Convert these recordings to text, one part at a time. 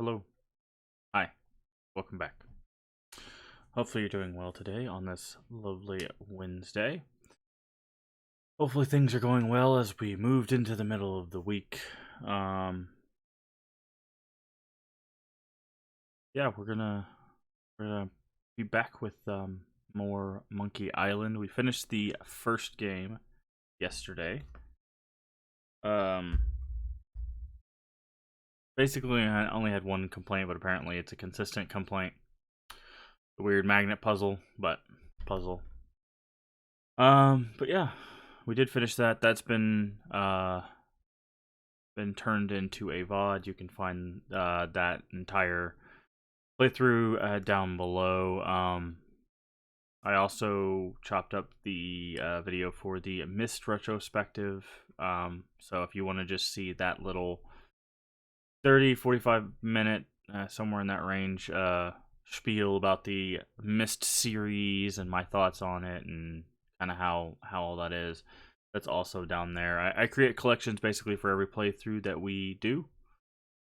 Hello. Hi. Welcome back. Hopefully you're doing well today on this lovely Wednesday. Hopefully things are going well as we moved into the middle of the week. Um yeah, we're gonna be back with more Monkey Island. We finished the first game yesterday. Um Basically I only had one complaint, but apparently it's a consistent complaint. The weird magnet puzzle, but puzzle. But yeah, we did finish that. That's been turned into a VOD. You can find that entire playthrough down below. I also chopped up the video for the Mist retrospective. So if you want to just see that little 30-45 minute, somewhere in that range, spiel about the Mist series and my thoughts on it and kind of how all that is, that's also down there. I create collections basically for every playthrough that we do.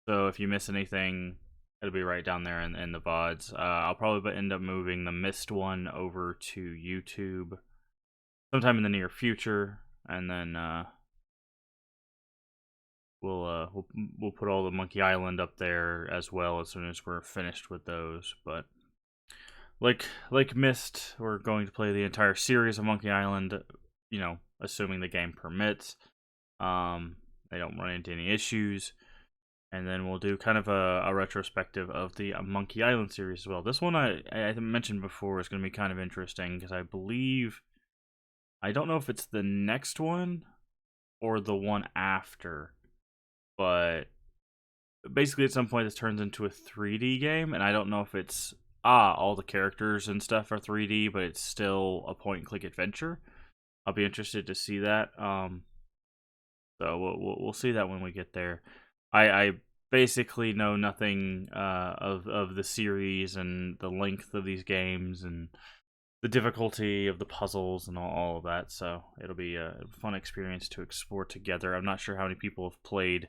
So if you miss anything, it'll be right down there in the VODs. I'll probably end up moving the Mist one over to YouTube sometime in the near future, and then we'll put all the Monkey Island up there as well as soon as we're finished with those. But like Mist, we're going to play the entire series of Monkey Island. Assuming the game permits. They don't run into any issues. And then we'll do kind of a retrospective of the Monkey Island series as well. This one I mentioned before is going to be kind of interesting because I don't know if it's the next one or the one after, but basically at some point this turns into a 3D game, and I don't know if it's all the characters and stuff are 3D, but it's still a point and click adventure. I'll be interested to see that. So we'll see that when we get there. I basically know nothing of the series and the length of these games and the difficulty of the puzzles and all of that. So it'll be a fun experience to explore together. I'm not sure how many people have played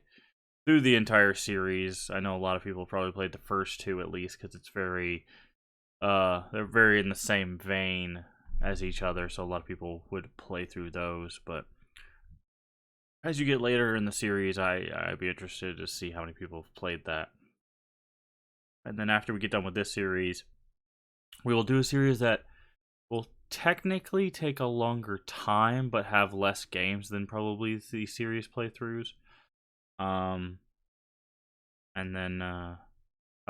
through the entire series. I know a lot of people probably played the first two at least because it's they're very in the same vein as each other. So a lot of people would play through those, but as you get later in the series, I'd be interested to see how many people have played that. And then after we get done with this series, we will do a series that will technically take a longer time, but have less games than probably the series playthroughs. Um, and then I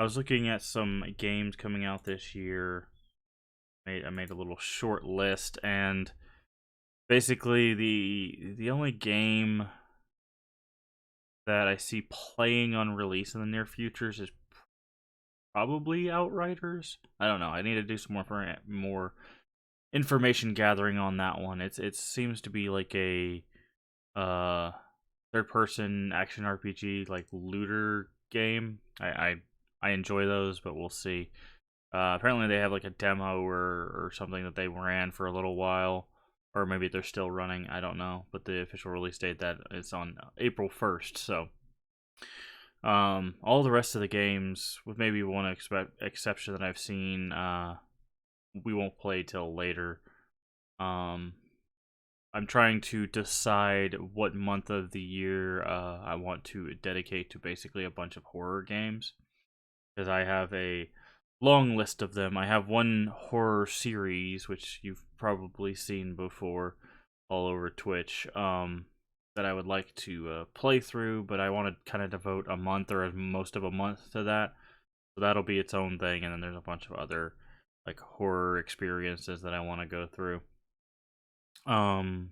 was looking at some games coming out this year. I made a little short list, and basically the only game that I see playing on release in the near futures is probably Outriders. I don't know. I need to do some more information gathering on that one. It seems to be like a uh third person action RPG like looter game. I enjoy those, but we'll see. Apparently they have like a demo or something that they ran for a little while, or maybe they're still running. I don't know, but the official release date that is on April 1st. So all the rest of the games, with maybe one exception that I've seen, we won't play till later. Um, I'm trying to decide what month of the year I want to dedicate to basically a bunch of horror games because I have a long list of them. I have one horror series which you've probably seen before all over Twitch. That I would like to play through, but I want to kind of devote a month or most of a month to that. So that'll be its own thing, and then there's a bunch of other like horror experiences that I want to go through. Um,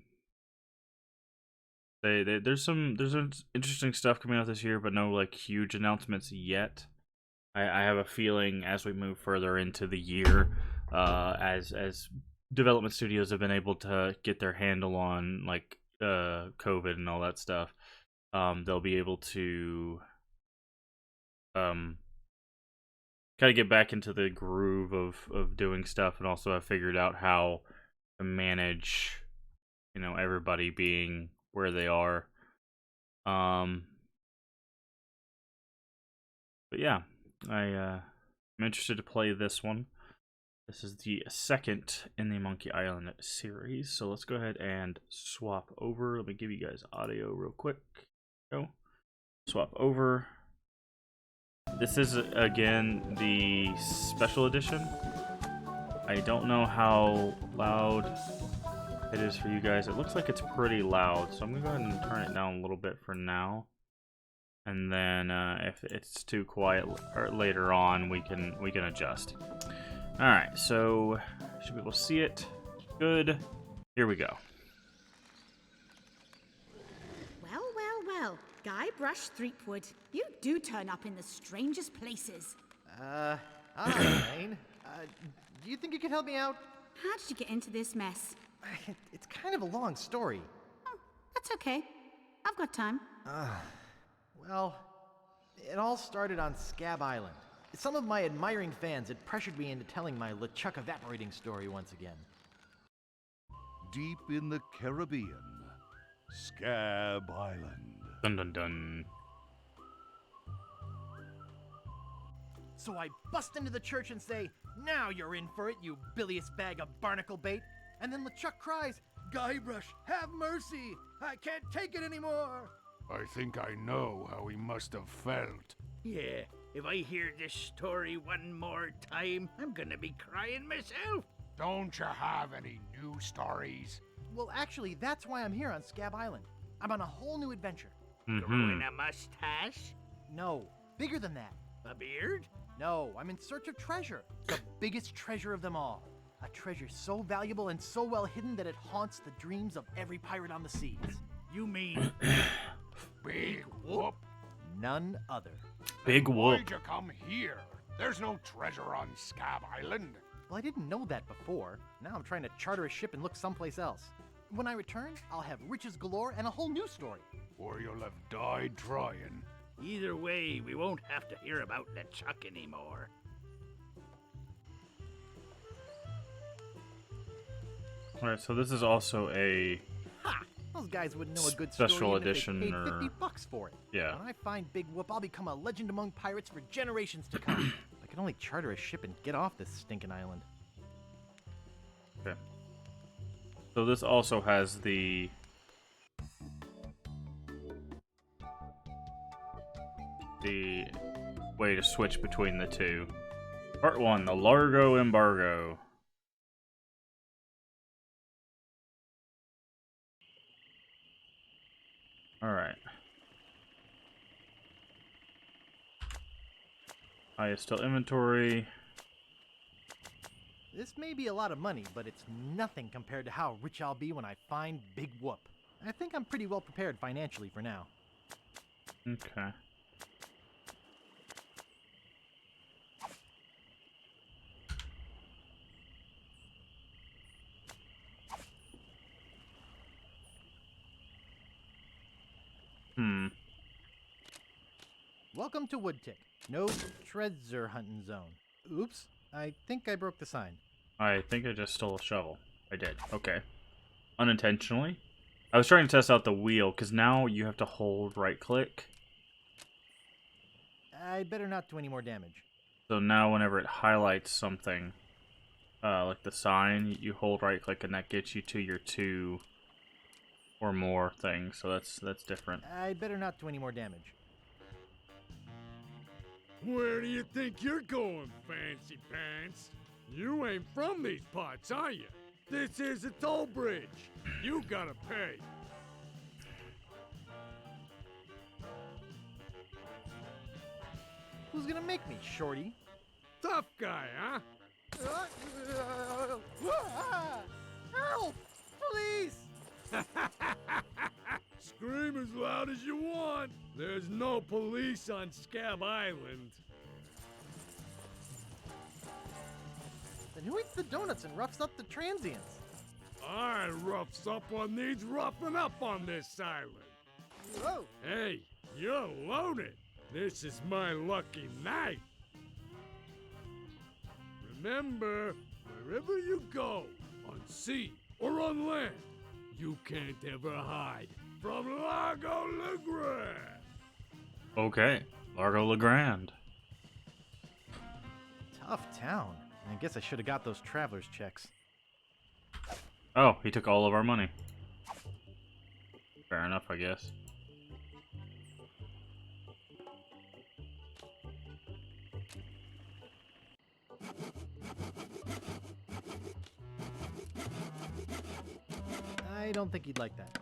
there's some interesting stuff coming out this year, but no like huge announcements yet. I have a feeling as we move further into the year, as development studios have been able to get their handle on like COVID and all that stuff, they'll be able to um kind of get back into the groove of doing stuff, and also have figured out how to manage, everybody being where they are. Um, But yeah, I'm interested to play this one. This is the second in the Monkey Island series, so let's go ahead and swap over. Let me give you guys audio real quick. Go. Swap over. This is, again, the special edition. I don't know how loud it is for you guys. It looks like it's pretty loud, so I'm going to go ahead and turn it down a little bit for now. And then if it's too quiet later on, we can adjust. All right, so should be able to see it. Good. Here we go. Well, well, well. Guybrush Threepwood, you do turn up in the strangest places. Hi, Elaine. Do you think you could help me out? How did you get into this mess? It's kind of a long story. Oh, that's okay. I've got time. Well, it all started on Scab Island. Some of my admiring fans had pressured me into telling my LeChuck evaporating story once again. Deep in the Caribbean, Scab Island. Dun dun dun. So I bust into the church and say, "Now you're in for it, you bilious bag of barnacle bait." And then LeChuck cries, "Guybrush, have mercy! I can't take it anymore!" I think I know how he must have felt. Yeah, if I hear this story one more time, I'm gonna be crying myself. Don't you have any new stories? Well, actually, that's why I'm here on Scab Island. I'm on a whole new adventure. Growing a mustache? No, bigger than that. A beard? No, I'm in search of treasure. The biggest treasure of them all. A treasure so valuable and so well hidden that it haunts the dreams of every pirate on the seas. You mean Big Whoop. None other. Big whoop. Why'd you come here? There's no treasure on Scab Island. Well, I didn't know that before. Now I'm trying to charter a ship and look someplace else. When I return, I'll have riches galore and a whole new story. Or you'll have died trying. either way, we won't have to hear about LeChuck anymore. Alright, so this is also a... Ha! Those guys wouldn't know a good Special story even edition if they paid or- $50 for it. Yeah. When I find Big Whoop, I'll become a legend among pirates for generations to come. I can only charter a ship and get off this stinking island. Okay. So this also has the... way to switch between the two. Part 1, the Largo Embargo. Alright. Highest still inventory. This may be a lot of money, but it's nothing compared to how rich I'll be when I find Big Whoop. I think I'm pretty well prepared financially for now. Okay. Welcome to Woodtick. No treasure hunting zone. Oops, I think I broke the sign. I think I just stole a shovel. I did. Okay. Unintentionally. I was trying to test out the wheel, because now you have to hold right-click. I'd better not do any more damage. So now whenever it highlights something, like the sign, you hold right-click, and that gets you to your 2 or more things. So that's different. I'd better not do any more damage. Where do you think you're going, fancy pants? You ain't from these parts, are you? This is a toll bridge. You gotta pay. Who's gonna make me, shorty? Tough guy, huh? Help! Please! Scream as loud as you want. There's no police on Scab Island. Then who eats the donuts and roughs up the transients? I roughs up on these roughing up on this island. Whoa! Hey, you're loaded. This is my lucky night. Remember, wherever you go, on sea or on land, you can't ever hide from Largo LeGrand. Okay. Largo LeGrand. Uptown. I guess I should have got those traveler's checks. Oh, he took all of our money. Fair enough, I guess. I don't think he'd like that.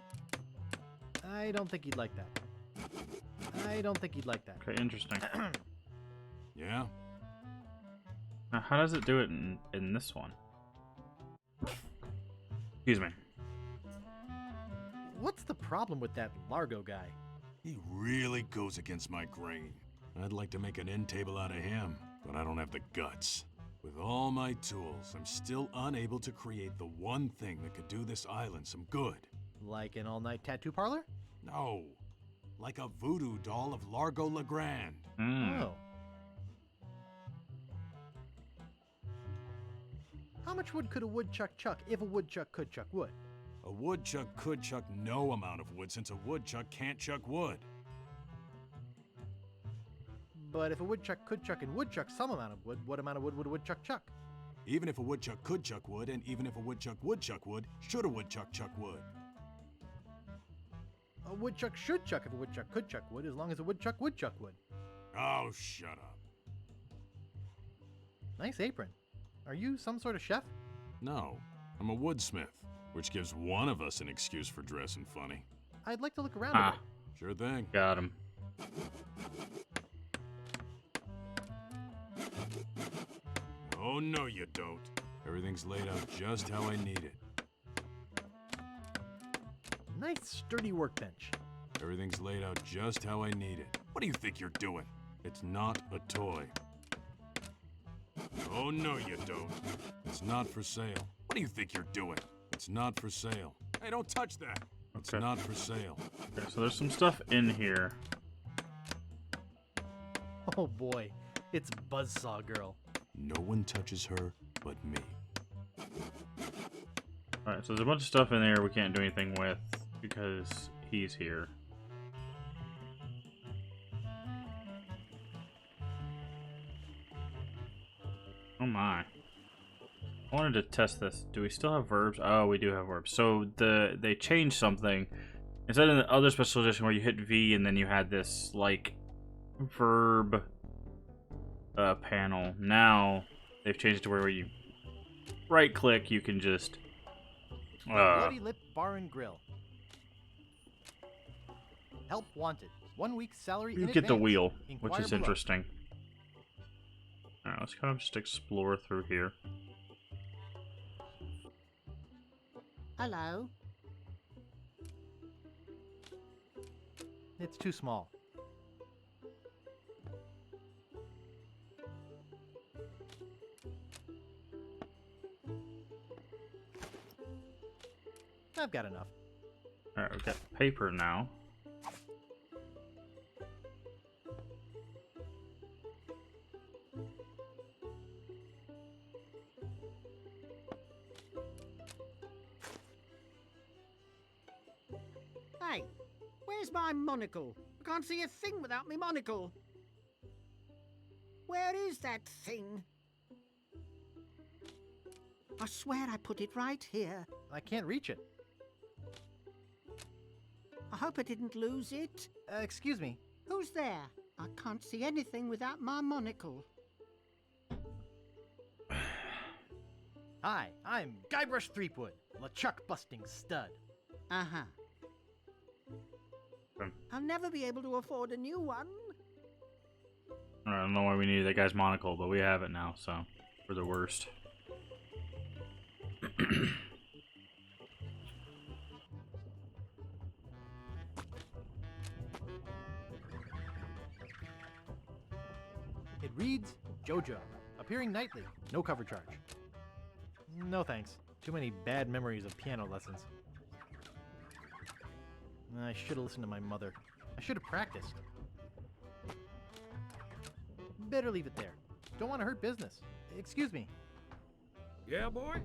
I don't think he'd like that. I don't think he'd like that. Okay, interesting. Yeah? Now, how does it do it in this one? Excuse me. What's the problem with that Largo guy? He really goes against my grain. I'd like to make an end table out of him, but I don't have the guts. With all my tools, I'm still unable to create the one thing that could do this island some good. Like an all-night tattoo parlor? No. Like a voodoo doll of Largo Legrand. Oh. How much wood could a woodchuck chuck if a woodchuck could chuck wood? A woodchuck could chuck no amount of wood since a woodchuck can't chuck wood. But if a woodchuck could chuck and woodchuck some amount of wood, what amount of wood would a woodchuck chuck? Even if a woodchuck could chuck wood, and even if a woodchuck would chuck wood, should a woodchuck chuck wood? A woodchuck should chuck if a woodchuck could chuck wood, as long as a woodchuck would chuck wood. Oh, shut up. Nice apron. Are you some sort of chef? No, I'm a woodsmith, which gives one of us an excuse for dressing funny. I'd like to look around a bit. Sure thing. Got him. Oh, no, you don't. Everything's laid out just how I need it. Nice sturdy workbench. Everything's laid out just how I need it. What do you think you're doing? It's not a toy. Oh, no, you don't. It's not for sale. What do you think you're doing? It's not for sale. Hey, don't touch that. It's Okay. not for sale. Okay, so there's some stuff in here. Oh boy, it's Buzzsaw Girl. No one touches her but me. Alright, so there's a bunch of stuff in there we can't do anything with because he's here. Oh my. I wanted to test this. Do we still have verbs? Oh, we do have verbs. So they changed something. Instead of the other special edition where you hit V and then you had this like verb panel, now they've changed it to where you right click, you can just Bloody Lip Bar and Grill. Help wanted. 1 week's salary you in get the advance. wheel, Inquire which is below. interesting. Alright, let's kind of just explore through here. Hello. It's too small. I've got enough. Alright, we've got paper now. Hey, where's my monocle? I can't see a thing without me monocle. Where is that thing? I swear I put it right here. I can't reach it. I hope I didn't lose it. Excuse me. Who's there? I can't see anything without my monocle. Hi, I'm Guybrush Threepwood, LeChuck busting stud. Uh-huh. I'll never be able to afford a new one. I don't know why we needed that guy's monocle, but we have it now, so we're the worst. It reads, JoJo, appearing nightly, no cover charge. No thanks. Too many bad memories of piano lessons. I should have listened to my mother. I should have practiced. Better leave it there. Don't want to hurt business. Excuse me. Yeah, boy?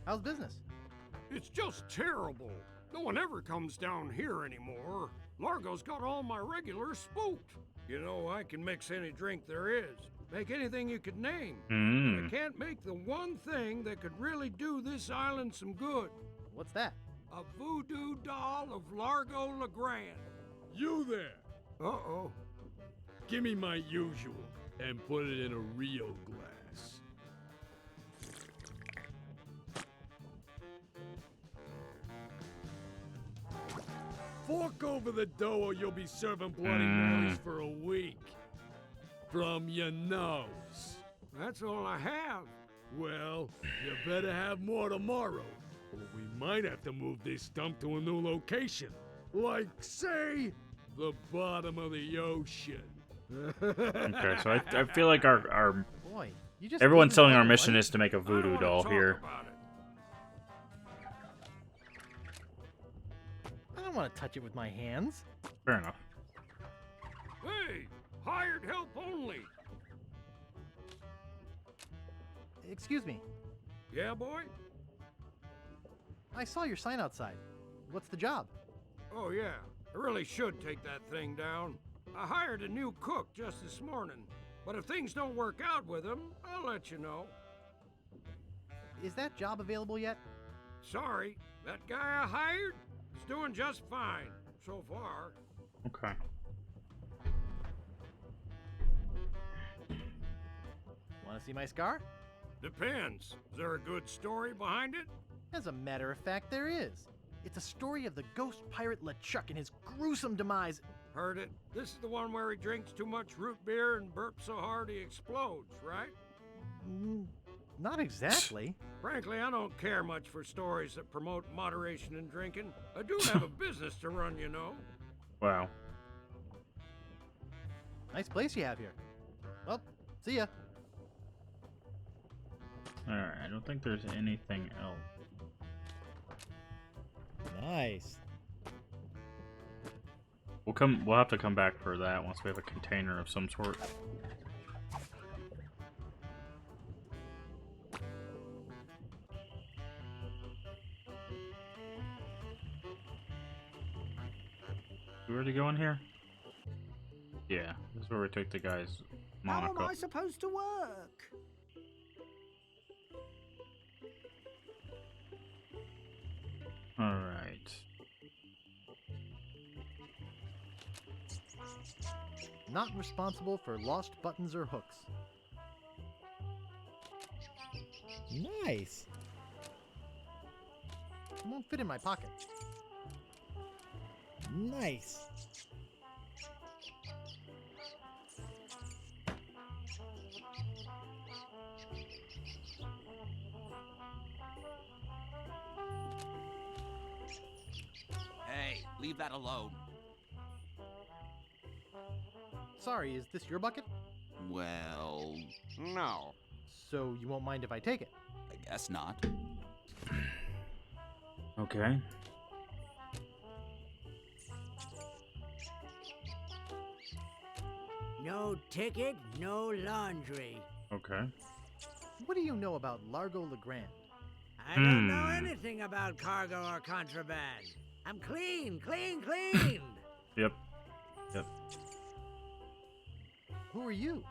How's business? It's just terrible. No one ever comes down here anymore. Largo's got all my regulars spooked. You know, I can mix any drink there is. Make anything you could name. But I can't make the one thing that could really do this island some good. What's that? A voodoo doll of Largo LeGrand. You there! Uh-oh. Give me my usual and put it in a real glass. Fork over the dough or you'll be serving Bloody Marys for a week. From your nose. That's all I have. Well, you better have more tomorrow, or we might have to move this stump to a new location. Like, say, the bottom of the ocean. Okay, so I feel like our Boy, you just everyone's gave telling him our all the mission money? is to make a I don't voodoo wanna doll talk here. about it. I don't want to touch it with my hands. Fair enough. Hey, hired help only. Excuse me. Yeah, boy? I saw your sign outside. What's the job? Oh, yeah. I really should take that thing down. I hired a new cook just this morning. But if things don't work out with him, I'll let you know. Is that job available yet? Sorry, that guy I hired is doing just fine so far. Okay. Want to see my scar? Depends. Is there a good story behind it? As a matter of fact, there is. It's a story of the ghost pirate LeChuck and his gruesome demise. Heard it. This is the one where he drinks too much root beer and burps so hard he explodes, right? Not exactly. Frankly, I don't care much for stories that promote moderation in drinking. I do have a business to run, you know. Wow. Nice place you have here. Well, see ya. Alright, I don't think there's anything else. Nice. We'll have to come back for that once we have a container of some sort. We already go in here? Yeah, this is where we take the guy's How am monocle. I supposed to work? Alright. Not responsible for lost buttons or hooks. Nice. It won't fit in my pocket. Nice. Hey, leave that alone. Sorry, is this your bucket? Well, no. So you won't mind if I take it? I guess not. Okay. No ticket, no laundry. Okay. What do you know about Largo LeGrand? I don't know anything about cargo or contraband. I'm clean, clean, clean. Yep. Yep. Who are you?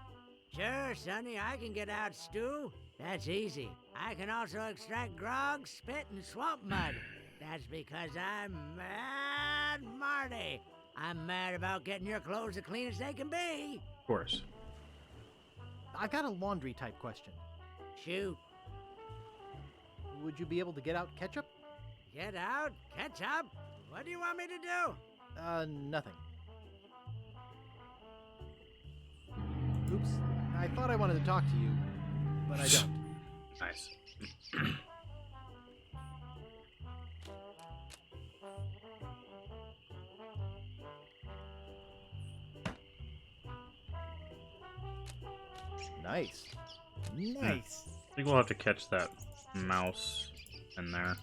Sure, Sonny, I can get out stew. That's easy. I can also extract grog, spit, and swamp mud. That's because I'm Mad Marty. I'm mad about getting your clothes as clean as they can be. Of course. I've got a laundry type question. Shoot. Would you be able to get out ketchup? Get out? Catch up? What do you want me to do? Nothing. Oops. I thought I wanted to talk to you, but I don't. Nice. Nice. Nice. I think we'll have to catch that mouse in there.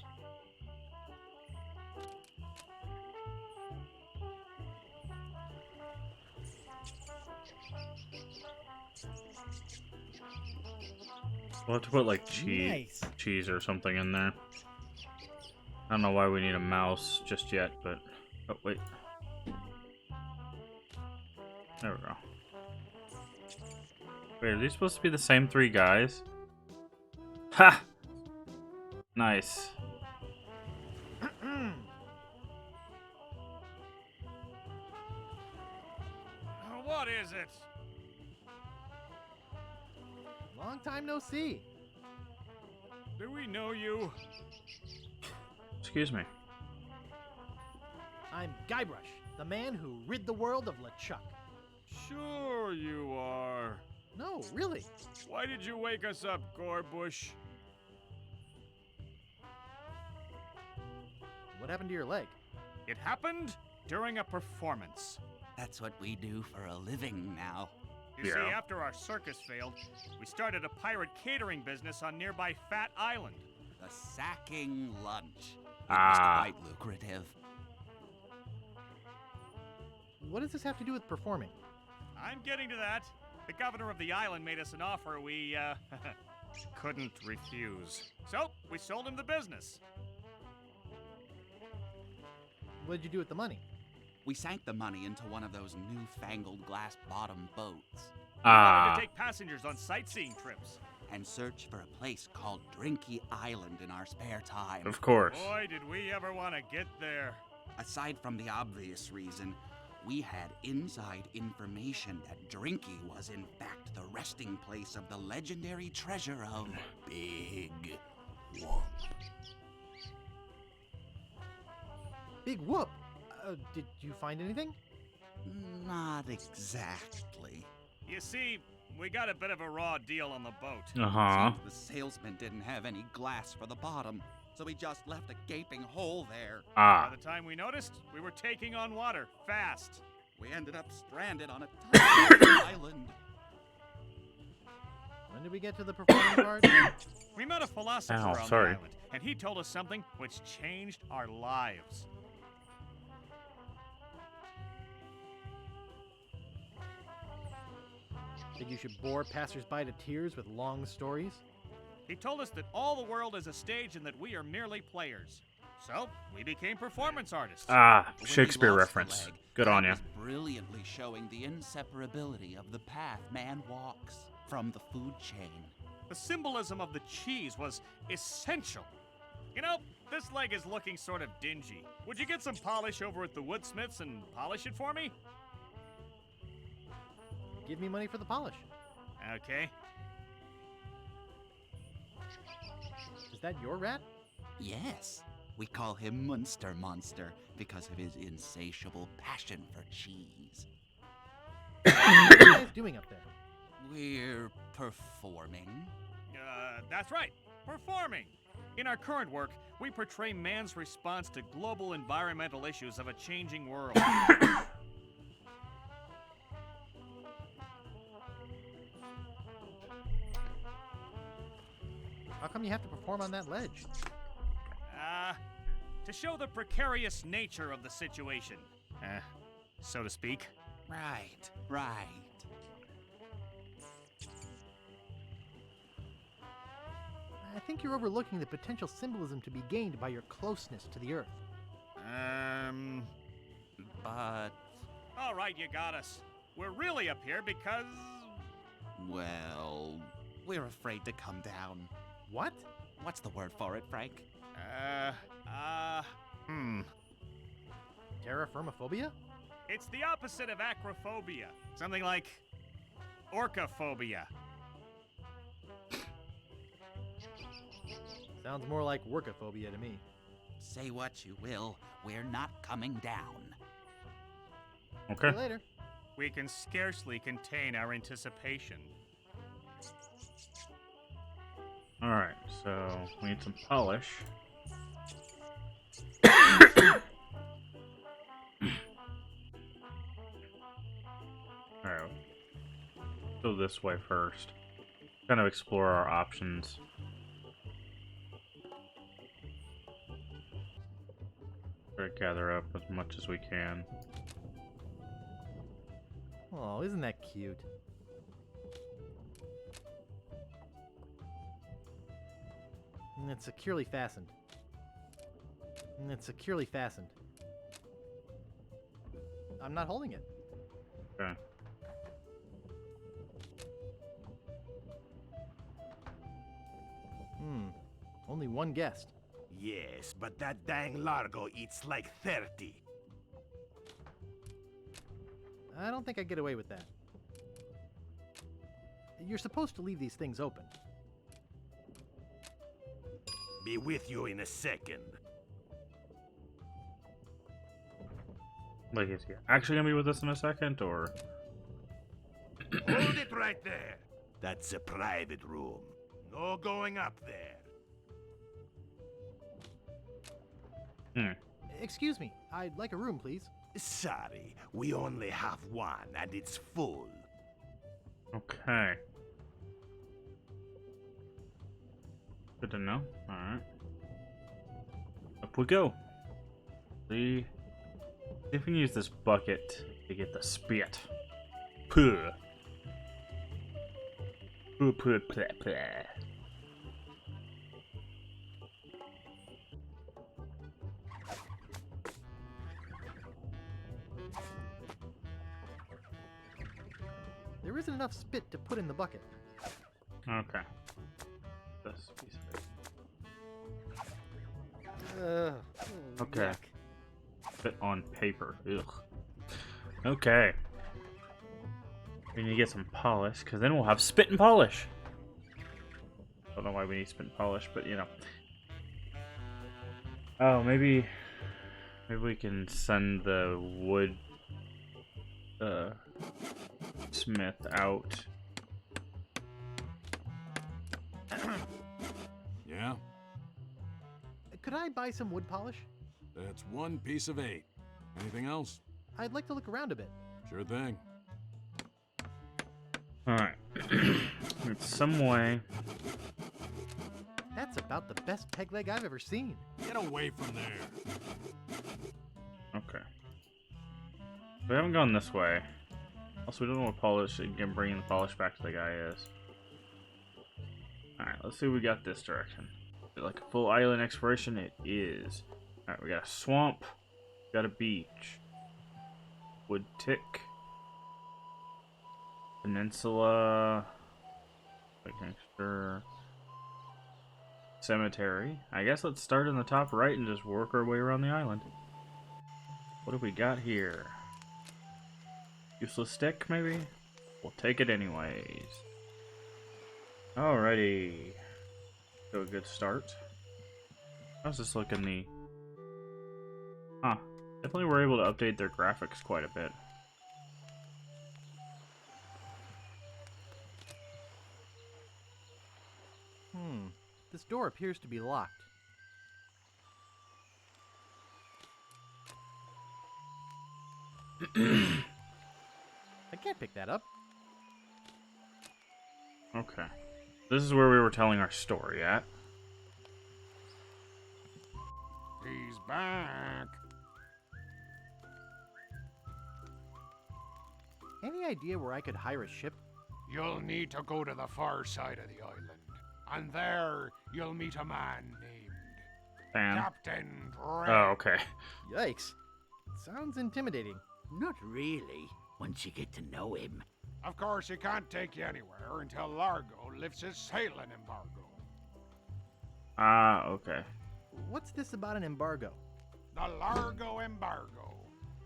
We'll have to put like cheese or something in there. I don't know why we need a mouse just yet, but... Oh, wait. There we go. Wait, are these supposed to be the same 3 guys? Ha! Nice. What is it? Long time no see. Do we know you? Excuse me. I'm Guybrush, the man who rid the world of LeChuck. Sure you are. No, really. Why did you wake us up, Gorbush? What happened to your leg? It happened during a performance. That's what we do for a living now. You see, Yeah. after our circus failed, we started a pirate catering business on nearby Fat Island. The sacking lunch. It Ah. was quite lucrative. What does this have to do with performing? I'm getting to that. The governor of the island made us an offer we, couldn't refuse. So, we sold him the business. What did you do with the money? We sank the money into one of those newfangled glass-bottom boats We wanted Ah. to take passengers on sightseeing trips. and search for a place called Drinky Island in our spare time. Of course. Boy, did we ever want to get there. Aside from the obvious reason, we had inside information that Drinky was in fact the resting place of the legendary treasure of Big Whoop. Big whoop. Did you find anything? Not exactly. You see, we got a bit of a raw deal on the boat. Uh-huh. The salesman didn't have any glass for the bottom, so he just left a gaping hole there. Ah. By the time we noticed, we were taking on water, fast. We ended up stranded on a tiny island. When did we get to the performing part? We met a philosopher Ow, on sorry. the island, and he told us something which changed our lives. That you should bore passersby to tears with long stories? He told us that all the world is a stage and that we are merely players. So, we became performance artists. Ah, When we Shakespeare lost the reference. leg, Good on Ted you. was brilliantly showing the inseparability of the path man walks from the food chain. The symbolism of the cheese was essential. You know, this leg is looking sort of dingy. Would you get some polish over at the woodsmiths and polish it for me? Give me money for the polish. Okay. Is that your rat? Yes, we call him Munster Monster because of his insatiable passion for cheese. What are you guys doing up there? We're performing. That's right. Performing. In our current work, we portray man's response to global environmental issues of a changing world. How come you have to perform on that ledge? To show the precarious nature of the situation. So to speak. Right, right. I think you're overlooking the potential symbolism to be gained by your closeness to the Earth. But, All right, you got us. We're really up here because... well, we're afraid to come down. What? What's the word for it, Frank? Terraformophobia? It's the opposite of acrophobia. Something like orcaphobia. Sounds more like workophobia to me. Say what you will, we're not coming down. See Okay. you later. We can scarcely contain our anticipation. Alright, so we need some polish. Alright. Go this way first. Kind of explore our options. Try to gather up as much as we can. Oh, isn't that cute? And it's securely fastened. It's securely fastened. I'm not holding it. Okay. Only one guest. Yes, but that dang Largo eats like 30. I don't think I get away with that. You're supposed to leave these things open. Be with you in a second. Like, is he actually gonna be with us in a second, or? Hold it right there. That's a private room. No going up there. Excuse me, I'd like a room, please. Sorry, we only have one and it's full. Okay. Good to know. Alright. Up we go. See if we can use this bucket to get the spit. Puh. Puh, puh, puh, puh. There isn't enough spit to put in the bucket. Okay. This piece of it. Okay. Spit on paper. Ugh. Okay. We need to get some polish, because then we'll have spit and polish. Don't know why we need spit and polish, but you know. Oh, maybe we can send the wood smith out. Yeah? Could I buy some wood polish? That's 1 piece of 8. Anything else? I'd like to look around a bit. Sure thing. Alright. It's some way. That's about the best peg leg I've ever seen. Get away from there. Okay. We haven't gone this way. Also, we don't know what polish again bringing the polish back to the guy is. Alright, let's see what we got this direction. Is it like a full island exploration? It is. Alright, we got a swamp. We got a beach. Wood tick. Peninsula. Extra. Cemetery. I guess let's start in the top right and just work our way around the island. What have we got here? Useless stick, maybe? We'll take it anyways. Alrighty. So a good start. How's this look in the... Huh. Definitely were able to update their graphics quite a bit. This door appears to be locked. I can't pick that up. Okay. This is where we were telling our story at. He's back. Any idea where I could hire a ship? You'll need to go to the far side of the island. And there, you'll meet a man named Sam. Captain Dredd. Oh, okay. Yikes. Sounds intimidating. Not really, once you get to know him. Of course, he can't take you anywhere until Largo lifts his sailing embargo. Ah, okay. What's this about an embargo? The Largo embargo.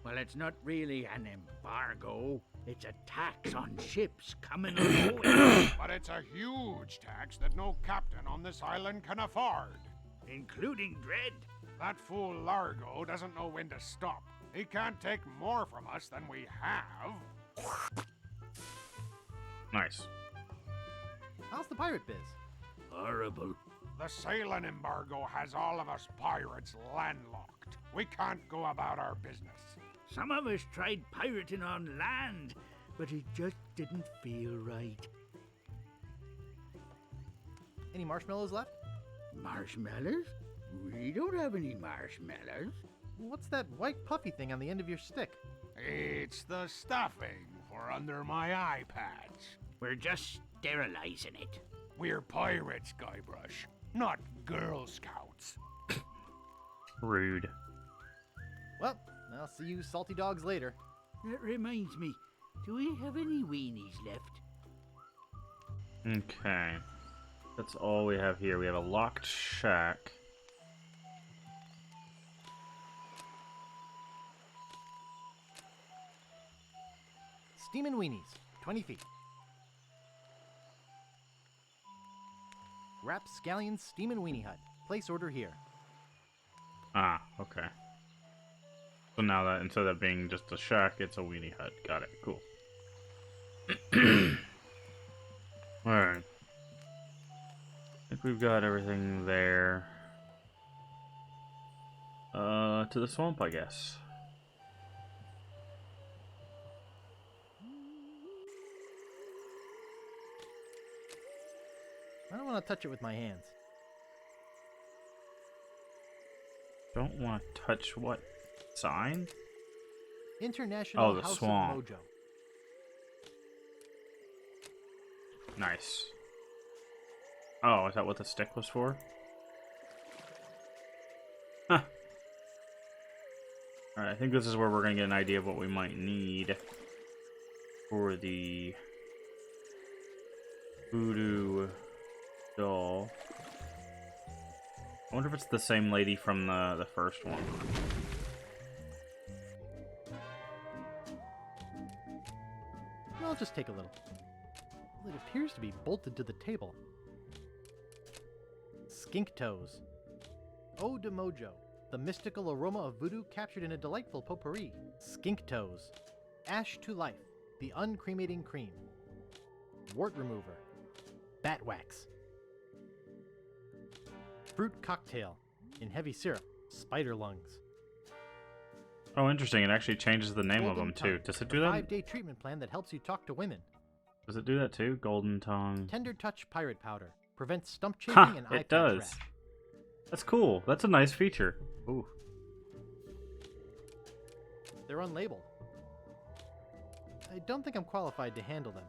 Well, it's not really an embargo. It's a tax on ships coming or going. But it's a huge tax that no captain on this island can afford. Including Dredd. That fool Largo doesn't know when to stop. He can't take more from us than we have. Nice. How's the pirate biz? Horrible. The sailing embargo has all of us pirates landlocked. We can't go about our business. Some of us tried pirating on land, but it just didn't feel right. Any marshmallows left? Marshmallows? We don't have any marshmallows. What's that white puffy thing on the end of your stick? It's the stuffing for under my eye patch. We're just sterilizing it. We're pirates, Guybrush, not Girl Scouts. Rude. Well, I'll see you salty dogs later. That reminds me, do we have any weenies left? Okay. That's all we have here. We have a locked shack. Steamin' weenies, 20 feet. Rapscallion Steamin' Weenie Hut. Place order here. Ah, okay. So now that instead of being just a shack, it's a weenie hut. Got it. Cool. Alright. I think we've got everything there. To the swamp, I guess. I don't want to touch it with my hands. Don't want to touch what sign? International Oh, the House swamp. of Mojo. Nice. Oh, is that what the stick was for? Huh. Alright, I think this is where we're going to get an idea of what we might need for the voodoo doll. I wonder if it's the same lady from the first one. I'll just take a little. Well, it appears to be bolted to the table. Skink toes. Ode to Mojo. The mystical aroma of voodoo captured in a delightful potpourri. Skink toes. Ash to life. The uncremating cream. Wart remover. Bat wax. Fruit cocktail. In heavy syrup. Spider lungs. Oh, interesting. It actually changes the name of Golden them, too. tongue, Does it a do that? 5-day treatment plan that helps you talk to women. Does it do that, too? Golden tongue. Tender touch pirate powder. Prevents stump chafing Ha! and eye It patch does. rash. That's cool. That's a nice feature. Ooh. They're unlabeled. I don't think I'm qualified to handle them.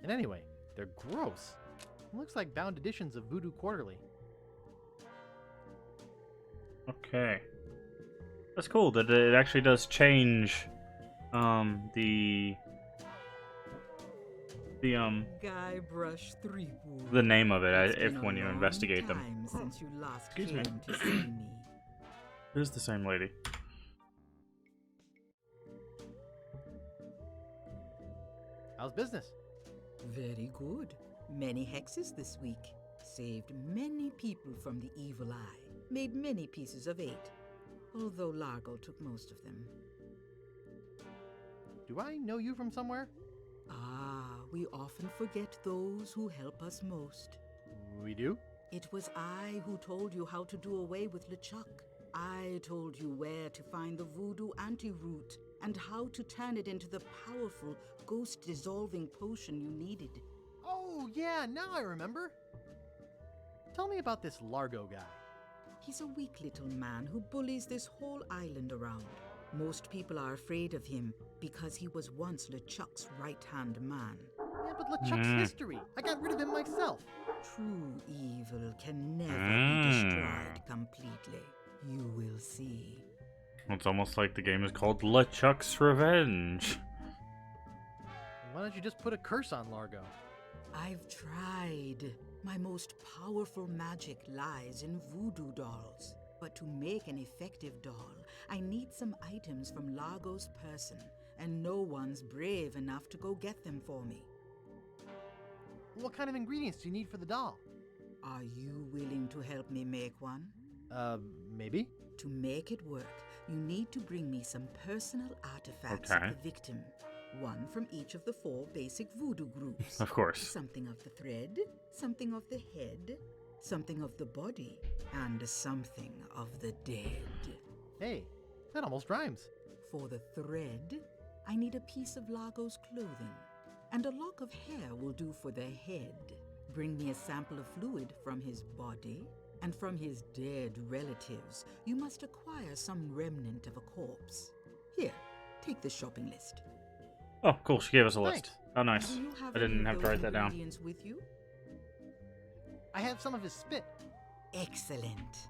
And anyway, they're gross. It looks like bound editions of Voodoo Quarterly. Okay. That's cool that it actually does change the Guybrush Threepwood. the name of it It's if been when a you long investigate them. time since you last Excuse me. came to see me. It is the same lady. How's business? Very good. Many hexes this week. Saved many people from the evil eye. Made many pieces of 8. Although Largo took most of them. Do I know you from somewhere? Ah, we often forget those who help us most. We do? It was I who told you how to do away with LeChuck. I told you where to find the voodoo anti-root and how to turn it into the powerful ghost-dissolving potion you needed. Oh, yeah, now I remember. Tell me about this Largo guy. He's a weak little man who bullies this whole island around. Most people are afraid of him because he was once LeChuck's right-hand man. Yeah, but LeChuck's history. I got rid of him myself. True evil can never be destroyed completely. You will see. It's almost like the game is called LeChuck's Revenge. Why don't you just put a curse on Largo? I've tried. My most powerful magic lies in voodoo dolls. But to make an effective doll, I need some items from Largo's person, and no one's brave enough to go get them for me. What kind of ingredients do you need for the doll? Are you willing to help me make one? Maybe? To make it work, you need to bring me some personal artifacts Okay. of the victim. One from each of the 4 basic voodoo groups. Of course. Something of the thread, something of the head, something of the body, and something of the dead. Hey, that almost rhymes. For the thread, I need a piece of Largo's clothing, and a lock of hair will do for the head. Bring me a sample of fluid from his body, and from his dead relatives, you must acquire some remnant of a corpse. Here, take the shopping list. Oh, cool. She gave us a Thanks. list. Oh, nice. Do you have I didn't any have of to those write that down. ingredients with you? I have some of his spit. Excellent.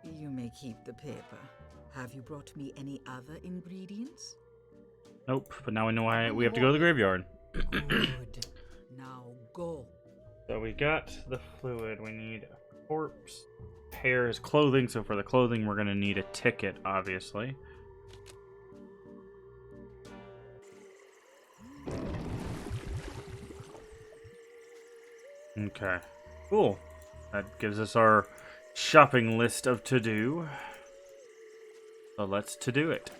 You may keep the paper. Have you brought me any other ingredients? Nope, but now we know why we have to go to the graveyard. Good. Now go. So we got the fluid. We need a corpse. Hair is clothing, so for the clothing we're going to need a ticket, obviously. Okay, cool. That gives us our shopping list of to-do. So let's to-do it.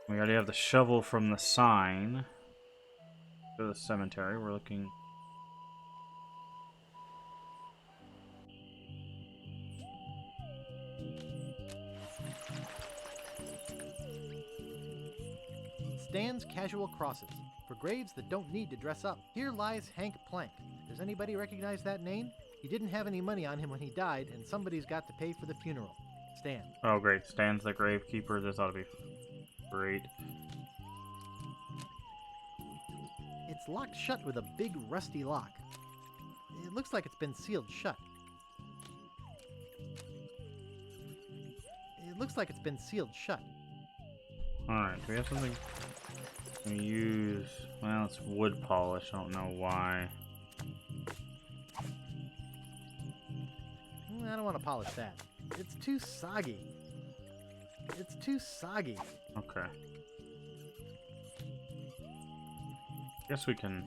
We already have the shovel from the sign. To the cemetery, we're looking... Stan's Casual Crosses. For graves that don't need to dress up. Here lies Hank Plank. Does anybody recognize that name? He didn't have any money on him when he died, and somebody's got to pay for the funeral. Stan. Oh great, Stan's the gravekeeper. This ought to be great. It's locked shut with a big rusty lock. It looks like it's been sealed shut. It looks like it's been sealed shut. Alright, do we have something we use? Well, it's wood polish. I don't know why. I don't want to polish that. It's too soggy. It's too soggy. Okay. Guess we can...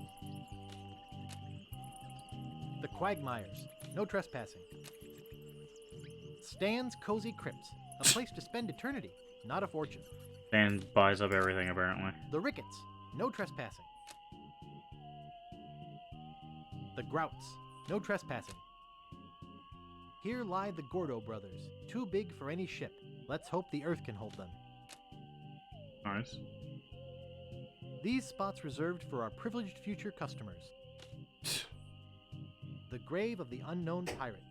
The Quagmires. No trespassing. Stan's Cozy Crypts. A place to spend eternity, not a fortune. Stan buys up everything, apparently. The Ricketts. No trespassing. The Grouts. No trespassing. Here lie the Gordo brothers. Too big for any ship. Let's hope the Earth can hold them. Nice. These spots reserved for our privileged future customers. The grave of the unknown pirate.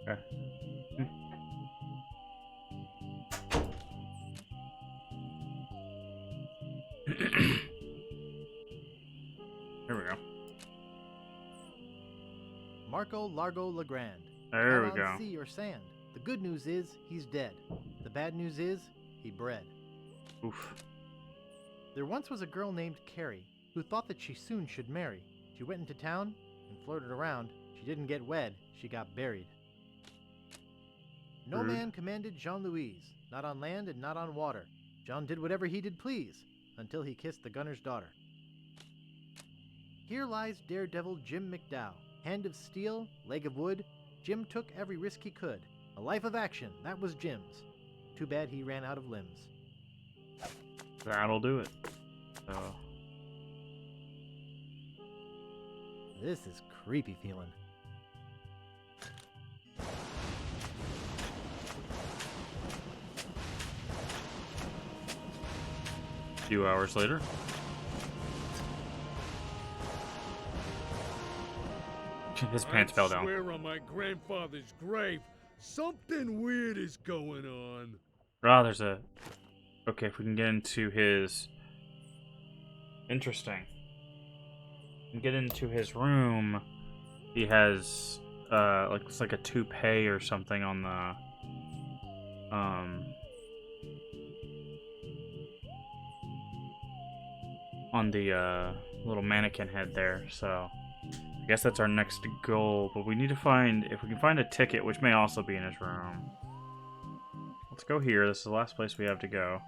Okay. Here we go. Marco Largo Legrand. There we Not go. on sea or sand. The good news is he's dead. The bad news is he bred. Oof. There once was a girl named Carrie who thought that she soon should marry. She went into town and flirted around. She didn't get wed, she got buried. No Rude. man commanded Jean-Louise, not on land and not on water. John did whatever he did please, until he kissed the gunner's daughter. Here lies daredevil Jim McDowell. Hand of steel, leg of wood. Jim took every risk he could. A life of action, that was Jim's. Too bad he ran out of limbs. That'll do it. So... This is creepy feeling. A few hours later. His pants fell down. I swear on my grandfather's grave, something weird is going on. Ah, there's a... Okay, if we can get into his... Interesting. We can get into his room. He has, like, it's like a toupee or something on the... on the, little mannequin head there, so... I guess that's our next goal, but we need to find... If we can find a ticket, which may also be in his room. Let's go here. This is the last place we have to go.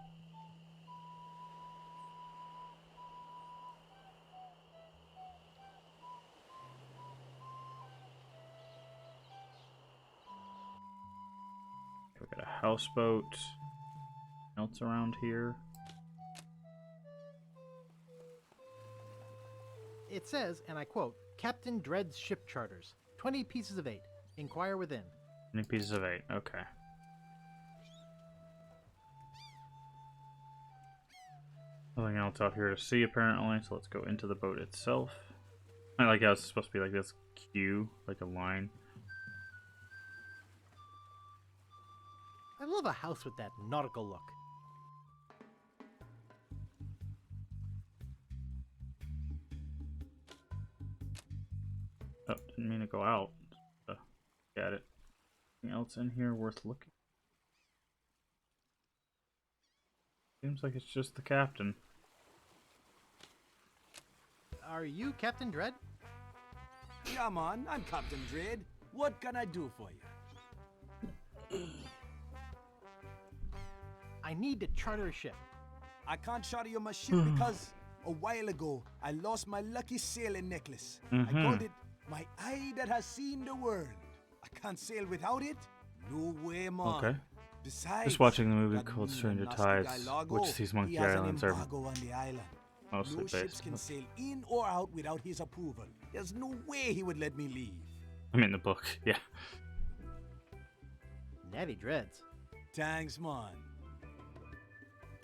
We got a houseboat. Else around here? It says, and I quote, Captain Dread's ship charters. 20 pieces of 8. Inquire within. 20 pieces of 8. Okay. Nothing else out here to see, apparently, so let's go into the boat itself. I like how it's supposed to be like this queue, like a line. a house with that nautical look. Oh, didn't mean to go out. Got it. Anything else in here worth looking? Seems like it's just the captain. Are you Captain Dread? Yeah, man, I'm Captain Dread. What can I do for you? I need to charter a ship. I can't charter you my ship because a while ago I lost my lucky sailing necklace. I called it my eye that has seen the world. I can't sail without it. No way, man. Okay. Besides, just watching the movie that called mean Stranger nasty Tides, guy Largo, which these Monkey he has an Islands are embargo on the island. mostly No based ships can on. sail in or out without his approval. There's no way he would let me leave. I mean the book, yeah. Natty dreads. Thanks, man.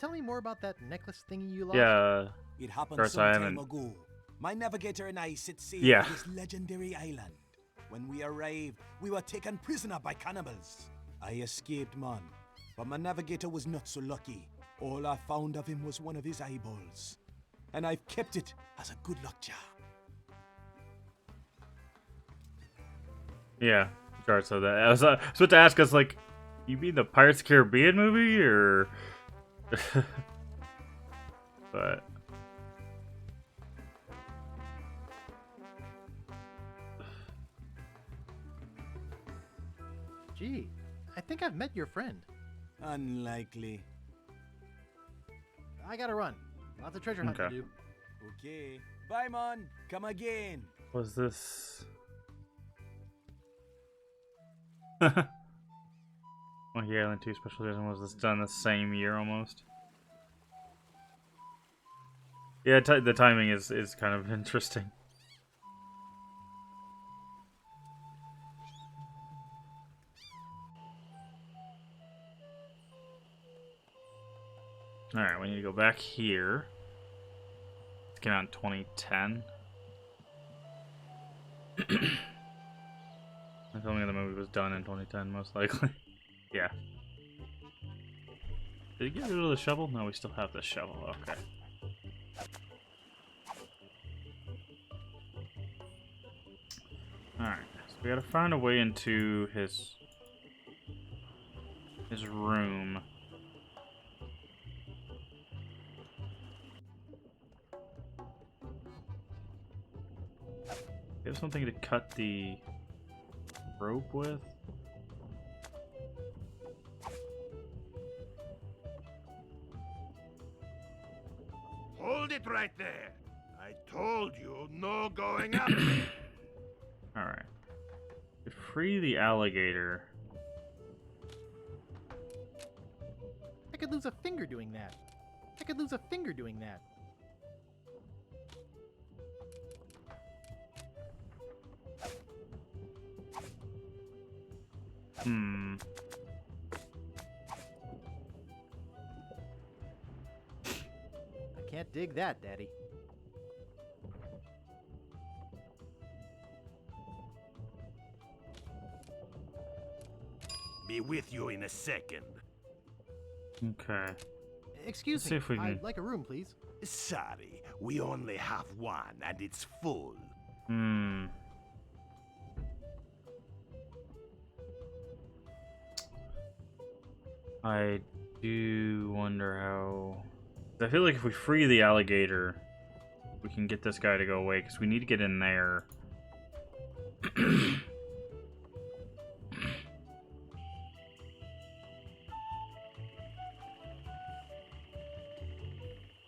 Tell me more about that necklace thingy you lost. Yeah. It happened course, some I time haven't- ago. My navigator and I set sail Yeah. for this legendary island. When we arrived, we were taken prisoner by cannibals. I escaped, man. But my navigator was not so lucky. All I found of him was one of his eyeballs. And I've kept it as a good luck charm. Yeah, Jared said that. I was supposed to ask us, like, you mean the Pirates of the Caribbean movie, or... but... Gee, I think I've met your friend. Unlikely. I gotta run. Lots of treasure hunt to Okay. do. Okay. Bye, man. Come again. Was this... Monkey Island 2 Special Edition, was this done the same year almost? Yeah, the timing is kind of interesting. Alright, we need to go back here. It came out in 2010. The filming of the movie was done in 2010, most likely. Yeah. Did he get rid of the shovel? No, we still have the shovel. Okay. Alright, so we gotta find a way into his room. We have something to cut the rope with? Hold it right there. I told you, no going up. Alright. To free the alligator. I could lose a finger doing that. I could lose a finger doing that. I can't dig that, Daddy. Be with you in a second. Okay. Excuse Let's see me, if we can... I'd like a room, please. Sorry, we only have one and it's full. I do wonder how... I feel like if we free the alligator, we can get this guy to go away, because we need to get in there.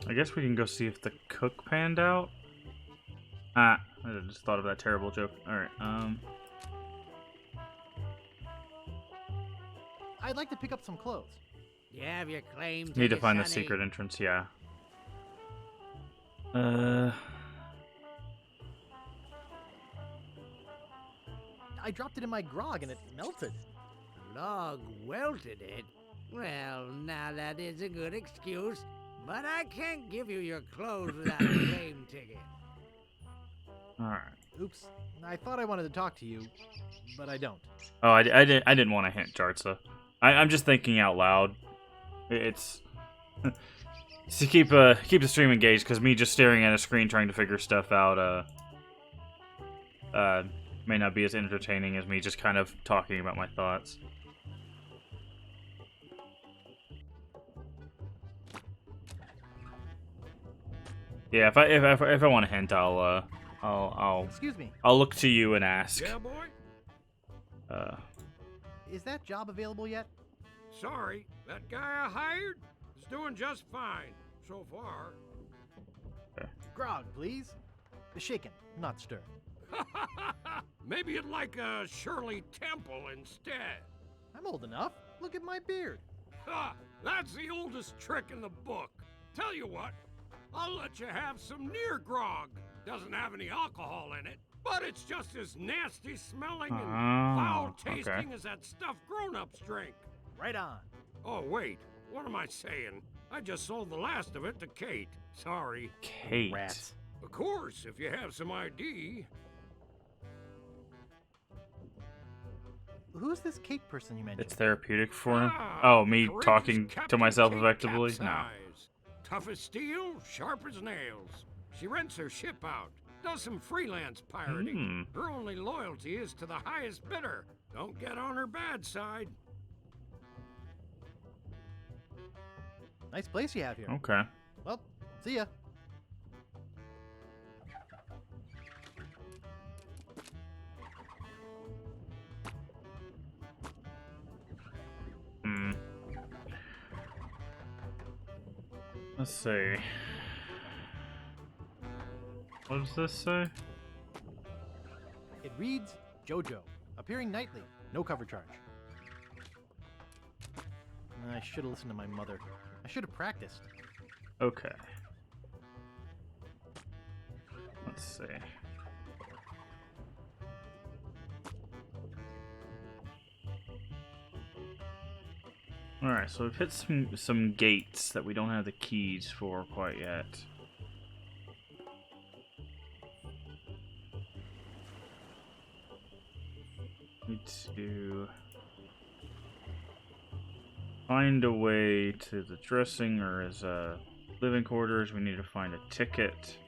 I guess we can go see if the cook panned out. I just thought of that terrible joke. Alright, I'd like to pick up some clothes. You have your claim to need to the find the Sonny. secret entrance, yeah. I dropped it in my grog and it melted. Log welted it? Well, now that is a good excuse, but I can't give you your clothes without a claim ticket. Alright. Oops. I thought I wanted to talk to you, but I don't. Oh, I didn't want to hint, Jartsa. I'm just thinking out loud. It's to keep the stream engaged, because me just staring at a screen trying to figure stuff out may not be as entertaining as me just kind of talking about my thoughts. Yeah, if I want a hint, I'll Excuse me. I'll look to you and ask. Yeah, boy? Is that job available yet? Sorry, that guy I hired is doing just fine so far. Grog, please. Shaken, not stirred. Maybe you'd like a Shirley Temple instead. I'm old enough. Look at my beard. Ha! That's the oldest trick in the book. Tell you what, I'll let you have some near grog. Doesn't have any alcohol in it, but it's just as nasty smelling and foul tasting as that stuff grown-ups drink. Right on. Oh, wait. What am I saying? I just sold the last of it to Kate. Sorry. Kate. Rats. Of course, if you have some ID. Who's this Kate person you mentioned? It's therapeutic for him. Oh, me talking to myself Kate effectively? No. Capsize. Tough as steel, sharp as nails. She rents her ship out, does some freelance pirating. Her only loyalty is to the highest bidder. Don't get on her bad side. Nice place you have here. Okay. Well, see ya. Let's see. What does this say? It reads JoJo, appearing nightly, no cover charge. I should have listened to my mother. I should have practiced. Okay. Let's see. Alright, so we've hit some gates that we don't have the keys for quite yet. Need to find a way to the dressing or his living quarters. We need to find a ticket.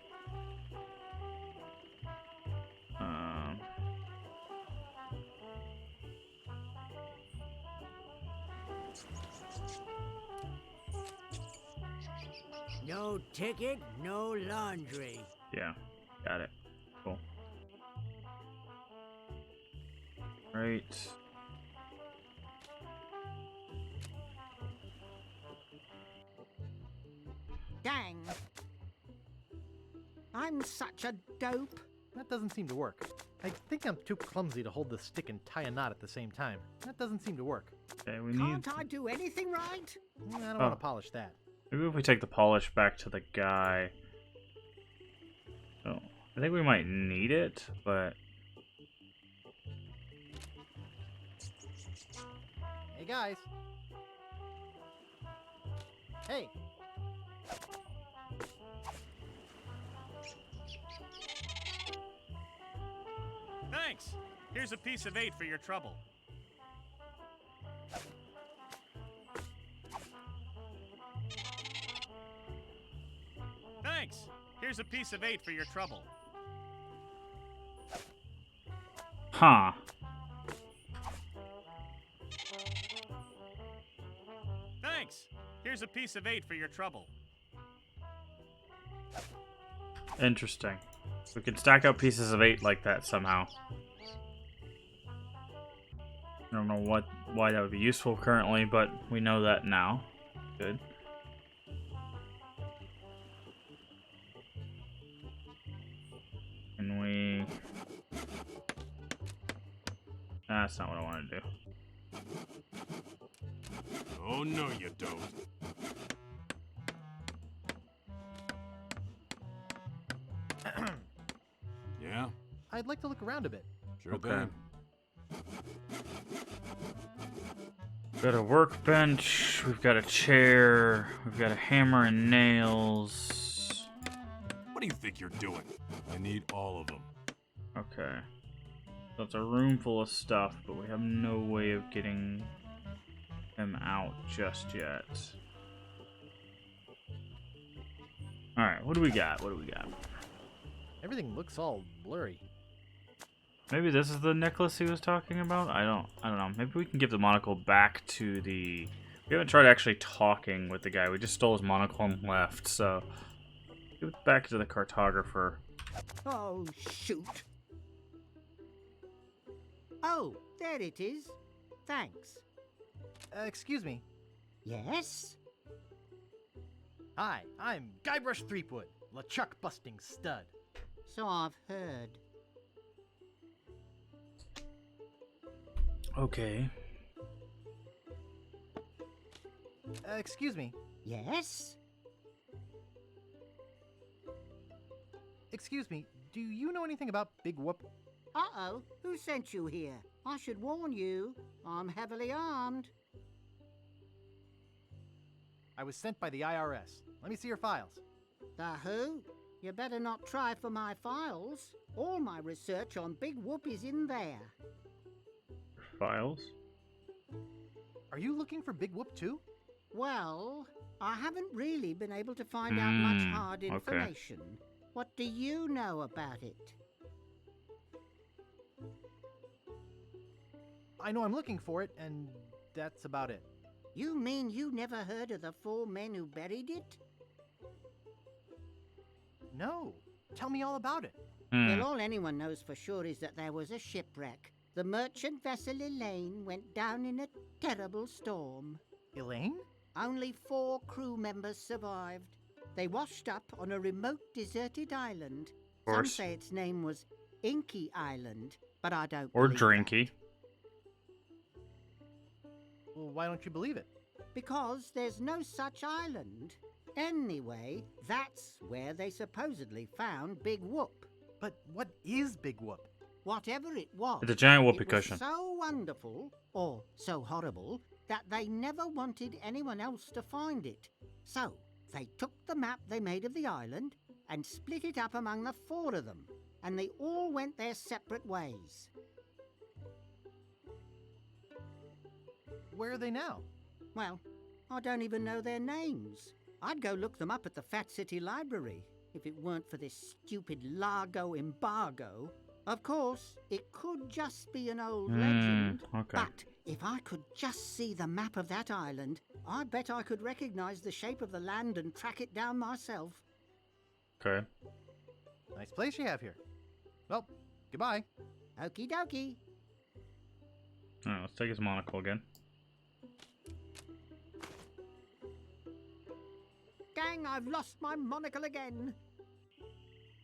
No ticket, no laundry. Yeah, got it. Cool. Right. Dang. I'm such a dope. That doesn't seem to work. I think I'm too clumsy to hold the stick and tie a knot at the same time. That doesn't seem to work. Okay, we Can't need... I do anything right? I don't want to polish that. Maybe if we take the polish back to the guy. Oh, I think we might need it, but... Hey, guys. Hey. Thanks. Here's a piece of 8 for your trouble. Thanks. Here's a piece of 8 for your trouble. Huh. Thanks. Here's a piece of 8 for your trouble. Interesting. We could stack up pieces of 8 like that somehow. I don't know why that would be useful currently, but we know that now. Good. Can we... That's not what I want to do. Oh, no, you don't. Yeah? I'd like to look around a bit. Sure Okay. thing. We've got a workbench, we've got a chair, we've got a hammer and nails. What do you think you're doing? I need all of them. Okay. So it's a room full of stuff, but we have no way of getting him out just yet. Alright, what do we got? What do we got? Everything looks all blurry. Maybe this is the necklace he was talking about? I don't know. Maybe we can give the monocle back to the... We haven't tried actually talking with the guy. We just stole his monocle and left, so... Give it back to the cartographer. Oh, shoot. Oh, there it is. Thanks. Excuse me. Yes? Hi, I'm Guybrush Threepwood, LeChuck busting stud. So I've heard. Okay. Excuse me. Yes? Excuse me, do you know anything about Big Whoop? Uh-oh, who sent you here? I should warn you, I'm heavily armed. I was sent by the IRS. Let me see your files. The who? You better not try for my files. All my research on Big Whoop is in there. Files? Are you looking for Big Whoop too? Well, I haven't really been able to find out much hard information. Okay. What do you know about it? I know I'm looking for it, and that's about it. You mean you never heard of the 4 men who buried it? No. Tell me all about it. Well, all anyone knows for sure is that there was a shipwreck. The merchant vessel Elaine went down in a terrible storm. Elaine? Only 4 crew members survived. They washed up on a remote deserted island. Some say its name was Inky Island, but I don't Or believe Drinky. that. Well, why don't you believe it? Because there's no such island. Anyway, that's where they supposedly found Big Whoop. But what is Big Whoop? Whatever it was, It's a giant whoopee it was cushion. so wonderful, or so horrible, that they never wanted anyone else to find it. So, they took the map they made of the island and split it up among the 4 of them, and they all went their separate ways. Where are they now? Well, I don't even know their names. I'd go look them up at the Fat City Library, if it weren't for this stupid Largo embargo. Of course, it could just be an old legend, okay. but if I could just see the map of that island, I bet I could recognize the shape of the land and track it down myself. Okay. Nice place you have here. Well, goodbye. Okie dokie. Alright, let's take his monocle again. Gang, I've lost my monocle again.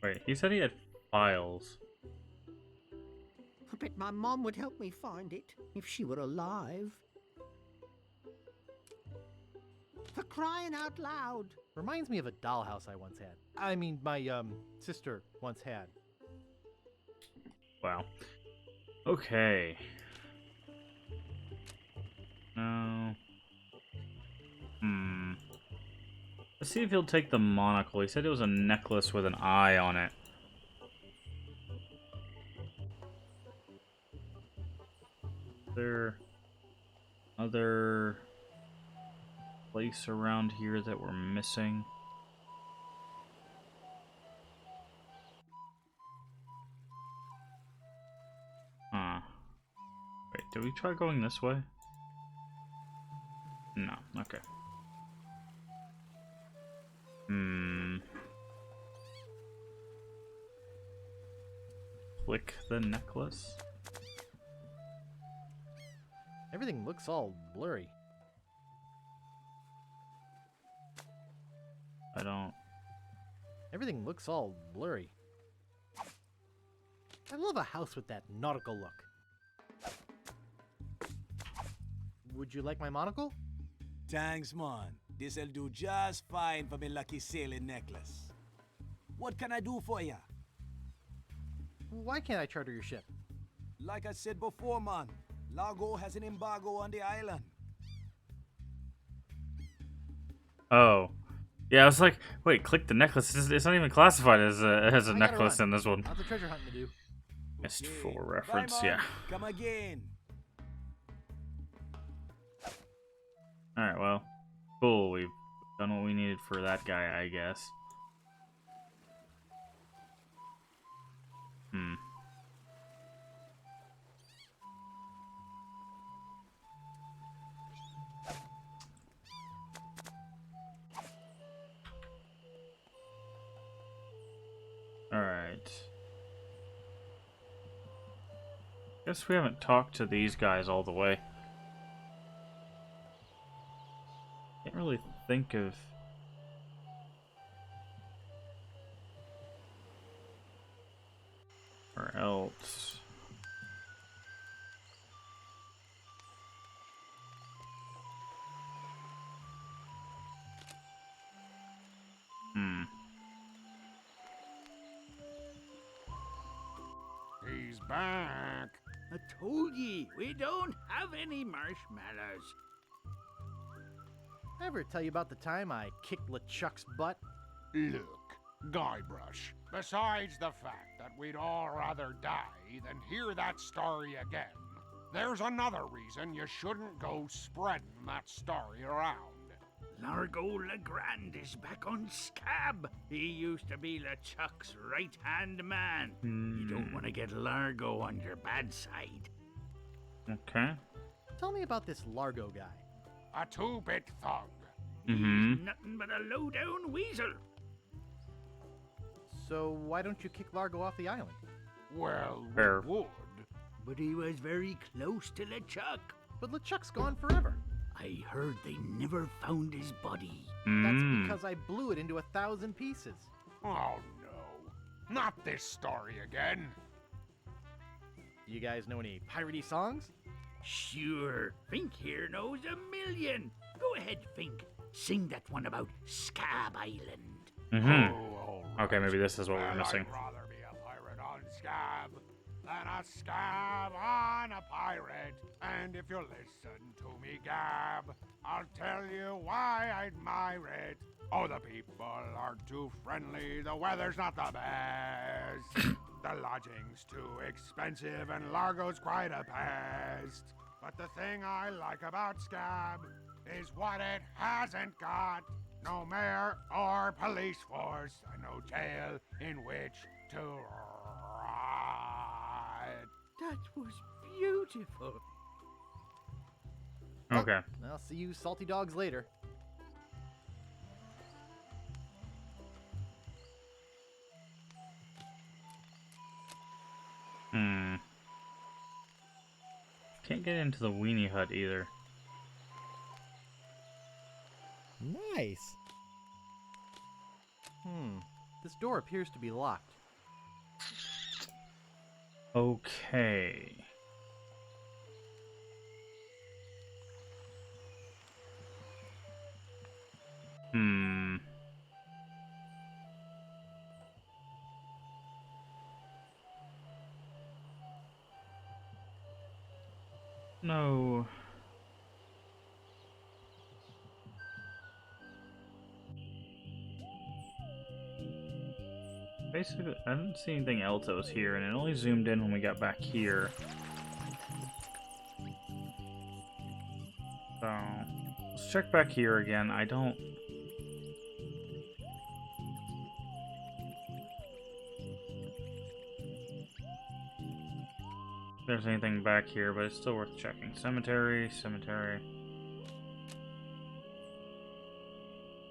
Wait, he said he had files. I bet my mom would help me find it, if she were alive. For crying out loud. Reminds me of a dollhouse I once had. I mean, my, sister once had. Wow. Okay. No. Let's see if he'll take the monocle. He said it was a necklace with an eye on it. Is there other place around here that we're missing? Huh. Wait, did we try going this way? No, okay. Click the necklace. Everything looks all blurry. I don't... Everything looks all blurry. I love a house with that nautical look. Would you like my monocle? Thanks, man. This'll do just fine for me lucky sailing necklace. What can I do for ya? Why can't I charter your ship? Like I said before, man, Largo has an embargo on the island. Oh. Yeah, I was like, wait, click the necklace. It's not even classified as a necklace in this one. Lots of treasure hunting to do. Missed for reference, Bye, man. yeah. Come again. Alright, well. Cool, we've done what we needed for that guy, I guess. Alright. Guess we haven't talked to these guys all the way. Can't really think of... or else... He's back. I told ye, we don't have any marshmallows. Ever tell you about the time I kicked LeChuck's butt? Look, Guybrush, besides the fact that we'd all rather die than hear that story again, there's another reason you shouldn't go spreading that story around. Largo Legrand is back on Scab. He used to be LeChuck's right-hand man. You don't want to get Largo on your bad side. Okay. Tell me about this Largo guy. A two-bit thug. He's nothing but a low-down weasel. So why don't you kick Largo off the island? Well, Fair. we would. But he was very close to LeChuck. But LeChuck's gone forever. I heard they never found his body. That's because I blew it into 1,000 pieces. Oh no, not this story again. You guys know any piratey songs? Sure, Fink here knows a million. Go ahead, Fink. Sing that one about Scab Island. Oh, okay, maybe this is what we're missing. I'd rather be a pirate on Scab than a scab on a pirate. And if you listen to me gab, I'll tell you why I admire it. Oh, the people aren't too friendly, the weather's not the best. The lodging's too expensive and Largo's quite a pest. But the thing I like about Scab is what it hasn't got. No mayor or police force, and no jail in which to ride. That was beautiful. Okay. I'll see you salty dogs later. Can't get into the weenie hut either. Nice. This door appears to be locked. Okay. No. Basically, I didn't see anything else that was here, and it only zoomed in when we got back here. So, let's check back here again. I don't... if there's anything back here, but it's still worth checking. Cemetery, cemetery.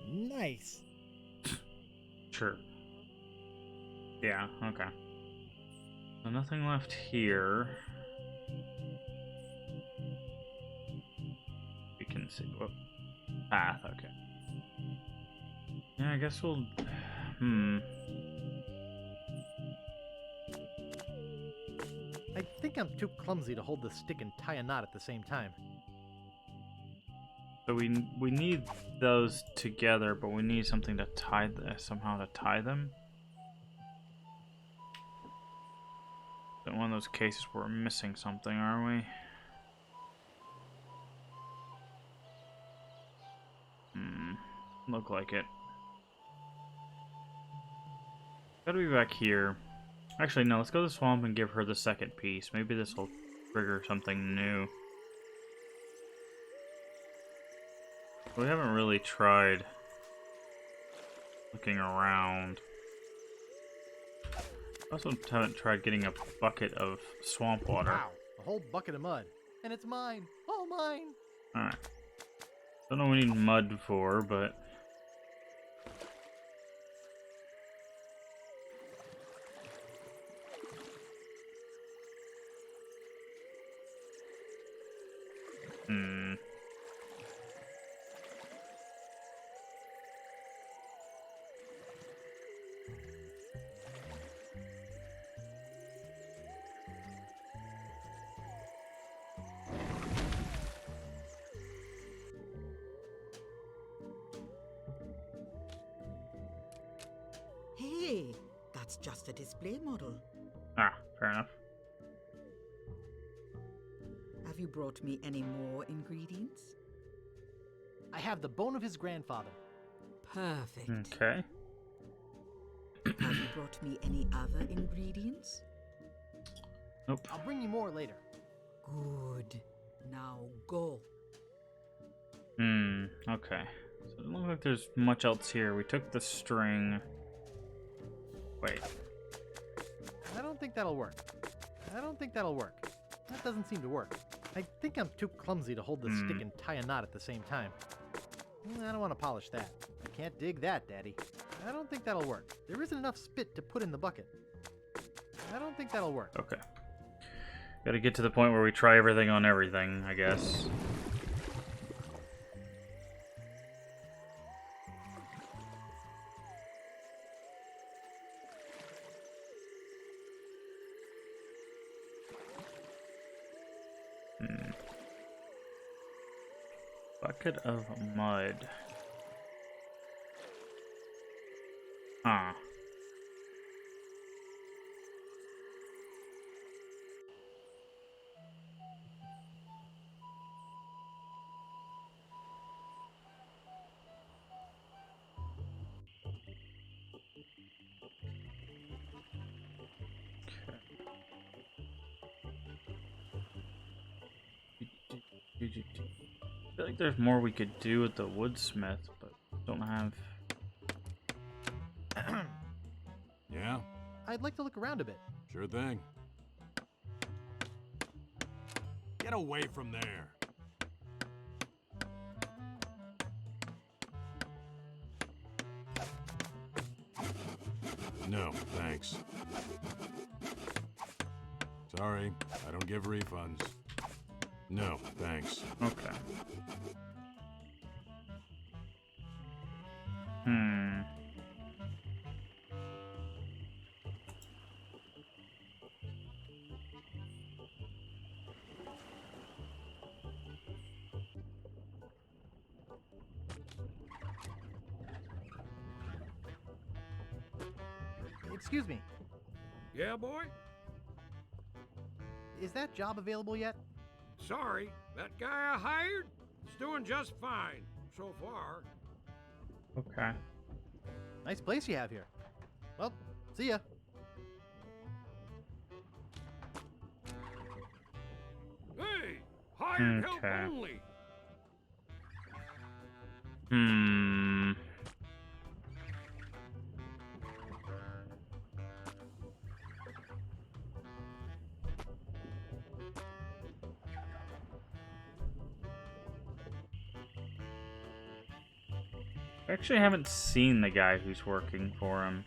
Nice. Sure. Yeah, okay. So nothing left here. We can see. Whoop. Path, okay. Yeah, I guess we'll... I think I'm too clumsy to hold the stick and tie a knot at the same time. So we need those together, but we need something to tie somehow to tie them. In one of those cases where we're missing something, aren't we? Look like it. Gotta be back here. Actually, no, let's go to the swamp and give her the second piece. Maybe this will trigger something new. We haven't really tried looking around. Also haven't tried getting a bucket of swamp water. Wow, a whole bucket of mud. And it's mine. All mine. Alright. Don't know what we need mud for, but... Hey, that's just a display model. Ah, fair enough. Have you brought me any more ingredients? I have the bone of his grandfather. Perfect. Okay. Have you brought me any other ingredients? Nope. I'll bring you more later. Good. Now go. Okay. So it doesn't look like there's much else here. We took the string. Wait. I don't think that'll work. I don't think that'll work. That doesn't seem to work. I think I'm too clumsy to hold the stick and tie a knot at the same time. I don't want to polish that. I can't dig that, Daddy. I don't think that'll work. There isn't enough spit to put in the bucket. I don't think that'll work. Okay. Gotta get to the point where we try everything on everything, I guess. Bucket of mud. Huh. I feel like there's more we could do with the woodsmith, but don't have. Yeah? I'd like to look around a bit. Sure thing. Get away from there. No, thanks. Sorry, I don't give refunds. No, thanks. Okay. Excuse me. Yeah, boy? Is that job available yet? Sorry, that guy I hired is doing just fine so far. Okay. Nice place you have here. Well, see ya. Hey, hired help Okay. only. I actually haven't seen the guy who's working for him.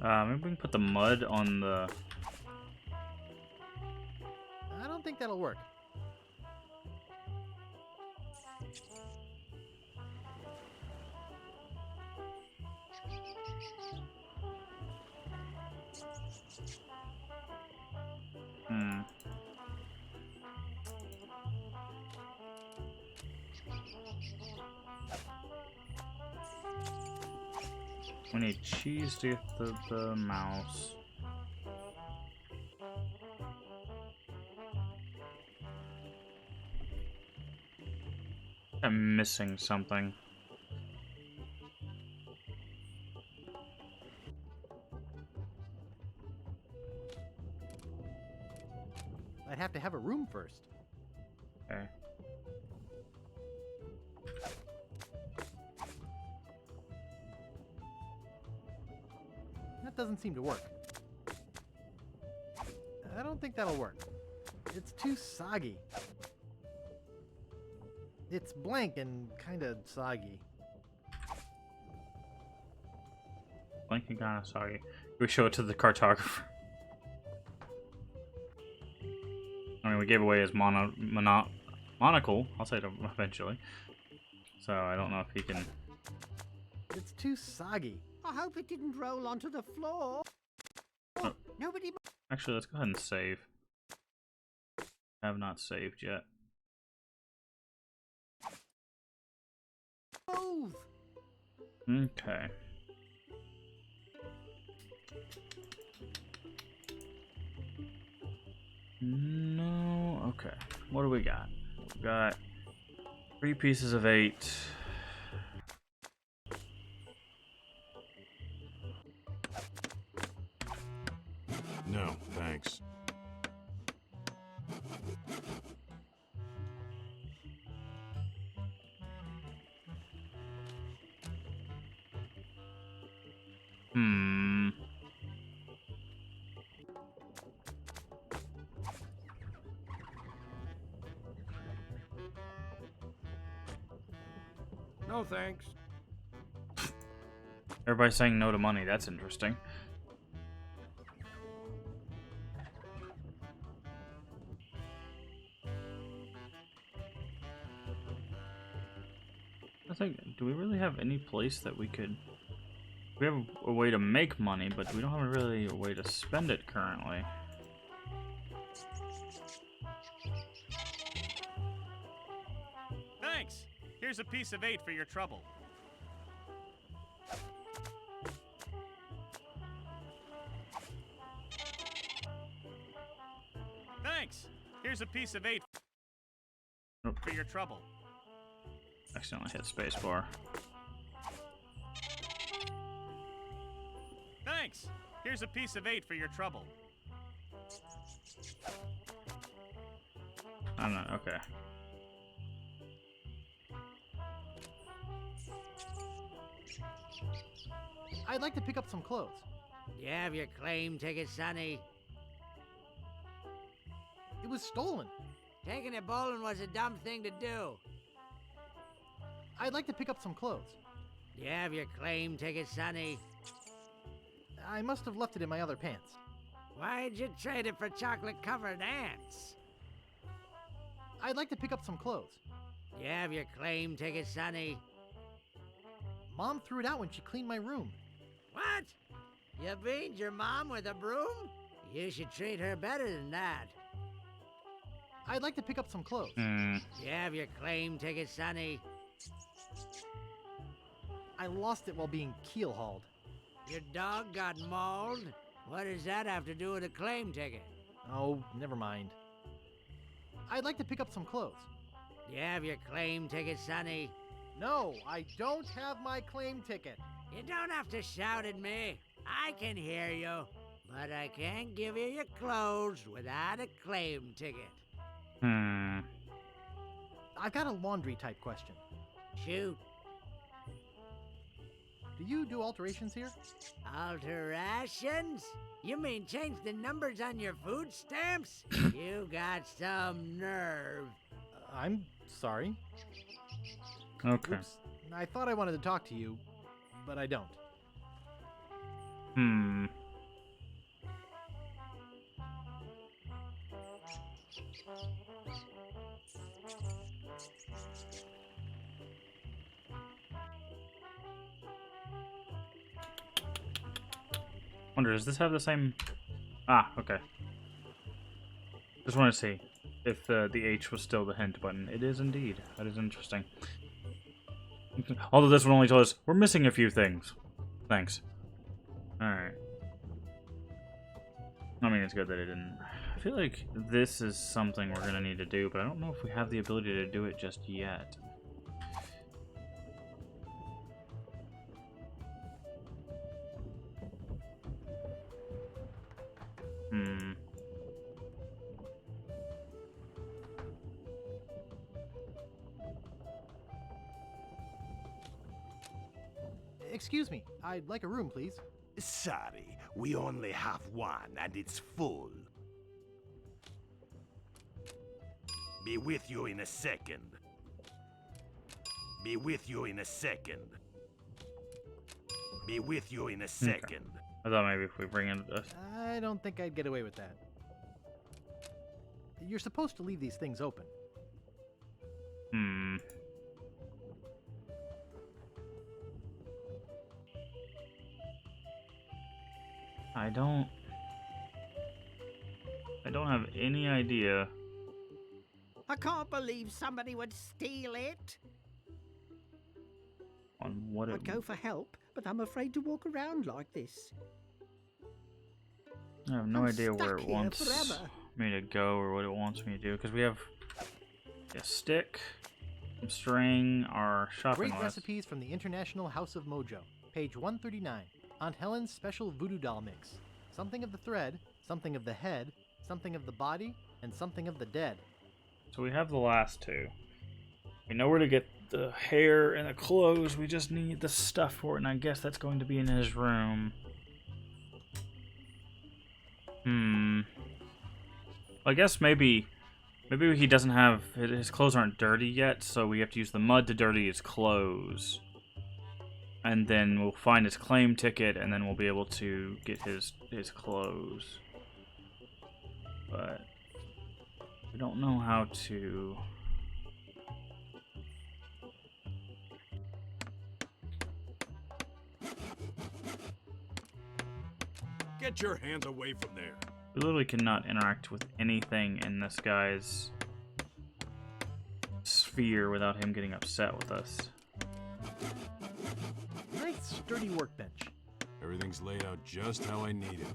Maybe we can put the mud on the... I don't think that'll work. We need cheese to get the mouse. I'm missing something. I'd have to have a room doesn't seem to work. I don't think that'll work. It's too soggy. It's blank and kinda soggy. Blank and kinda soggy. We show it to the cartographer. I mean, we gave away his monocle. I'll say it eventually. So I don't know if he can. It's too soggy. I hope it didn't roll onto the floor. Oh. Nobody. Actually, let's go ahead and save. I have not saved yet. Move. Okay. No. Okay. What do we got? We got 3 pieces of 8. No, thanks. No thanks. Everybody's saying no to money. That's interesting. I think, do we really have any place that we could... We have a way to make money, but we don't have really a way to spend it currently. Thanks. Here's a piece of 8 for your trouble. Thanks. Here's a piece of 8 for your trouble. Accidentally hit spacebar. Thanks. Here's a piece of 8 for your trouble. I don't know. Okay. I'd like to pick up some clothes. You have your claim ticket, Sonny. It was stolen. Taking it bowling was a dumb thing to do. I'd like to pick up some clothes. You have your claim ticket, Sonny. I must have left it in my other pants. Why'd you trade it for chocolate-covered ants? I'd like to pick up some clothes. You have your claim ticket, Sonny. Mom threw it out when she cleaned my room. What? You beat your mom with a broom? You should treat her better than that. I'd like to pick up some clothes. You have your claim ticket, Sonny. I lost it while being keel-hauled. Your dog got mauled? What does that have to do with a claim ticket? Oh, never mind. I'd like to pick up some clothes. You have your claim ticket, Sonny. No, I don't have my claim ticket. You don't have to shout at me. I can hear you. But I can't give you your clothes without a claim ticket. I've got a laundry type question. Shoot. Do you do alterations here? Alterations? You mean change the numbers on your food stamps? You got some nerve. I'm sorry. Okay. Oops. I thought I wanted to talk to you, but I don't. Wonder, does this have the same... Ah, okay. Just want to see if the H was still the hint button. It is indeed. That is interesting. Although this one only told us, we're missing a few things. Thanks. Alright. I mean, it's good that it didn't... I feel like this is something we're going to need to do, but I don't know if we have the ability to do it just yet. Excuse me, I'd like a room, please. Sorry, we only have one and it's full. Be with you in a second. Be with you in a second. Be with you in a second. I thought maybe if we bring in this. I don't think I'd get away with that. You're supposed to leave these things open. I don't have any idea. I can't believe somebody would steal it. On what it... I'd go for help, but I'm afraid to walk around like this. I have no idea where it here wants forever. me to go or what it wants me to do, because we have a stick, some string, our shopping Great list. recipes from the International House of Mojo, page 139. Aunt Helen's special voodoo doll mix. Something of the thread, something of the head, something of the body, and something of the dead. So we have the last two. We know where to get the hair and the clothes. We just need the stuff for it, and I guess that's going to be in his room. I guess maybe he doesn't have... His clothes aren't dirty yet, so we have to use the mud to dirty his clothes. And then we'll find his claim ticket, and then we'll be able to get his clothes. But we don't know how to... Get your hands away from there. We literally cannot interact with anything in this guy's sphere without him getting upset with us. Nice sturdy workbench. Everything's laid out just how I need it.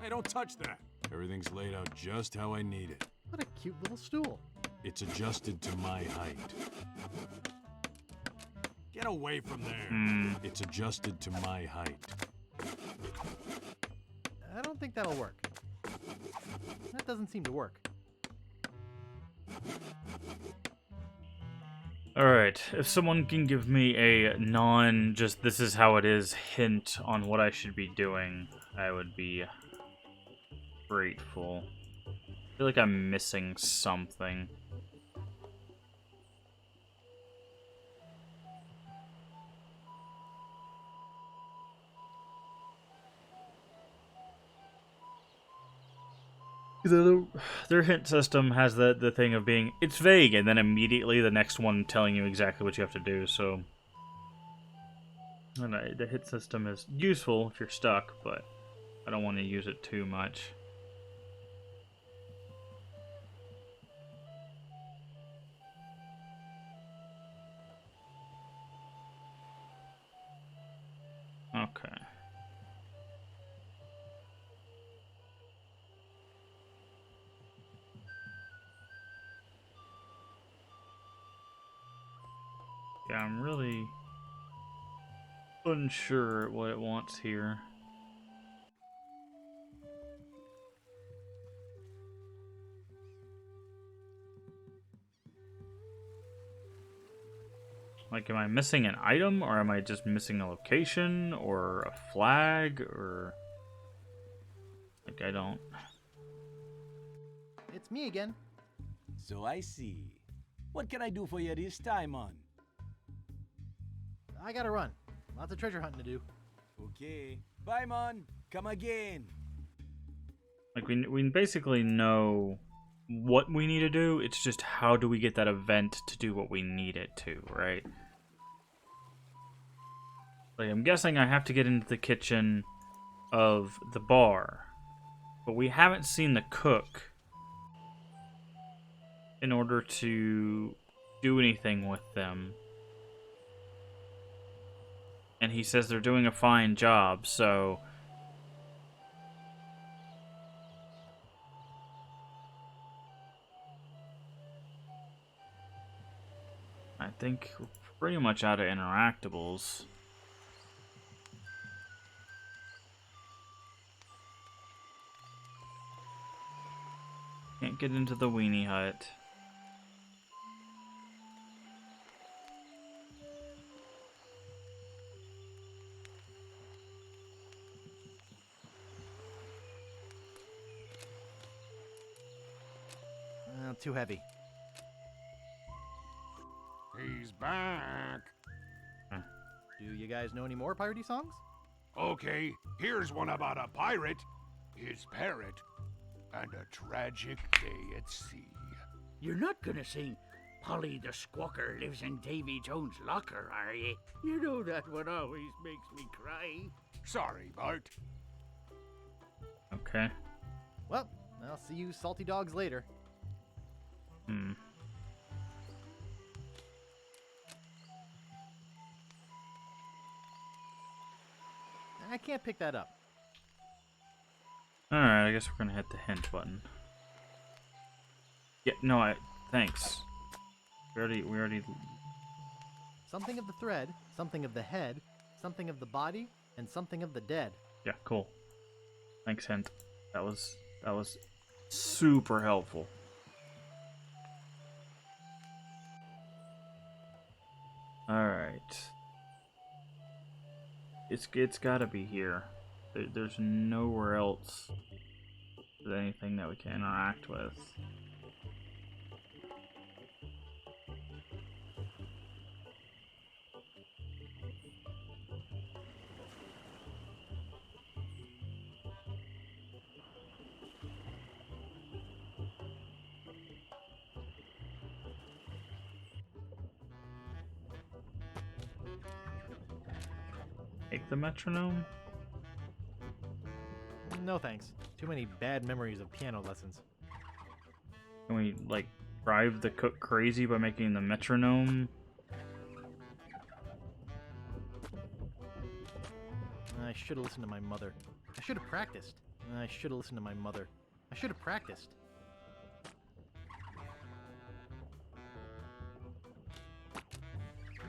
Hey, don't touch that. Everything's laid out just how I need it. What a cute little stool. It's adjusted to my height. Get away from there. It's adjusted to my height. I don't think that'll work. That doesn't seem to work. Alright, if someone can give me a just this is how it is hint on what I should be doing, I would be grateful. I feel like I'm missing something. Their hint system has the thing of being, it's vague, and then immediately the next one telling you exactly what you have to do, so... And the hint system is useful if you're stuck, but I don't want to use it too much. Okay. Yeah, I'm really unsure what it wants here. Like, am I missing an item, or am I just missing a location, or a flag, or... Like, I don't... It's me again. So I see. What can I do for you this time, man? I gotta run. Lots of treasure hunting to do. Okay. Bye, man. Come again. Like, we basically know what we need to do. It's just how do we get that event to do what we need it to, right? Like, I'm guessing I have to get into the kitchen of the bar. But we haven't seen the cook in order to do anything with them. And he says they're doing a fine job, so... I think we're pretty much out of interactables. Can't get into the weenie hut. Too heavy. He's back. Do you guys know any more piratey songs? Okay, here's one about a pirate, his parrot, and a tragic day at sea. You're not gonna sing Polly the Squawker lives in Davy Jones' locker, are you? You know that one always makes me cry. Sorry, Bart. Okay. Well, I'll see you salty dogs later. I can't pick that up. Alright, I guess we're gonna hit the hint button. Yeah, no, thanks. We already... Something of the thread, something of the head, something of the body, and something of the dead. Yeah, cool. Thanks, hint. That was super helpful. Alright. It's gotta be here. There's nowhere else with anything that we can interact with. Take the metronome? No thanks. Too many bad memories of piano lessons. Can we, like, drive the cook crazy by making the metronome? I should have listened to my mother. I should have practiced. I should have listened to my mother. I should have practiced.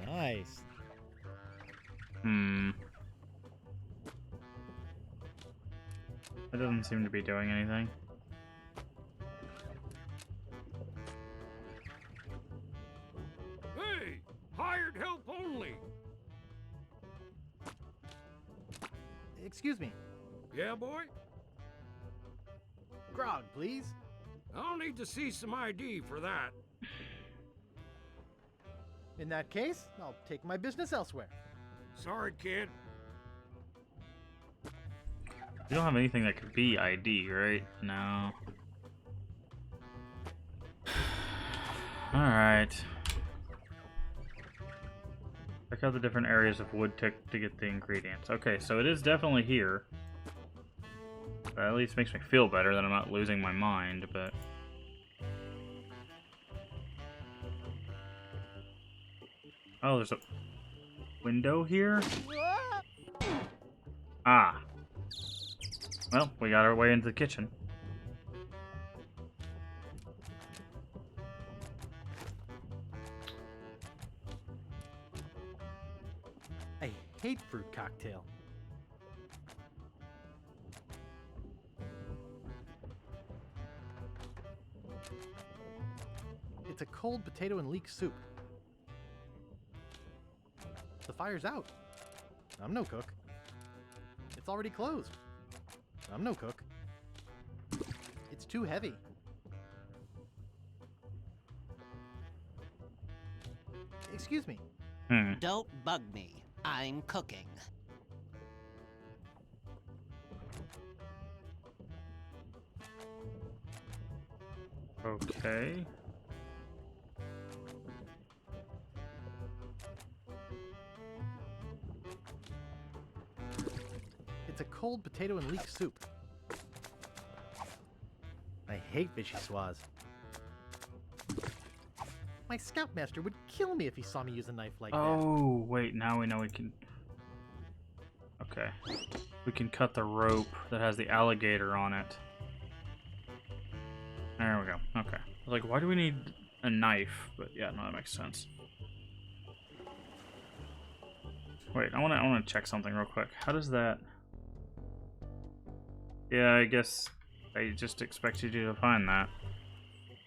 Nice. It doesn't seem to be doing anything. Hey, hired help only. Excuse me. Yeah, boy? Grog, please. I'll need to see some ID for that. In that case, I'll take my business elsewhere. Sorry, kid. You don't have anything that could be ID, right? No. Alright. Check out the different areas of wood to get the ingredients. Okay, so it is definitely here. That at least makes me feel better that I'm not losing my mind, but... Oh, there's a window here? Ah. Well, we got our way into the kitchen. I hate fruit cocktail. It's a cold potato and leek soup. The fire's out. I'm no cook. It's already closed. I'm no cook. It's too heavy. Excuse me. Don't bug me. I'm cooking. Okay. It's a cold potato and leek soup. I hate vichyssoise. My scoutmaster would kill me if he saw me use a knife like that. Oh, wait, now we know we can... Okay. We can cut the rope that has the alligator on it. There we go. Okay. I was like, why do we need a knife? But yeah, no, that makes sense. Wait, I wanna check something real quick. How does that... Yeah, I guess I just expected you to find that.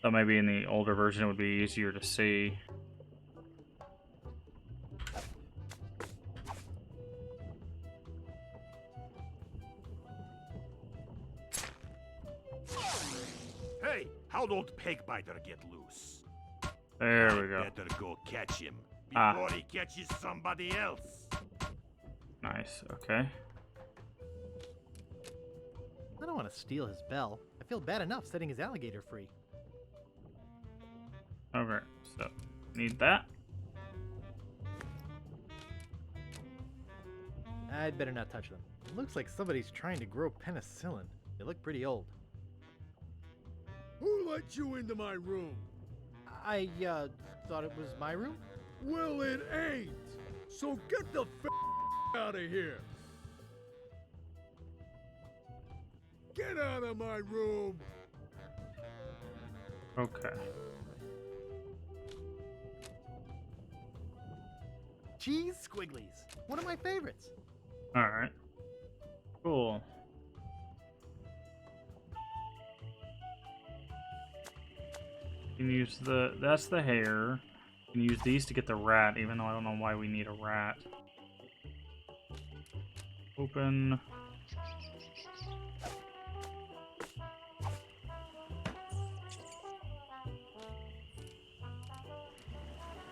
Thought maybe in the older version it would be easier to see. Hey, how how'd old Pegbiter get loose? There we go. Better go catch him before he catches somebody else. Nice. Okay. I don't want to steal his bell. I feel bad enough setting his alligator free. Okay. So need that. I'd better not touch them. It looks like somebody's trying to grow penicillin. They look pretty old. Who let you into my room? I thought it was my room? Well, it ain't. So get the out of here. Get out of my room. Okay. Cheese squigglies. One of my favorites. All right. Cool. You can use that's the hair. You can use these to get the rat, even though I don't know why we need a rat. Open.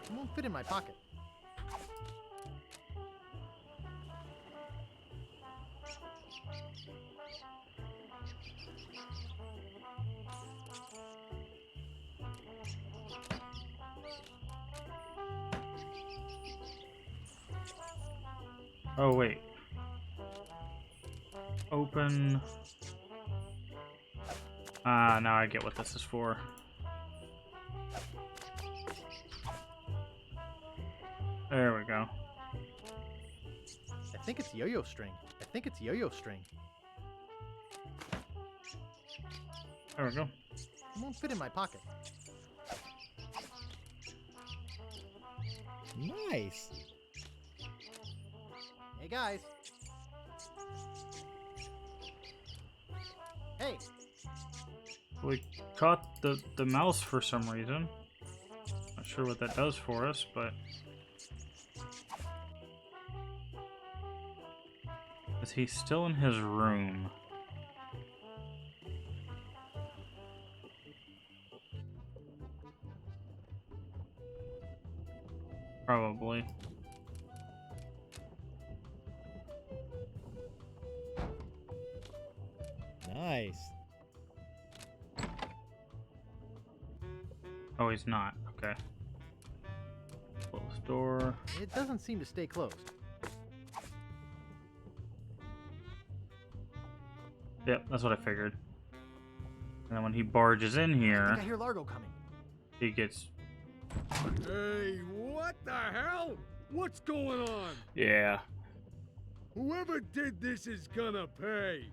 It won't fit in my pocket. Oh, wait. Open. Ah, now I get what this is for. There we go. I think it's yo-yo string. I think it's yo-yo string. There we go. It won't fit in my pocket. Nice. Hey guys. Hey. We caught the mouse for some reason. Not sure what that does for us, but is he still in his room? Probably. Nice. Oh, he's not. Okay. Close door. It doesn't seem to stay closed. Yep, that's what I figured. And then when he barges in I here, think I hear Largo coming. he gets... Hey, what the hell? What's going on? Yeah. Whoever did this is gonna pay.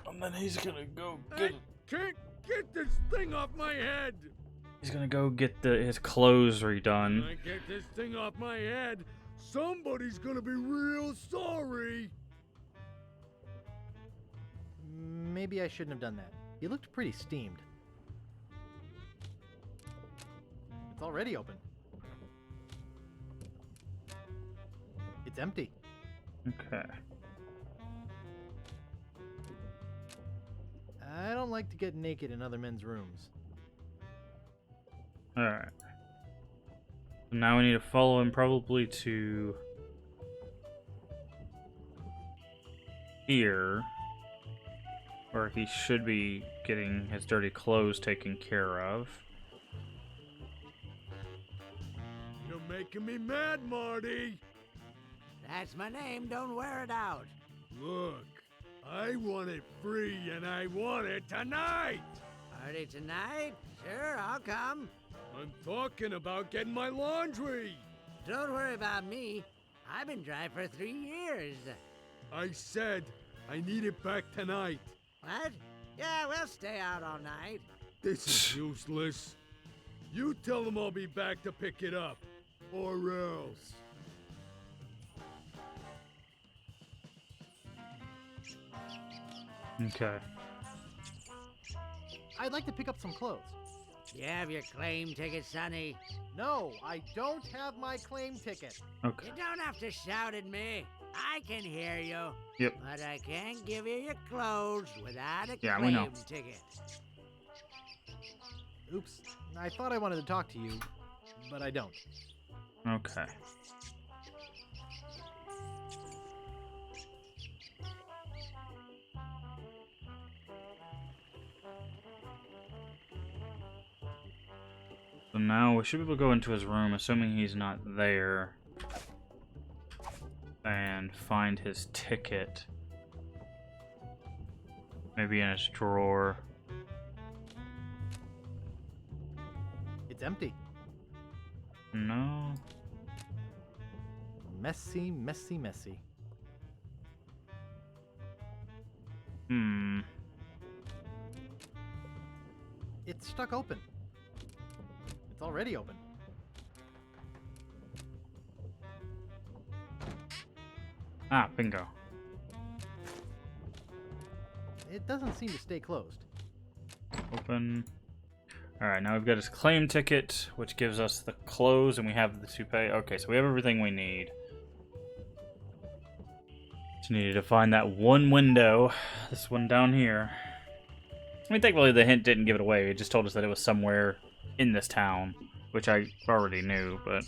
And then he's gonna go I can't get this thing off my head. He's gonna go get his clothes When redone. I get this thing off my head, somebody's gonna be real sorry. Maybe I shouldn't have done that. He looked pretty steamed. It's already open. It's empty. Okay. I don't like to get naked in other men's rooms. Alright. So now we need to follow him probably to here, where he should be getting his dirty clothes taken care of. You're making me mad, Marty. That's my name, don't wear it out. Look, I want it free and I want it tonight. Party tonight? Sure, I'll come. I'm talking about getting my laundry. Don't worry about me. I've been dry for 3 years. I said I need it back tonight. What? Yeah, we'll stay out all night. This is useless. You tell them I'll be back to pick it up, or else. Okay. I'd like to pick up some clothes. You have your claim ticket, Sonny. No, I don't have my claim ticket. Okay. You don't have to shout at me. I can hear you. Yep. But I can't give you your clothes without a Yeah, we know. claim ticket. Oops, I thought I wanted to talk to you, but I don't. Okay. So now we should be able to go into his room, assuming he's not there, and find his ticket. Maybe in his drawer. It's empty. No. Messy, messy, messy. Hmm. It's stuck open. It's already open. Ah, bingo. It doesn't seem to stay closed. Open. Alright, now we've got his claim ticket, which gives us the clothes, and we have the toupee. Okay, so we have everything we need. Just needed to find that one window. This one down here. I mean, thankfully the hint didn't give it away. It just told us that it was somewhere in this town, which I already knew, but...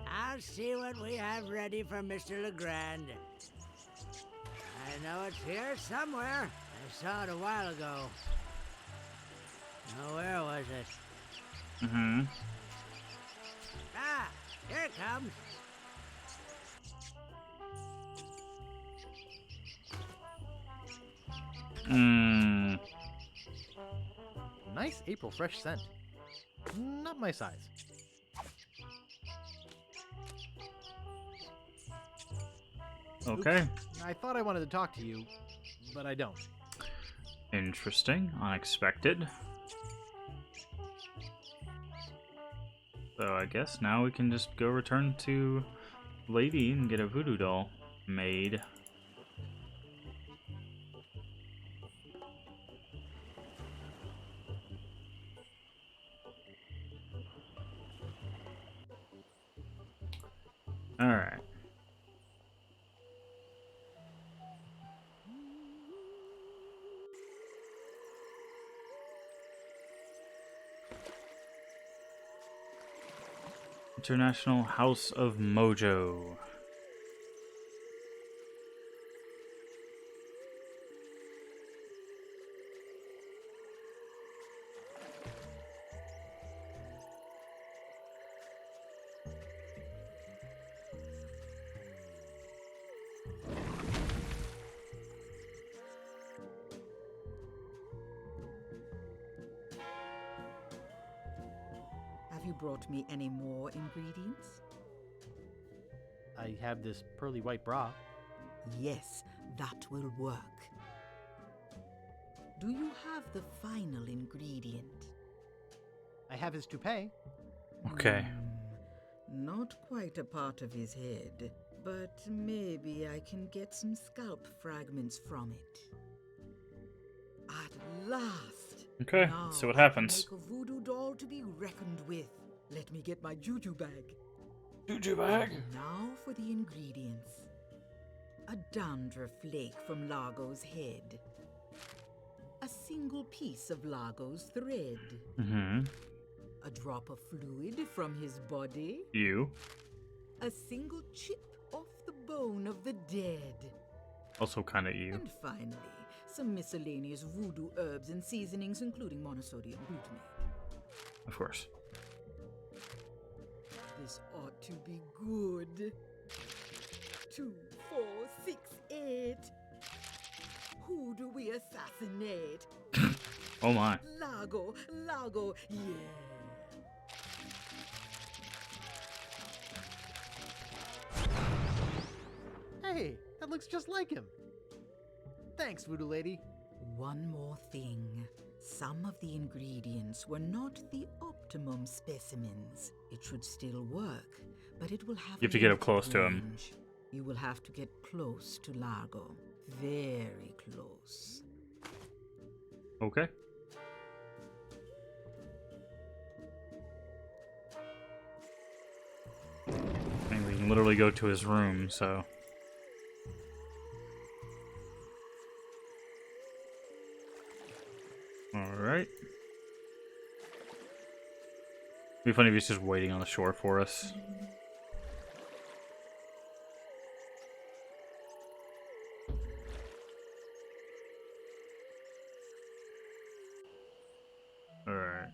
I'll see what we have ready for Mr. Legrand. I know it's here somewhere. I saw it a while ago. Now, where was it? Mm-hmm. Ah, here it comes. Mmm. Nice April fresh scent. Not my size. Okay. Oops, I thought I wanted to talk to you, but I don't. Interesting. Unexpected. So I guess now we can just go return to Lady and get a voodoo doll made. Alright. International House of Mojo. Have you brought me any more ingredients? I have this pearly white bra. Yes, that will work. Do you have the final ingredient? I have his toupee. Okay. Not quite a part of his head, but maybe I can get some scalp fragments from it. At last! Okay, Now let's see what I can happens. make a voodoo doll to be reckoned with. Let me get my juju bag. Juju bag? Now for the ingredients. A dandruff flake from Largo's head. A single piece of Largo's thread. Mm-hmm. A drop of fluid from his body. You. A single chip off the bone of the dead. Also kind of you. And finally, some miscellaneous voodoo herbs and seasonings, including monosodium glutamate. Of course. This ought to be good. 2, 4, 6, 8. Who do we assassinate? Oh my. Largo, yeah. Hey, that looks just like him. Thanks, Voodoo Lady. One more thing. Some of the ingredients were not the optimum specimens. It should still work, but it will have You have to get up close to him. range. You will have to get close to Largo. Very close. Okay. And we can literally go to his room, so... Alright. Be funny if he's just waiting on the shore for us. Alright.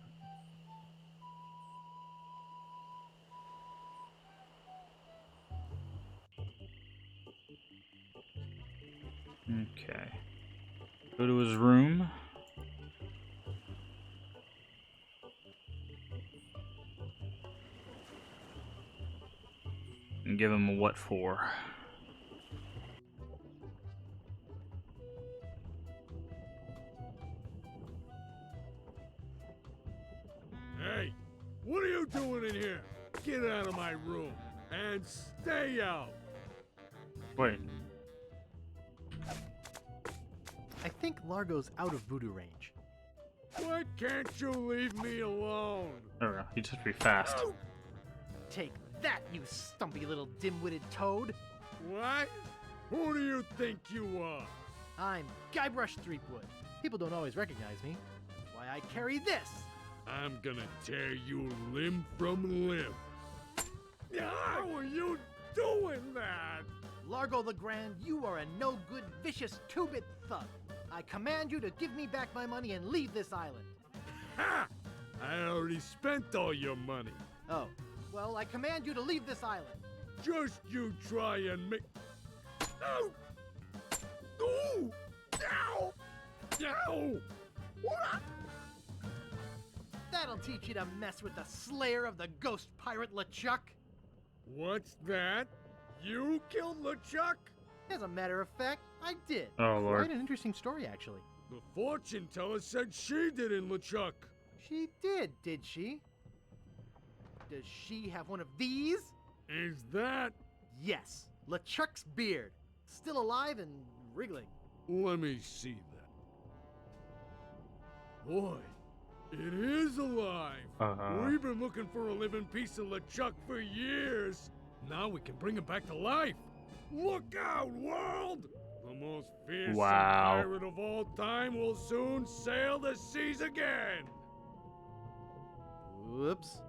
Okay. Go to his room. And give him a what for. Hey, what are you doing in here? Get out of my room and stay out. Wait. I think Largo's out of voodoo range. Why can't you leave me alone? There we go. He just be fast. Take that, you stumpy little dim-witted toad! What? Who do you think you are? I'm Guybrush Threepwood. People don't always recognize me. That's why I carry this! I'm gonna tear you limb from limb. How are you doing that? Largo the Grand, you are a no-good, vicious two-bit thug. I command you to give me back my money and leave this island. Ha! I already spent all your money. Oh, well, I command you to leave this island. Just you try and make... Ow! Ooh! Ow! Ow! What? That'll teach you to mess with the slayer of the ghost pirate LeChuck. What's that? You killed LeChuck? As a matter of fact, I did. Oh, Lord. Quite an interesting story, actually. The fortune teller said she did in LeChuck. She did she? Does she have one of these? Is that? Yes, LeChuck's beard. Still alive and wriggling. Let me see that. Boy, it is alive. We've been looking for a living piece of LeChuck for years. Now we can bring him back to life. Look out, world! The most fearsome pirate of all time will soon sail the seas again. Whoops.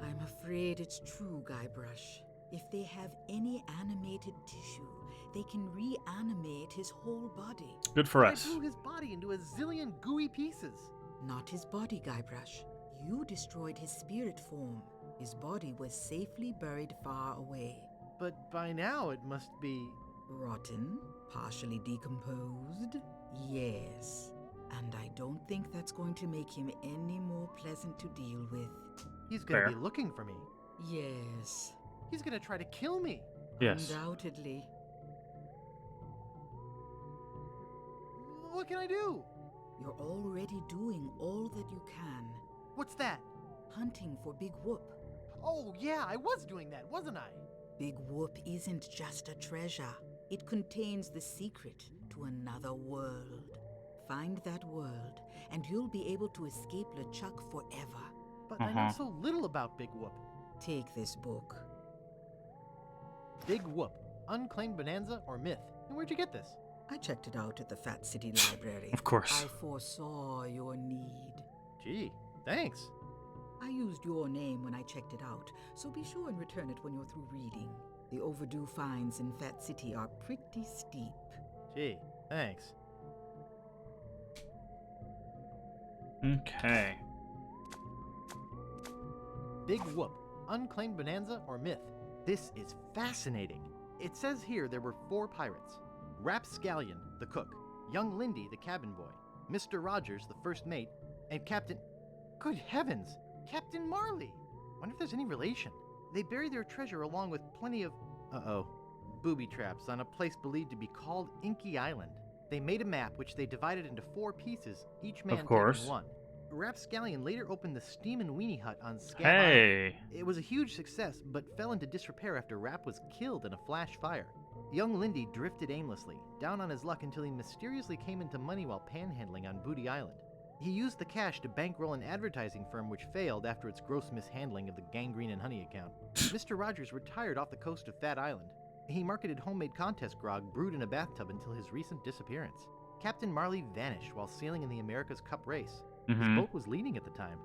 I'm afraid it's true, Guybrush. If they have any animated tissue, they can reanimate his whole body. Good for us. I blew his body into a zillion gooey pieces. Not his body, Guybrush. You destroyed his spirit form. His body was safely buried far away. But by now it must be... rotten? Partially decomposed? Yes. And I don't think that's going to make him any more pleasant to deal with. He's gonna be looking for me. Yes. He's gonna try to kill me. Yes. Undoubtedly. What can I do? You're already doing all that you can. What's that? Hunting for Big Whoop. Oh, yeah, I was doing that, wasn't I? Big Whoop isn't just a treasure. It contains the secret to another world. Find that world, and you'll be able to escape LeChuck forever. But I know so little about Big Whoop. Take this book. Big Whoop, Unclaimed Bonanza or Myth. And where'd you get this? I checked it out at the Fat City Library. Of course. I foresaw your need. Gee, thanks. I used your name when I checked it out, so be sure and return it when you're through reading. The overdue fines in Fat City are pretty steep. Gee, thanks. Okay. Big Whoop, Unclaimed Bonanza or Myth. This is fascinating. It says here there were 4 pirates. Rapscallion, the cook, young Lindy, the cabin boy, Mr. Rogers, the first mate, and Captain... Good heavens! Captain Marley! Wonder if there's any relation. They buried their treasure along with plenty of... booby traps on a place believed to be called Inky Island. They made a map which they divided into 4 pieces, each man taking one. Rapscallion later opened the Steam and Weenie Hut on Scab Island. It was a huge success, but fell into disrepair after Rap was killed in a flash fire. Young Lindy drifted aimlessly, down on his luck until he mysteriously came into money while panhandling on Booty Island. He used the cash to bankroll an advertising firm which failed after its gross mishandling of the Gangrene and Honey account. Mr. Rogers retired off the coast of Fat Island. He marketed homemade contest grog brewed in a bathtub until his recent disappearance. Captain Marley vanished while sailing in the America's Cup race. His boat was leading at the time.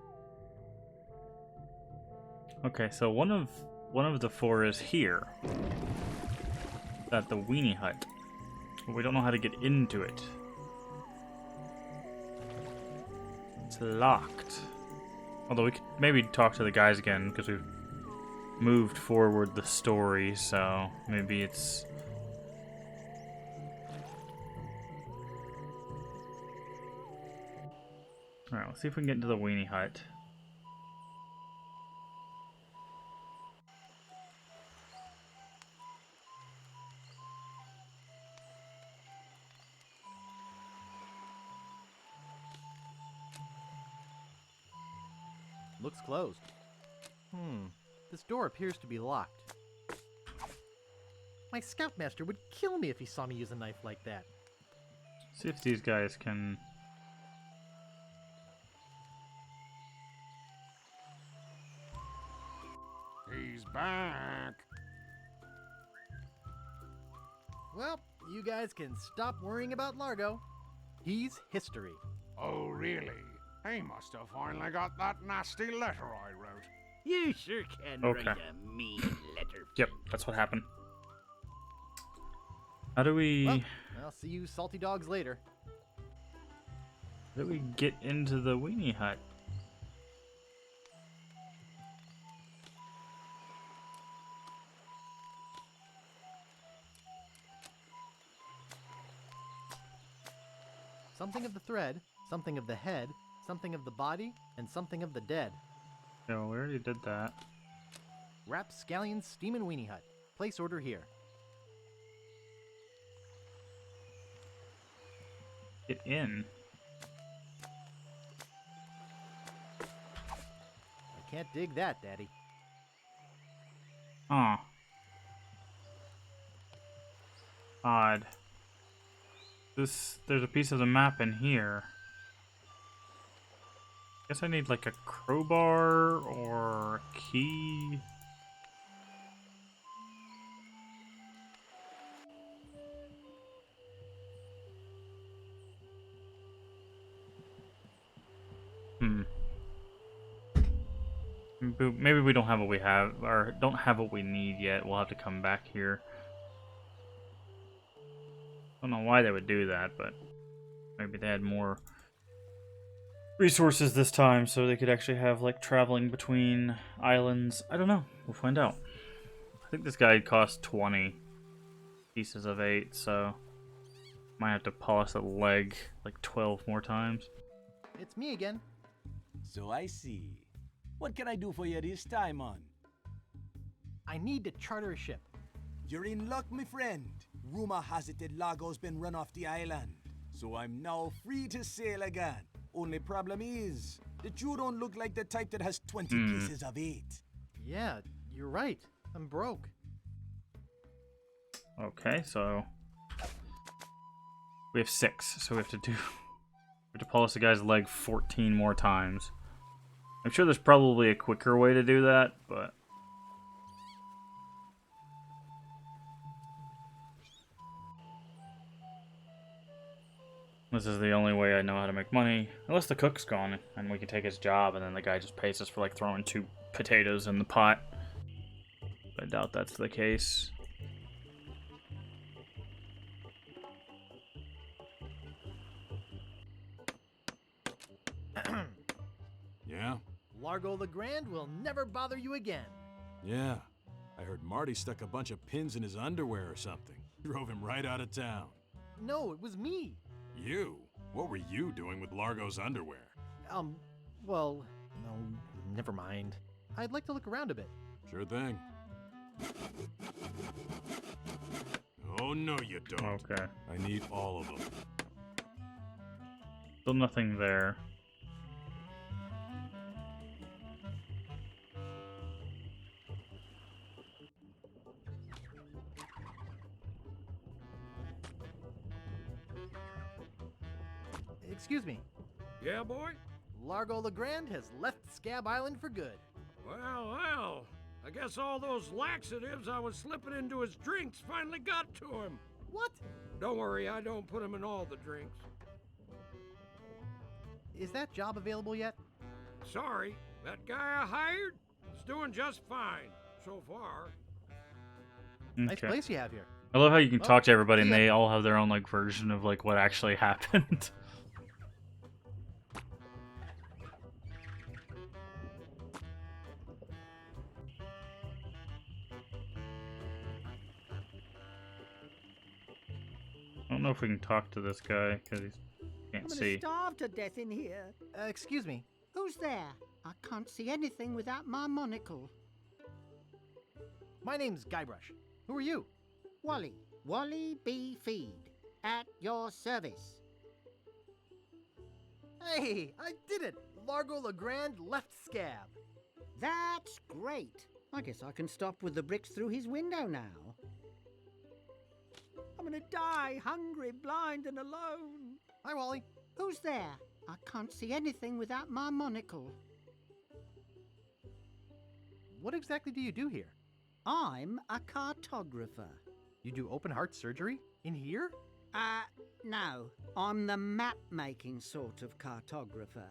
Okay, so one of the 4 is here. At the weenie hut. But we don't know how to get into it. It's locked. Although we could maybe talk to the guys again, because we've moved forward the story, so maybe it's... Alright, let's see if we can get into the weenie hut. Looks closed. This door appears to be locked. My scoutmaster would kill me if he saw me use a knife like that. See if these guys can... He's back. Well, you guys can stop worrying about Largo. He's history. Oh, really? He must have finally got that nasty letter I wrote. You sure can Okay. write a mean letter. Yep, that's what happened. How do we... Well, I'll see you salty dogs later. How do we get into the weenie hut? Something of the thread, something of the head, something of the body, and something of the dead. No, we already did that. Rapscallion's Steamin' Weenie Hut. Place order here. Get in. I can't dig that, Daddy. Huh. Odd. There's a piece of the map in here. Guess I need like a crowbar or a key. Maybe we don't have what we have, or don't have what we need yet. We'll have to come back here. Don't know why they would do that, but maybe they had more resources this time, so they could actually have like traveling between islands. I don't know. We'll find out. I think this guide cost 20 pieces of 8, so might have to polish the leg like 12 more times. It's me again. So I see. What can I do for you this time, on? I need to charter a ship. You're in luck, my friend. Rumor has it that Largo's been run off the island, so I'm now free to sail again. Only problem is that you don't look like the type that has 20 pieces of 8. Yeah, you're right. I'm broke. Okay, so we have 6, so we have to polish the guy's leg 14 more times. I'm sure there's probably a quicker way to do that, but this is the only way I know how to make money. Unless the cook's gone and we can take his job and then the guy just pays us for like throwing 2 potatoes in the pot. But I doubt that's the case. Yeah? Largo the Grand will never bother you again. Yeah. I heard Marty stuck a bunch of pins in his underwear or something. Drove him right out of town. No, it was me. You? What were you doing with Largo's underwear? Well, no, never mind. I'd like to look around a bit. Sure thing. Oh, no you don't. Okay. I need all of them. Still nothing there. Excuse me. Yeah, boy? Largo the Grand has left Scab Island for good. Well, well. I guess all those laxatives I was slipping into his drinks finally got to him. What? Don't worry, I don't put him in all the drinks. Is that job available yet? Sorry, that guy I hired is doing just fine so far. Nice place you have here. I love how you can Oh, talk to everybody and yeah. they all have their own like version of like what actually happened. I don't know if we can talk to this guy because he can't I'm gonna see. starve to death in here. Excuse me. Who's there? I can't see anything without my monocle. My name's Guybrush. Who are you? Wally. Wally B. Feed. At your service. Hey, I did it! Largo Legrand left Scab. That's great. I guess I can stop with the bricks through his window now. I'm gonna die hungry, blind, and alone. Hi, Wally. Who's there? I can't see anything without my monocle. What exactly do you do here? I'm a cartographer. You do open heart surgery? In here? No. I'm the map-making sort of cartographer.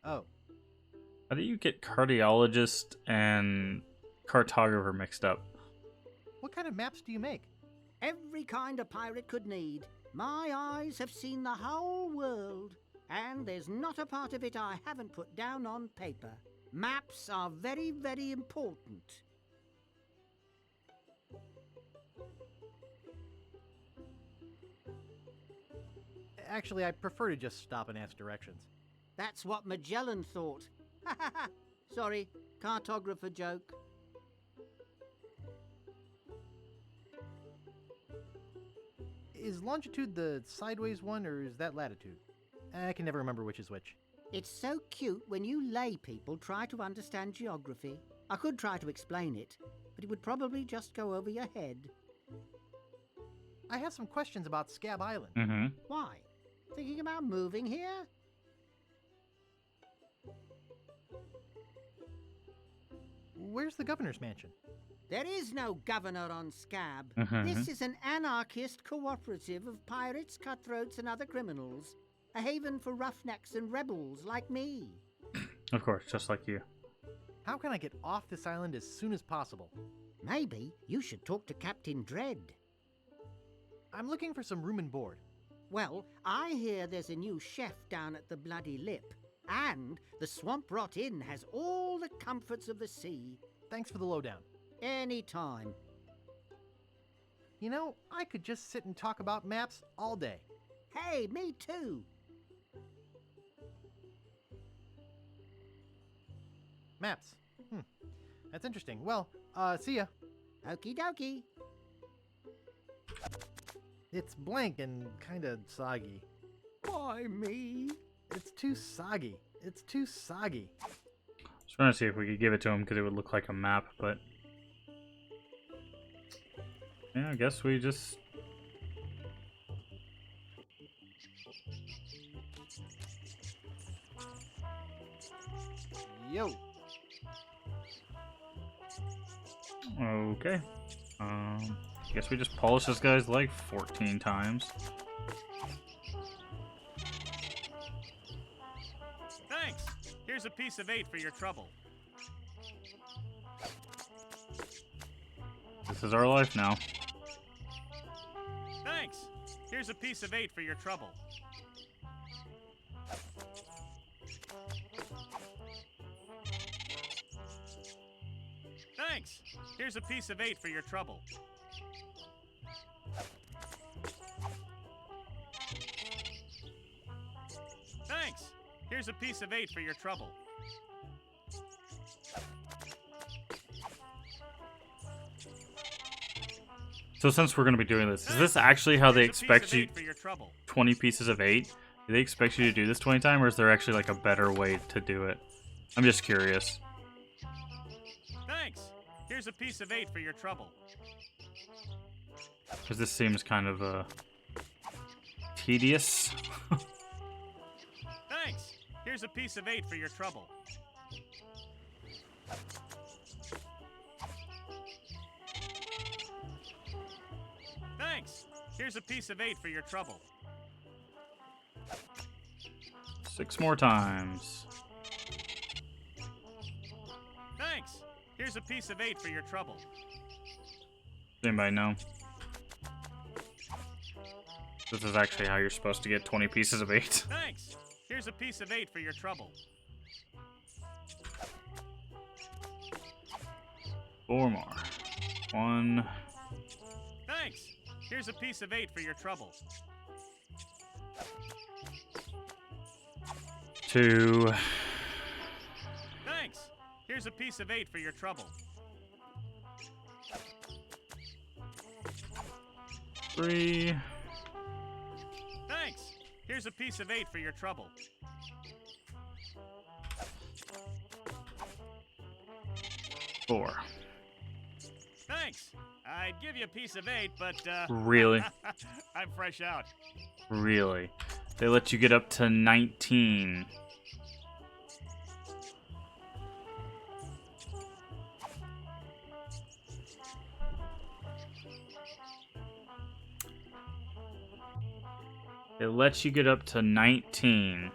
Oh. How do you get cardiologist and cartographer mixed up? What kind of maps do you make? Every kind a pirate could need. My eyes have seen the whole world, and there's not a part of it I haven't put down on paper. Maps are very, very important. Actually, I prefer to just stop and ask directions. That's what Magellan thought. Sorry, cartographer joke. Is longitude the sideways one, or is that latitude? I can never remember which is which. It's so cute when you lay people try to understand geography. I could try to explain it, but it would probably just go over your head. I have some questions about Scab Island. Mm-hmm. Why? Thinking about moving here? Where's the governor's mansion? There is no governor on Scab. Mhm. This is an anarchist cooperative of pirates, cutthroats, and other criminals. A haven for roughnecks and rebels like me. Of course, just like you. How can I get off this island as soon as possible? Maybe you should talk to Captain Dread. I'm looking for some room and board. Well, I hear there's a new chef down at the Bloody Lip. And the Swamp Rot Inn has all the comforts of the sea. Thanks for the lowdown. Anytime. You know, I could just sit and talk about maps all day. Hey, me too. Maps. That's interesting. Well, see ya. Okie dokie. It's blank and kinda soggy. Why me? It's too soggy. It's too soggy. Just trying to see if we could give it to him because it would look like a map, but yeah, I guess we just Yo. okay. Guess we just polish this guy's leg 14 times. Thanks. Here's a piece of 8 for your trouble. This is our life now. Thanks. Here's a piece of 8 for your trouble. Thanks. Here's a piece of 8 for your trouble. Thanks. Here's a piece of 8 for your trouble. So since we're going to be doing this, is this actually how they expect you? For your trouble. 20 pieces of 8? Do they expect you to do this 20 times, or is there actually like a better way to do it? I'm just curious. Thanks. Here's a piece of 8 for your trouble. Because this seems kind of tedious. Thanks. Here's a piece of 8 for your trouble. Here's a piece of 8 for your trouble. 6 more times. Thanks. Here's a piece of 8 for your trouble. Does anybody know? This is actually how you're supposed to get 20 pieces of 8. Thanks. Here's a piece of 8 for your trouble. 4 more. 1. Thanks. Here's a piece of 8 for your trouble. 2. Thanks. Here's a piece of 8 for your trouble. 3. Thanks. Here's a piece of 8 for your trouble. 4. Thanks. I'd give you a piece of 8, but, Really? I'm fresh out. Really? They let you get up to 19. It lets you get up to 19.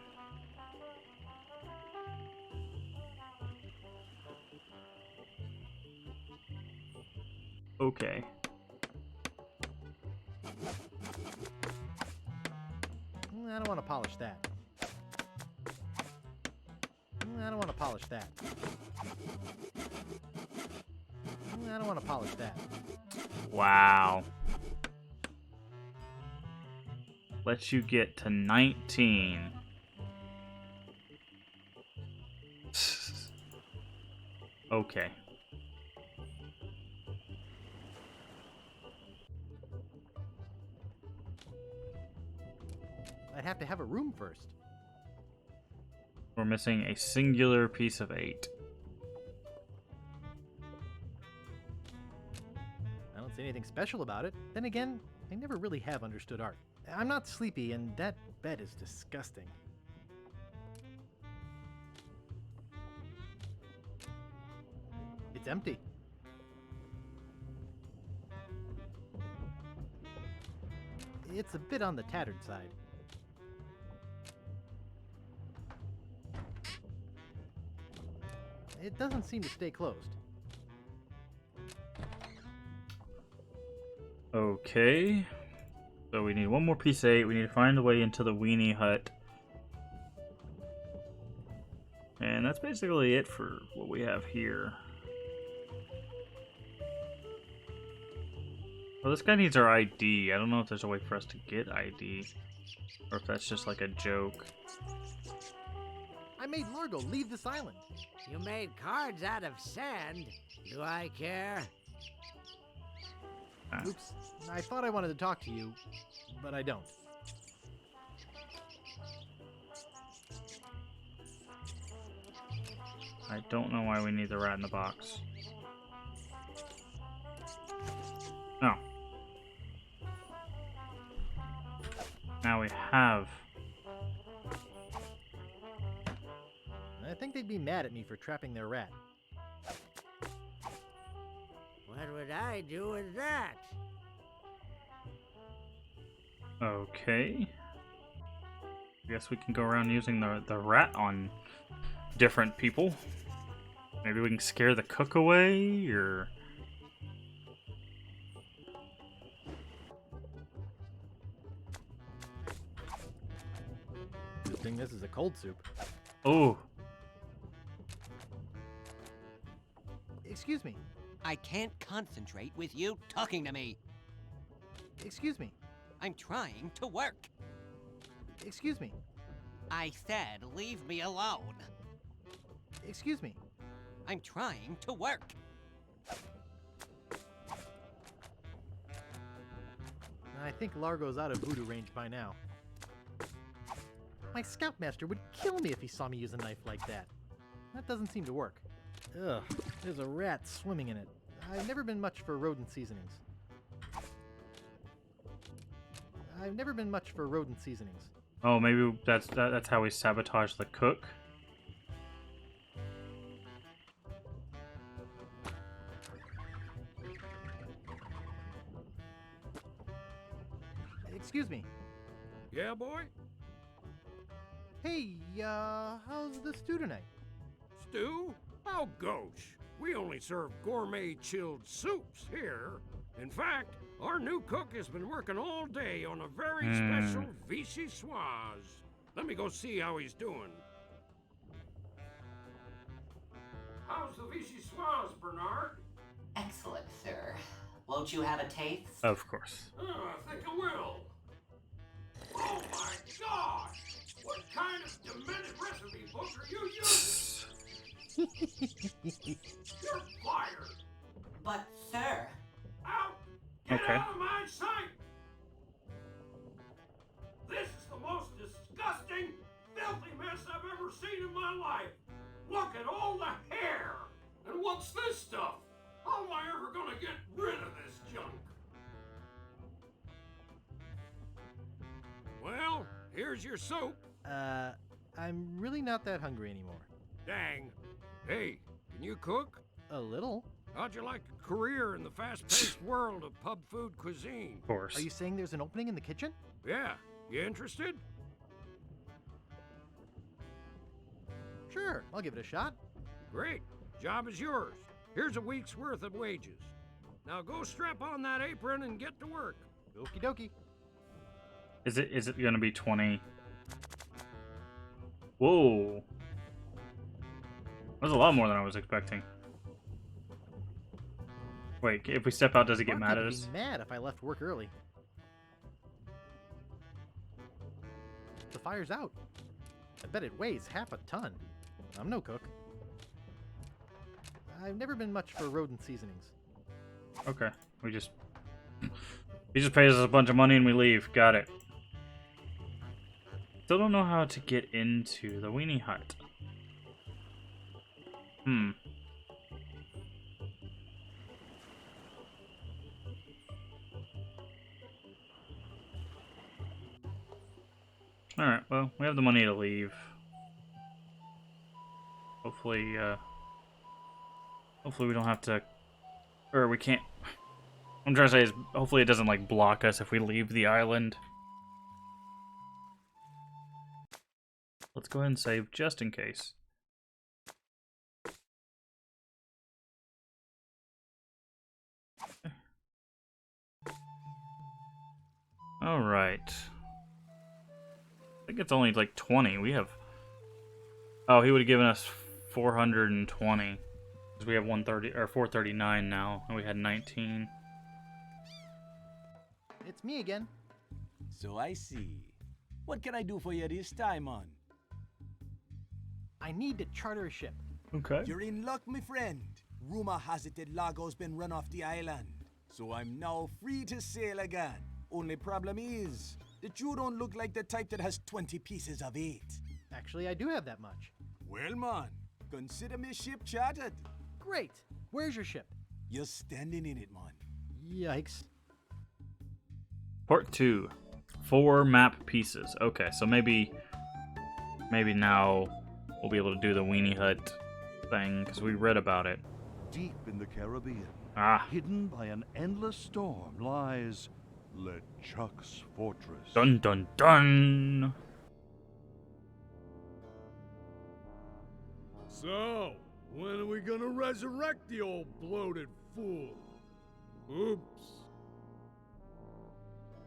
Okay. I don't want to polish that. I don't want to polish that. I don't want to polish that. Wow. Lets you get to 19. Okay. I'd have to have a room first. We're missing a singular piece of 8. I don't see anything special about it. Then again, I never really have understood art. I'm not sleepy, and that bed is disgusting. It's empty. It's a bit on the tattered side. It doesn't seem to stay closed. Okay. So we need one more piece of 8. We need to find a way into the weenie hut. And that's basically it for what we have here. Well, this guy needs our ID. I don't know if there's a way for us to get ID. Or if that's just like a joke. I made Largo leave this island. You made cards out of sand. Do I care? Oops. I thought I wanted to talk to you, but I don't. I don't know why we need the rat in the box. No. Now we have. I think they'd be mad at me for trapping their rat. What would I do with that? Okay. I guess we can go around using the rat on different people. Maybe we can scare the cook away, or... Good thing this is a cold soup. Oh. Excuse me. I can't concentrate with you talking to me. Excuse me. I'm trying to work. Excuse me. I said leave me alone. Excuse me. I'm trying to work. I think Largo's out of voodoo range by now. My scoutmaster would kill me if he saw me use a knife like that. That doesn't seem to work. Ugh, there's a rat swimming in it. I've never been much for rodent seasonings. Oh, maybe that's how we sabotage the cook. Excuse me. Yeah, boy? Hey, how's the stew tonight? Stew? Oh, gosh. We only serve gourmet chilled soups here. In fact, our new cook has been working all day on a very special vichyssoise. Let me go see how he's doing. How's the vichyssoise, Bernard? Excellent, sir. Won't you have a taste? Of course. I think I will. Oh my gosh! What kind of demented recipe book are you using? You're fired! But, sir... Out! Get out of my sight! This is the most disgusting, filthy mess I've ever seen in my life! Look at all the hair! And what's this stuff? How am I ever gonna get rid of this junk? Well, here's your soup. I'm really not that hungry anymore. Dang. Hey, can you cook? A little. How'd you like a career in the fast-paced world of pub food cuisine? Of course. Are you saying there's an opening in the kitchen? Yeah. You interested? Sure, I'll give it a shot. Great. Job is yours. Here's a week's worth of wages. Now go strap on that apron and get to work. Okie dokie. Is it gonna be 20? Whoa. That was a lot more than I was expecting. Wait, if we step out, does it get mad at us? I'd be mad if I left work early. The fire's out. I bet it weighs half a ton. I'm no cook. I've never been much for rodent seasonings. Okay, he just pays us a bunch of money and we leave. Got it. Still don't know how to get into the weenie hut. Alright, well, we have the money to leave. Hopefully we don't have to... Or we can't... What I'm trying to say is, hopefully it doesn't, like, block us if we leave the island. Let's go ahead and save, just in case. Alright. I think it's only, like, 20. We have... Oh, he would have given us 420. Because we have 130 or 439 now, and we had 19. It's me again. So I see. What can I do for you this time, on? I need to charter a ship. Okay. You're in luck, my friend. Rumor has it that Largo's been run off the island. So I'm now free to sail again. Only problem is that you don't look like the type that has 20 pieces of it. Actually, I do have that much. Well, man, consider me ship chartered. Great. Where's your ship? You're standing in it, man. Yikes. Port 2. 4 map pieces. Okay, so maybe now we'll be able to do the weenie hut thing, because we read about it. Deep in the Caribbean, hidden by an endless storm, lies LeChuck's fortress. Dun dun dun! So, when are we gonna resurrect the old bloated fool? Oops.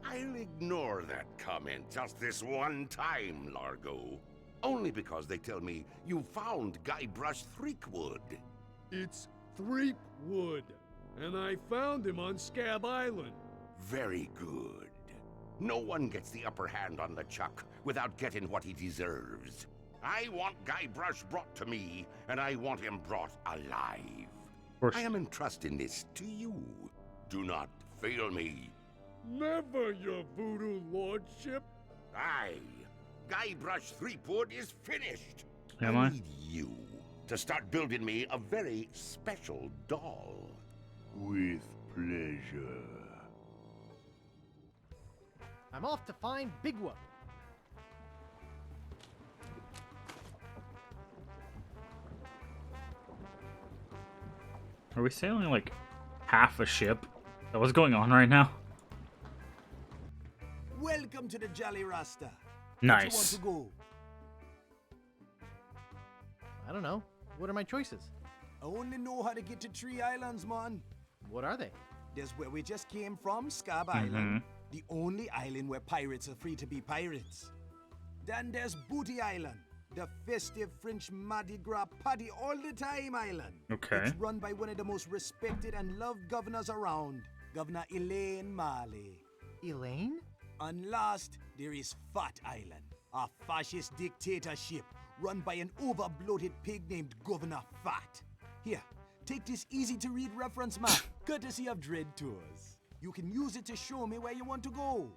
I'll ignore that comment just this one time, Largo. Only because they tell me you found Guybrush Threepwood. It's Threepwood, and I found him on Scab Island. Very good. No one gets the upper hand on LeChuck without getting what he deserves. I want Guybrush brought to me, and I want him brought alive. I am entrusting this to you. Do not fail me. Never, your voodoo lordship. Aye. Guybrush Threepwood is finished. Am I? Need you to start building me a very special doll. With pleasure. I'm off to find Big Whoop. Are we sailing like half a ship? What's going on right now? Welcome to the Jolly Rasta. Nice. Where do you want to go? I don't know. What are my choices? I only know how to get to 3 islands, man. What are they? There's where we just came from, Scab Island. The only island where pirates are free to be pirates. Then there's Booty Island, the festive French Mardi Gras party all the time island. Okay. It's run by one of the most respected and loved governors around, Governor Elaine Marley. Elaine? And last, there is Fat Island, a fascist dictatorship run by an over-bloated pig named Governor Fat. Here, take this easy-to-read reference map, courtesy of Dread Tours. You can use it to show me where you want to go.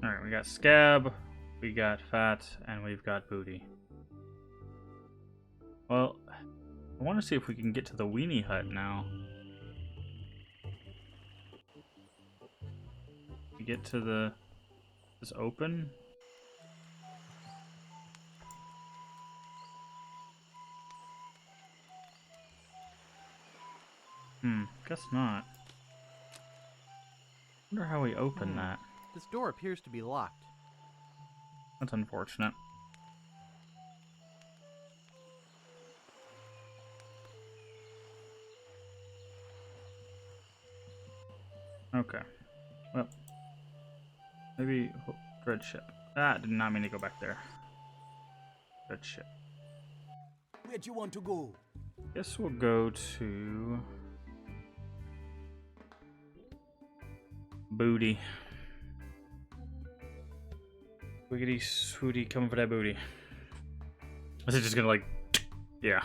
Alright, we got Scab, we got Fat, and we've got Booty. Well, I want to see if we can get to the Weenie Hut now. We get to the... Is open? Guess not. Wonder how we open that. This door appears to be locked. That's unfortunate. Okay. Well, maybe Dread Ship. Ah, did not mean to go back there. Dread Ship. Where do you want to go? Guess we'll go to Booty. Wiggity swooty, coming for that booty. Is it just gonna like, yeah.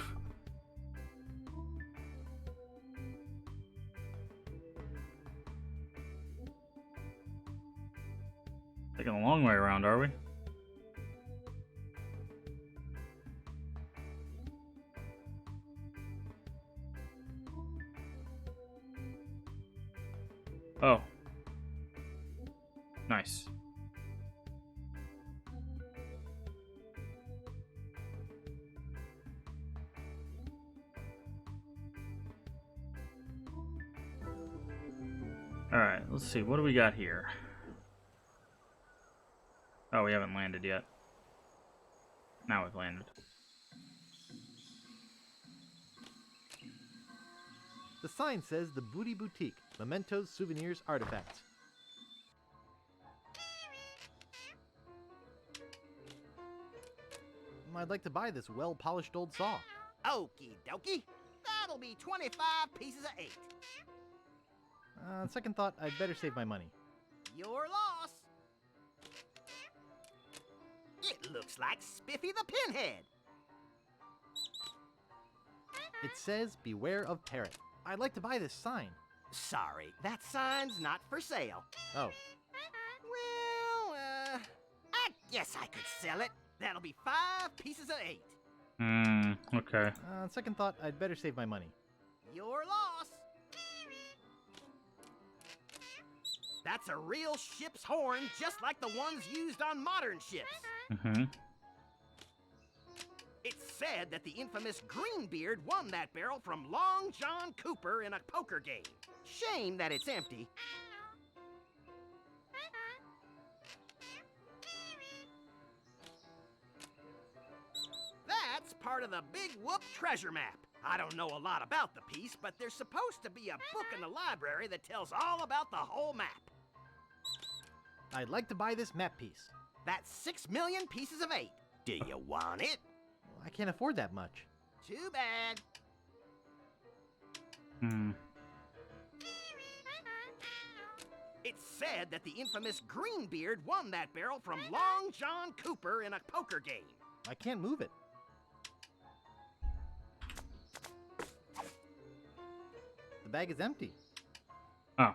Taking a long way around, are we? Oh. Nice. Alright, let's see. What do we got here? Oh, we haven't landed yet. Now we've landed. The sign says the Booty Boutique, mementos, souvenirs, artifacts. I'd like to buy this well-polished old saw. Okie dokie. That'll be 25 pieces of 8. On second thought, I'd better save my money. Your loss. It looks like Spiffy the Pinhead. It says, beware of parrot. I'd like to buy this sign. Sorry, that sign's not for sale. Oh. Well, I guess I could sell it. That'll be 5 pieces of 8. Okay. On second thought, I'd better save my money. Your loss. That's a real ship's horn, just like the ones used on modern ships. It's said that the infamous Greenbeard won that barrel from Long John Cooper in a poker game. Shame that it's empty. That's part of the Big Whoop treasure map. I don't know a lot about the piece, but there's supposed to be a book in the library that tells all about the whole map. I'd like to buy this map piece. That's 6 million pieces of 8. Do you want it? I can't afford that much. Too bad. It's said that the infamous Greenbeard won that barrel from Long John Cooper in a poker game. I can't move it. The bag is empty. Oh.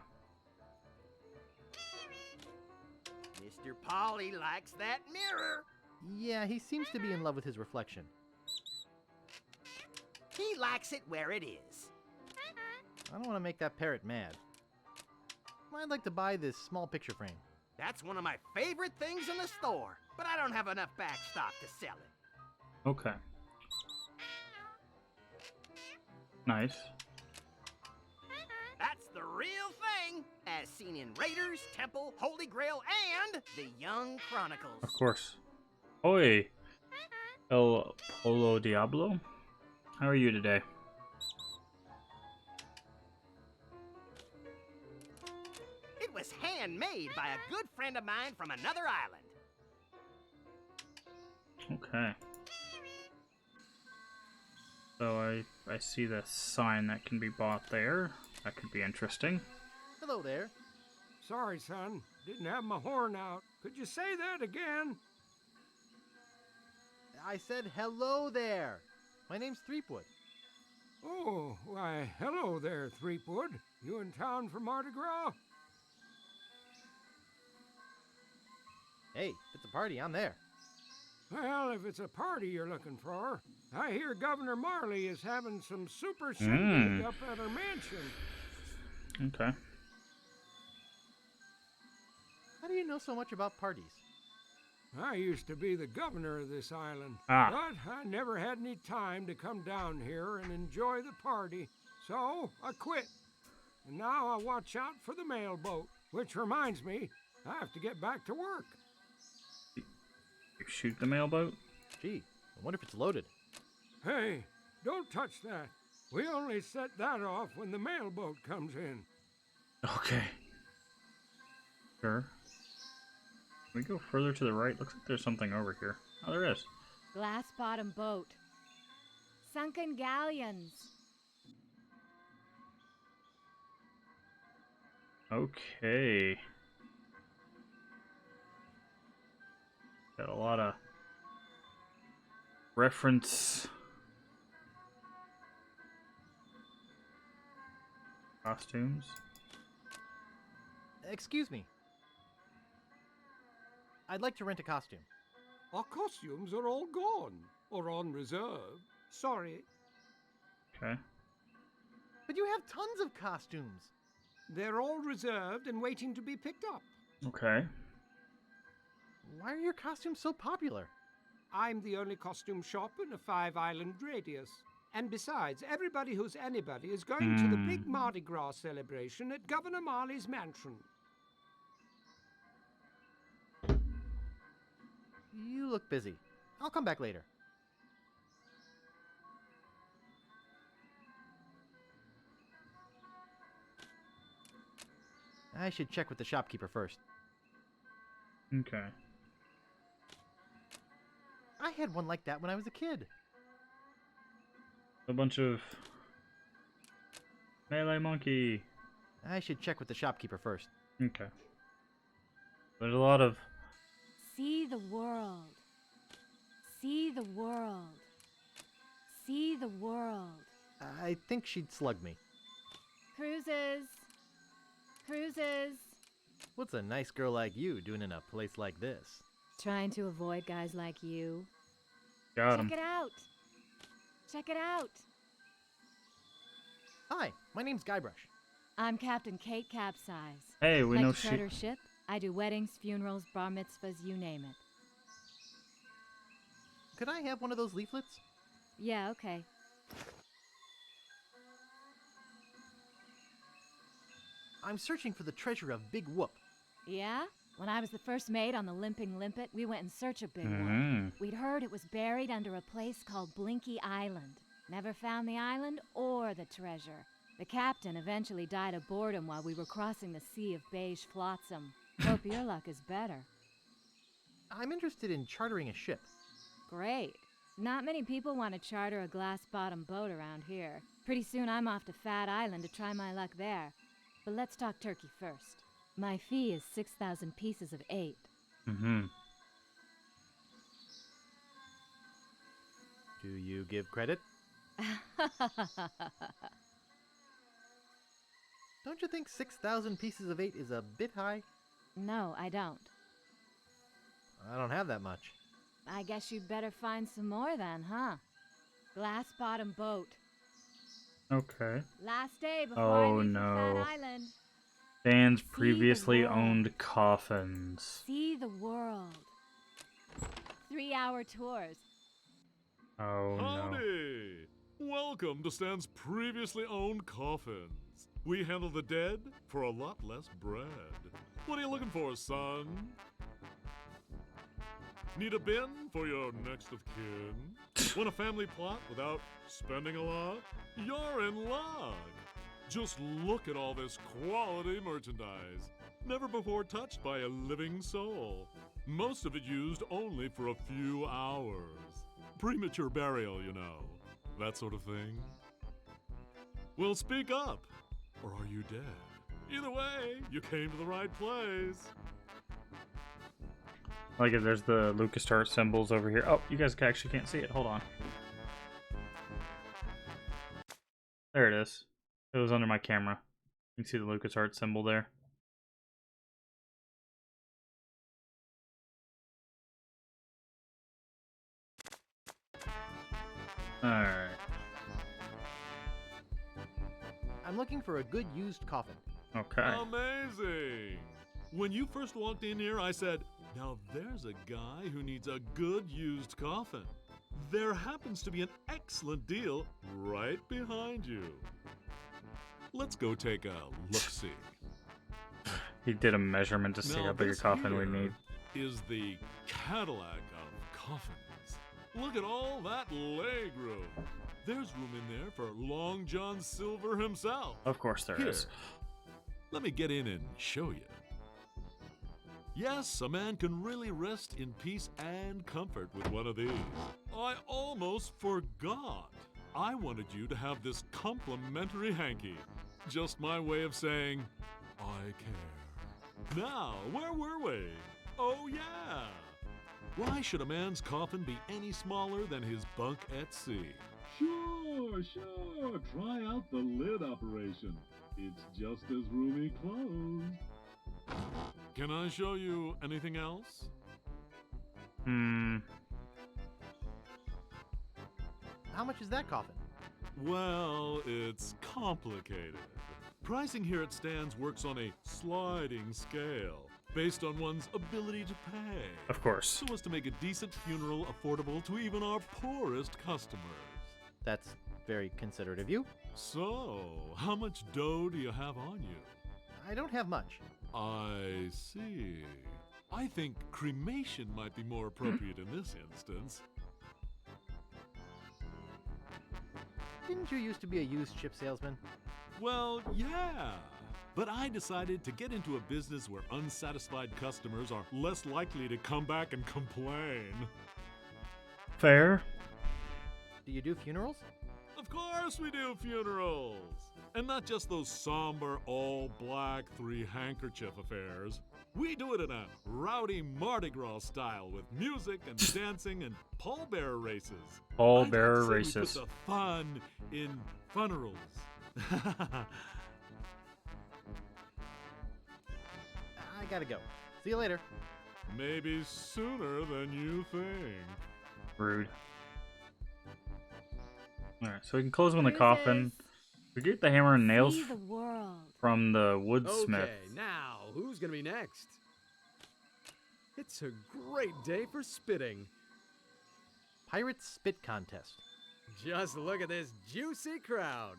Mr. Polly likes that mirror. Yeah, he seems to be in love with his reflection. He likes it where it is. I don't want to make that parrot mad. I'd like to buy this small picture frame. That's one of my favorite things in the store, but I don't have enough back stock to sell it. Okay. Nice. That's the real thing. as seen in Raiders, Temple, Holy Grail, and the Young Chronicles. Of course. Oi, El Polo Diablo. How are you today? It was handmade by a good friend of mine from another island. Okay. So I see the sign that can be bought there. That could be interesting. Hello there. Sorry, son. Didn't have my horn out. Could you say that again? I said hello there. My name's Threepwood. Oh, why, hello there, Threepwood. You in town for Mardi Gras? Hey, if it's a party, I'm there. Well, if it's a party you're looking for, I hear Governor Marley is having some super shindig up at her mansion. Okay. How do you know so much about parties? I used to be the governor of this island, Ah. but I never had any time to come down here and enjoy the party, so I quit. And now I watch out for the mail boat, which reminds me, I have to get back to work. You shoot the mailboat? Gee, I wonder if it's loaded. Hey, don't touch that. We only set that off when the mailboat comes in. Okay. Sure. Can we go further to the right? Looks like there's something over here. Oh, there is. Glass bottom boat. Sunken galleons. Okay. Got a lot of reference costumes. Excuse me. I'd like to rent a costume. Our costumes are all gone, or on reserve. Sorry. Okay. But you have tons of costumes. They're all reserved and waiting to be picked up. Okay. Why are your costumes so popular? I'm the only costume shop in a 5-island radius. And besides, everybody who's anybody is going to the big Mardi Gras celebration at Governor Marley's mansion. You look busy. I'll come back later. I should check with the shopkeeper first. Okay. I had one like that when I was a kid. A bunch of melee monkey. I should check with the shopkeeper first. Okay. There's a lot of... See the world. See the world. See the world. I think she'd slug me. Cruises. Cruises. What's a nice girl like you doing in a place like this? Trying to avoid guys like you. Got him. Check it out. Check it out. Hi, my name's Guybrush. I'm Captain Kate Capsize. Hey, we like know to charter ship? I do weddings, funerals, bar mitzvahs, you name it. Could I have one of those leaflets? Yeah, okay. I'm searching for the treasure of Big Whoop. Yeah? When I was the first mate on the Limping Limpet, we went in search of Big Whoop. Mm-hmm. We'd heard it was buried under a place called Blinky Island. Never found the island or the treasure. The captain eventually died of boredom while we were crossing the sea of beige flotsam. Hope your luck is better. I'm interested in chartering a ship. Great. Not many people want to charter a glass-bottom boat around here. Pretty soon I'm off to Fat Island to try my luck there. But let's talk turkey first. My fee is 6,000 pieces of 8. Mm-hmm. Do you give credit? Don't you think 6,000 pieces of 8 is a bit high? No, I don't. I don't have that much. I guess you'd better find some more then, huh? Glass-bottom boat. Okay. Last day before I Oh leave for no. Fat Island. Dan's previously owned coffins. See the world. 3-hour tours. Oh no. Howdy! Welcome to Stan's previously owned coffins. We handle the dead for a lot less bread. What are you looking for, son? Need a bin for your next of kin? Want a family plot without spending a lot? You're in luck. Just look at all this quality merchandise. Never before touched by a living soul. Most of it used only for a few hours. Premature burial, you know. That sort of thing. Well, speak up. Or are you dead? Either way, you came to the right place. Like if there's the LucasArts symbols over here. Oh, you guys actually can't see it. Hold on. There it is. It was under my camera. You can see the LucasArts symbol there. Alright. I'm looking for a good used coffin. Okay. Amazing! When you first walked in here, I said, now there's a guy who needs a good used coffin. There happens to be an excellent deal right behind you. Let's go take a look-see. He did a measurement to see how big a coffin we need. Is the Cadillac of coffins. Look at all that leg room. There's room in there for Long John Silver himself. Of course there is. Let me get in and show you. Yes, a man can really rest in peace and comfort with one of these. I almost forgot. I wanted you to have this complimentary hanky. Just my way of saying, I care. Now, where were we? Oh, yeah. Why should a man's coffin be any smaller than his bunk at sea? Sure. Try out the lid operation. It's just as roomy closed. Can I show you anything else? How much is that coffin? Well, it's complicated. Pricing here at Stan's works on a sliding scale, based on one's ability to pay. Of course. So as to make a decent funeral affordable to even our poorest customers. That's very considerate of you. So, how much dough do you have on you? I don't have much. I see. I think cremation might be more appropriate in this instance. Didn't you used to be a used chip salesman? Well, yeah. But I decided to get into a business where unsatisfied customers are less likely to come back and complain. Fair. Do you do funerals? Of course we do funerals! And not just those somber, all-black, three-handkerchief affairs. We do it in a rowdy Mardi Gras style with music and dancing and pallbearer races. Pallbearer races. We put the fun in funerals. I gotta go. See you later. Maybe sooner than you think. Rude. Alright, so we can close on the coffin. We get the hammer and nails from the woodsmith. Okay, now, who's gonna be next? It's a great day for spitting. Pirate Spit Contest. Just look at this juicy crowd.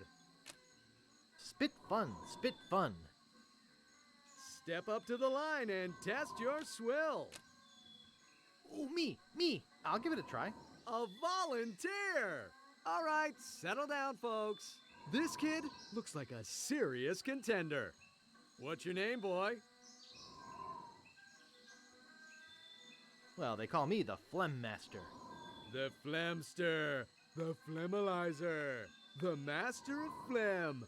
Spit fun, spit fun. Step up to the line and test your swill. Oh, me. I'll give it a try. A volunteer! All right, settle down, folks. This kid looks like a serious contender. What's your name, boy? Well, they call me the Phlegm Master. The Phlegmster, the Phlegmalizer, the Master of Phlegm.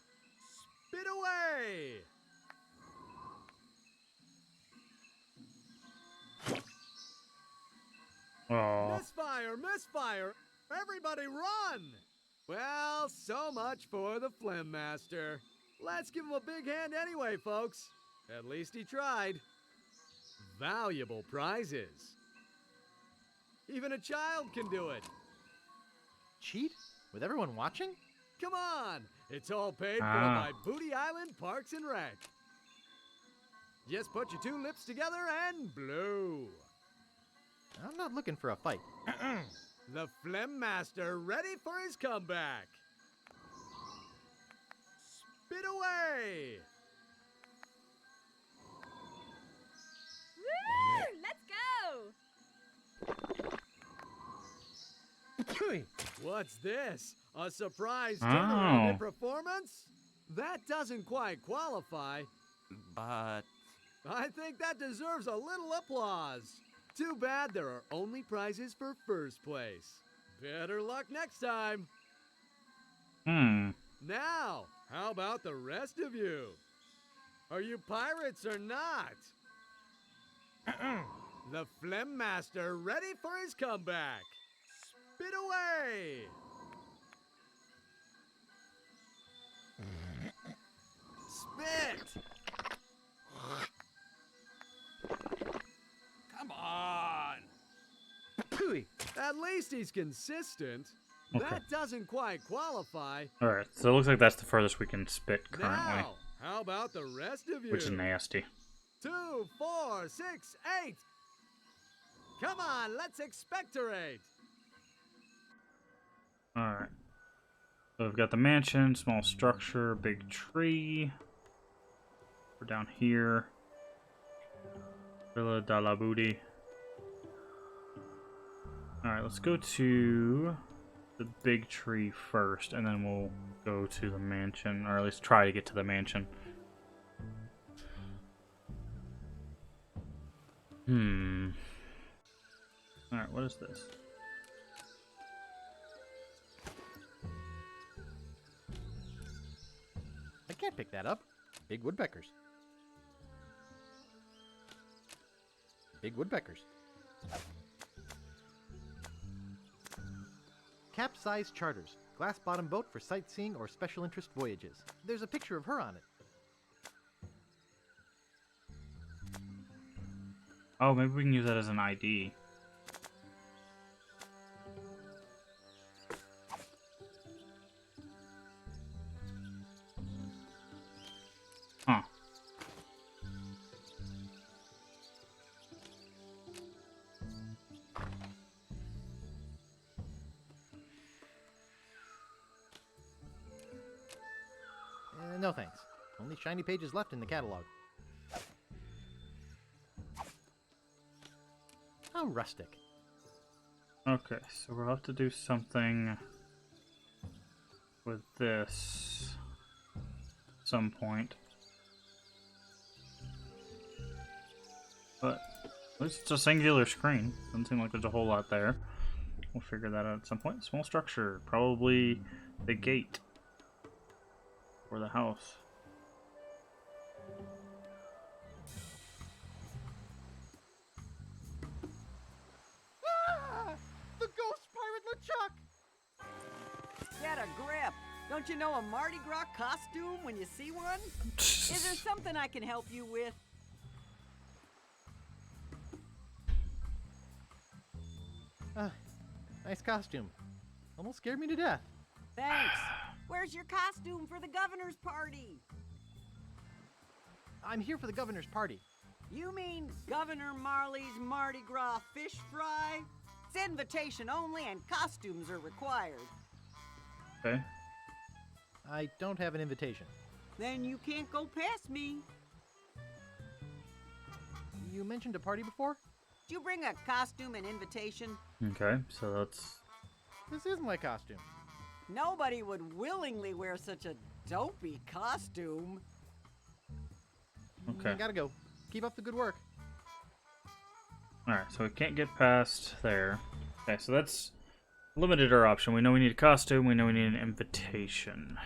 Spit away! Aww. Misfire! Everybody run! Well, so much for the Phlegm Master. Let's give him a big hand anyway, folks. At least he tried. Valuable prizes. Even a child can do it. Cheat? With everyone watching? Come on! It's all paid for by Booty Island Parks and Rec. Just put your two lips together and blow. I'm not looking for a fight. The Phlegm Master ready for his comeback. Spit away! Woo! Let's go! What's this? A surprise turnaround in performance? That doesn't quite qualify. But... I think that deserves a little applause. Too bad there are only prizes for first place. Better luck next time. Now, how about the rest of you? Are you pirates or not? The Phlegm Master ready for his comeback. Spit away! Spit! Come on! At least he's consistent. Okay. That doesn't quite qualify. Alright, so it looks like that's the furthest we can spit currently. Now, how about the rest of you? Which is nasty. 2, 4, 6, 8. Come on, let's expectorate. Alright. So we've got the mansion, small structure, big tree. We're down here. Villa de la Booty. Alright, let's go to the big tree first, and then we'll go to the mansion, or at least try to get to the mansion. Alright, what is this? I can't pick that up. Big woodpeckers. Big woodpeckers. Capsize charters. Glass bottom boat for sightseeing or special interest voyages. There's a picture of her on it. Oh, maybe we can use that as an ID. Huh. No thanks. Only shiny pages left in the catalog. How rustic. Okay, so we'll have to do something with this at some point. But at least it's a singular screen. Doesn't seem like there's a whole lot there. We'll figure that out at some point. Small structure, probably the gate or the house. The ghost pirate LeChuck! Get a grip! Don't you know a Mardi Gras costume when you see one? Is there something I can help you with? Nice costume. Almost scared me to death. Thanks. Where's your costume for the governor's party? I'm here for the governor's party. You mean Governor Marley's Mardi Gras fish fry? It's invitation only and costumes are required. Okay. I don't have an invitation. Then you can't go past me. You mentioned a party before? Did you bring a costume and invitation? Okay, so that's... This is my costume. Nobody would willingly wear such a dopey costume. Okay. Gotta go. Keep up the good work. Alright, so we can't get past there. Okay, so that's limited our option. We know we need a costume, we know we need an invitation.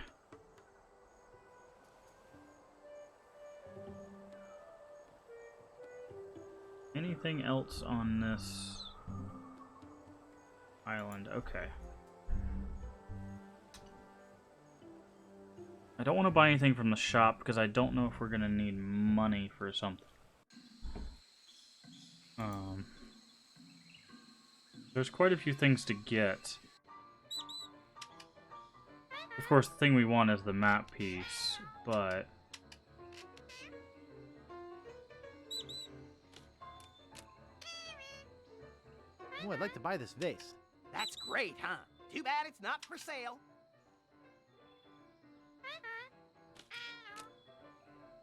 Anything else on this island? Okay. I don't want to buy anything from the shop because I don't know if we're going to need money for something. There's quite a few things to get. Of course, the thing we want is the map piece, but... Oh, I'd like to buy this vase. That's great, huh? Too bad it's not for sale.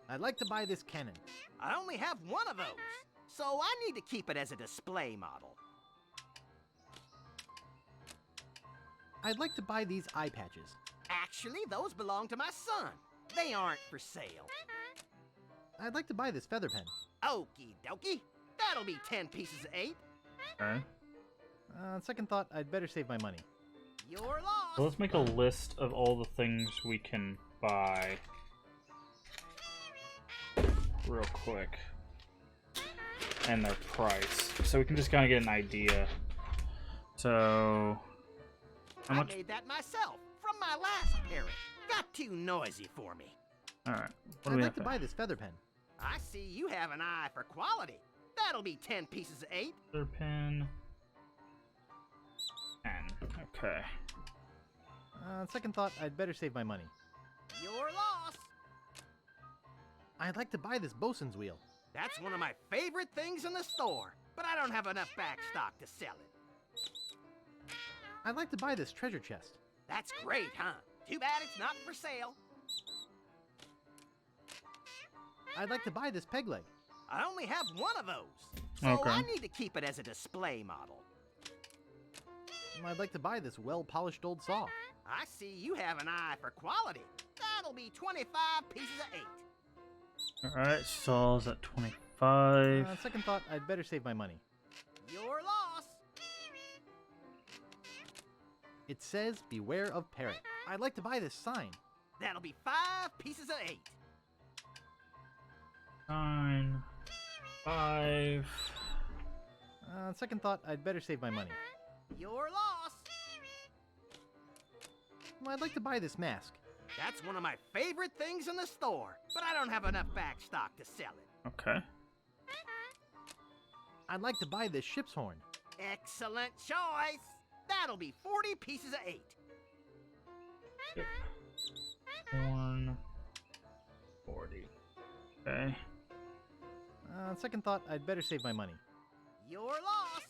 I'd like to buy this cannon. I only have one of those, so I need to keep it as a display model. I'd like to buy these eye patches. Actually, those belong to my son. They aren't for sale. I'd like to buy this feather pen. Okie dokie. That'll be 10 pieces of 8. Okay. On second thought, I'd better save my money. You're lost. So let's make a list of all the things we can buy real quick and their price, so we can just kind of get an idea. So how much? I made that myself from my last parrot. Got too noisy for me. All right. What do I'd we like have to to buy this feather pen. I see you have an eye for quality. That'll be 10 pieces of 8. Feather pen. 10. Okay. On second thought, I'd better save my money. You're lost. I'd like to buy this bosun's wheel. That's one of my favorite things in the store, but I don't have enough back stock to sell it. I'd like to buy this treasure chest. That's great, huh? Too bad it's not for sale. I'd like to buy this peg leg. I only have one of those, so Okay. I need to keep it as a display model. I'd like to buy this well-polished old saw. I see you have an eye for quality. That'll be 25 pieces of 8. Alright, saws at 25. On second thought, I'd better save my money. You're lost. It says, beware of parrot. I'd like to buy this sign. That'll be 5 pieces of 8. 9. 5. On second thought, I'd better save my money. You're lost. I'd like to buy this mask. That's one of my favorite things in the store, but I don't have enough back stock to sell it. Okay. I'd like to buy this ship's horn. Excellent choice. That'll be 40 pieces of 8. Horn. 40. Okay. On second thought, I'd better save my money. You're lost.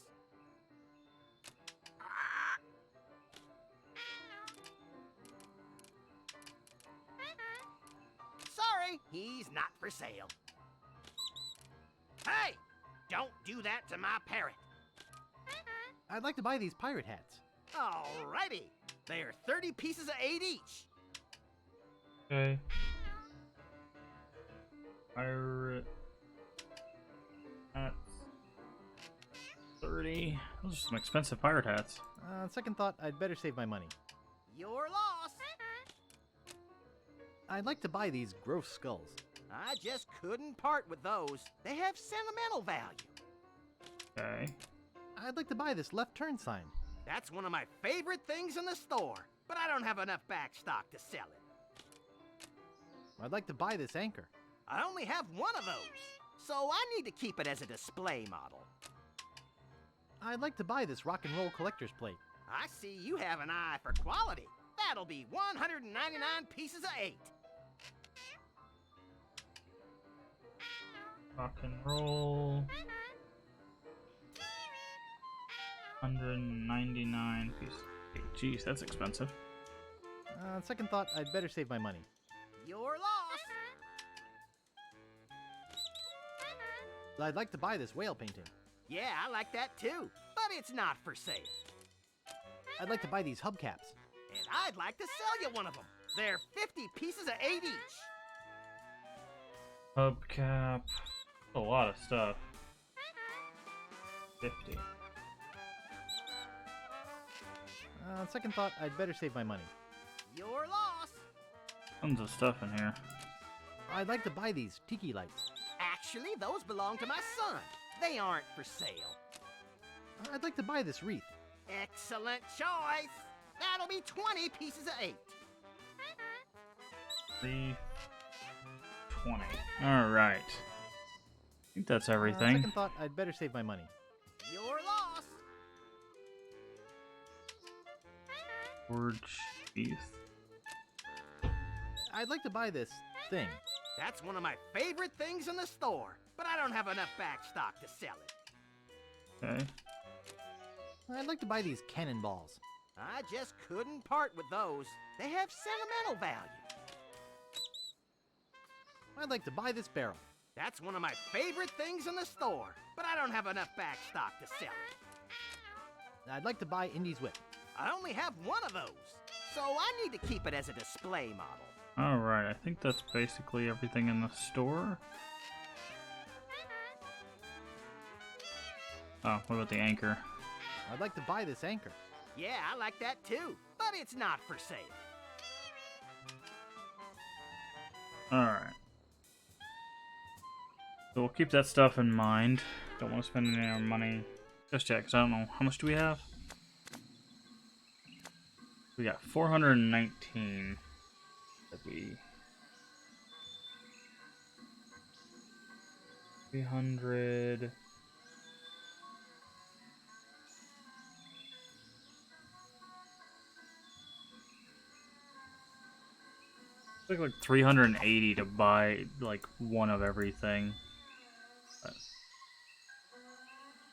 Sorry, he's not for sale. Hey! Don't do that to my parrot. I'd like to buy these pirate hats. Alrighty. They're 30 pieces of 8 each. Okay. Pirate hats. 30. Those are some expensive pirate hats. On second thought, I'd better save my money. You're lost. I'd like to buy these gross skulls. I just couldn't part with those. They have sentimental value. Okay. I'd like to buy this left turn sign. That's one of my favorite things in the store, but I don't have enough back stock to sell it. I'd like to buy this anchor. I only have one of those, so I need to keep it as a display model. I'd like to buy this rock and roll collector's plate. I see you have an eye for quality. That'll be 199 pieces of 8. Rock and roll. 199 pieces. Jeez, that's expensive. On second thought, I'd better save my money. You're lost. I'd like to buy this whale painting. Yeah, I like that too, but it's not for sale. I'd like to buy these hubcaps. And I'd like to sell you one of them. They're 50 pieces of 8 each. Hubcap. A lot of stuff. 50. On second thought, I'd better save my money. You're lost. Tons of stuff in here. I'd like to buy these tiki lights. Actually, those belong to my son. They aren't for sale. I'd like to buy this wreath. Excellent choice. That'll be 20 pieces of 8. 320. Alright. I think that's everything. Second thought, I'd better save my money. You're lost. Forge teeth. I'd like to buy this thing. That's one of my favorite things in the store, but I don't have enough back stock to sell it. Okay. I'd like to buy these cannonballs. I just couldn't part with those. They have sentimental value. I'd like to buy this barrel. That's one of my favorite things in the store, but I don't have enough back stock to sell it. I'd like to buy Indy's whip. I only have one of those, so I need to keep it as a display model. Alright, I think that's basically everything in the store. Oh, what about the anchor? I'd like to buy this anchor. Yeah, I like that too, but it's not for sale. Alright. So we'll keep that stuff in mind. Don't want to spend any of our money just yet, because I don't know. How much do we have? We got 419. That we... 300... It's like 380 to buy like one of everything.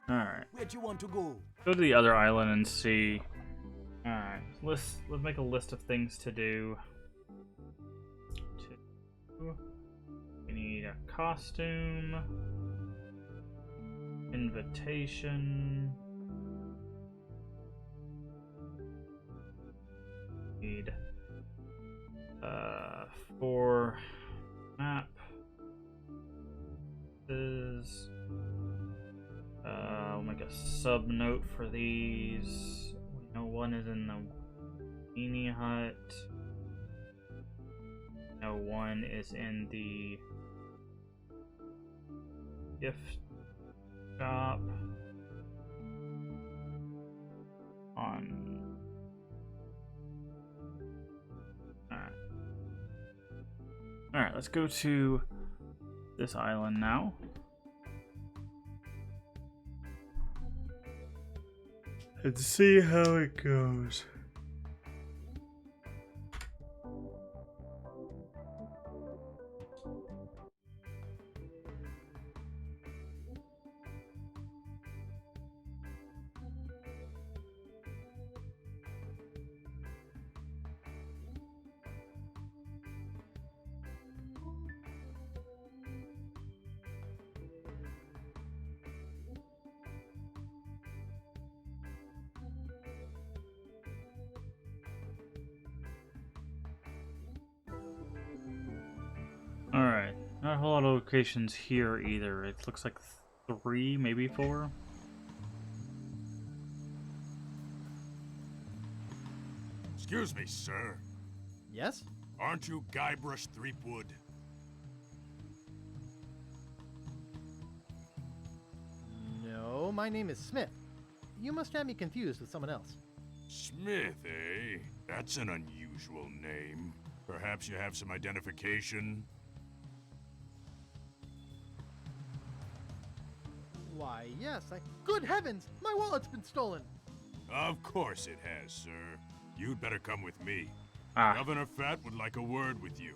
Alright. Where'd you want to go? Go to the other island and see. Alright. Let's make a list of things to do. We need a costume. Invitation. Need 4 map is I'll make a sub note for these. We know one is in the Beanie Hut. No, one is in the gift shop. Alright, let's go to this island now. And see how it goes. Alright, not a whole lot of locations here either. It looks like 3, maybe 4. Excuse me, sir. Yes? Aren't you Guybrush Threepwood? No, my name is Smith. You must have me confused with someone else. Smith, eh? That's an unusual name. Perhaps you have some identification? Why, yes, Good heavens! My wallet's been stolen! Of course it has, sir. You'd better come with me. Governor Fat would like a word with you.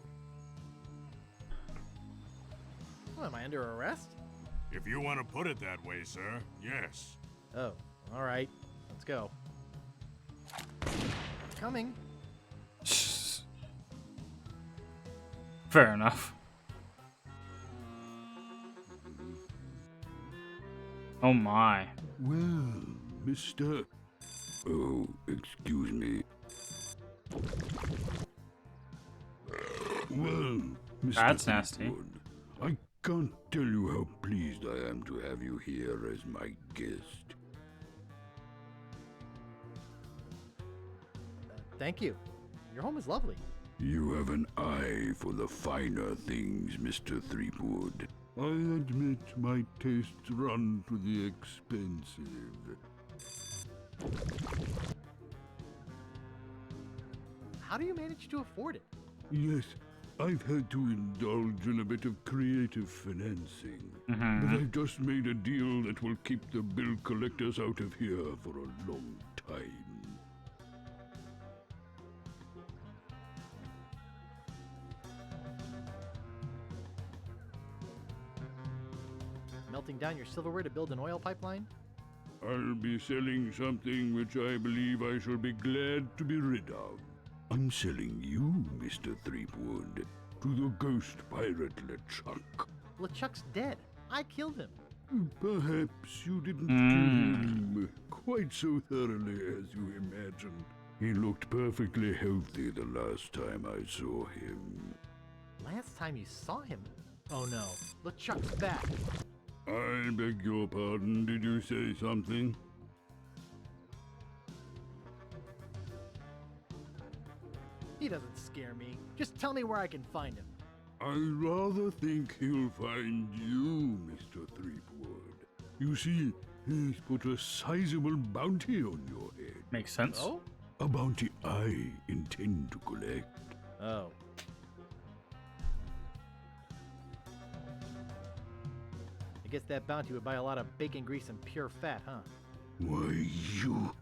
Oh, am I under arrest? If you want to put it that way, sir, yes. Oh, alright. Let's go. Coming. Fair enough. Oh my. Well, Mr. Oh, excuse me. Well, Mr. That's nasty. Threepwood, I can't tell you how pleased I am to have you here as my guest. Thank you. Your home is lovely. You have an eye for the finer things, Mr. Threepwood. I admit my tastes run to the expensive. How do you manage to afford it? Yes, I've had to indulge in a bit of creative financing. But I've just made a deal that will keep the bill collectors out of here for a long time. Melting down your silverware to build an oil pipeline? I'll be selling something which I believe I shall be glad to be rid of. I'm selling you, Mr. Threepwood. to the ghost pirate LeChuck. LeChuck's dead. I killed him. Perhaps you didn't kill him quite so thoroughly as you imagined. He looked perfectly healthy the last time I saw him. Last time you saw him? Oh no, LeChuck's back. I beg your pardon, did you say something? He doesn't scare me. Just tell me where I can find him. I rather think he'll find you, Mr. Threepwood. You see, he's put a sizable bounty on your head. Makes sense. Oh? A bounty I intend to collect. Oh. I guess that bounty would buy a lot of bacon grease and pure fat, huh? Why,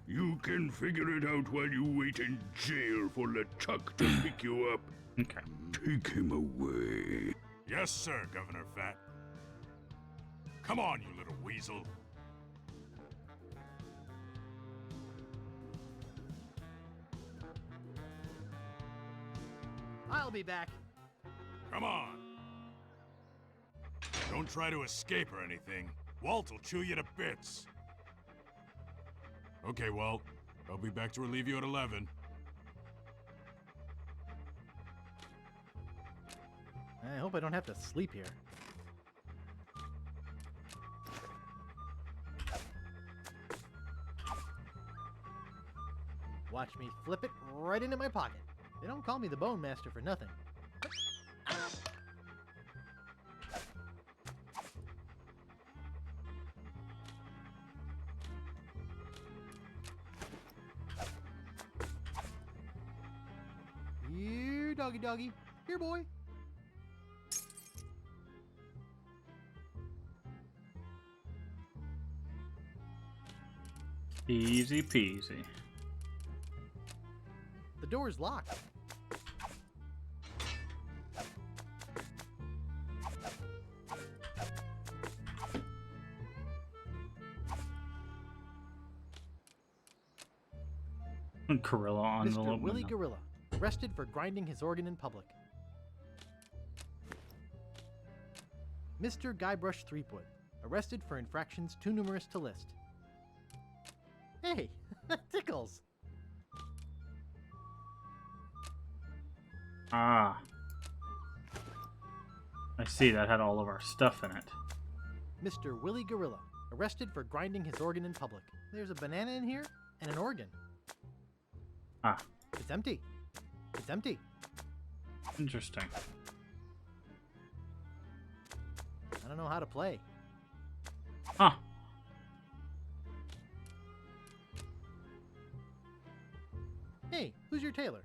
you can figure it out while you wait in jail for LeChuck to pick you up. Okay. Take him away. Yes, sir, Governor Fat. Come on, you little weasel. I'll be back. Come on. Don't try to escape or anything. Walt will chew you to bits. Okay, Walt. I'll be back to relieve you at 11. I hope I don't have to sleep here. Watch me flip it right into my pocket. They don't call me the Bone Master for nothing. Here, doggy doggy. Here, boy. Easy peasy. The door's locked. Gorilla on the Mr. Willie Gorilla, arrested for grinding his organ in public. Mr. Guybrush Threepwood, arrested for infractions too numerous to list. Hey, that tickles. Ah. I see, that had all of our stuff in it. Mr. Willie Gorilla, arrested for grinding his organ in public. There's a banana in here and an organ. Ah. It's empty. It's empty. Interesting. I don't know how to play. Huh. Hey, who's your tailor?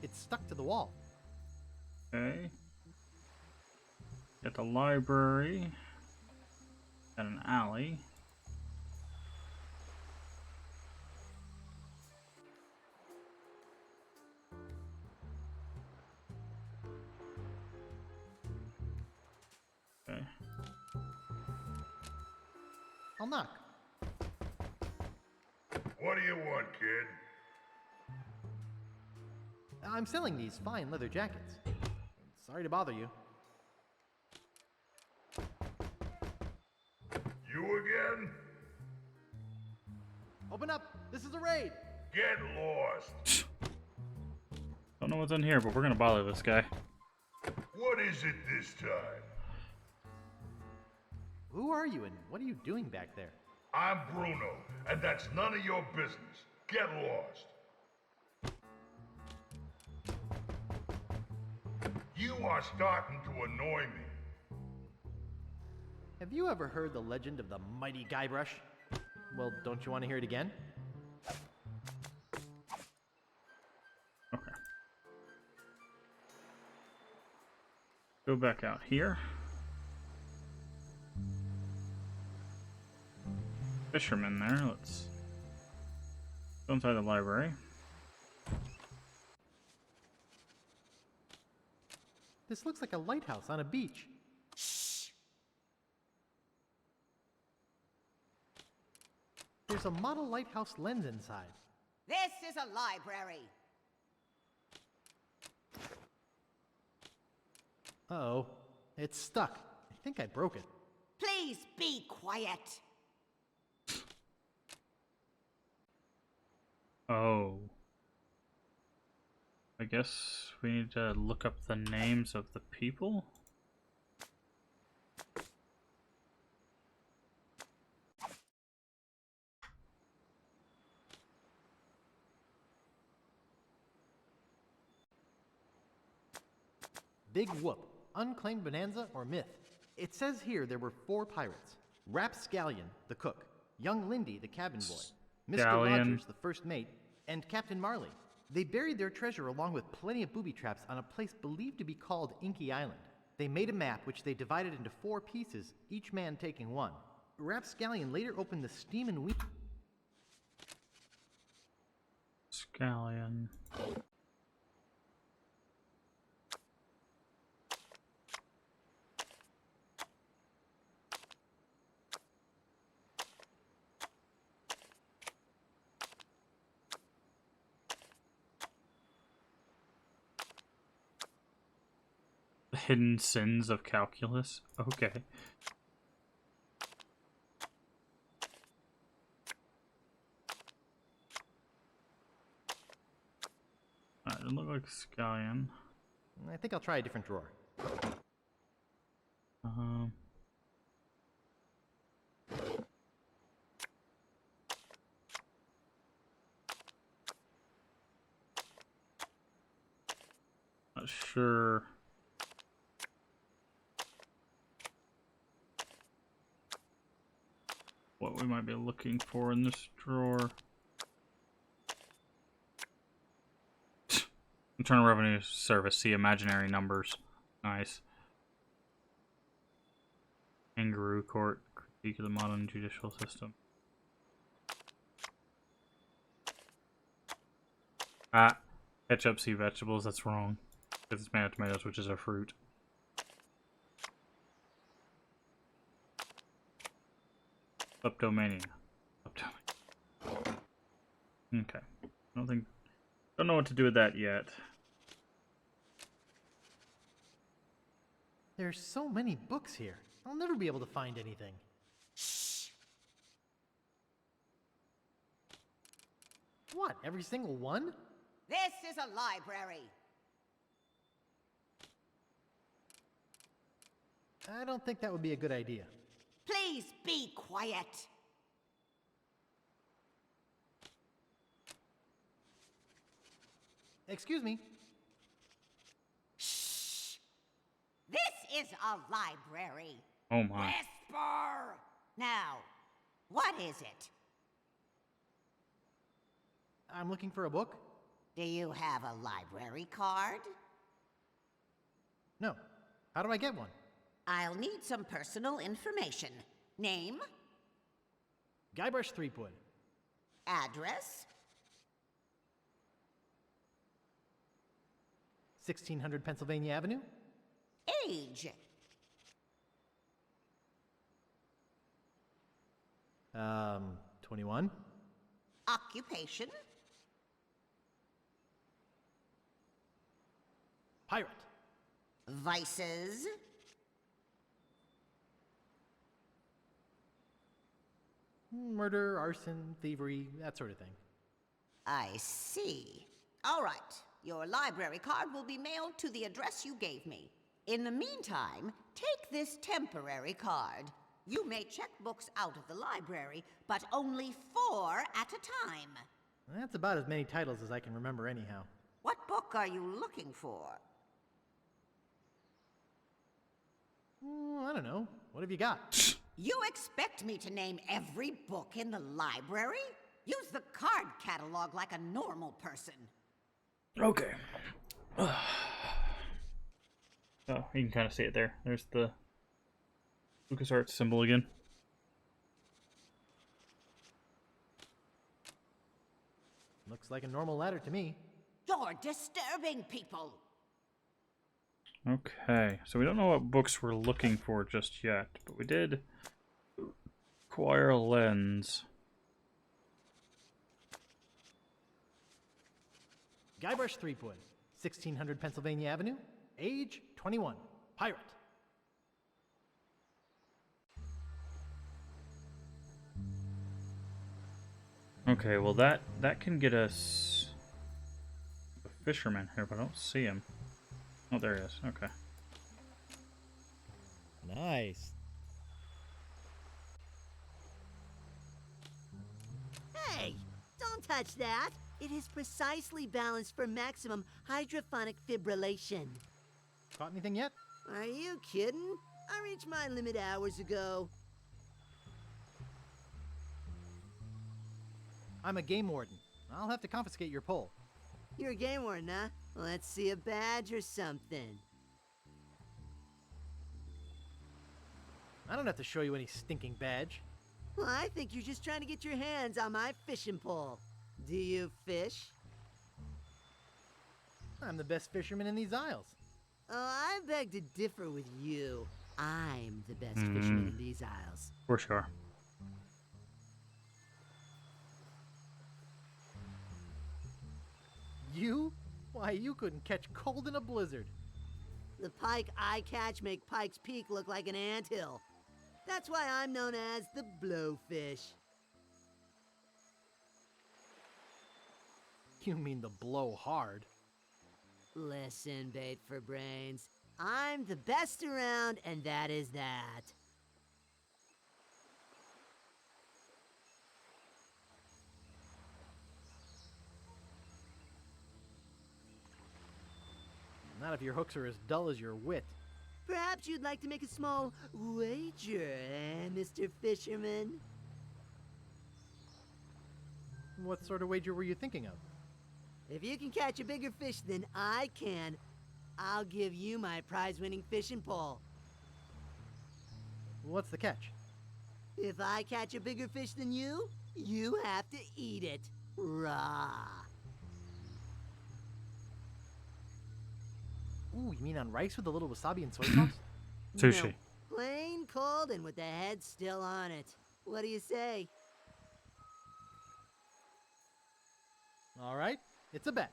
It's stuck to the wall. Okay. Got the library. Got an alley. Okay. I'll knock. What do you want, kid? I'm selling these fine leather jackets. Sorry to bother you. You again? Open up! This is a raid! Get lost! Don't know what's in here, but we're gonna bother this guy. What is it this time? Who are you and what are you doing back there? I'm Bruno, and that's none of your business. Get lost. You are starting to annoy me. Have you ever heard the legend of the mighty Guybrush? Well, don't you want to hear it again? Okay. Go back out here. Fisherman there. Let's go inside the library. This looks like a lighthouse on a beach. There's a model lighthouse lens inside. This is a library. Uh-oh. It's stuck. I think I broke it. Please be quiet. Oh. I guess we need to look up the names of the people? Big Whoop. Unclaimed bonanza or myth? It says here there were 4 pirates. Rapscallion, the cook. Young Lindy, the cabin boy. Mr. Rogers, the first mate. And Captain Marley. They buried their treasure along with plenty of booby traps on a place believed to be called Inky Island. They made a map which they divided into 4 pieces, each man taking one. Rapscallion later opened the Steam and Wheel. Scallion. The hidden sins of calculus. Okay. Alright, it look like Scallion. I think I'll try a different drawer. Not sure. What we might be looking for in this drawer. Internal Revenue Service, see imaginary numbers. Nice. Kangaroo Court, critique of the modern judicial system. Ah, ketchup, see vegetables, that's wrong. Because it's made of tomatoes, which is a fruit. Kleptomania. Okay. Don't know what to do with that yet. There's so many books here. I'll never be able to find anything. Shh. What? Every single one? This is a library. I don't think that would be a good idea. Please be quiet. Excuse me. Shh. This is a library. Oh my. Whisper. Now, what is it? I'm looking for a book. Do you have a library card? No. How do I get one? I'll need some personal information. Name? Guybrush Threepwood. Address? 1600 Pennsylvania Avenue. Age? 21. Occupation? Pirate. Vices? Murder, arson, thievery, that sort of thing. I see. All right. Your library card will be mailed to the address you gave me. In the meantime, take this temporary card. You may check books out of the library, but only 4 at a time. That's about as many titles as I can remember anyhow. What book are you looking for? I don't know. What have you got? You expect me to name every book in the library? Use the card catalog like a normal person. Okay. Oh, you can kind of see it there. There's the LucasArts symbol again. Looks like a normal ladder to me. You're disturbing people. Okay, so we don't know what books we're looking for just yet, but we did acquire a lens. Guybrush Threepwood, 1600 Pennsylvania Avenue, age 21, pirate. Okay, well that can get us a fisherman here, but I don't see him. Oh, there he is. Okay. Nice. Hey, don't touch that. It is precisely balanced for maximum hydrophonic fibrillation. Caught anything yet? Are you kidding? I reached my limit hours ago. I'm a game warden. I'll have to confiscate your pole. You're a game warden, huh? Let's see a badge or something. I don't have to show you any stinking badge. Well, I think you're just trying to get your hands on my fishing pole. Do you fish? I'm the best fisherman in these isles. Oh, I beg to differ with you. I'm the best fisherman in these isles. For sure. You? Why, you couldn't catch cold in a blizzard. The pike I catch make Pike's Peak look like an anthill. That's why I'm known as the blowfish. You mean the blow hard? Listen, bait for brains. I'm the best around, and that is that. Not if your hooks are as dull as your wit. Perhaps you'd like to make a small wager, eh, Mr. Fisherman? What sort of wager were you thinking of? If you can catch a bigger fish than I can, I'll give you my prize-winning fishing pole. What's the catch? If I catch a bigger fish than you, you have to eat it raw. Ooh, you mean on rice with a little wasabi and soy sauce? Sushi. No, plain cold and with the head still on it. What do you say? All right, it's a bet.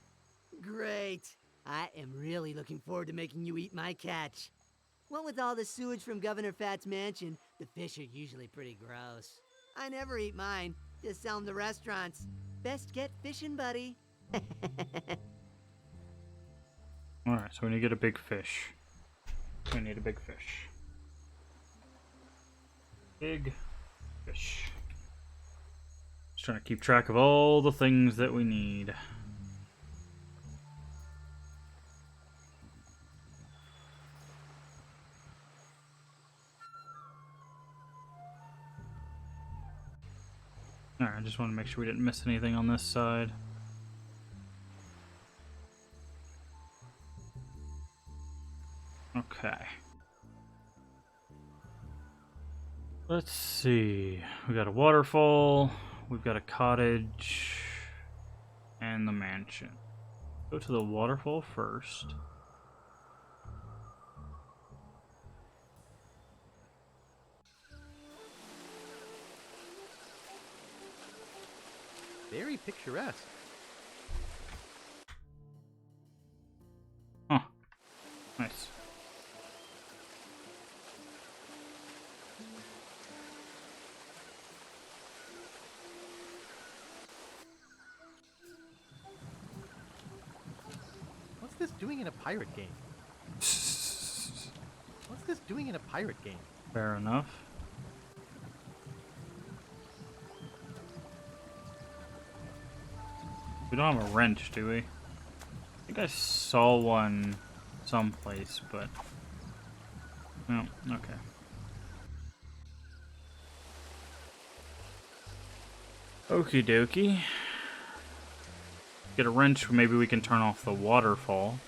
Great. I am really looking forward to making you eat my catch. What with all the sewage from Governor Fat's mansion, the fish are usually pretty gross. I never eat mine, just sell them to restaurants. Best get fishing, buddy. Alright, so we need to get a big fish. We need a big fish. Big fish. Just trying to keep track of all the things that we need. Alright, I just want to make sure we didn't miss anything on this side. Okay. Let's see. We got a waterfall, we've got a cottage, and the mansion. Go to the waterfall first. Very picturesque. Huh. Nice. What's this doing in a pirate game? What's this doing in a pirate game? Fair enough. We don't have a wrench, do we? I think I saw one someplace, but... No, okay. Okie dokie. Get a wrench, maybe we can turn off the waterfall.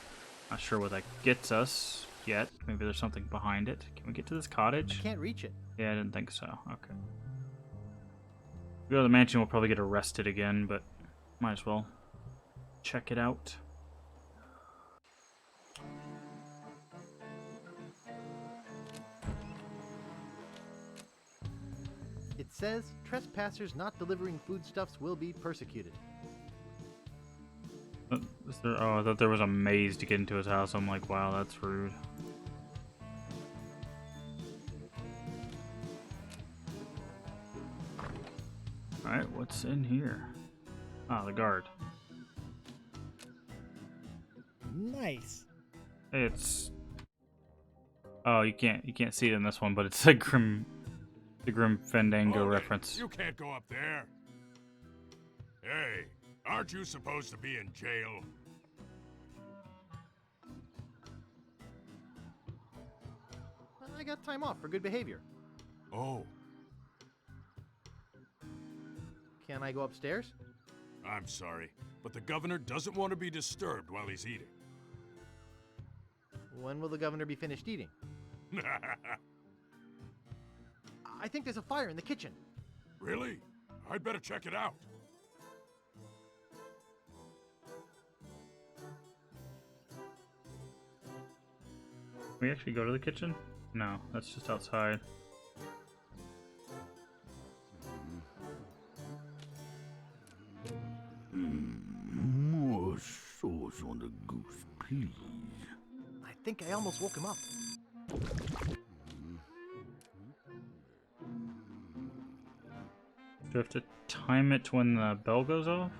Not sure what that gets us yet. Maybe there's something behind it. Can we get to this cottage? I can't reach it. Yeah, I didn't think so. Okay. If we go to the mansion, we'll probably get arrested again, but might as well check it out. It says, trespassers not delivering foodstuffs will be persecuted. Oh, I thought there was a maze to get into his house. I'm like, wow, that's rude. Alright, what's in here? Ah, the guard. Nice. Hey, it's... Oh, you can't see it in this one, but it's a Grim Fandango reference. You can't go up there. Hey, aren't you supposed to be in jail? I got time off for good behavior. Oh. Can I go upstairs? I'm sorry, but the governor doesn't want to be disturbed while he's eating. When will the governor be finished eating? I think there's a fire in the kitchen. Really? I'd better check it out. Can we actually go to the kitchen? No, that's just outside. More sauce on the goose, please. I think I almost woke him up. Do I have to time it when the bell goes off?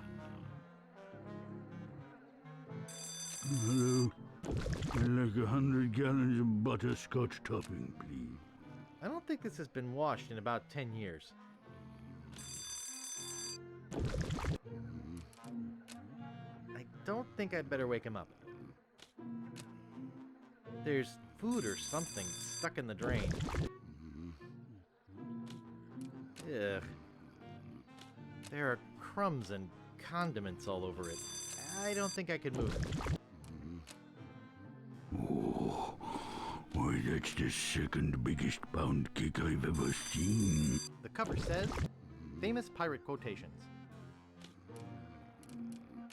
Hello. I'd like 100 gallons of butterscotch topping, please. I don't think this has been washed in about 10 years. I don't think I'd better wake him up. There's food or something stuck in the drain. Ugh. There are crumbs and condiments all over it. I don't think I could move it. Oh, why, that's the second biggest pound cake I've ever seen. The cover says, famous pirate quotations.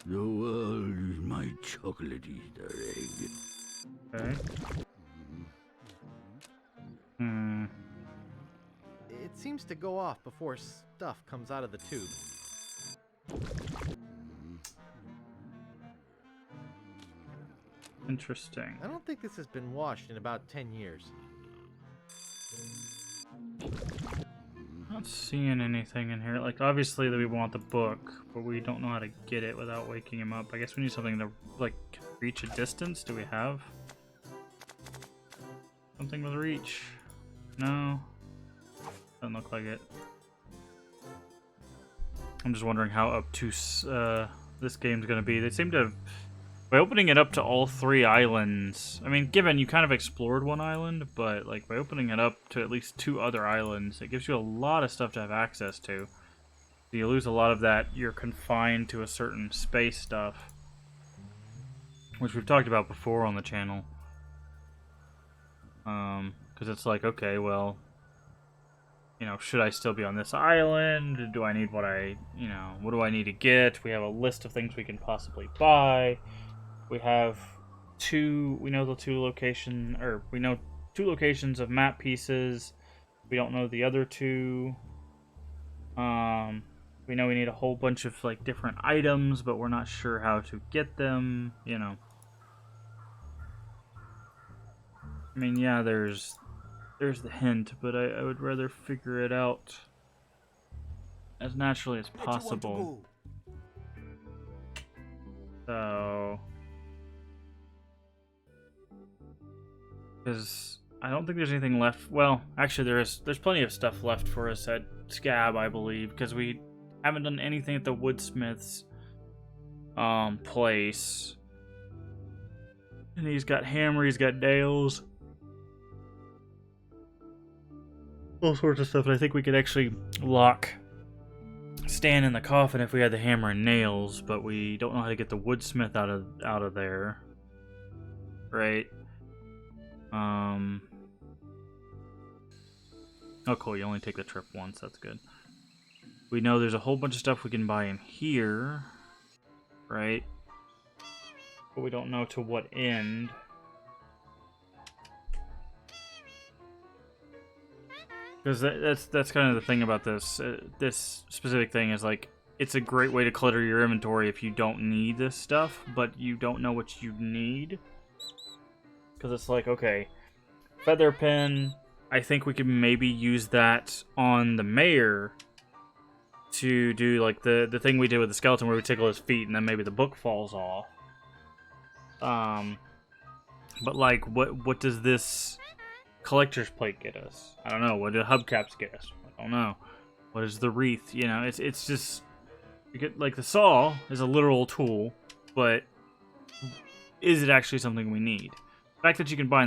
The world is my chocolate Easter egg. Okay. Hmm. It seems to go off before stuff comes out of the tube. Interesting. I don't think this has been washed in about 10 years. Not seeing anything in here. Like, obviously that we want the book, but we don't know how to get it without waking him up. I guess we need something to, like, reach a distance. Do we have something with reach? No. Doesn't look like it. I'm just wondering how obtuse this game's gonna be. They seem to have, by opening it up to all 3 islands, I mean, given you kind of explored one island, but like by opening it up to at least 2 other islands, it gives you a lot of stuff to have access to. So you lose a lot of that you're confined to a certain space stuff, which we've talked about before on the channel. Because it's like, okay, well, you know, should I still be on this island? Do I need what what do I need to get? We have a list of things we can possibly buy. We have we know 2 locations of map pieces. We don't know the other 2. We know we need a whole bunch of, like, different items, but we're not sure how to get them, you know. I mean, yeah, there's the hint, but I would rather figure it out as naturally as possible. So, because I don't think there's anything left. Well, actually, there's plenty of stuff left for us at Scab, I believe, because we haven't done anything at the Woodsmith's place. And he's got hammer, he's got nails, all sorts of stuff. And I think we could actually lock Stan in the coffin if we had the hammer and nails, but we don't know how to get the Woodsmith out of there, right? Oh, cool. You only take the trip once. That's good. We know there's a whole bunch of stuff we can buy in here, right? But we don't know to what end. Because that's kind of the thing about this. This specific thing is, like, it's a great way to clutter your inventory if you don't need this stuff, but you don't know what you need. Because it's like, okay, feather pen, I think we could maybe use that on the mayor to do like the thing we did with the skeleton where we tickle his feet and then maybe the book falls off. But like, what does this collector's plate get us? I don't know. What do hubcaps get us? I don't know. What is the wreath? You know, it's just you get, like, the saw is a literal tool, but is it actually something we need? The fact that you can buy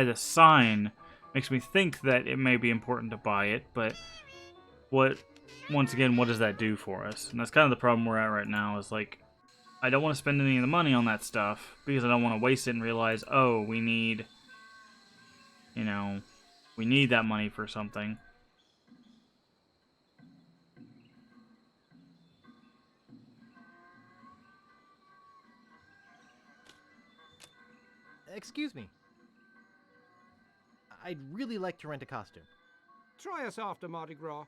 the sign makes me think that it may be important to buy it, but once again, what does that do for us? And that's kind of the problem we're at right now, is like, I don't want to spend any of the money on that stuff because I don't want to waste it and realize, oh, we need, you know, we need that money for something. Excuse me. I'd really like to rent a costume. Try us after Mardi Gras.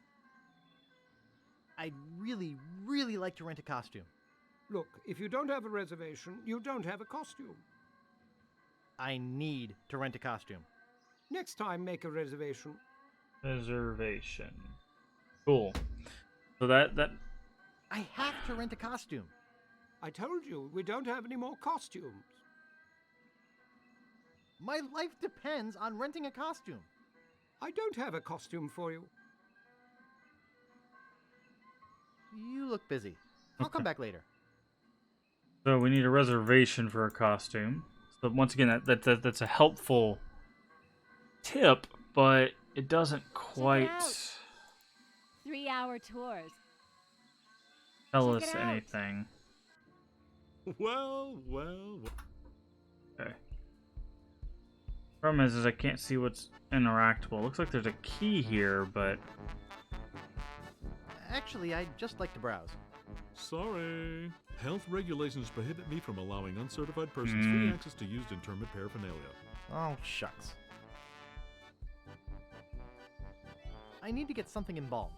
I'd really, really like to rent a costume. Look, if you don't have a reservation, you don't have a costume. I need to rent a costume. Next time, make a reservation. Reservation. Cool. So that... I have to rent a costume. I told you, we don't have any more costumes. My life depends on renting a costume. I don't have a costume for you. You look busy. I'll come back later. So we need a reservation for a costume. So once again, that's a helpful tip, but it doesn't quite 3-hour tours. tell us anything. Well. Okay. Problem is I can't see what's interactable. Looks like there's a key here, but... Actually, I'd just like to browse. Sorry. Health regulations prohibit me from allowing uncertified persons free access to used internment paraphernalia. Oh, shucks. I need to get something embalmed.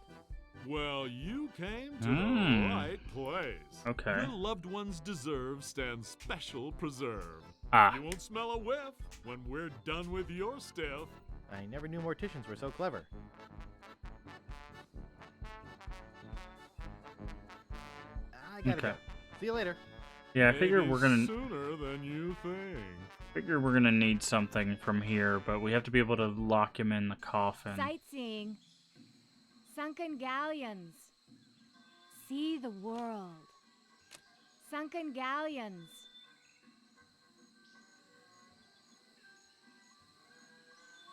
Well, you came to the right place. Okay. Your loved ones deserve stand special preserve. You won't smell a whiff when we're done with your stuff. I never knew morticians were so clever. I gotta go. See you later. Yeah, I figure we're gonna sooner than you think. Figure we're gonna need something from here, but we have to be able to lock him in the coffin. Sightseeing. Sunken galleons. See the world. Sunken galleons.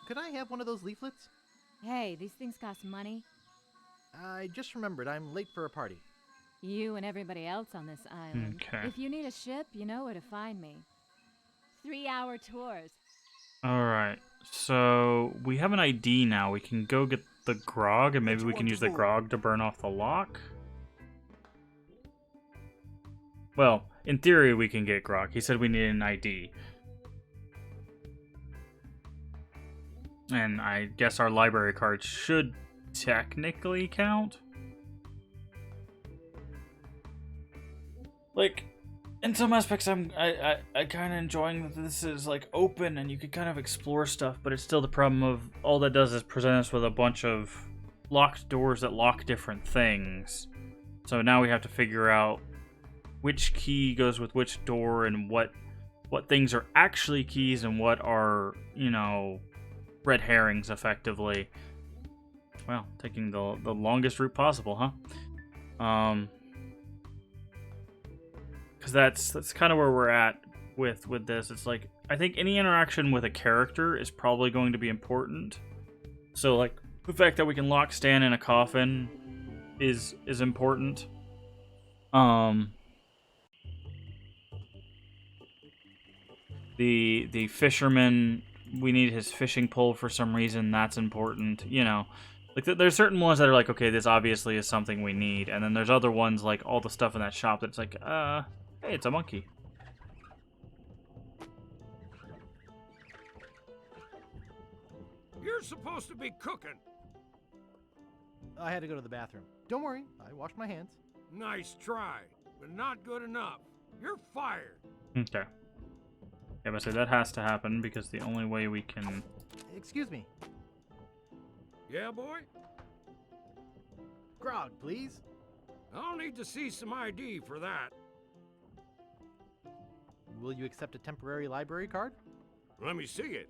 Could I have one of those leaflets? Hey, these things cost money. I just remembered I'm late for a party. You and everybody else on this island. Okay. If you need a ship, you know where to find me. 3-hour tours. Alright, so we have an ID now. We can go get the grog, and maybe we can use the grog to burn off the lock? Well, in theory we can get grog. He said we need an ID. And I guess our library cards should technically count. Like, in some aspects, I kind of enjoying that this is like open and you can kind of explore stuff, but it's still the problem of all that does is present us with a bunch of locked doors that lock different things. So now we have to figure out which key goes with which door and what things are actually keys and what are, you know, red herrings, effectively. Well, taking the longest route possible, huh? Because that's kind of where we're at with this. It's like, I think any interaction with a character is probably going to be important. So, like, the fact that we can lock Stan in a coffin is important. The fisherman, we need his fishing pole for some reason. That's important, you know. Like, there's certain ones that are like, okay, this obviously is something we need. And then there's other ones, like all the stuff in that shop that's like, hey, it's a monkey. You're supposed to be cooking. I had to go to the bathroom. Don't worry, I washed my hands. Nice try, but not good enough. You're fired. Okay. Yeah, but I say that has to happen because the only way we can. Excuse me. Yeah, boy? Grog, please. I'll need to see some ID for that. Will you accept a temporary library card? Let me see it.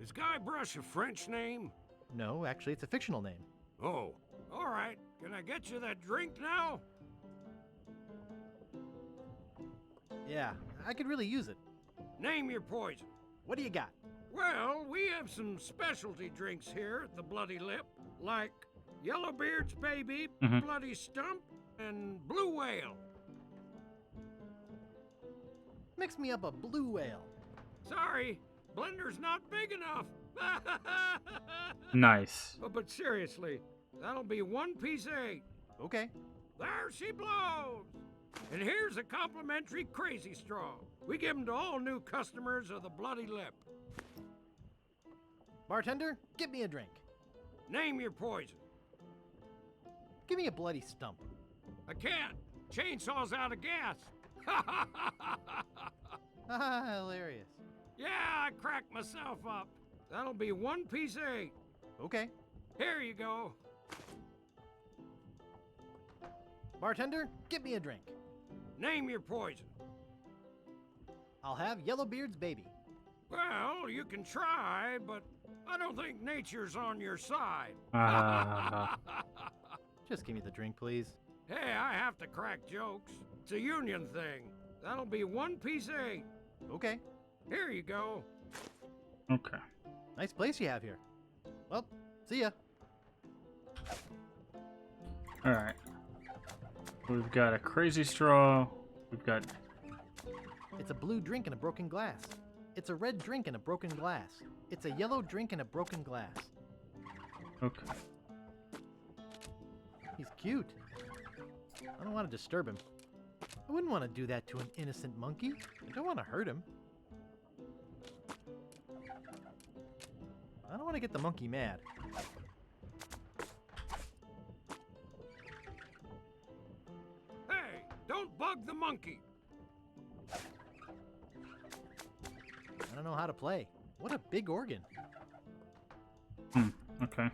Is Guybrush a French name? No, actually, it's a fictional name. Oh, all right. Can I get you that drink now? Yeah, I could really use it. Name your poison. What do you got? Well, we have some specialty drinks here at the Bloody Lip, like Yellowbeard's Baby, Bloody Stump, and Blue Whale. Mix me up a blue whale. Sorry, blender's not big enough. Nice. But seriously, that'll be 1 piece of 8. Okay. There she blows. And here's a complimentary Crazy Straw. We give them to all new customers of the Bloody Lip. Bartender, get me a drink. Name your poison. Give me a bloody stump. I can't. Chainsaw's out of gas. Hilarious. Yeah, I cracked myself up. That'll be 1 piece of 8. Okay. Here you go. Bartender, get me a drink. Name your poison. I'll have Yellowbeard's Baby. Well, you can try, but I don't think nature's on your side. Just give me the drink, please. Hey, I have to crack jokes. It's a union thing. That'll be 1 piece of 8. Okay. Here you go. Okay. Nice place you have here. Well, see ya. Alright. We've got a Crazy Straw. We've got... It's a blue drink in a broken glass. It's a red drink in a broken glass. It's a yellow drink in a broken glass. Okay. He's cute. I don't want to disturb him. I wouldn't want to do that to an innocent monkey. I don't want to hurt him. I don't want to get the monkey mad. Hey, don't bug the monkey. I don't know how to play. What a big organ. Okay.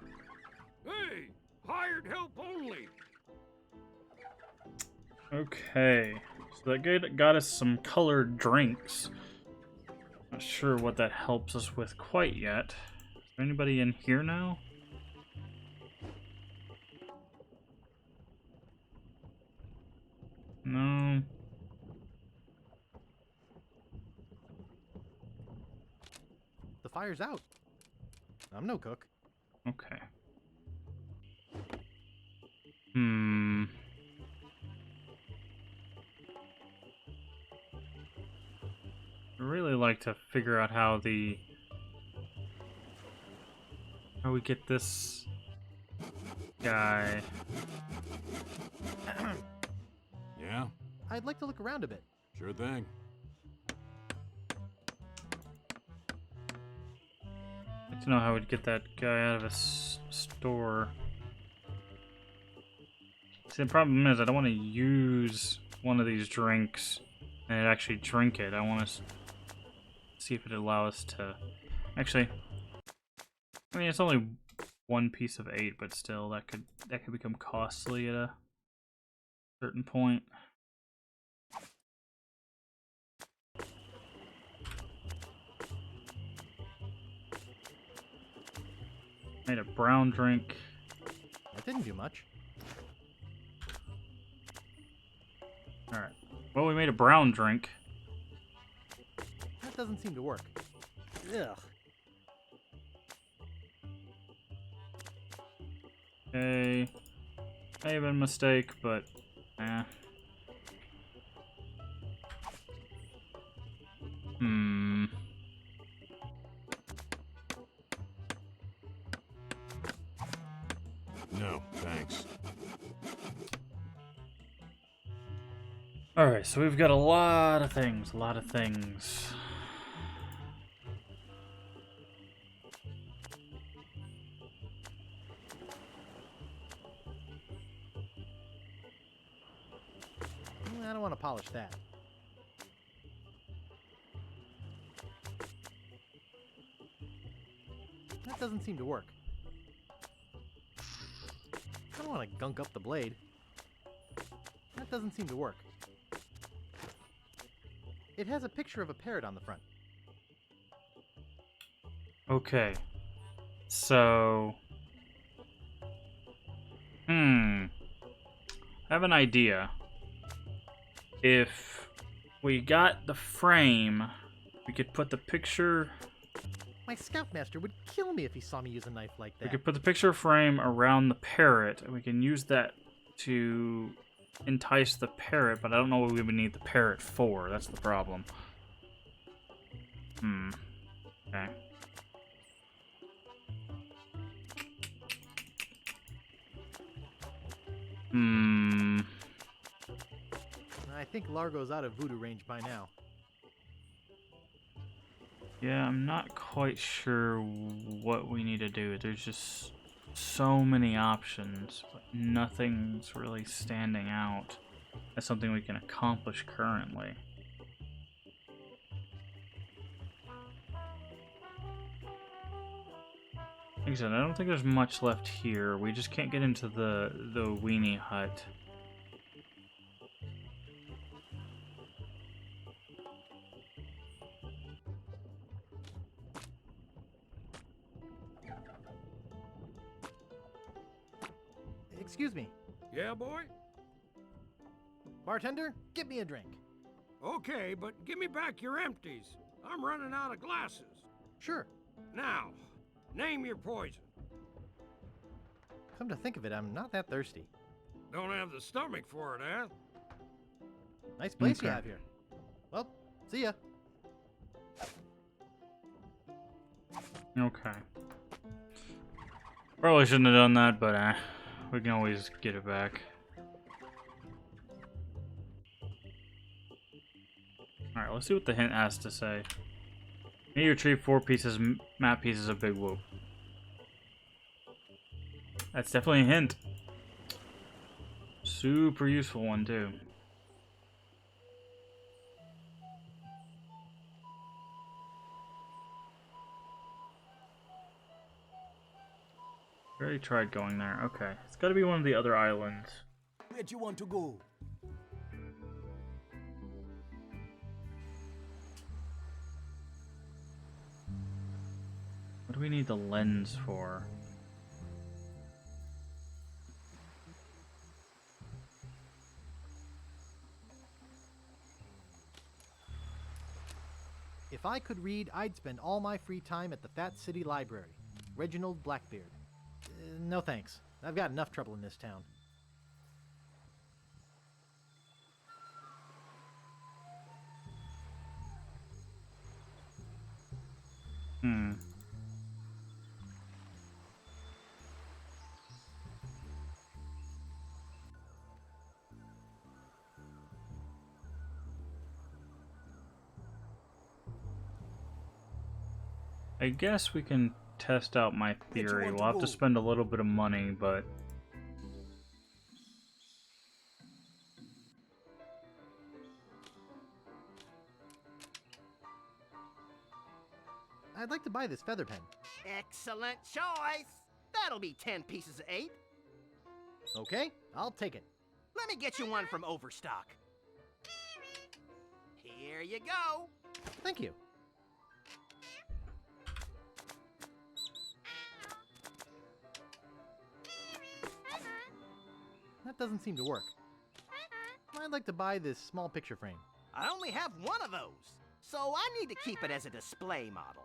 Hey, hired help only. Okay. So that got us some colored drinks. Not sure what that helps us with quite yet. Is there anybody in here now? No. The fire's out. I'm no cook. Okay. I'd really like to figure out how we get this guy. Yeah? I'd like to look around a bit. Sure thing. I'd like to know how we'd get that guy out of a store. See, the problem is I don't want to use one of these drinks and actually drink it. I want to see if it allows us to... Actually, I mean, it's only 1 piece of 8, but still, that could become costly at a certain point. Made a brown drink. That didn't do much. Alright. Well, we made a brown drink. That doesn't seem to work. Ugh. Okay. May have been a mistake, but No, thanks. Alright, so we've got a lot of things, I don't want to polish that. That doesn't seem to work. I don't want to gunk up the blade. That doesn't seem to work. It has a picture of a parrot on the front. Okay. So... I have an idea. If we got the frame, we could put the picture... My scoutmaster would kill me if he saw me use a knife like that. We could put the picture frame around the parrot, and we can use that to entice the parrot, but I don't know what we would need the parrot for. That's the problem. Okay. I think Largo's out of voodoo range by now. Yeah, I'm not quite sure what we need to do. There's just so many options, but nothing's really standing out as something we can accomplish currently. Like I said, I don't think there's much left here. We just can't get into the weenie hut. Excuse me. Yeah, boy? Bartender, get me a drink. Okay, but give me back your empties. I'm running out of glasses. Sure. Now, name your poison. Come to think of it, I'm not that thirsty. Don't have the stomach for it, eh? Nice place you have here. Well, see ya. Okay. Probably shouldn't have done that, but we can always get it back. Alright, let's see what the hint has to say. You need to retrieve 4 pieces, map pieces of Big Whoop. That's definitely a hint. Super useful one, too. I already tried going there. Okay. It's gotta be one of the other islands. Where do you want to go? What do we need the lens for? If I could read, I'd spend all my free time at the Fat City Library. Reginald Blackbeard. No thanks. I've got enough trouble in this town. I guess we can test out my theory. We'll have to spend a little bit of money, but... I'd like to buy this feather pen. Excellent choice. That'll be 10 pieces of 8. Okay, I'll take it. Let me get you one from Overstock. Here you go. Thank you. That doesn't seem to work. I'd like to buy this small picture frame. I only have one of those, so I need to keep it as a display model.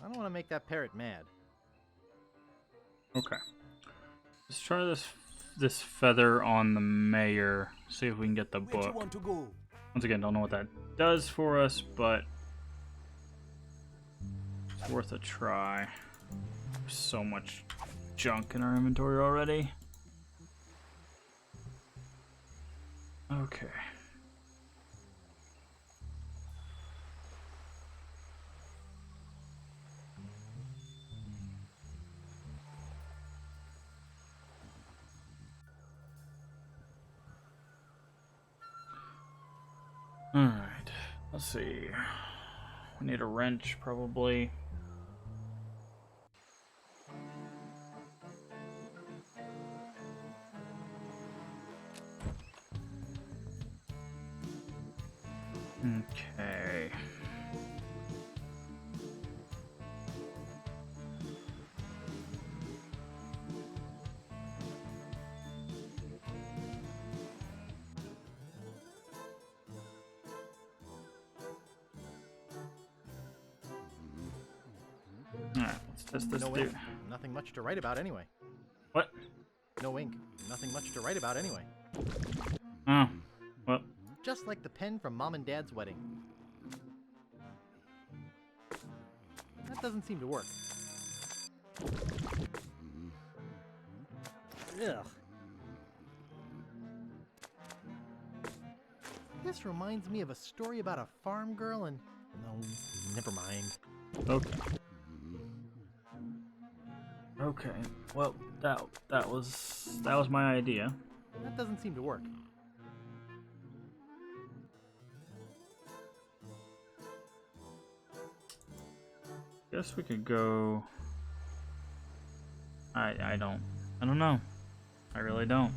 I don't want to make that parrot mad. Okay. Let's try this feather on the mayor. See if we can get the book. Where do you want to go? Once again, don't know what that does for us, but it's worth a try. There's so much junk in our inventory already. Okay. Alright, let's see. We need a wrench, probably. Okay. Alright, let's test this No dude. ink. Nothing much to write about anyway. What? No ink. Nothing much to write about anyway. Oh, well. Just like the pen from Mom and Dad's wedding. That doesn't seem to work. Ugh. This reminds me of a story about a farm girl and... No, never mind. Okay. Okay. Well, that was my idea. That doesn't seem to work. Guess we could go. I don't know. I really don't.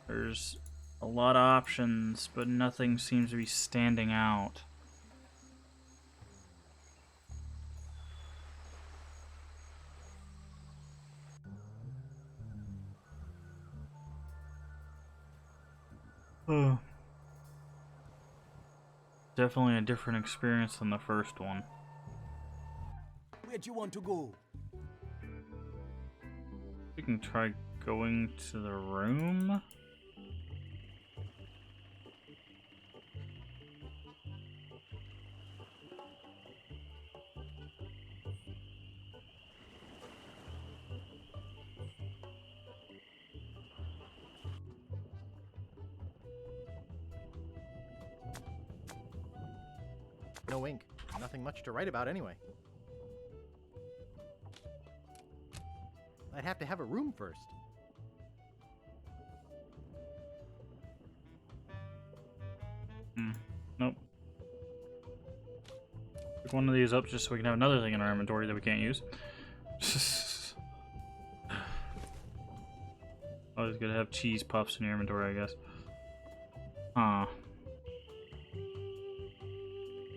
There's a lot of options, but nothing seems to be standing out. Definitely a different experience than the first one. Where'd you want to go? We can try going to the room. No ink. Nothing much to write about anyway. I'd have to have a room first. Nope. Pick one of these up just so we can have another thing in our inventory that we can't use. Always good to have cheese puffs in your inventory, I guess.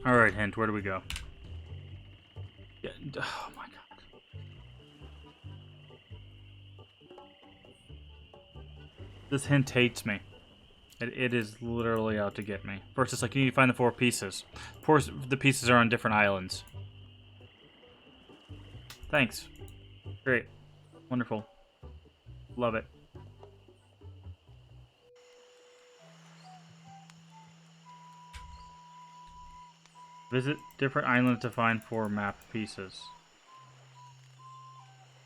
Alright, hint, where do we go? Yeah, oh my god. This hint hates me. It is literally out to get me. First, it's like, you need to find the 4 pieces. Of course, the pieces are on different islands. Thanks. Great. Wonderful. Love it. Visit different islands to find 4 map pieces.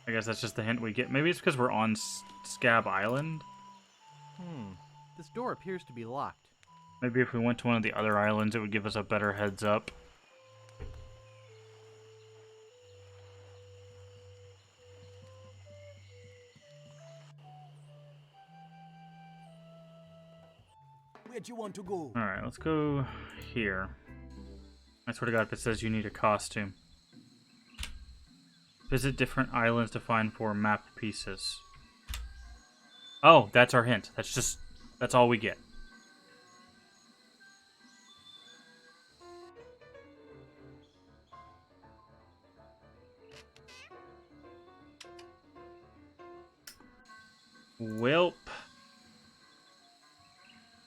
I guess that's just the hint we get. Maybe it's because we're on Scab Island? This door appears to be locked. Maybe if we went to one of the other islands, it would give us a better heads up. Where'd you want to go? Alright, let's go here. I swear to God, if it says you need a costume. Visit different islands to find 4 map pieces. Oh, that's our hint. That's all we get. Welp.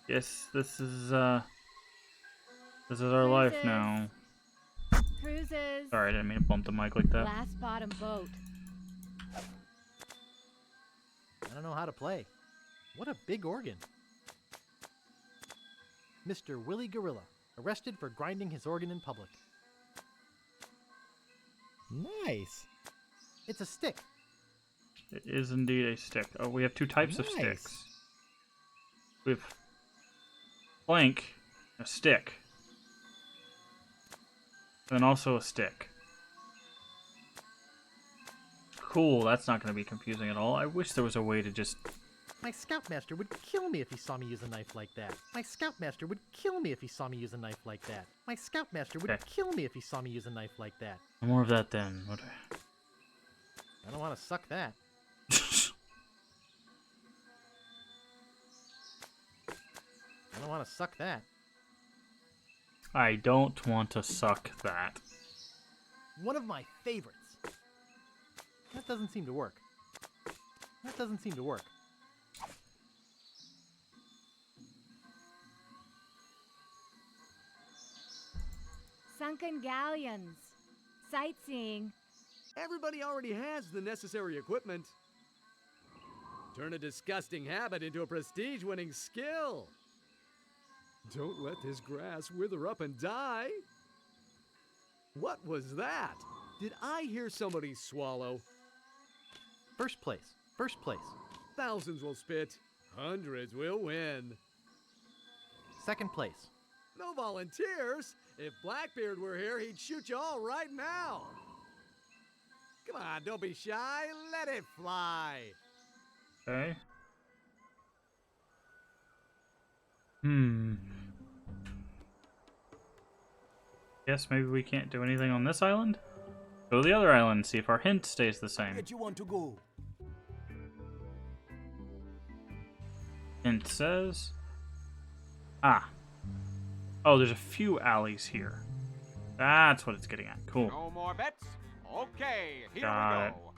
Yes, this is our life now. Cruises. Sorry, I didn't mean to bump the mic like that. Last bottom boat. I don't know how to play. What a big organ. Mr. Willie Gorilla, arrested for grinding his organ in public. Nice. It's a stick. It is indeed a stick. Oh, we have 2 types of sticks. We have plank, a stick, and then also a stick. Cool, that's not going to be confusing at all. I wish there was a way to just My Scoutmaster would kill me if he saw me use a knife like that. My Scoutmaster would kill me if he saw me use a knife like that. My Scoutmaster would kill me if he saw me use a knife like that. More of that then. What? I don't want to suck that. I don't want to suck that. I don't want to suck that. One of my favorites. That doesn't seem to work. That doesn't seem to work. Sunken galleons. Sightseeing. Everybody already has the necessary equipment. Turn a disgusting habit into a prestige-winning skill. Don't let this grass wither up and die. What was that? Did I hear somebody swallow? First place. First place. Thousands will spit. Hundreds will win. Second place. No volunteers. If Blackbeard were here, he'd shoot you all right now. Come on, don't be shy. Let it fly. Okay. Guess maybe we can't do anything on this island? Go to the other island and see if our hint stays the same. Where do you want to go? Hint says... Ah. Oh, there's a few alleys here. That's what it's getting at. Cool. No more bets? Okay, here Got we it. go.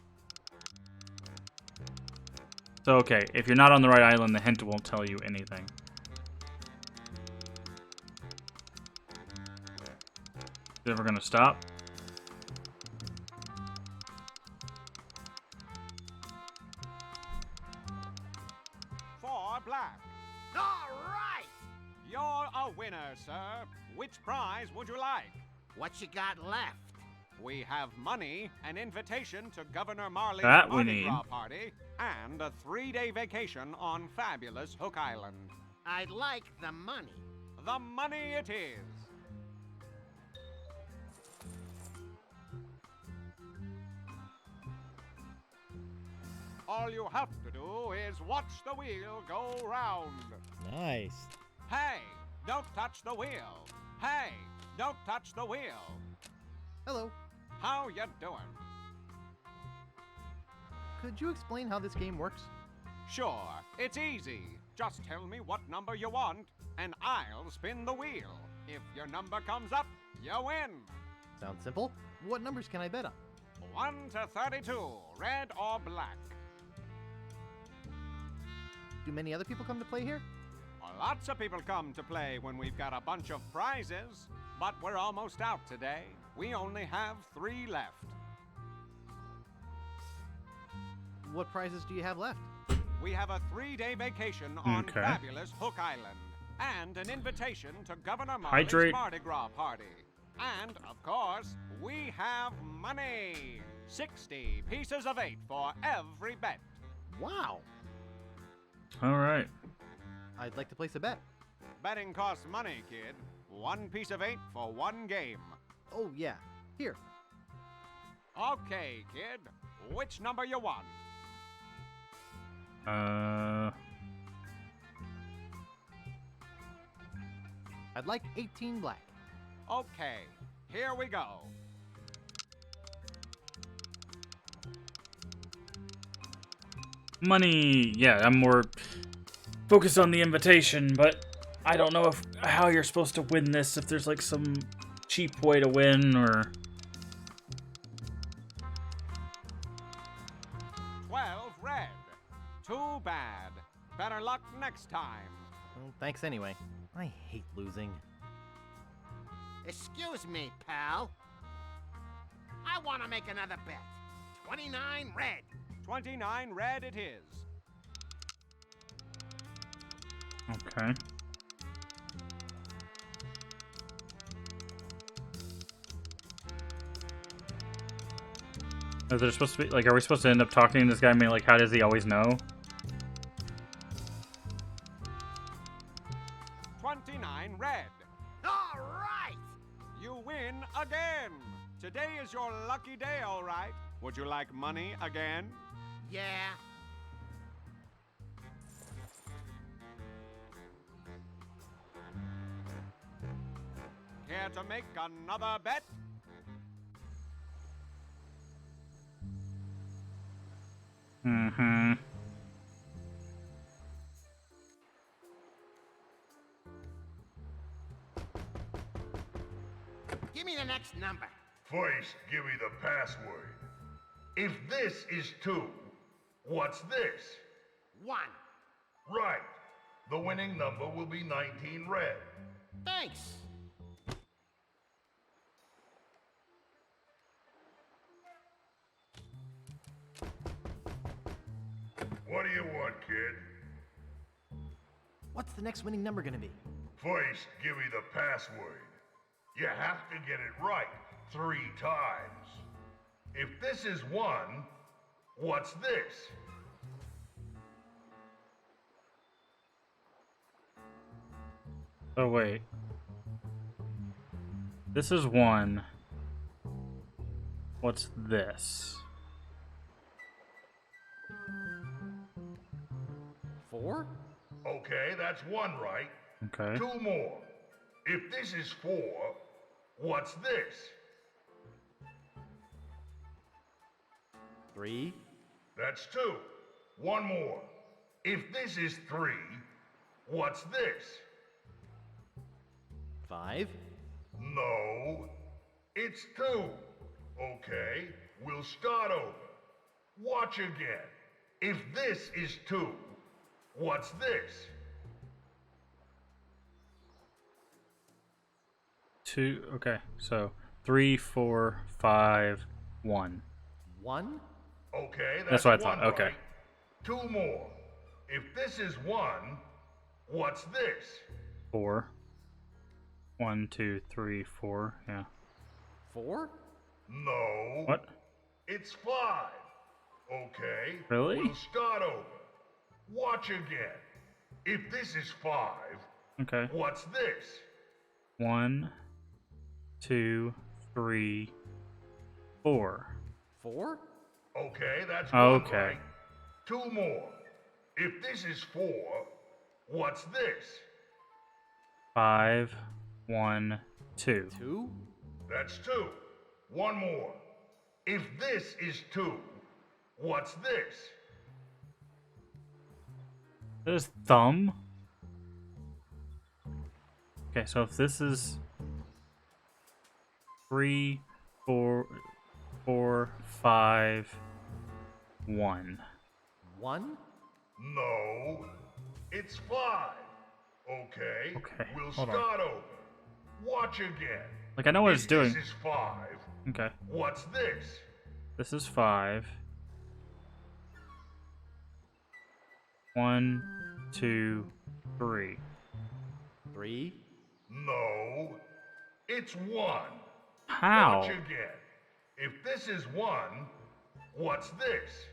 So, okay, if you're not on the right island, the hint won't tell you anything. Is it ever gonna stop? For black. All right! You're a winner, sir. Which prize would you like? What you got left? We have money, an invitation to Governor Marley's That we Mardi need. Gras party, and a 3-day vacation on fabulous Hook Island. I'd like the money. The money it is. All you have to do is watch the wheel go round. Nice. Hey, don't touch the wheel. Hey, don't touch the wheel. Hello. How you doing? Could you explain how this game works? Sure, it's easy. Just tell me what number you want, and I'll spin the wheel. If your number comes up, you win. Sounds simple. What numbers can I bet on? 1 to 32, red or black. Do many other people come to play here? Lots of people come to play when we've got a bunch of prizes, but we're almost out today. We only have 3 left. What prizes do you have left? We have a 3-day vacation on fabulous Hook Island, and an invitation to Governor Marley's Mardi Gras party. And, of course, we have money. 60 pieces of 8 for every bet. Wow. All right. I'd like to place a bet. Betting costs money, kid. 1 piece of 8 for 1 game. Oh, yeah. Here. Okay, kid. Which number you want? I'd like 18 black. Okay, here we go. Money. Yeah, I'm more focused on the invitation, but I don't know how you're supposed to win this, if there's like some cheap way to win, or... 12 red. Too bad. Better luck next time. Well, thanks anyway. I hate losing. Excuse me, pal. I want to make another bet. 29 red. 29 red it is. Okay. Is there supposed to be, like, are we supposed to end up talking to this guy? I mean, like, how does he always know? 29 red. All right! You win again. Today is your lucky day, all right. Would you like money again? Yeah. Care to make another bet? Mm-hmm. Give me the next number. First, give me the password. If this is 2, what's this? 1. Right. The winning number will be 19 red. Thanks. What do you want, kid? What's the next winning number gonna be? First, give me the password. You have to get it right 3 times. If this is 1, what's this? Oh, wait. This is 1. What's this? 4? Okay, that's 1 right. Okay. 2 more. If this is 4, what's this? 3? That's 2. 1 more. If this is 3, what's this? 5? No, it's 2. Okay, we'll start over. Watch again. If this is 2, what's this? 2. Okay, so 3, 4, 5, 1. 1? Okay, That's what I thought. Okay. Right. 2 more. If this is 1, what's this? 4. 1, 2, 3, 4. Yeah. 4? No. What? It's 5. Okay. Really? We'll start over. Watch again. If this is 5, Okay. what's this? 1, 2, 3, 4. 4? Okay, that's 1 Okay. right. 2 more. If this is 4, what's this? 5, 1, 2. 2? That's 2. 1 more. If this is 2, what's this? This is thumb. Okay, so if this is 3, 4, 5, 1. 1? No, it's 5. Okay. Okay, We'll hold on. start over. Watch again. Like, I know what If it's doing. This is 5. Okay. What's this? This is 5. 1, 2, 3. 3? No, it's 1. How? Watch again. If this is 1, what's this?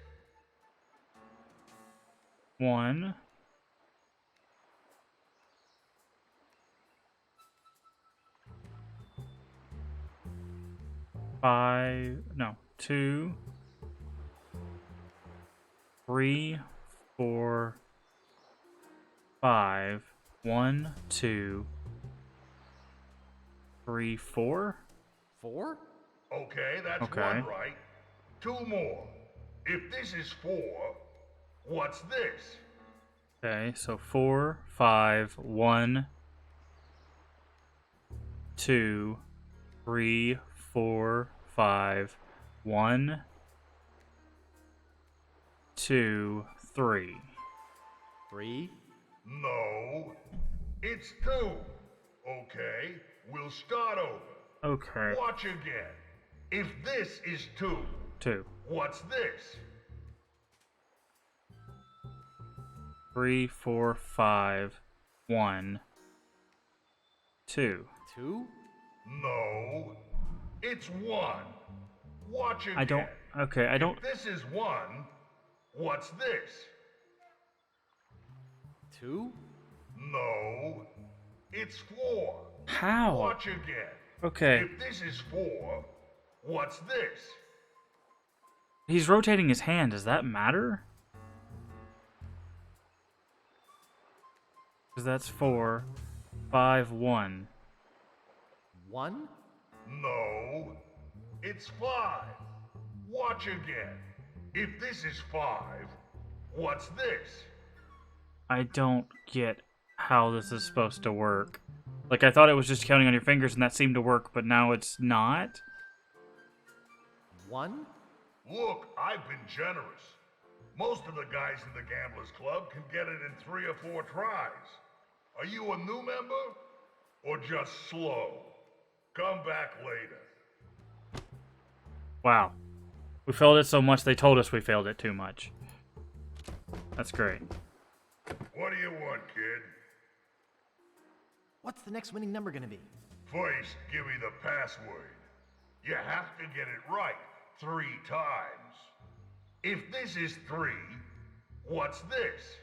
1. Five, no, 2, 3, 4, 5, 1, 2, 3, 4. 4? Okay, that's Okay. 1 right. 2 more. If this is 4, what's this? Okay, so 4, 5, 1, 2, 3, 4, 5, 1, 2, 3. 3? No, it's 2. Okay, we'll start over. Okay. Watch again. If this is 2, 2. what's this? 3, 4, 5, 1, 2. 2? No, it's 1. Watch again. I don't. Okay, I don't. If this is 1, what's this? 2? No, it's 4. How? Watch again. Okay. If this is 4, what's this? He's rotating his hand. Does that matter? Because that's 4, 5, 1. 1? No, it's 5. Watch again. If this is 5, what's this? I don't get how this is supposed to work. Like, I thought it was just counting on your fingers and that seemed to work, but now it's not? 1? Look, I've been generous. Most of the guys in the Gamblers Club can get it in 3 or 4 tries. Are you a new member? Or just slow? Come back later. Wow. We failed it so much they told us we failed it too much. That's great. What do you want, kid? What's the next winning number gonna be? First, give me the password. You have to get it right 3 times. If this is 3, what's this?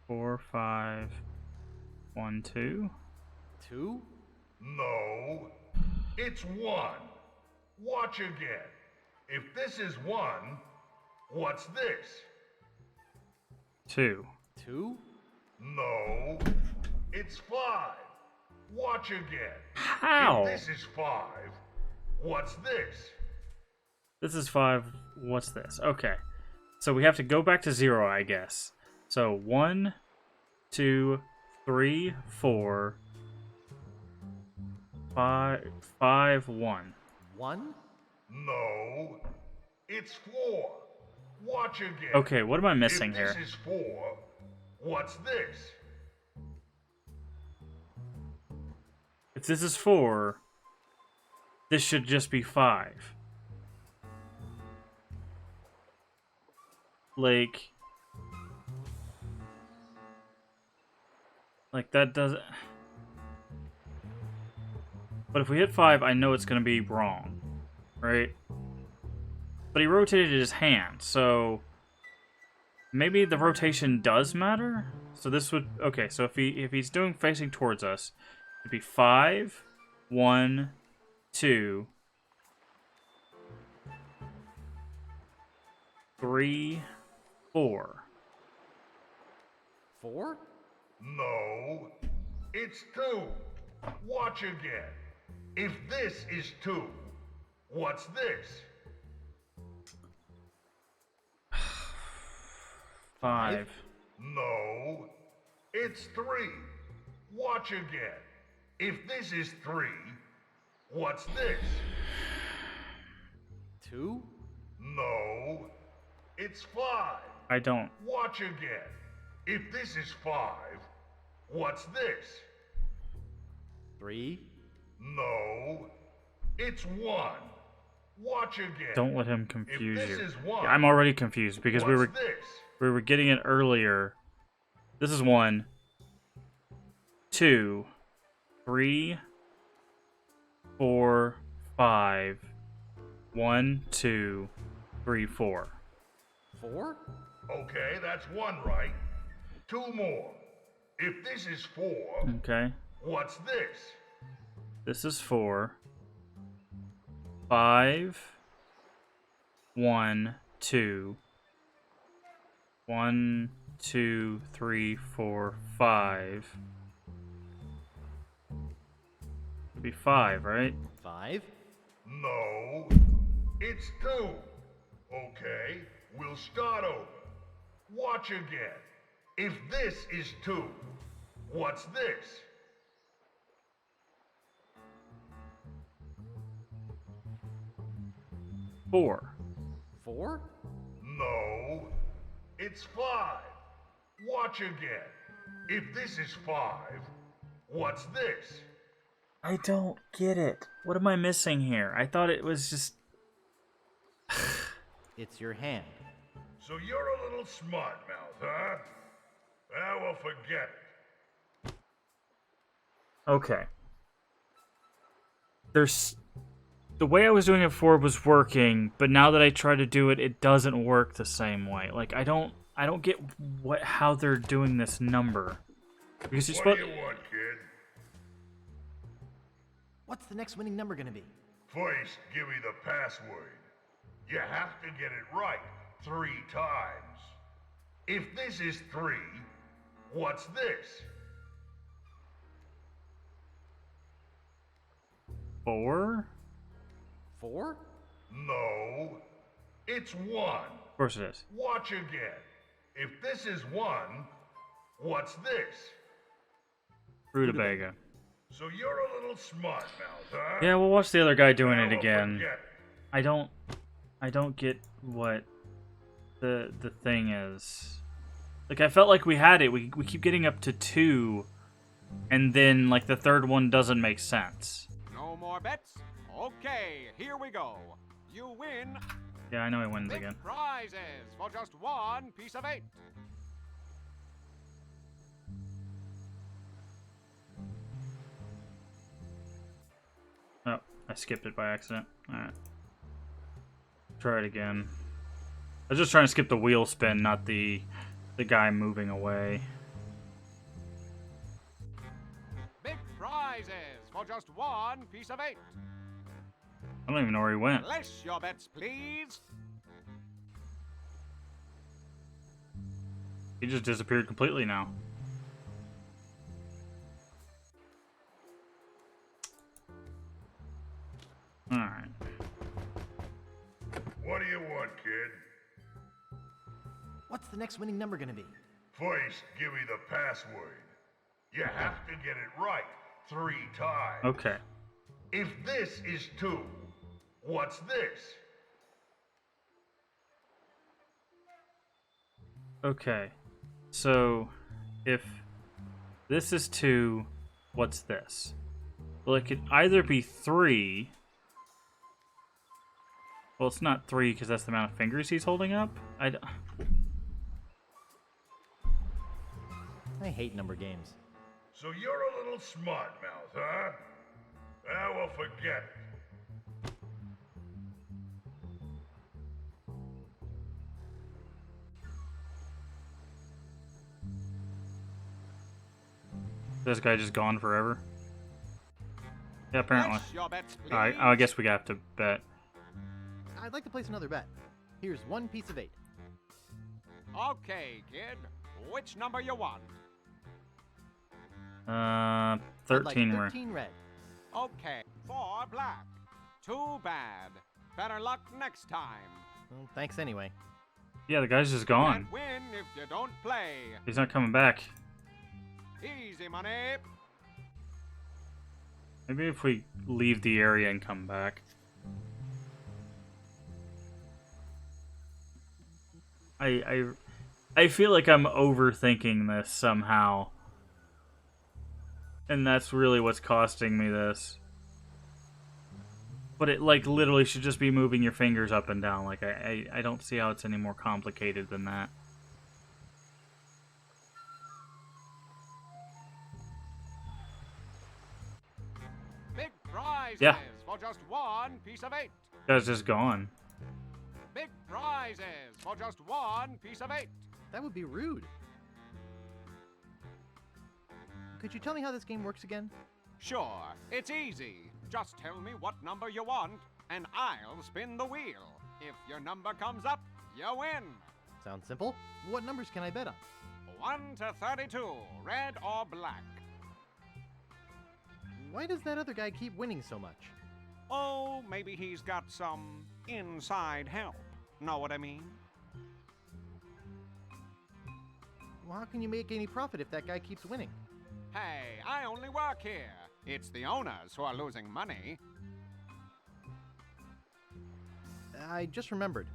Four, 5, 1, 2. 2? No, it's 1. Watch again. If this is 1, what's this? 2. 2? No, it's 5. Watch again. How? If this is 5, what's this? This is 5. What's this? Okay. So we have to go back to 0, I guess. So 1, 2, 3, 4, 5, 1. 1? No, it's 4. Watch again. Okay, what am I missing here? If this is 4, what's this? If this is 4, this should just be 5. Like that doesn't... But if we hit 5, I know it's going to be wrong, right? But he rotated his hand, so maybe the rotation does matter? So this would... Okay, so if he's doing facing towards us, it'd be 5, 1, 2, 3, 4. 4? No, it's 2. Watch again. If this is 2, what's this? 5. No, it's 3. Watch again. If this is 3, what's this? 2? No, it's 5. I don't... Watch again. If this is 5, what's this? 3? No, it's 1. Watch again. Don't let him confuse if this you. Is 1, Yeah, I'm already confused because what's we were getting it earlier. This is 1, 2, 3, 4, 5. 1, 2, 3, 4. 4? Okay, that's 1 right. 2 more. If this is 4, Okay. what's this? This is 4. 5. 1, 2. 1, 2, 3, 4, 5. It'd be 5, right? 5? No, it's 2. Okay, we'll start over. Watch again. If this is 2, what's this? 4. 4? No, it's 5. Watch again. If this is 5, what's this? I don't get it. What am I missing here? I thought it was just... It's your hand. So you're a little smart mouth, huh? Well, forget it. Okay. There's... The way I was doing it before was working, but now that I try to do it, it doesn't work the same way. Like, I don't get how they're doing this number. Because you're What do you want, kid? What's the next winning number gonna be? First, give me the password. You have to get it right 3 times. If this is 3, What's this? 4? 4? No, it's 1. Of course it is. Watch again. If this is 1, what's this? Rutabaga. So you're a little smart mouth, huh? Yeah, we'll watch the other guy doing Now it we'll again. forget. I don't get what the thing is. Like, I felt like we had it. We keep getting up to 2, and then like the third one doesn't make sense. No more bets? Okay, here we go. You win Yeah, I know he wins big again. prizes for just 1 piece of 8. Oh, I skipped it by accident. Alright. Try it again. I was just trying to skip the wheel spin, not the guy moving away. Big prizes for just 1 piece of 8. I don't even know where he went. Place your bets, please. He just disappeared completely now. Alright. What do you want, kid? What's the next winning number gonna be? First, give me the password. You have to get it right 3 times. Okay. If this is 2, what's this? Okay. So, if this is 2, what's this? Well, it could either be 3. Well, it's not 3 because that's the amount of fingers he's holding up. I hate number games. So you're a little smart mouth, huh? Well, forget it. This guy just gone forever? Yeah, apparently. Place your bets, please. Alright, I guess we have to bet. I'd like to place another bet. Here's 1 piece of 8. Okay, kid. Which number you want? 13 I'd like 13 red. Okay, 4 black. Too bad. Better luck next time. Well, thanks anyway. Yeah, the guy's just gone. Can't win if you don't play. He's not coming back. Easy money. Maybe if we leave the area and come back. I feel like I'm overthinking this somehow. And that's really what's costing me this. But it, like, literally should just be moving your fingers up and down. Like, I don't see how it's any more complicated than that. Big prizes Yeah. for just 1 piece of 8. Guy's just gone. Big prizes for just 1 piece of 8. That would be rude. Could you tell me how this game works again? Sure, it's easy. Just tell me what number you want, and I'll spin the wheel. If your number comes up, you win. Sounds simple. What numbers can I bet on? 1 to 32, red or black. Why does that other guy keep winning so much? Oh, maybe he's got some inside help. Know what I mean? Well, how can you make any profit if that guy keeps winning? Hey, I only work here. It's the owners who are losing money. I just remembered.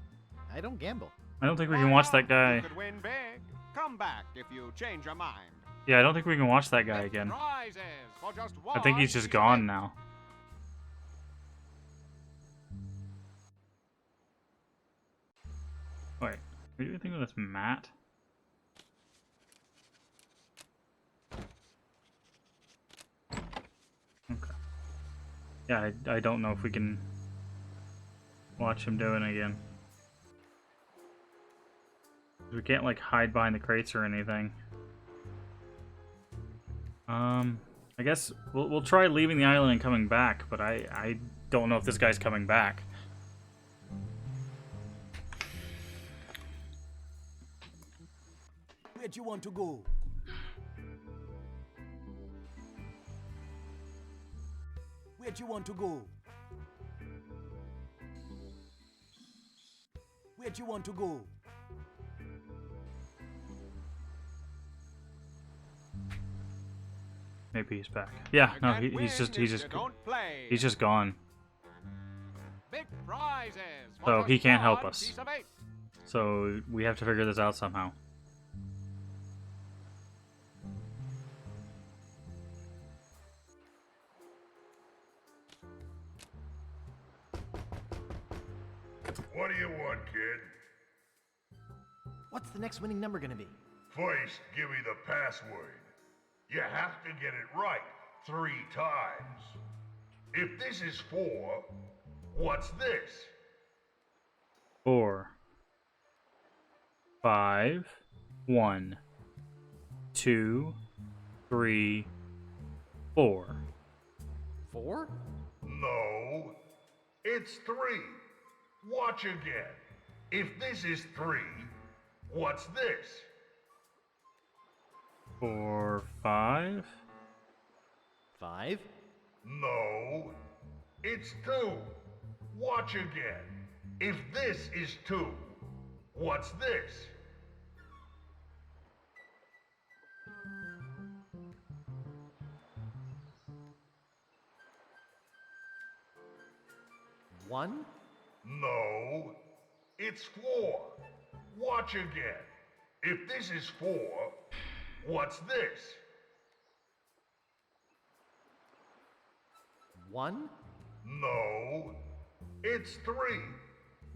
I don't gamble. I don't think we can watch that guy. You could win big. Come back if you change your mind. Yeah, I don't think we can watch that guy again. Prizes for just I think he's just gone now. Wait, can we do anything with this mat? Okay. Yeah, I don't know if we can watch him doing it again. We can't, like, hide behind the crates or anything. I guess we'll try leaving the island and coming back, but I don't know if this guy's coming back. Where'd you want to go? Where'd you want to go? Where'd you want to go? Maybe he's back. Yeah, no, he's just gone. Big prizes. So he can't help us. So we have to figure this out somehow. What do you want, kid? What's the next winning number gonna be? First, give me the password. You have to get it right 3 times. If this is 4, what's this? 4, 5, 1, 2, 3, 4. 4? No, it's 3. Watch again. If this is 3, what's this? 4, 5. 5? No, it's 2. Watch again. If this is 2, what's this? One? No, it's 4. Watch again. If this is 4, what's this? 1? No, it's 3.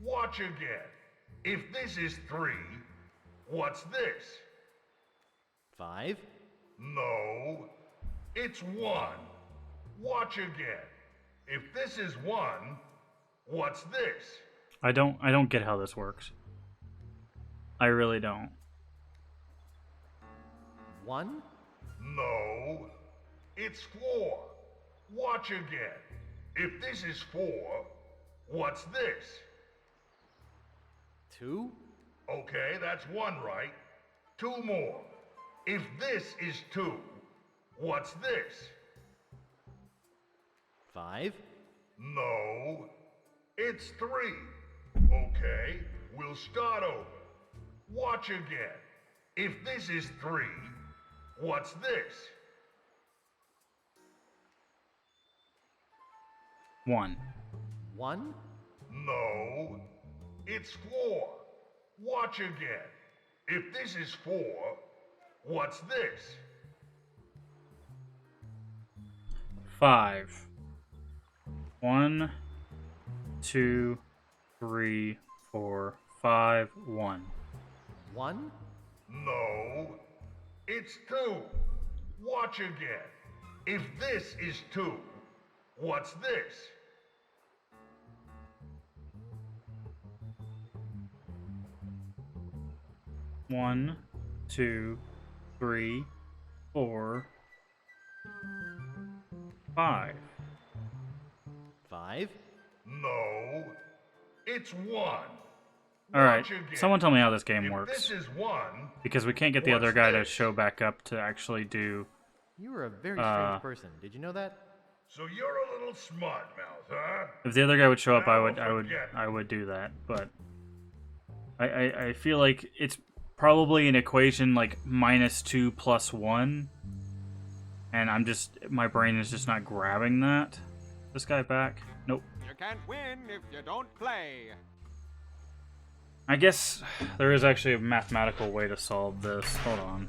Watch again. If this is 3, what's this? 5? No, it's 1. Watch again. If this is 1, what's this? I don't get how this works. I really don't. 1? No, it's 4. Watch again. If this is 4, what's this? 2? Okay, that's 1 right. 2 more. If this is 2, what's this? 5? No, it's 3. Okay, we'll start over. Watch again. If this is 3, what's this? 1. 1? No, it's 4. Watch again. If this is 4, what's this? 5. 1, 2, 3, 4, 5, 1. 1? No, it's 2. Watch again. If this is 2, what's this? 1, 2, 3, 4, 5. 5? No, it's 1. Alright, Watch again. someone tell me how this game If works. this is 1, Because we can't get the other what's guy to this? show back up to actually do... You were a very strange person. Did you know that? So you're a little smart mouth, huh? If the other guy would show up, Now I forget would do that. But I feel like it's probably an equation like -2 + 1, and my brain is just not grabbing that. This guy back? Nope. You can't win if you don't play. I guess there is actually a mathematical way to solve this. Hold on.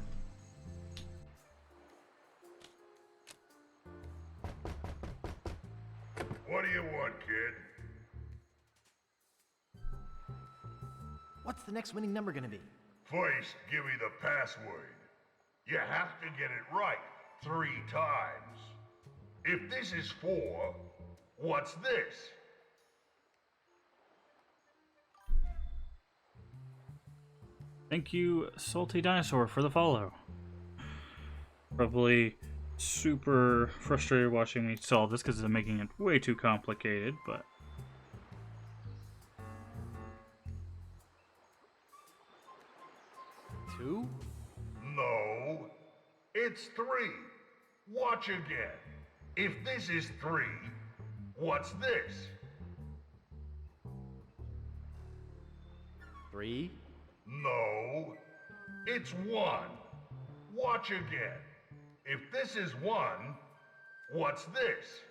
What do you want, kid? What's the next winning number gonna be? First, give me the password. You have to get it right 3 times. If this is 4, what's this? Thank you, Salty Dinosaur, for the follow. Probably super frustrated watching me solve this because it's making it way too complicated, but... Two? No, it's 3. Watch again. If this is 3, What's this? 3. No. It's 1. Watch again. If this is 1, what's this?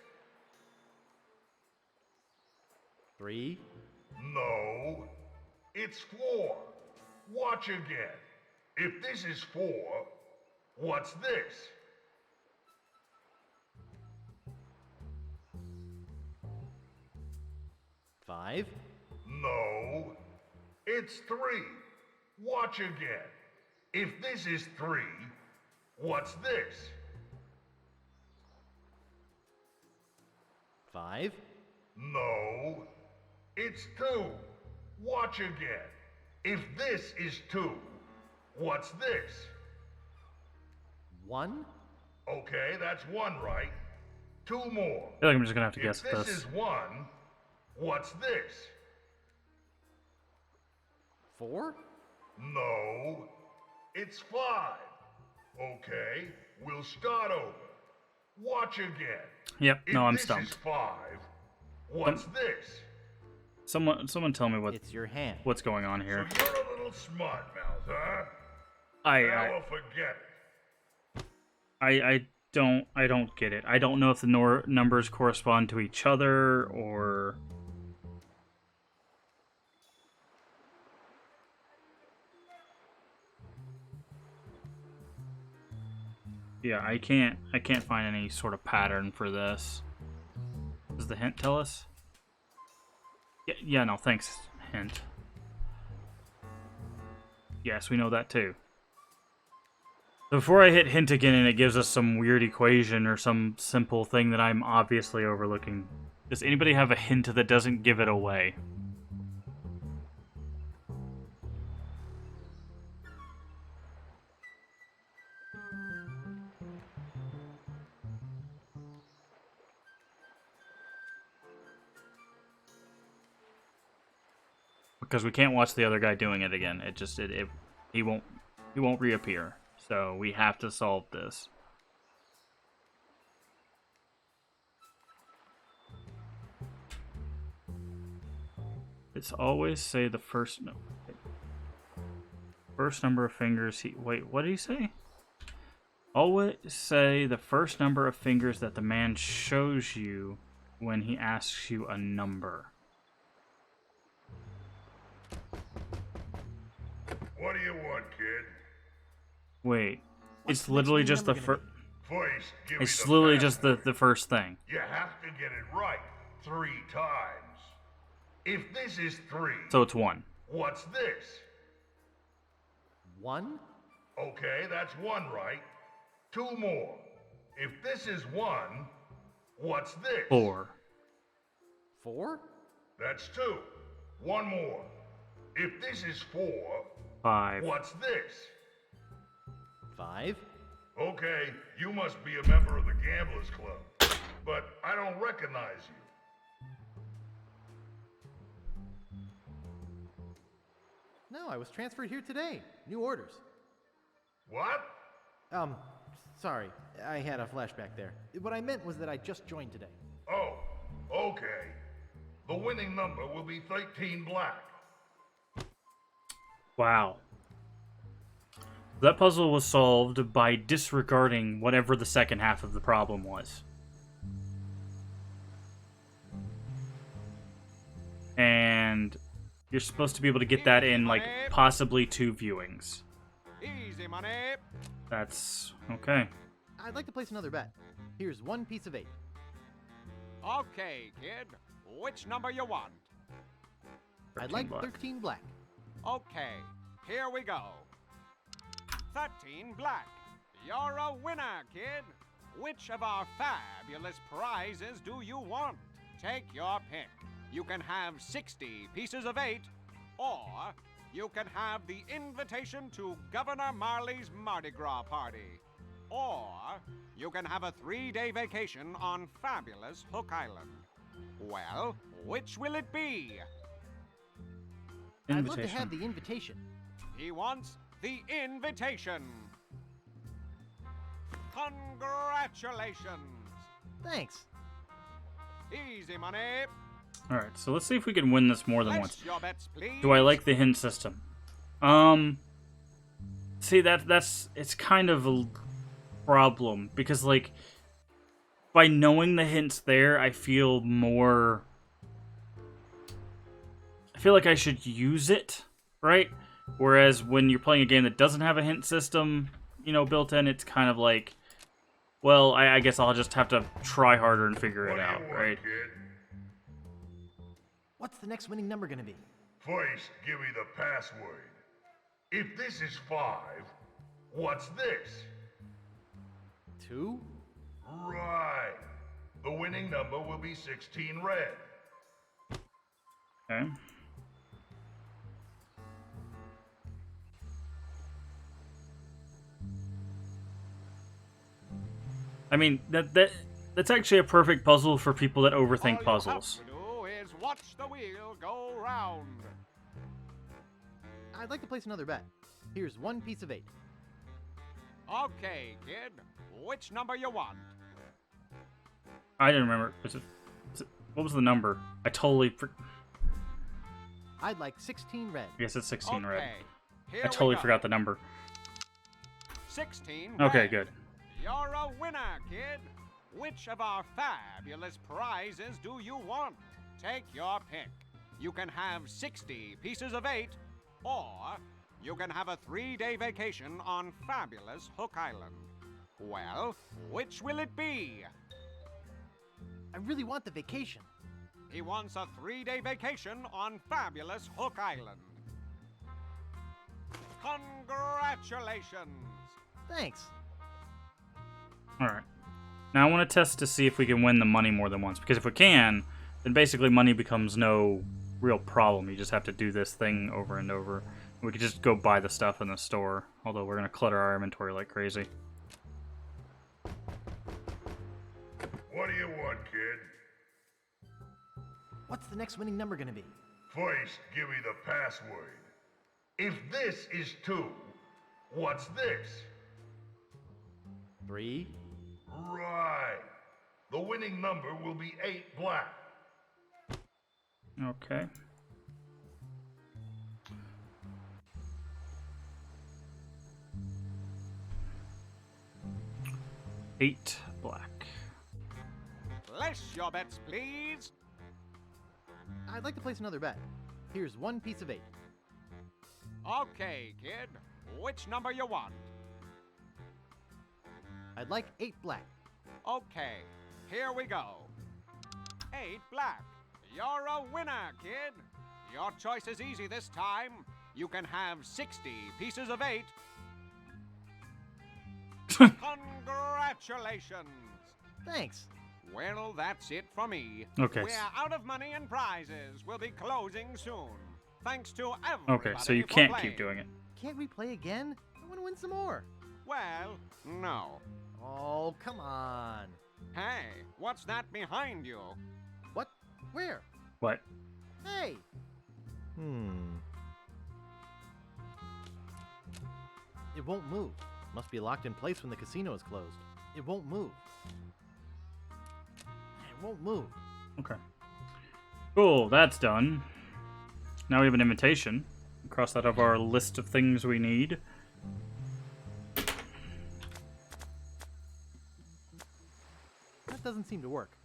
3. No. It's 4. Watch again. If this is 4, what's this? 5. No. It's 3. Watch again. If this is 3, what's this? 5. No. It's 2. Watch again. If this is 2, what's this? 1. Okay, that's 1 right. 2 more. I feel like I'm just gonna have to guess If this. this is 1, what's this? 4. No. It's 5. Okay, we'll start over. Watch again. Yep, no, I'm If this stumped. is 5, what's this? Someone tell me what It's your hand. what's going on here. So you're a little smart mouth, huh? I Now forget it. I don't get it. I don't know if the numbers correspond to each other or yeah, I can't find any sort of pattern for this. Does the hint tell us? Yeah, no, thanks, hint. Yes, we know that too. Before I hit hint again and it gives us some weird equation or some simple thing that I'm obviously overlooking, does anybody have a hint that doesn't give it away? Because we can't watch the other guy doing it again. He won't reappear. So we have to solve this. It's always say the first number of fingers wait, what did he say? Always say the first number of fingers that the man shows you when he asks you a number. What do you want, kid? Wait, it's literally just the first. First, give me It's the literally pattern. just the first thing. You have to get it right 3 times. If this is 3, So it's 1. what's this? 1. Okay, that's 1 right. 2 more. If this is 1, what's this? 4. 4. That's 2. 1 more. If this is 4, 5. what's this? 5. Okay, you must be a member of the Gamblers Club, but I don't recognize you. No, I was transferred here today. New orders. What? Sorry. I had a flashback there. What I meant was that I just joined today. Oh, okay. The winning number will be 13 black. Wow. That puzzle was solved by disregarding whatever the second half of the problem was. And you're supposed to be able to get that in, like, possibly 2 viewings. Easy money. That's okay. I'd like to place another bet. Here's 1 piece of 8. Okay, kid. Which number you want? I'd like black. 13 black. Okay, here we go. 13 black. You're a winner, kid. Which of our fabulous prizes do you want? Take your pick. You can have 60 pieces of 8, or you can have the invitation to Governor Marley's Mardi Gras party. Or you can have a 3-day vacation on fabulous Hook Island. Well, which will it be? I'd love to have the invitation. He wants the invitation. Congratulations. Thanks. Easy money. Alright, so let's see if we can win this more than once. Your bets, please. Do I like the hint system? See, that's it's kind of a problem, because, like, by knowing the hints there, I feel like I should use it, right? Whereas when you're playing a game that doesn't have a hint system, you know, built in, it's kind of like, well, I guess I'll just have to try harder and figure it out, right? What's the next winning number gonna be? First, give me the password. If this is 5, what's this? 2? Right. The winning number will be 16 red. Okay. I mean, that's actually a perfect puzzle for people that overthink puzzles. All you have to do is watch the wheel go round. I'd like to place another bet. Here's 1 piece of 8. Okay, kid. Which number you want? I didn't remember. What was the number? I totally... I'd like 16 red. I guess it's 16 red. Here I totally we go. forgot the number. 16 Okay, red. good. You're a winner, kid. Which of our fabulous prizes do you want? Take your pick. You can have 60 pieces of 8, or you can have a 3-day vacation on fabulous Hook Island. Well, which will it be? I really want the vacation. He wants a 3-day vacation on fabulous Hook Island. Congratulations! Thanks. Alright. Now I want to test to see if we can win the money more than once. Because if we can, then basically money becomes no real problem. You just have to do this thing over and over. We could just go buy the stuff in the store. Although we're going to clutter our inventory like crazy. What do you want, kid? What's the next winning number gonna be? First, give me the password. If this is 2, what's this? 3? Right. The winning number will be 8 black. Okay. Eight black. Place your bets, please. I'd like to place another bet. Here's 1 piece of 8. Okay, kid. Which number you want? I'd like 8 black. Okay, here we go. 8 black. You're a winner, kid. Your choice is easy this time. You can have 60 pieces of 8. Congratulations. Thanks. Well, that's it for me. Okay. We're out of money and prizes. We'll be closing soon. Thanks to everybody. Okay, so you for can't playing. keep doing it. Can't we play again? I want to win some more. Well, no. Oh, come on. Hey, what's that behind you? What? Where? What? Hey. It won't move. Must be locked in place when the casino is closed. It won't move. It won't move. Okay. Cool, that's done. Now we have an invitation. Cross that off our list of things we need. That doesn't seem to work.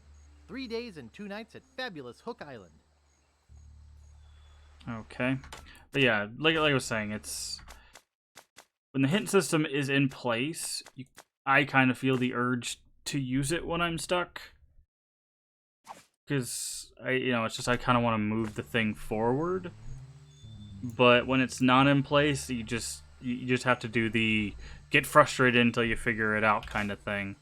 3 days and 2 nights at fabulous Hook Island. Okay. But yeah, like I was saying, it's... When the hint system is in place, I kind of feel the urge to use it when I'm stuck. Because, it's just I kind of want to move the thing forward. But when it's not in place, you just have to do the get frustrated until you figure it out kind of thing.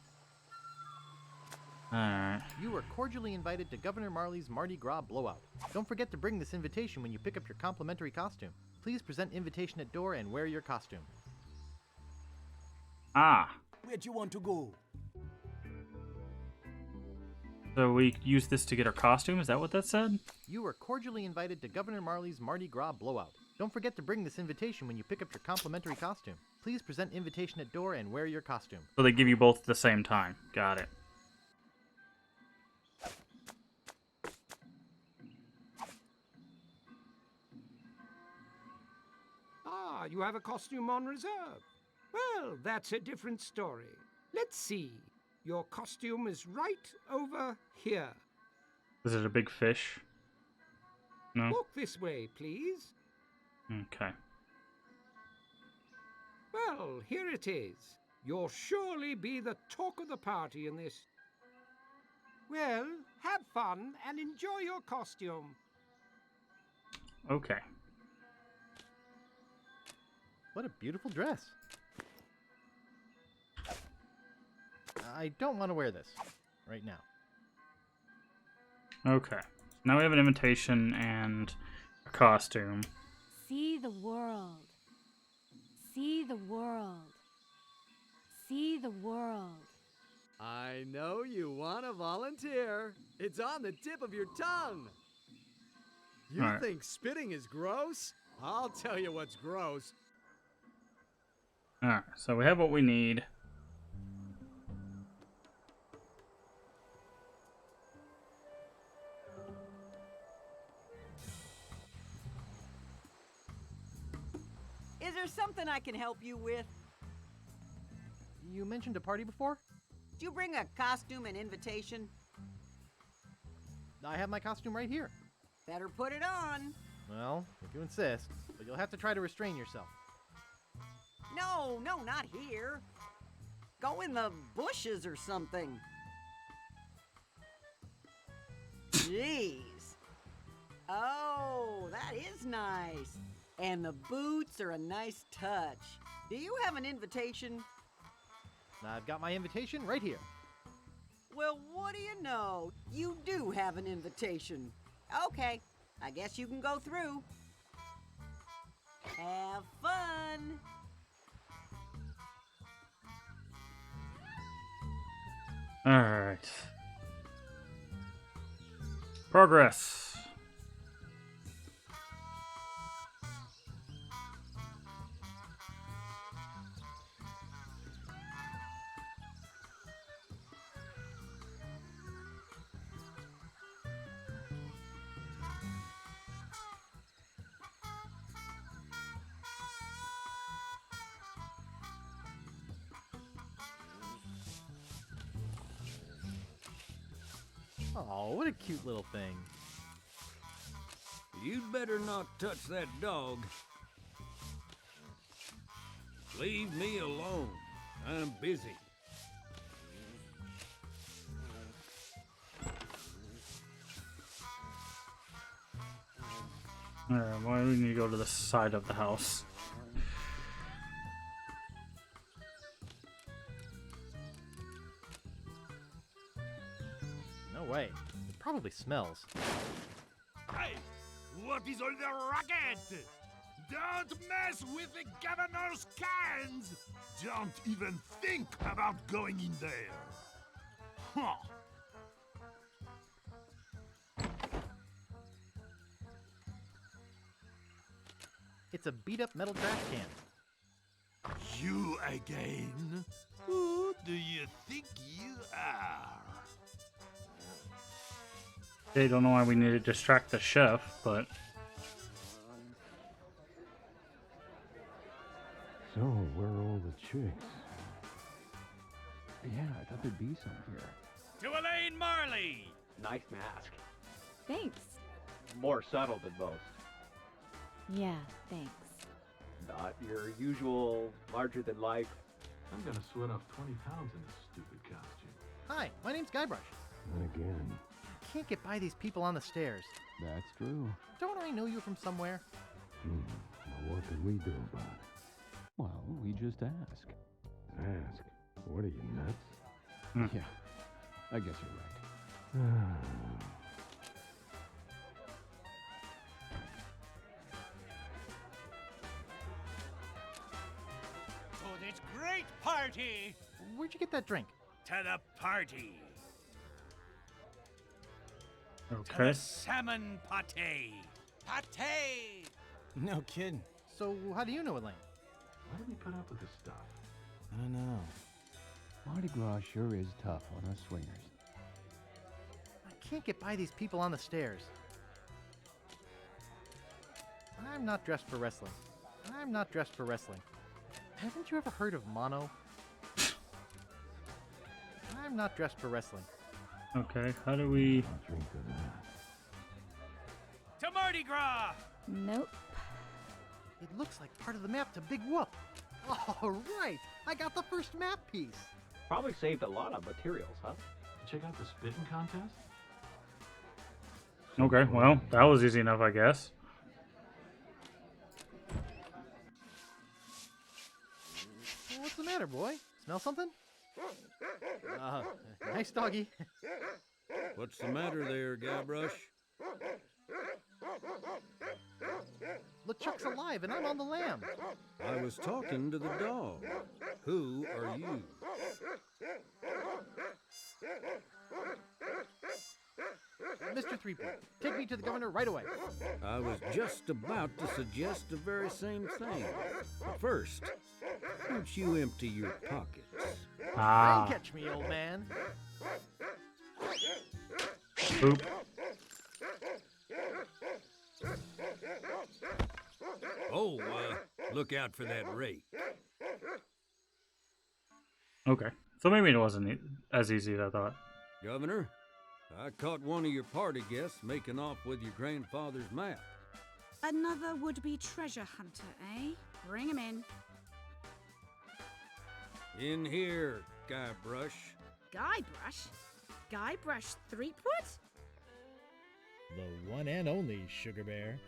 Alright. You are cordially invited to Governor Marley's Mardi Gras blowout. Don't forget to bring this invitation when you pick up your complimentary costume. Please present invitation at door and wear your costume. Ah. Where'd you want to go? So we use this to get our costume? Is that what that said? You are cordially invited to Governor Marley's Mardi Gras blowout. Don't forget to bring this invitation when you pick up your complimentary costume. Please present invitation at door and wear your costume. So they give you both at the same time. Got it. Ah, you have a costume on reserve. Well, that's a different story. Let's see. Your costume is right over here. Is it a big fish? No? Walk this way, please. Okay. Well, here it is. You'll surely be the talk of the party in this. Well, have fun and enjoy your costume. Okay. What a beautiful dress. I don't want to wear this right now. Okay. Now we have an invitation and a costume. See the world. See the world. See the world. I know you want to volunteer. It's on the tip of your tongue. You All right. think spitting is gross? I'll tell you what's gross. Alright, so we have what we need. Is there something I can help you with? You mentioned a party before? Did you bring a costume and invitation? I have my costume right here. Better put it on. Well, if you insist, but you'll have to try to restrain yourself. No, not here. Go in the bushes or something. Jeez. Oh, that is nice. And the boots are a nice touch. Do you have an invitation? I've got my invitation right here. Well, what do you know? You do have an invitation. Okay, I guess you can go through. Have fun. Alright. Progress. Oh, what a cute little thing. You'd better not touch that dog. Leave me alone. I'm busy. Alright, why do we need to go to the side of the house? No way. It probably smells. Hey, what is all the racket? Don't mess with the governor's cans! Don't even think about going in there! Huh. It's a beat-up metal trash can. You again? Who do you think you are? They don't know why we need to distract the chef, but... So, where are all the chicks? Yeah, I thought there'd be some here. To Elaine Marley! Nice mask. Thanks. More subtle than most. Yeah, thanks. Not your usual larger-than-life. I'm gonna sweat off 20 pounds in this stupid costume. Hi, my name's Guybrush. And again. I can't get by these people on the stairs. That's true. Don't I know you from somewhere? Well, what can we do about it? Well, we just ask. Ask? What are you, nuts? Yeah, I guess you're right. For this great party! Where'd you get that drink? To the party! To Okay. the salmon pate! Pate! No kidding. So, how do you know Elaine? Why do we put up with this stuff? I don't know. Mardi Gras sure is tough on us swingers. I can't get by these people on the stairs. I'm not dressed for wrestling. I'm not dressed for wrestling. Haven't you ever heard of mono? I'm not dressed for wrestling. Okay, how do we... To Mardi Gras! Nope. It looks like part of the map to Big Whoop. All right, I got the first map piece. Probably saved a lot of materials, huh? Check out the spitting contest? Okay, well, that was easy enough, I guess. What's the matter, boy? Smell something? Nice doggy. What's the matter there, Guybrush? LeChuck's alive and I'm on the lam. I was talking to the dog. Who are you? Mr. Threepwood, take me to the governor right away. I was just about to suggest the very same thing. But first, won't you empty your pockets? Try and catch me, old man. Boop. Oh, look out for that rake. Okay, so maybe it wasn't as easy as I thought. Governor, I caught one of your party guests making off with your grandfather's map. Another would-be treasure hunter, eh? Bring him in. In here, Guybrush. Guybrush? Guybrush Threepwood? The one and only Sugar Bear.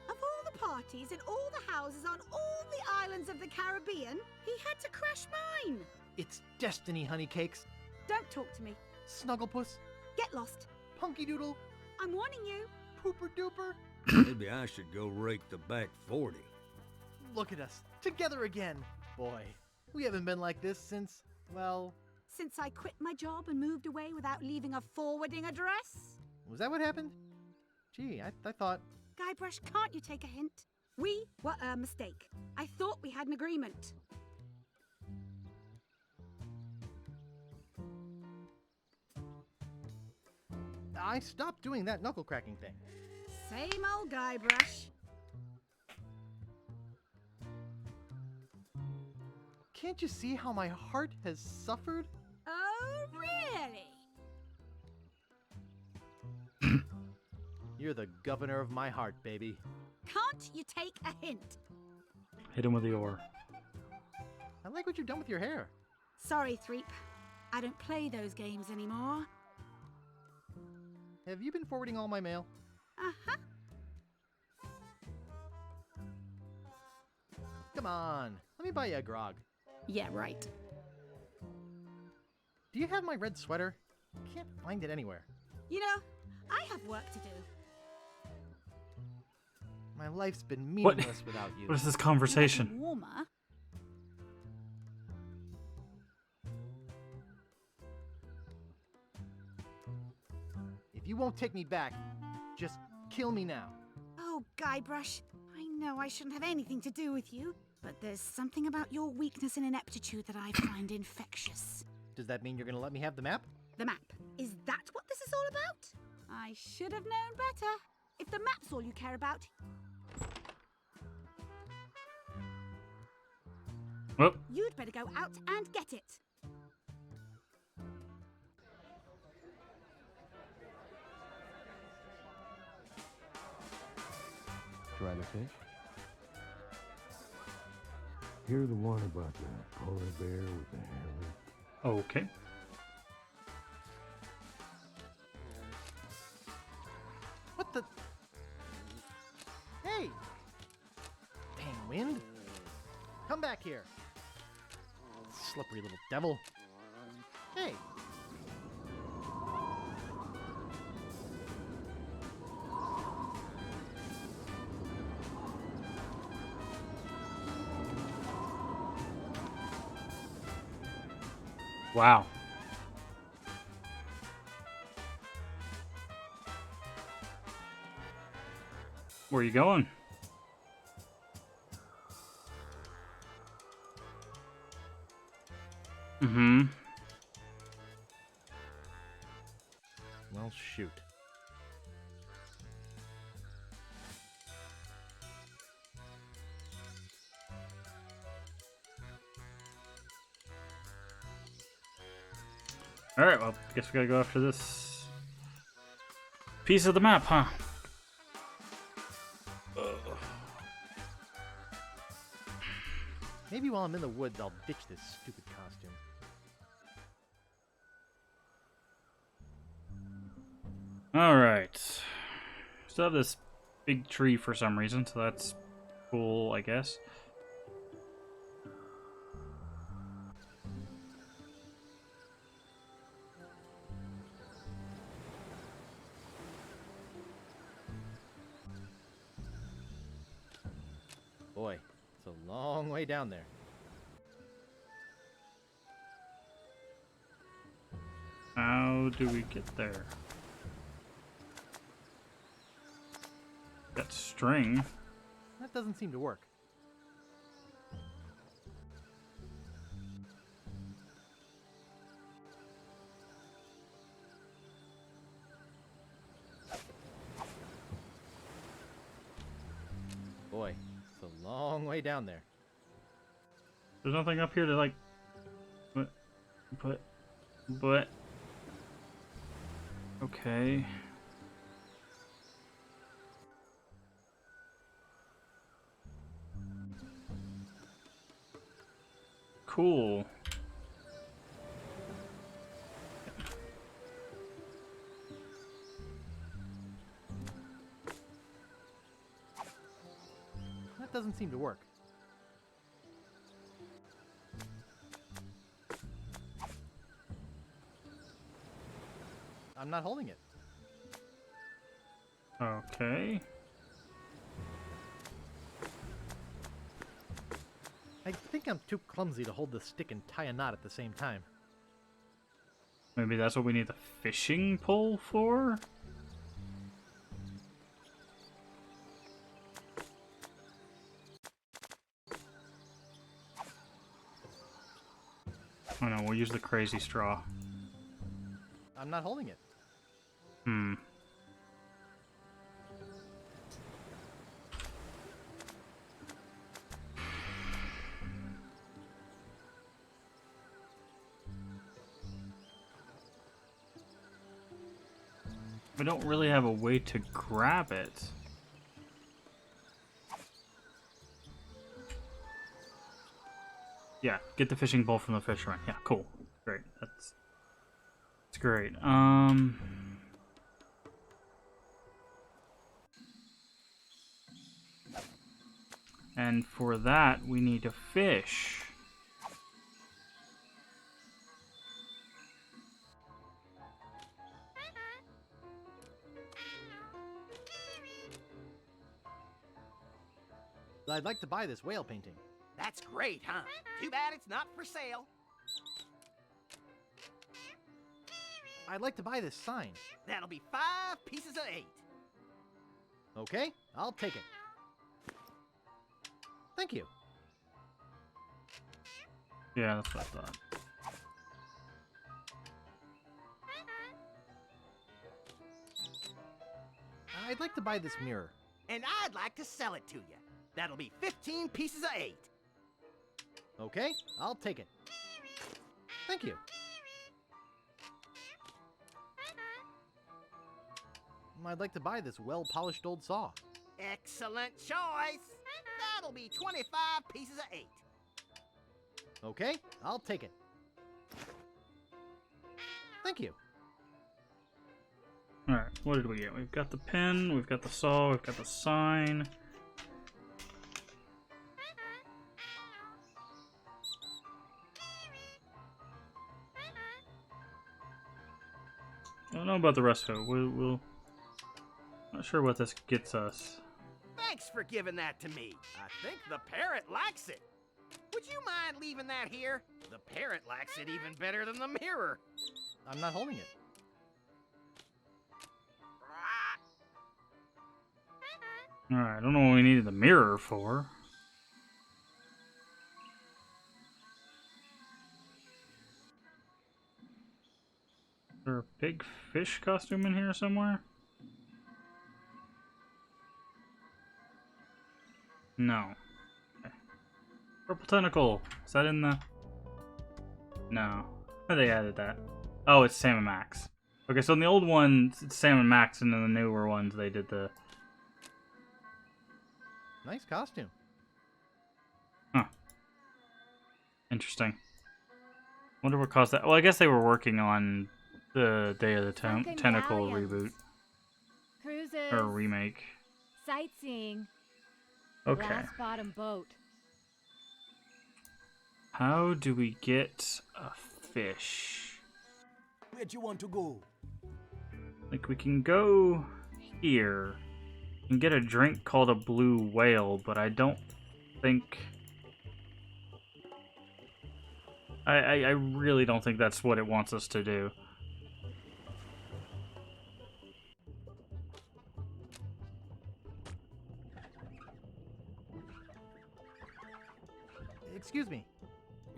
Of all the parties in all the houses on all the islands of the Caribbean, he had to crash mine. It's destiny, honey cakes. Don't talk to me. Snugglepuss. Get lost. Punky Doodle. I'm warning you. Pooper Duper. Maybe I should go rake the back 40. Look at us, together again. Boy, we haven't been like this since, well... Since I quit my job and moved away without leaving a forwarding address? Was that what happened? Gee, I thought... Guybrush, can't you take a hint? We were a mistake. I thought we had an agreement. I stopped doing that knuckle-cracking thing. Same old Guybrush. Can't you see how my heart has suffered? Oh, really? You're the governor of my heart, baby. Can't you take a hint? Hit him with the oar. I like what you've done with your hair. Sorry, Threep. I don't play those games anymore. Have you been forwarding all my mail? Uh-huh. Come on, let me buy you a grog. Yeah, right. Do you have my red sweater? Can't find it anywhere. You know, I have work to do. My life's been meaningless without you. What is this conversation? Warmer. If you won't take me back, just kill me now. Oh, Guybrush, I know I shouldn't have anything to do with you, but there's something about your weakness and ineptitude that I find infectious. Does that mean you're gonna let me have the map? The map. Is that what this is all about? I should have known better. If the map's all you care about... Oh. You'd better go out and get it. Try the fish. Hear the one about the polar bear with the hair. Okay. What the? Hey! Dang wind! Come back here! Slippery little devil. Hey! Wow. Where are you going? Mm-hmm. Well, shoot. Alright, well, I guess we gotta go after this piece of the map, huh? Maybe while I'm in the woods, I'll ditch this stupid costume. Alright. Still have this big tree for some reason, so that's cool, I guess. Boy, it's a long way down there. How do we get there? Got string. That doesn't seem to work. Boy, it's a long way down there. There's nothing up here to like... But... Okay. Cool. That doesn't seem to work. I'm not holding it. Okay. I think I'm too clumsy to hold the stick and tie a knot at the same time. Maybe that's what we need the fishing pole for? Oh no, we'll use the crazy straw. I'm not holding it. Hmm. We don't really have a way to grab it. Yeah, get the fishing pole from the fisherman. Yeah, cool. Great. That's great. And for that, we need to fish. I'd like to buy this whale painting. That's great, huh? Too bad it's not for sale. I'd like to buy this sign. That'll be 5 pieces of 8. Okay, I'll take it. Thank you. Yeah, that's what I thought. I'd like to buy this mirror. And I'd like to sell it to you. That'll be 15 pieces of 8. Okay, I'll take it. Thank you. I'd like to buy this well-polished old saw. Excellent choice. That'll be 25 pieces of 8. Okay, I'll take it. Thank you. Alright, what did we get? We've got the pen, we've got the saw, we've got the sign. I don't know about the rest of it. We'll not sure what this gets us. Thanks for giving that to me. I think the parrot likes it. Would you mind leaving that here? The parrot likes it even better than the mirror. I'm not holding it. Alright, I don't know what we needed the mirror for. Is there a big fish costume in here somewhere? No. Okay. Purple tentacle. Is that in the... No. Oh, they added that. Oh, it's Sam and Max. Okay, so in the old ones, it's Sam and Max, and in the newer ones, they did the... Nice costume. Huh. Interesting. Wonder what caused that. Well, I guess they were working on the Day of the Tentacle reboot. Cruises. Or remake. Sightseeing. Okay. Glass bottom boat. How do we get a fish? Where do you want to go? Like, we can go here and get a drink called a blue whale, but I don't think... I really don't think that's what it wants us to do. Excuse me.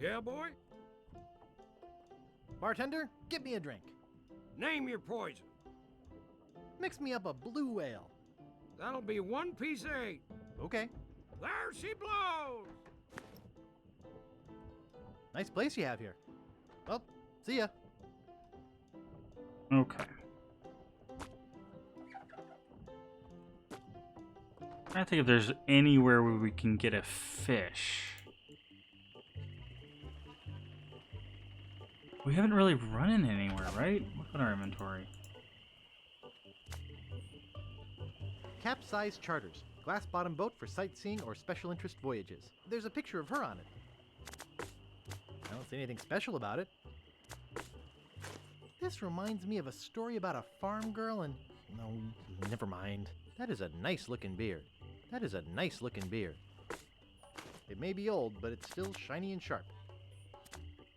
Yeah, boy? Bartender, get me a drink. Name your poison. Mix me up a blue whale. That'll be 1 piece of 8. Okay. There she blows! Nice place you have here. Well, see ya. Okay. I think if there's anywhere where we can get a fish. We haven't really run in anywhere, right? Look at our inventory. Capsize Charters. Glass bottom boat for sightseeing or special interest voyages. There's a picture of her on it. I don't see anything special about it. This reminds me of a story about a farm girl and... No, never mind. That is a nice looking beard. That is a nice looking beard. It may be old, but it's still shiny and sharp.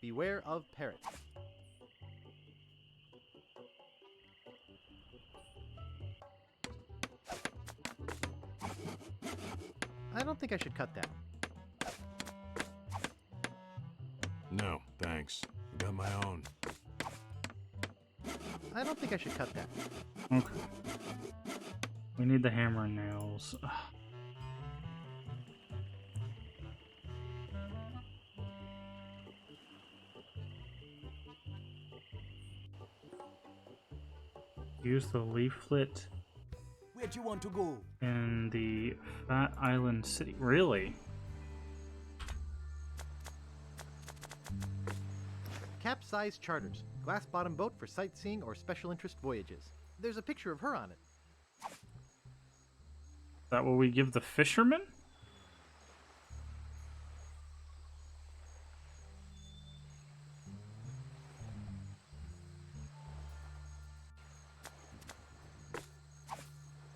Beware of parrots. I don't think I should cut that. No, thanks. I got my own. I don't think I should cut that. Okay. We need the hammer and nails. Ugh. Use the leaflet Where do you want to go? in the Fat Island City. Really? Capsize Charters. Glass bottom boat for sightseeing or special interest voyages. There's a picture of her on it. Is that what we give the fisherman?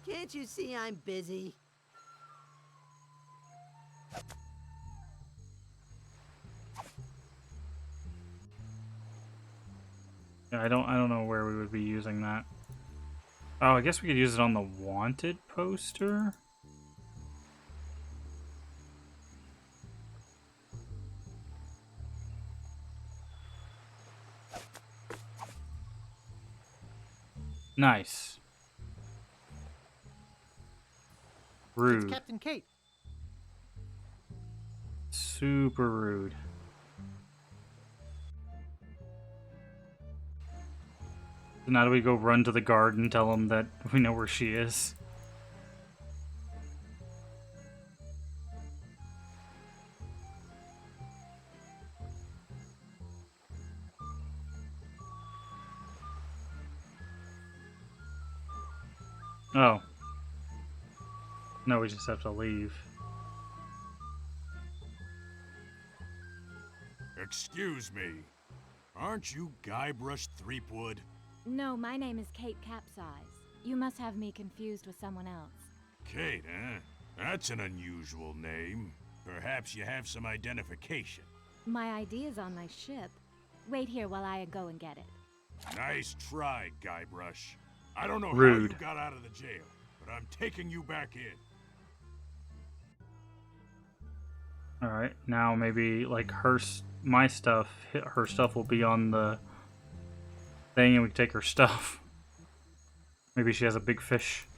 Can't you see I'm busy? Yeah, I don't know where we would be using that. Oh, I guess we could use it on the wanted poster. Nice. Rude. It's Captain Kate. Super rude. So now do we go run to the guard and tell him that we know where she is? Oh. No, we just have to leave. Excuse me. Aren't you Guybrush Threepwood? No, my name is Kate Capsize. You must have me confused with someone else. Kate, eh? That's an unusual name. Perhaps you have some identification. My ID is on my ship. Wait here while I go and get it. Nice try, Guybrush. I don't know Rude. how you got out of the jail, but I'm taking you back in. Alright, now maybe, like, her stuff will be on the thing and we can take her stuff. Maybe she has a big fish.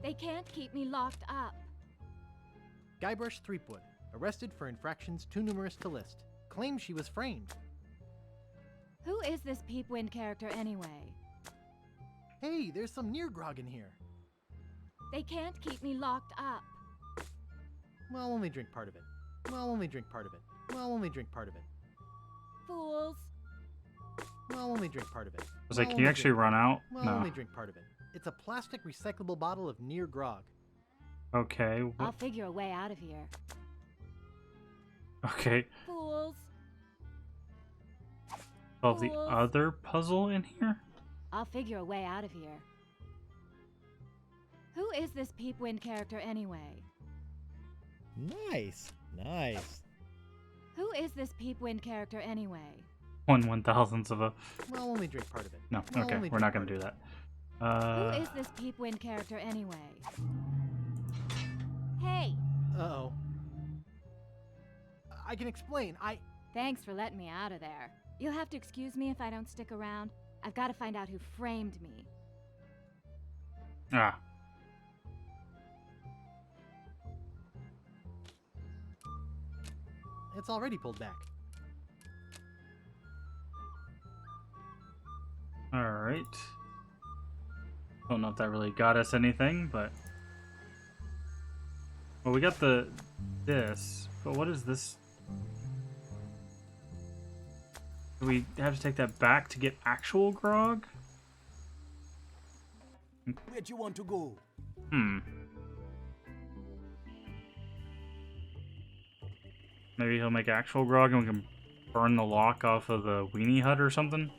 They can't keep me locked up. Guybrush Threepwood, arrested for infractions too numerous to list, claims she was framed. Who is this Peepwind character anyway? Hey, there's some Neargrog in here. They can't keep me locked up. Well, only drink part of it. Well, only drink part of it. Well, only drink part of it. Fools. Well, only drink part of it. I was like, can you actually run out? Well, No. only drink part of it. It's a plastic recyclable bottle of Near Grog. Okay. I'll figure a way out of here. Okay. Fools. Solve the other puzzle in here? I'll figure a way out of here. Who is this Peepwind character anyway? Nice. Nice. Who is this Peepwind character anyway? 1/1000th of a... Well, only drink part of it. No, Well, okay. only We're drink not going part to of do it. that. Who is this Peepwind character anyway? Hey! Uh-oh. I can explain. Thanks for letting me out of there. You'll have to excuse me if I don't stick around. I've got to find out who framed me. Ah. It's already pulled back. Alright. Don't know if that really got us anything, but... Well, we got this, but what is this? Do we have to take that back to get actual grog? Where do you want to go? Maybe he'll make actual grog and we can burn the lock off of the weenie hut or something?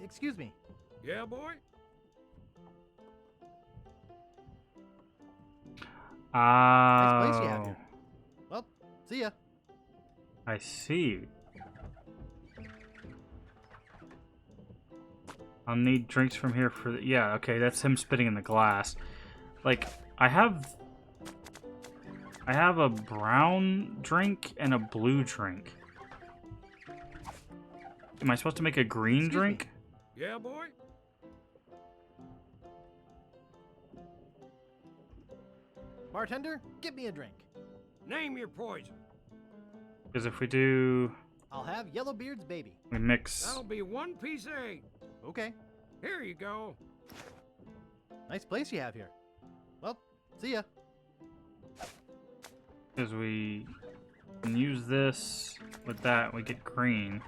Excuse me. Yeah, boy? Nice place you have here. Well, see ya. I see. I'll need drinks from here for the... Yeah, okay, that's him spitting in the glass. Like, I have a brown drink and a blue drink. Am I supposed to make a green drink? Yeah, boy? Bartender, get me a drink. Name your poison. Because if we do... I'll have Yellowbeard's baby. We mix... That'll be 1 piece of 8. Okay. Here you go. Nice place you have here. Well, see ya. Because we can use this with that, we get green.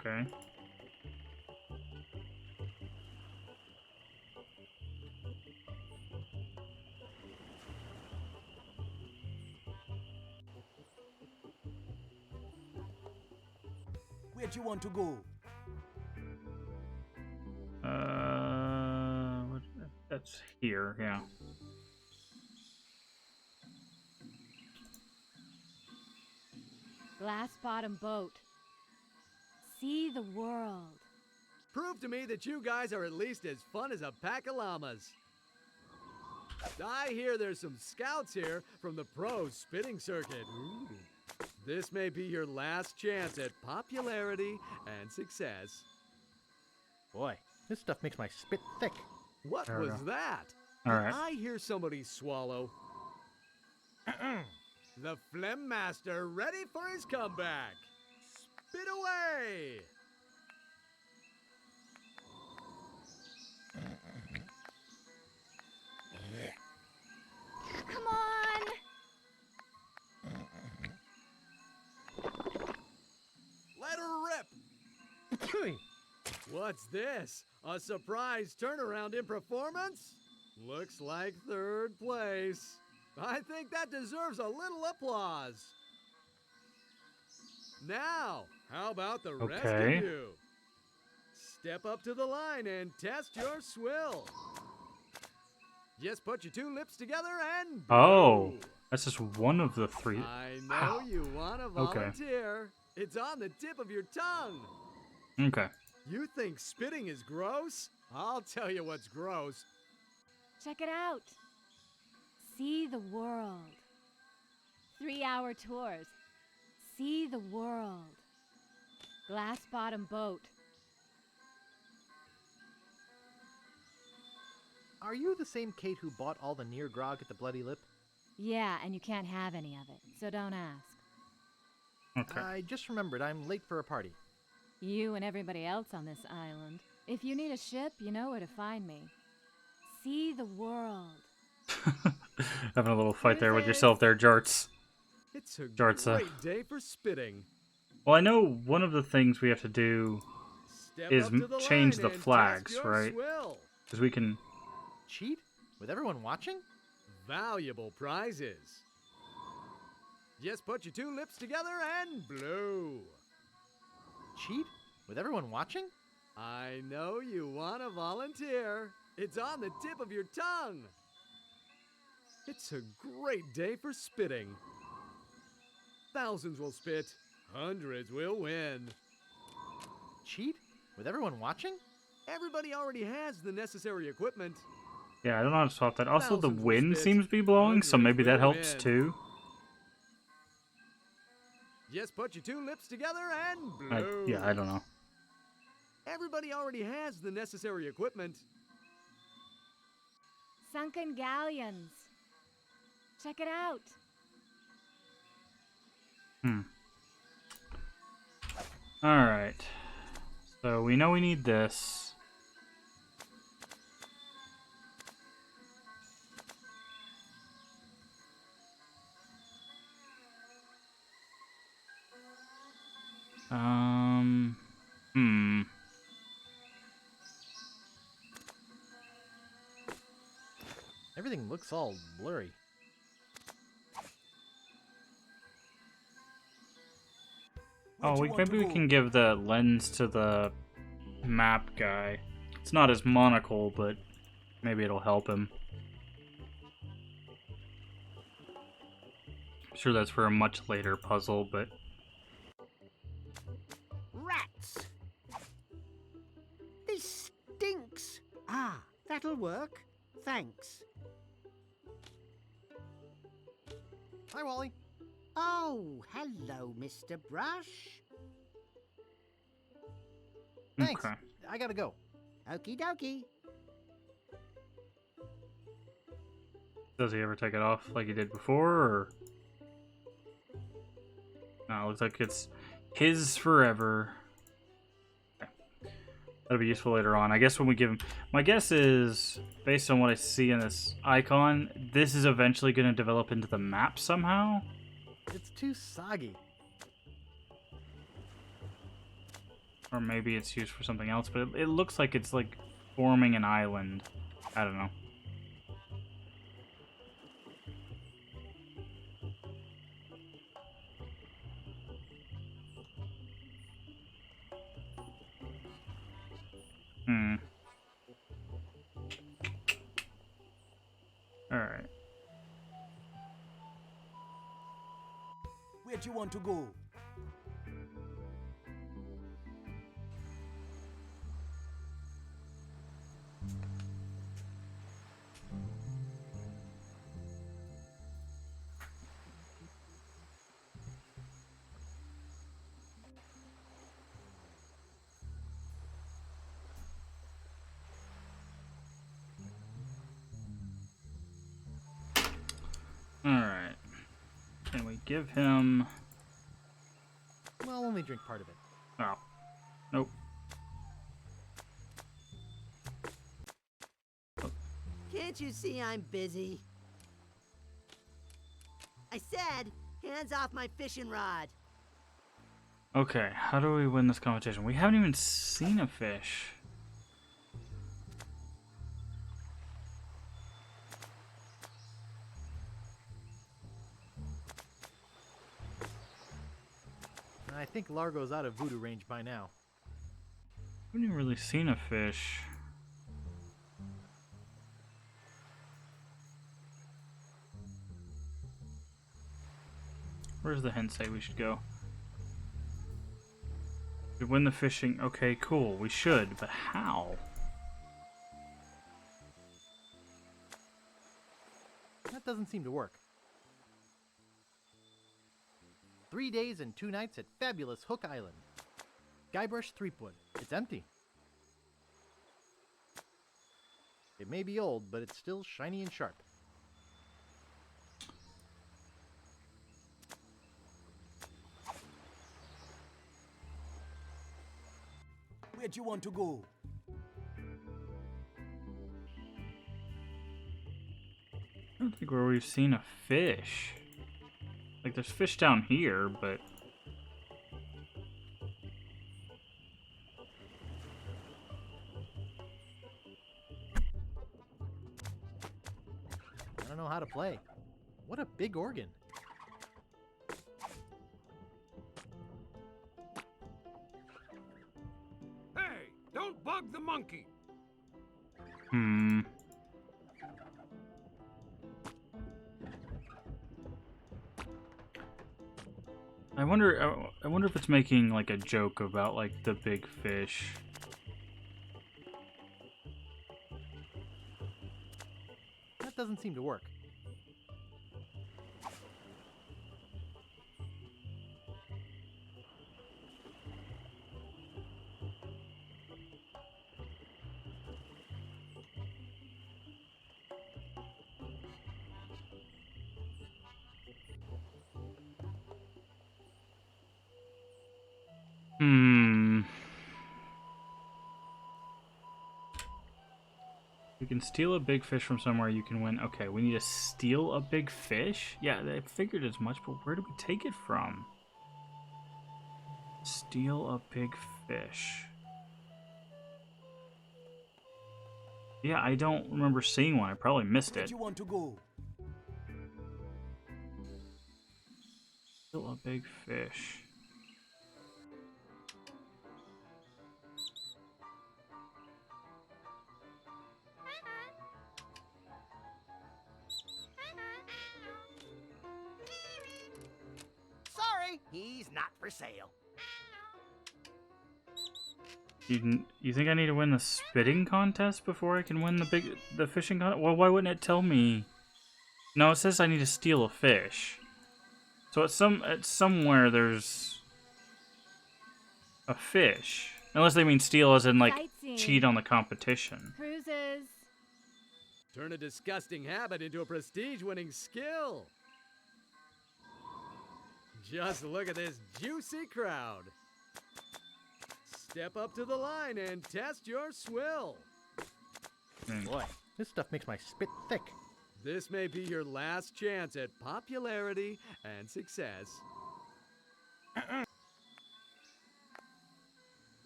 Okay. Where do you want to go? That's here, yeah. Glass bottom boat. See the world. Prove to me that you guys are at least as fun as a pack of llamas. I hear there's some scouts here from the pro spitting circuit. Ooh. This may be your last chance at popularity and success. Boy, this stuff makes my spit thick. What There we was go. that? All Did right. I hear somebody swallow? The Phlegm Master ready for his comeback. Spit away! Come on! Let her rip! What's this? A surprise turnaround in performance? Looks like 3rd place. I think that deserves a little applause. Now, how about the rest Okay. of you? Step up to the line and test your swill. Just put your 2 lips together and... Oh, That's just one of the 3. I know you want to volunteer. It's on the tip of your tongue. Okay. You think spitting is gross? I'll tell you what's gross. Check it out. See the world. 3-hour tours. See the world. Glass bottom boat. Are you the same Kate who bought all the near grog at the Bloody Lip? Yeah, and you can't have any of it, so don't ask. Okay. I just remembered I'm late for a party. You and everybody else on this island. If you need a ship, you know where to find me. See the world. Having a little fight there with yourself there, Jarts. It's a Jartsa. great day for spitting. Well, I know one of the things we have to do is change the flags, right? Because we can... Cheat? With everyone watching? Valuable prizes. Just put your 2 lips together and blow. Cheat? With everyone watching? I know you want to volunteer. It's on the tip of your tongue. It's a great day for spitting. Thousands will spit. Hundreds will win. Cheat? With everyone watching? Everybody already has the necessary equipment. Yeah, I don't know how to stop that. Also, the wind seems to be blowing, so maybe that helps too. Just put your 2 lips together and blow. Yeah, I don't know. Everybody already has the necessary equipment. Sunken galleons. Check it out. Alright. So we know we need this. Everything looks all blurry. Oh, maybe we can give the lens to the map guy. It's not his monocle, but maybe it'll help him. I'm sure that's for a much later puzzle, but... Rats! This stinks! Ah, that'll work. Thanks. Hi, Wally. Oh, hello, Mr. Brush. Thanks. Okay. I gotta go. Okie dokie. Does he ever take it off like he did before, or... No, it looks like it's his forever. Okay. That'll be useful later on. I guess when we give him... My guess is, based on what I see in this icon, this is eventually going to develop into the map somehow? It's too soggy. Or maybe it's used for something else, but it looks like it's like forming an island. I don't know. Alright. Where do you want to go? Alright. Can we give him... Well, only drink part of it. Oh. Nope. Can't you see I'm busy? I said, hands off my fishing rod. Okay, how do we win this competition? We haven't even seen a fish. I think Largo's out of voodoo range by now. We haven't even really seen a fish. Where's the hint say we should go? We win the fishing. Okay, cool. We should, but how? That doesn't seem to work. 3 days and 2 nights at fabulous Hook Island. Guybrush Threepwood. It's empty. It may be old, but it's still shiny and sharp. Where'd you want to go? I don't think where we've seen a fish. Like, there's fish down here, but... I don't know how to play. What a big organ. Hey, don't bug the monkey. I wonder if it's making like a joke about like the big fish. That doesn't seem to work. You can steal a big fish from somewhere, you can win. Okay, we need to steal a big fish? Yeah, I figured as much, but where do we take it from? Steal a big fish. Yeah, I don't remember seeing one. I probably missed Where'd it. you want to go? Steal a big fish. Sorry, he's not for sale. You think I need to win the spitting contest before I can win the fishing contest? Well, why wouldn't it tell me? No, it says I need to steal a fish. So at somewhere there's a fish. Unless they mean steal as in like cheat on the competition. Cruises. Turn a disgusting habit into a prestige-winning skill. Just look at this juicy crowd. Step up to the line and test your swill. Boy, this stuff makes my spit thick. This may be your last chance at popularity and success.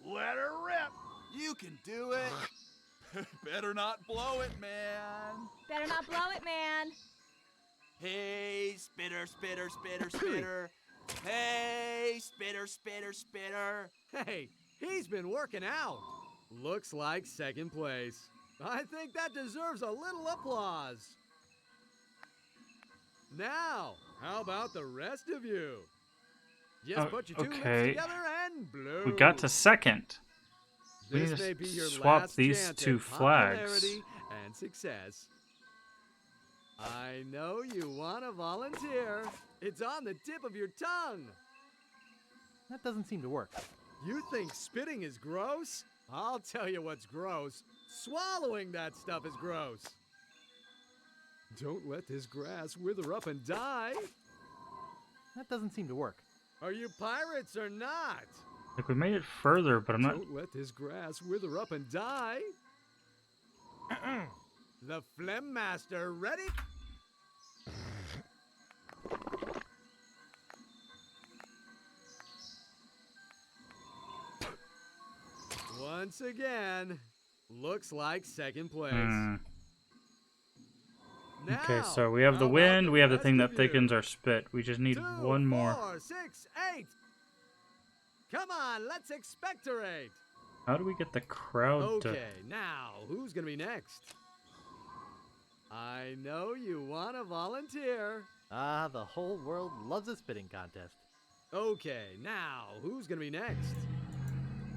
Let her rip. You can do it. Better not blow it, man. Better not blow it, man. Hey, spitter, spitter, spitter, spitter. Hey, spitter, spitter, spitter. Hey, he's been working out. Looks like second place. I think that deserves a little applause. Now, how about the rest of you? Just put your two lips together and blow. We got to second. We This need may to be your swap last these chance two at flags. popularity and success. I know you want to volunteer. It's on the tip of your tongue. That doesn't seem to work. You think spitting is gross? I'll tell you what's gross. Swallowing that stuff is gross. Don't let this grass wither up and die. That doesn't seem to work. Are you pirates or not? Like, we made it further, but I'm not... Don't let this grass wither up and die. The Phlegm Master ready? Once again, looks like second place. Okay, so we have the wind, we have the thing that thickens our spit. We just need one more. 4, 6, 8. Come on, let's expectorate. How do we get the crowd to... Okay, now, who's gonna be next? I know you want to volunteer. Ah, the whole world loves a spitting contest. Okay, now who's gonna be next?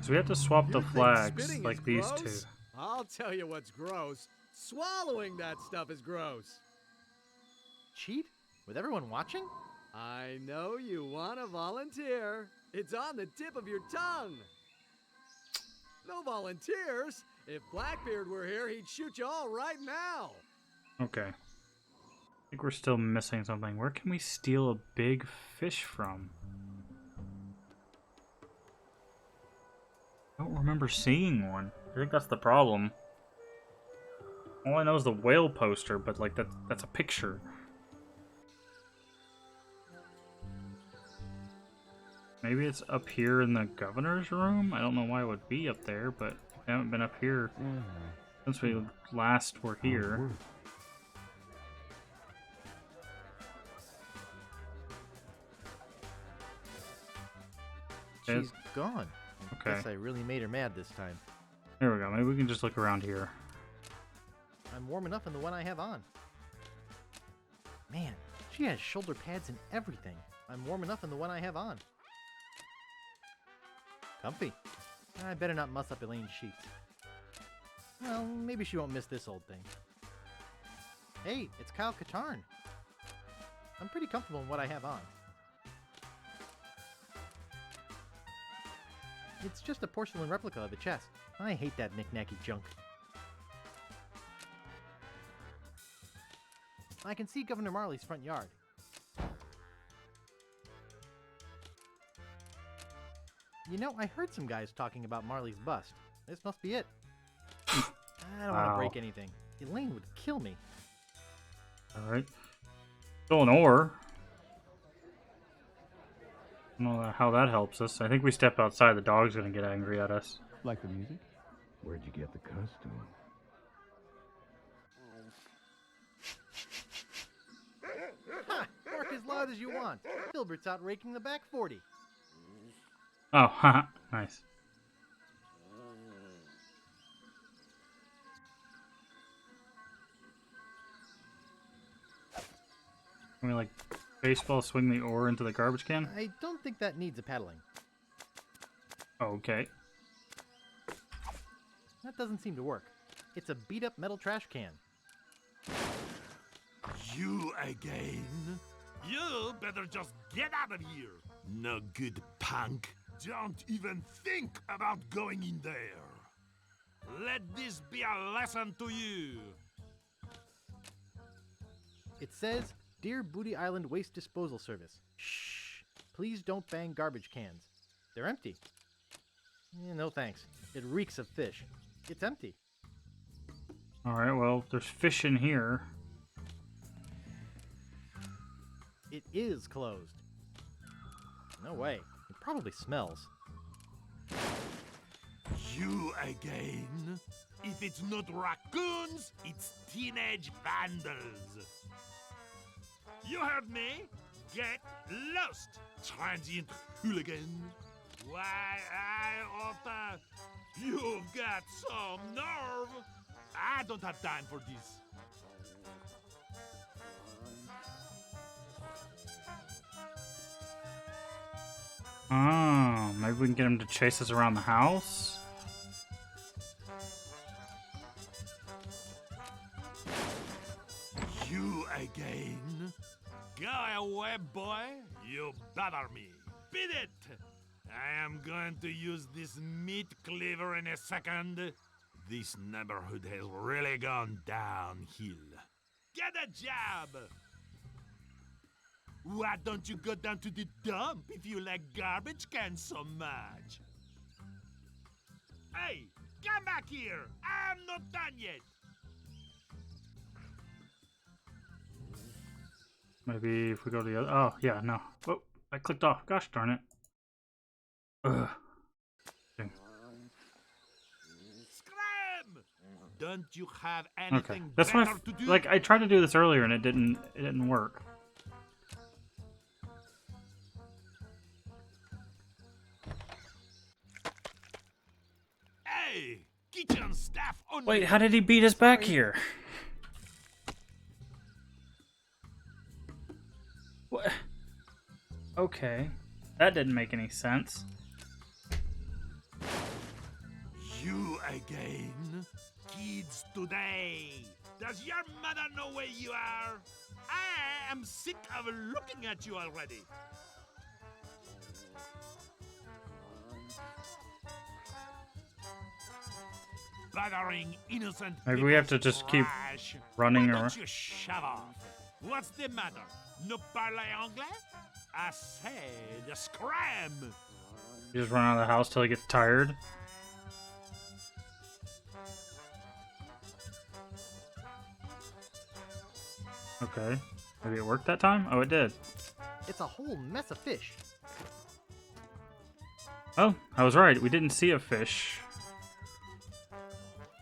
So we have to swap the You think flags spitting like is these gross? two. I'll tell you what's gross. Swallowing that stuff is gross. Cheat? With everyone watching? I know you want to volunteer. It's on the tip of your tongue. No volunteers. If Blackbeard were here, he'd shoot you all right now. Okay. I think we're still missing something. Where can we steal a big fish from? I don't remember seeing one. I think that's the problem. All I know is the whale poster, but like that's a picture. Maybe it's up here in the governor's room? I don't know why it would be up there, but I haven't been up here since we last were here. She's gone. Okay. Guess I really made her mad this time. There we go. Maybe we can just look around here. I'm warm enough in the one I have on. Man, she has shoulder pads and everything. I'm warm enough in the one I have on. Comfy. I better not muss up Elaine's sheets. Well, maybe she won't miss this old thing. Hey, it's Kyle Katarn. I'm pretty comfortable in what I have on. It's just a porcelain replica of a chest. I hate that knick-knacky junk. I can see Governor Marley's front yard. You know, I heard some guys talking about Marley's bust. This must be it. I don't want to break anything. Elaine would kill me. Alright. Still an ore. I don't know how that helps us. I think we step outside, the dog's gonna get angry at us. Like the music? Where'd you get the costume? Ha! Bark as loud as you want. Filbert's out raking the back 40. Oh, haha, nice. Can we, like, baseball swing the ore into the garbage can? I don't think that needs a paddling. Okay. That doesn't seem to work. It's a beat-up metal trash can. You again? You better just get out of here. No good, punk. Don't even think about going in there. Let this be a lesson to you. It says, Dear Booty Island Waste Disposal Service. Shh. Please don't bang garbage cans. They're empty. No thanks. It reeks of fish. It's empty. Alright, well, there's fish in here. It is closed. No way. It probably smells. You again? If it's not raccoons, it's teenage vandals. You heard me? Get lost, transient hooligan. Why, Otto, you've got some nerve. I don't have time for this. Oh, maybe we can get him to chase us around the house? You again? Go away, boy. You bother me. Beat it! I am going to use this meat cleaver in a second. This neighborhood has really gone downhill. Get a job! Why don't you go down to the dump if you like garbage cans so much? Hey, come back here! I'm not done yet! Maybe if we go to the other... Oh, yeah, no. Oh, I clicked off. Gosh darn it. Ugh. Scram! Don't you have anything Okay. That's better why, to do? like, I tried to do this earlier and it didn't work. Hey, kitchen staff only. Wait, how did he beat us back here? Okay. That didn't make any sense. You again? Kids today. Does your mother know where you are? I am sick of looking at you already. Bothering innocent Maybe we have to just keep running Why around. don't you shove off? What's the matter? Ne parlez anglais? I said scram! You just run out of the house till he gets tired. Okay. Maybe it worked that time? Oh, it did. It's a whole mess of fish. Oh, I was right. We didn't see a fish.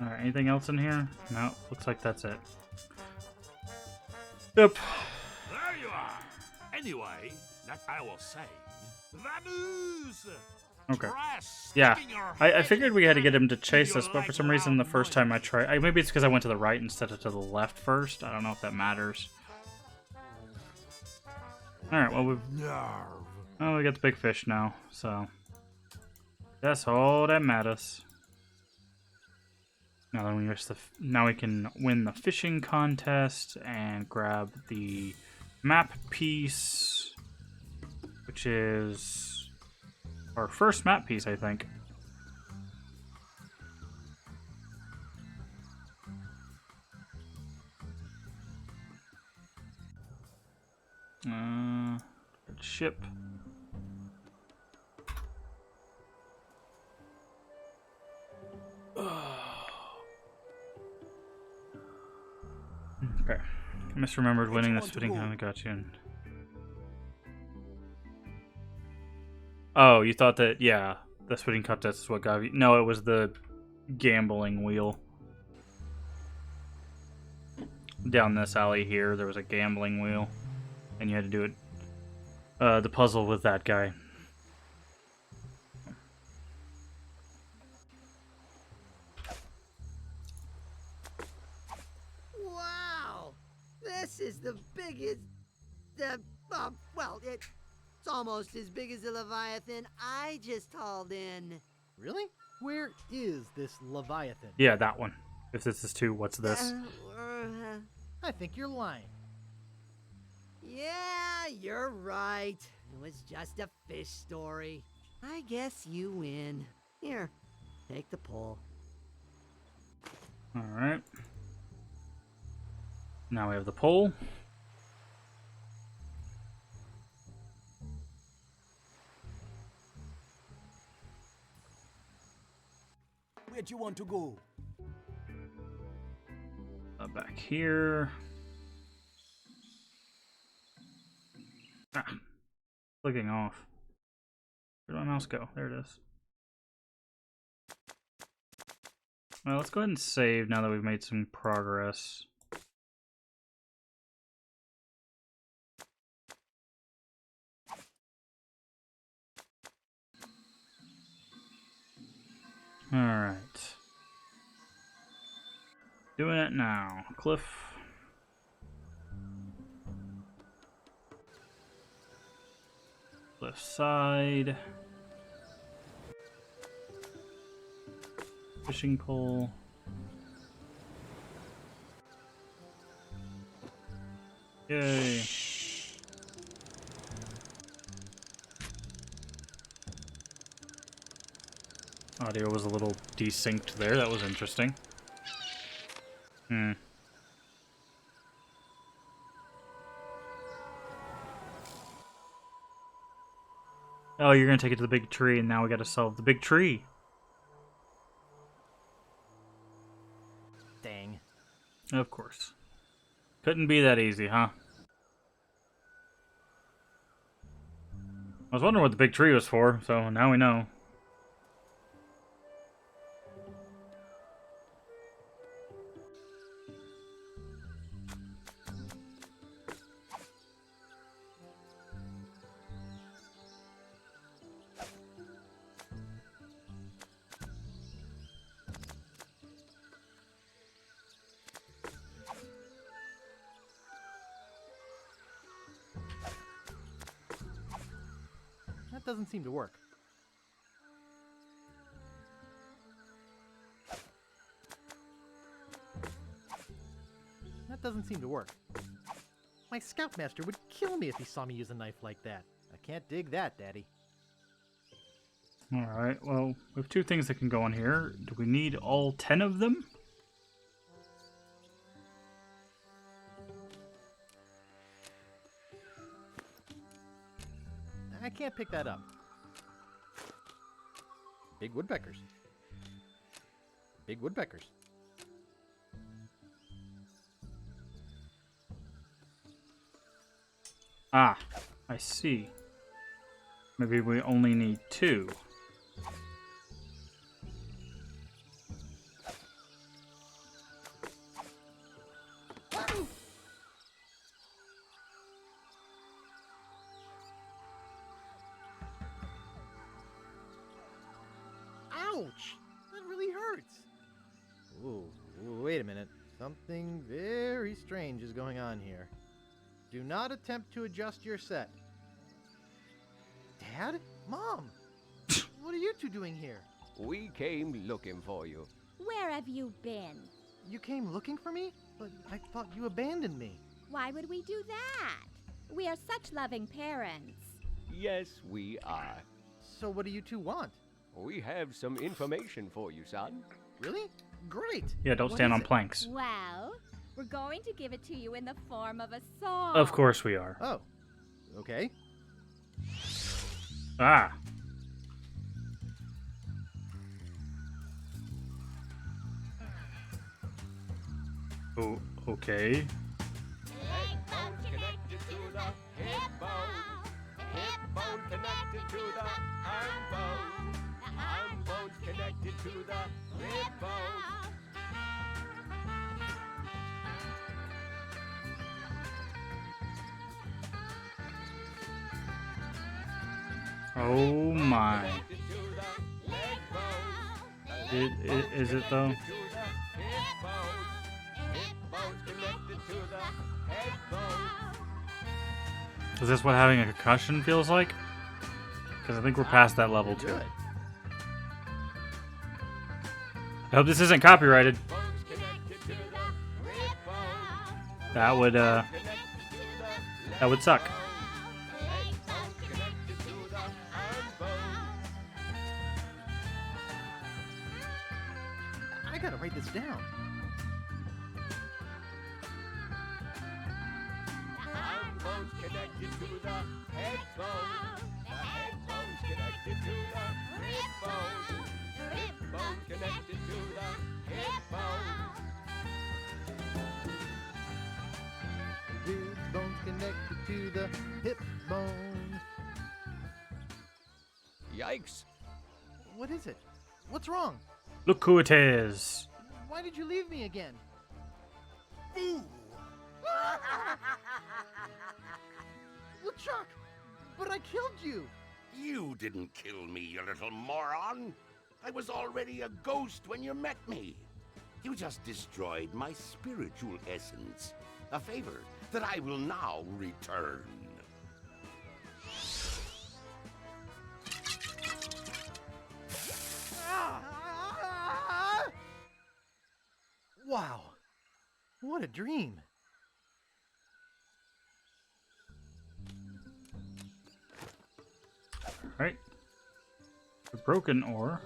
Alright, anything else in here? No, looks like that's it. Yep. There you are! Anyway, like I was saying, vamoose! Okay. Try Yeah, sticking your I head figured we had to get him to chase you us, but for like some reason the loud first time I tried... maybe it's because I went to the right instead of to the left first. I don't know if that matters. Alright, well we've... Oh, we got the big fish now, so... That's all that matters. Now then now we can win the fishing contest and grab the map piece, which is our first map piece, I think. Ship. Okay. I misremembered winning the spitting contest. Got you. Oh, you thought that, yeah, the spitting contest is what got you. No, it was the gambling wheel. Down this alley here, there was a gambling wheel. And you had to do it, the puzzle with that guy. Wow! This is the biggest... well, it's almost as big as the Leviathan I just hauled in. Really? Where is this Leviathan? Yeah, that one. If this is 2, what's this? I think you're lying. Yeah, you're right. It was just a fish story. I guess you win. Here, take the pole. Alright. Now we have the pole. Where'd you want to go? Back here. Ah. Clicking off. Where'd my mouse go? There it is. Well, let's go ahead and save now that we've made some progress. Alright. Doing it now. Cliff. Left side. Fishing pole. Yay. Audio was a little desynced there. That was interesting. Oh, you're gonna take it to the big tree, and now we gotta solve the big tree. Dang. Of course. Couldn't be that easy, huh? I was wondering what the big tree was for, so now we know. doesn't seem to work. That doesn't seem to work. My scoutmaster would kill me if he saw me use a knife like that. I can't dig that, Daddy. Alright, well, we have 2 things that can go on here. Do we need all 10 of them? I can't pick that up. Big woodpeckers. Big woodpeckers. Ah, I see. Maybe we only need 2. Ouch! That really hurts. Ooh, wait a minute. Something very strange is going on here. Do not attempt to adjust your set. Dad? Mom? What are you two doing here? We came looking for you. Where have you been? You came looking for me? But I thought you abandoned me. Why would we do that? We are such loving parents. Yes, we are. So what do you two want? We have some information for you, son. Really? Great! Yeah, don't stand on planks. Well, we're going to give it to you in the form of a song. Of course we are. Oh, okay. Ah. Oh, okay. Leg bone's connected to the hip bone. Hip bone connected to the arm bone. The arm bone's connected to the rib bone. Oh my. Is it though? Is this what having a concussion feels like? Because I think we're past that level too. I hope this isn't copyrighted. That would suck. I gotta write this down. Bone's connected to the head bone. The head bone's connected to the rib bone. Rib bone's connected to the hip bone. Rib bone's connected to the hip bone. Yikes. What is it? What's wrong? Look who it is. Why did you leave me again? Boo! LeChuck! But I killed you! You didn't kill me, you little moron! I was already a ghost when you met me. You just destroyed my spiritual essence. A favor that I will now return. Wow! What a dream! Alright. The broken ore.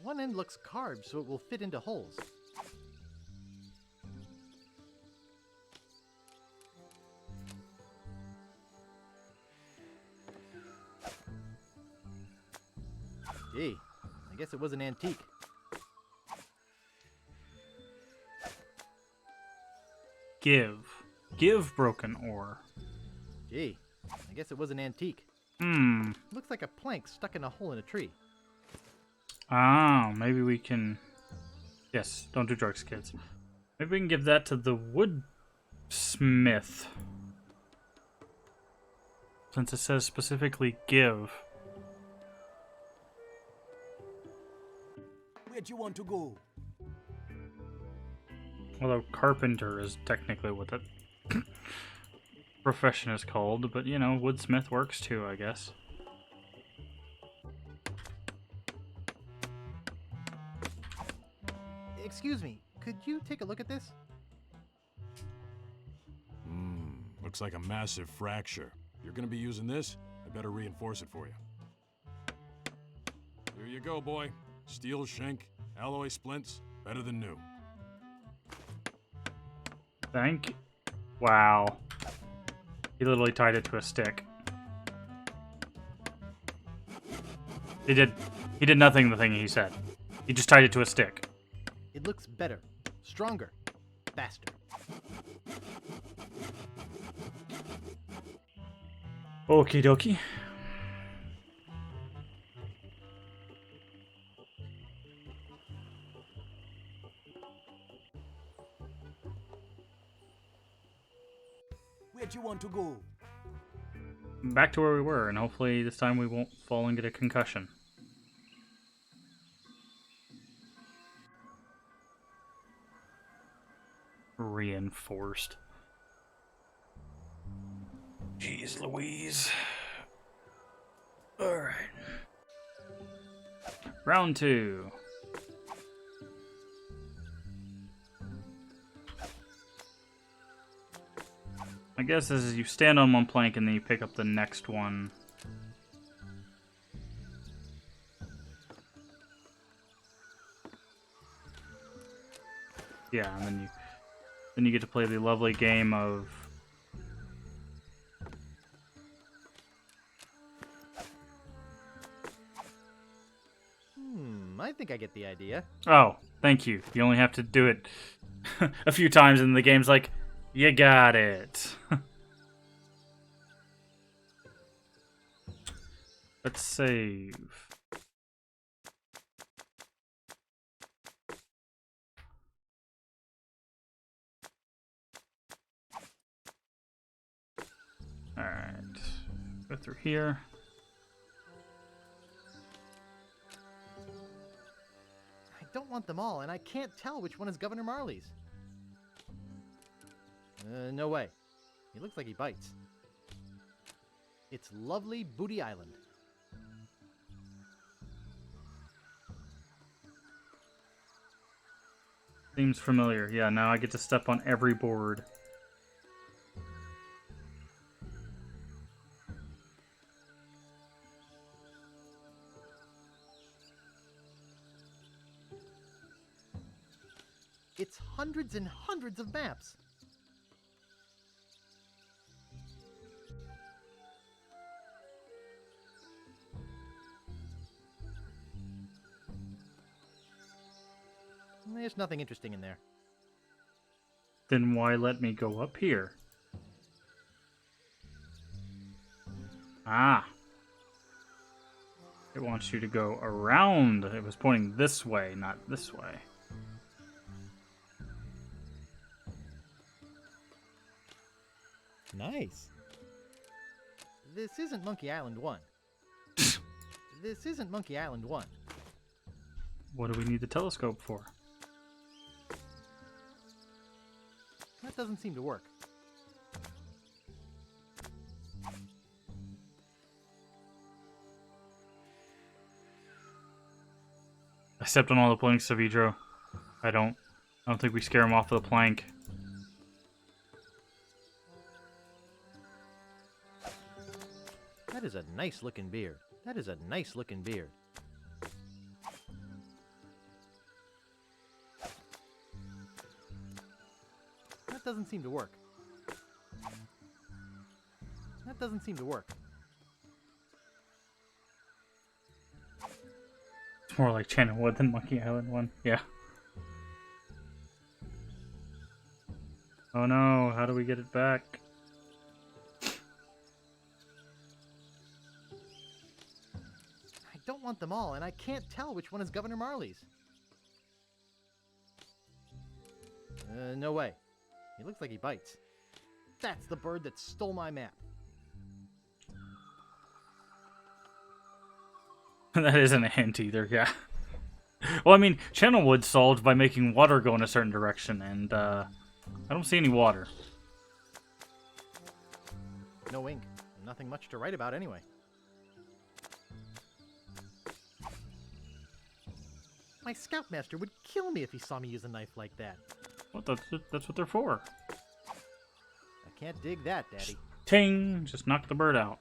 One end looks carved so it will fit into holes. Gee, I guess it was an antique. Give broken ore. Gee, I guess it was an antique. Hmm. Looks like a plank stuck in a hole in a tree. Ah, maybe we can... Yes, don't do drugs, kids. Maybe we can give that to the woodsmith. Since it says specifically give. Where do you want to go? Although carpenter is technically what that profession is called, but you know, woodsmith works too, I guess. Excuse me, could you take a look at this? Looks like a massive fracture. If you're gonna be using this, I better reinforce it for you. Here you go, boy. Steel shank, alloy splints, better than new. Thank you. Wow. He literally tied it to a stick. He did nothing the thing he said. He just tied it to a stick. It looks better, stronger, faster. Okie dokie. Where'd you want to go? Back to where we were, and hopefully this time we won't fall and get a concussion. Reinforced. Jeez Louise. Alright. Round 2. I guess this is you stand on one plank and then you pick up the next one. Yeah, and then you get to play the lovely game of I think I get the idea. Oh, thank you. You only have to do it a few times and the game's like, you got it. Let's save. Alright. Go through here. I don't want them all, and I can't tell which one is Governor Marley's. No way. He looks like he bites. It's lovely Booty Island. Seems familiar. Yeah, now I get to step on every board. It's hundreds and hundreds of maps. There's nothing interesting in there. Then why let me go up here? Ah. It wants you to go around. It was pointing this way, not this way. Nice. This isn't Monkey Island 1. This isn't Monkey Island 1. What do we need the telescope for? That doesn't seem to work. I stepped on all the planks, Savidro. I don't think we scare him off of the plank. That is a nice looking beard. That is a nice looking beard. That doesn't seem to work. That doesn't seem to work. It's more like Channel Wood than Monkey Island 1. Yeah. Oh no, how do we get it back? I don't want them all, and I can't tell which one is Governor Marley's. No way. He looks like he bites. That's the bird that stole my map. That isn't a hint either, yeah. Well, I mean, Channel Wood solved by making water go in a certain direction, and I don't see any water. No ink. Nothing much to write about anyway. My scoutmaster would kill me if he saw me use a knife like that. Well, that's what they're for. I can't dig that, Daddy. Ting! Just knock the bird out.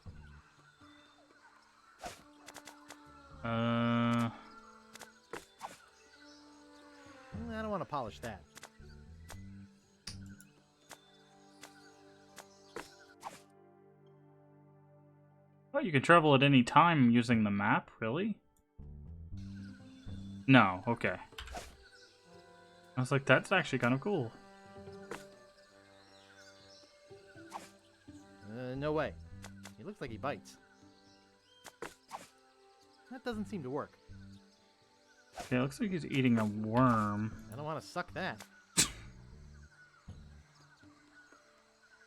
I don't want to polish that. Oh, you can travel at any time using the map? Really? No, okay. I was like, that's actually kind of cool. No way. He looks like he bites. That doesn't seem to work. Yeah, it looks like he's eating a worm. I don't want to suck that.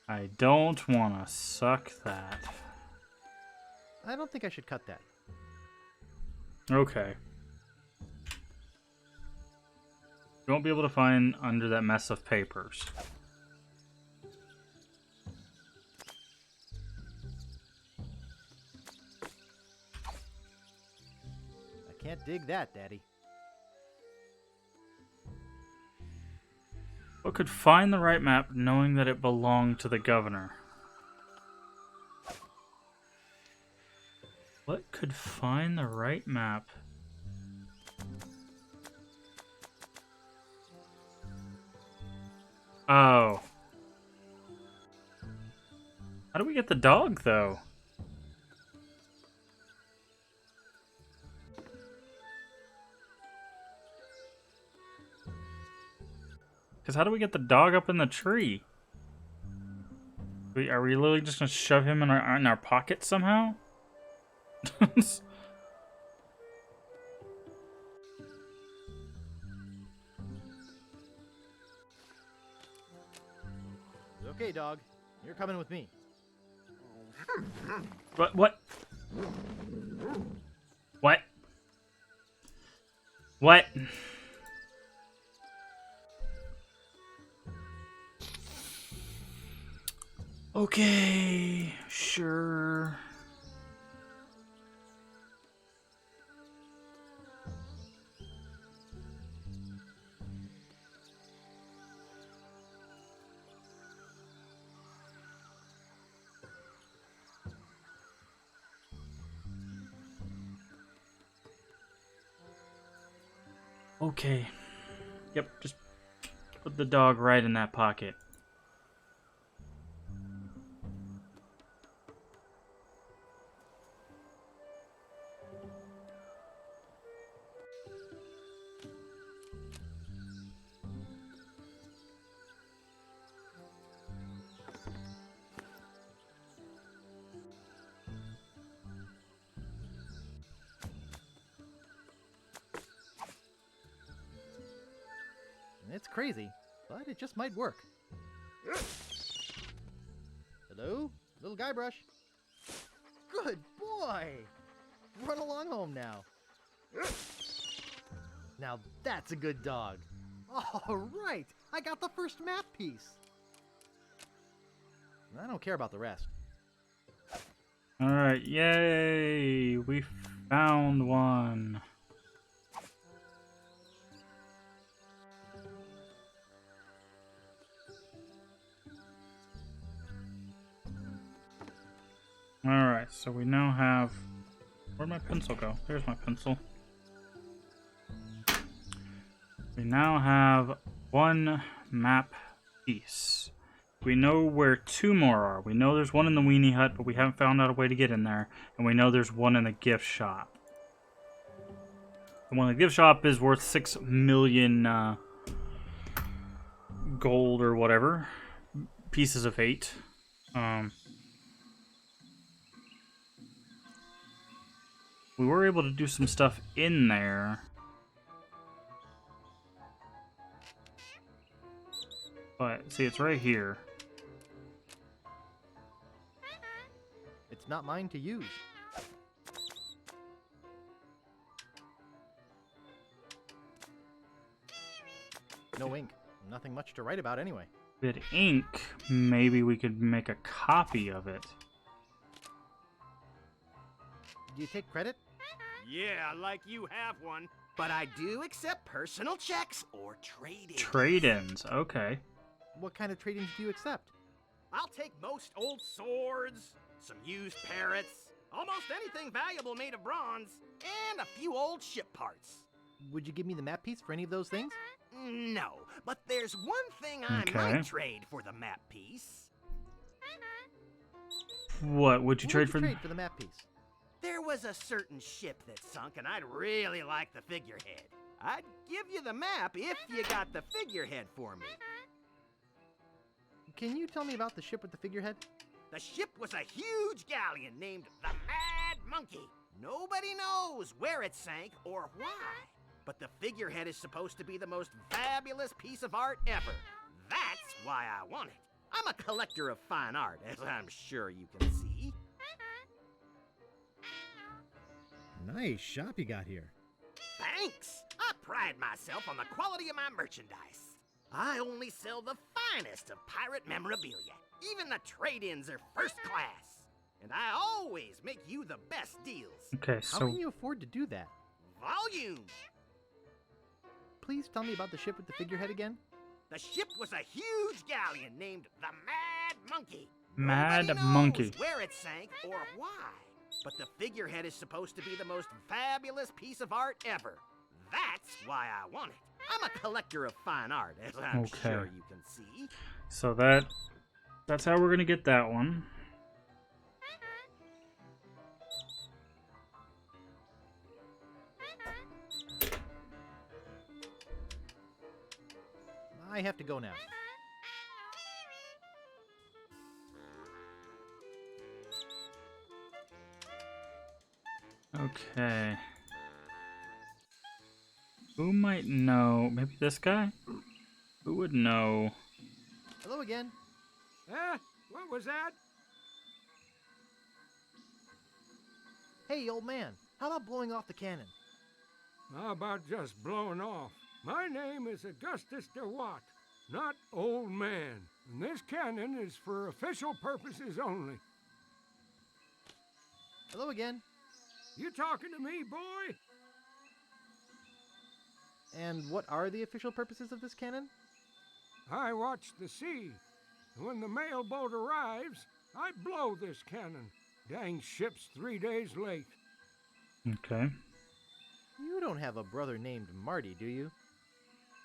I don't want to suck that. I don't think I should cut that. Okay. You won't be able to find under that mess of papers. I can't dig that, Daddy. What could find the right map knowing that it belonged to the governor? What could find the right map? Oh. How do we get the dog, though? Because how do we get the dog up in the tree? Are we literally just going to shove him in our pocket somehow? Okay, dog. You're coming with me. What? What? What? What? Okay, sure. Okay. Yep, just put the dog right in that pocket. It's crazy, but it just might work. Hello? Little Guybrush? Good boy! Run along home now. Now that's a good dog. All right, I got the first map piece. I don't care about the rest. Alright, yay! We found one. Alright, so we now have... Where'd my pencil go? There's my pencil. We now have one map piece. We know where two more are. We know there's one in the Weenie Hut, but we haven't found out a way to get in there. And we know there's one in the gift shop. The one in the gift shop is worth 6 million gold or whatever. Pieces of 8. We were able to do some stuff in there. But, see, it's right here. It's not mine to use. No ink. Nothing much to write about anyway. With ink, maybe we could make a copy of it. Do you take credit? Yeah, like you have one. But I do accept personal checks or trade-ins. Trade-ins, okay. What kind of trade-ins do you accept? I'll take most old swords, some used parrots, almost anything valuable made of bronze, and a few old ship parts. Would you give me the map piece for any of those things? No, but there's one thing I might trade for the map piece. What would you trade for the map piece? There was a certain ship that sunk, and I'd really like the figurehead. I'd give you the map if you got the figurehead for me. Can you tell me about the ship with the figurehead? The ship was a huge galleon named the Mad Monkey. Nobody knows where it sank or why. But the figurehead is supposed to be the most fabulous piece of art ever. That's why I want it. I'm a collector of fine art, as I'm sure you can see. Nice shop you got here. Thanks. I pride myself on the quality of my merchandise. I only sell the finest of pirate memorabilia. Even the trade-ins are first class. And I always make you the best deals. Okay, so... How can you afford to do that? Volume. Please tell me about the ship with the figurehead again. The ship was a huge galleon named the Mad Monkey. Mad Nobody Monkey. knows where it sank or why. But the figurehead is supposed to be the most fabulous piece of art ever. That's why I want it. I'm a collector of fine art, as I'm sure you can see. So that's how we're gonna get that one. I have to go now. Okay. Who might know? Maybe this guy? Who would know? Hello again. What was that? Hey, old man. How about blowing off the cannon? How about just blowing off? My name is Augustus DeWatt, not Old Man. And this cannon is for official purposes only. Hello again. You talking to me, boy? And what are the official purposes of this cannon? I watch the sea. And when the mail boat arrives, I blow this cannon. Dang ship's 3 days late. Okay. You don't have a brother named Marty, do you?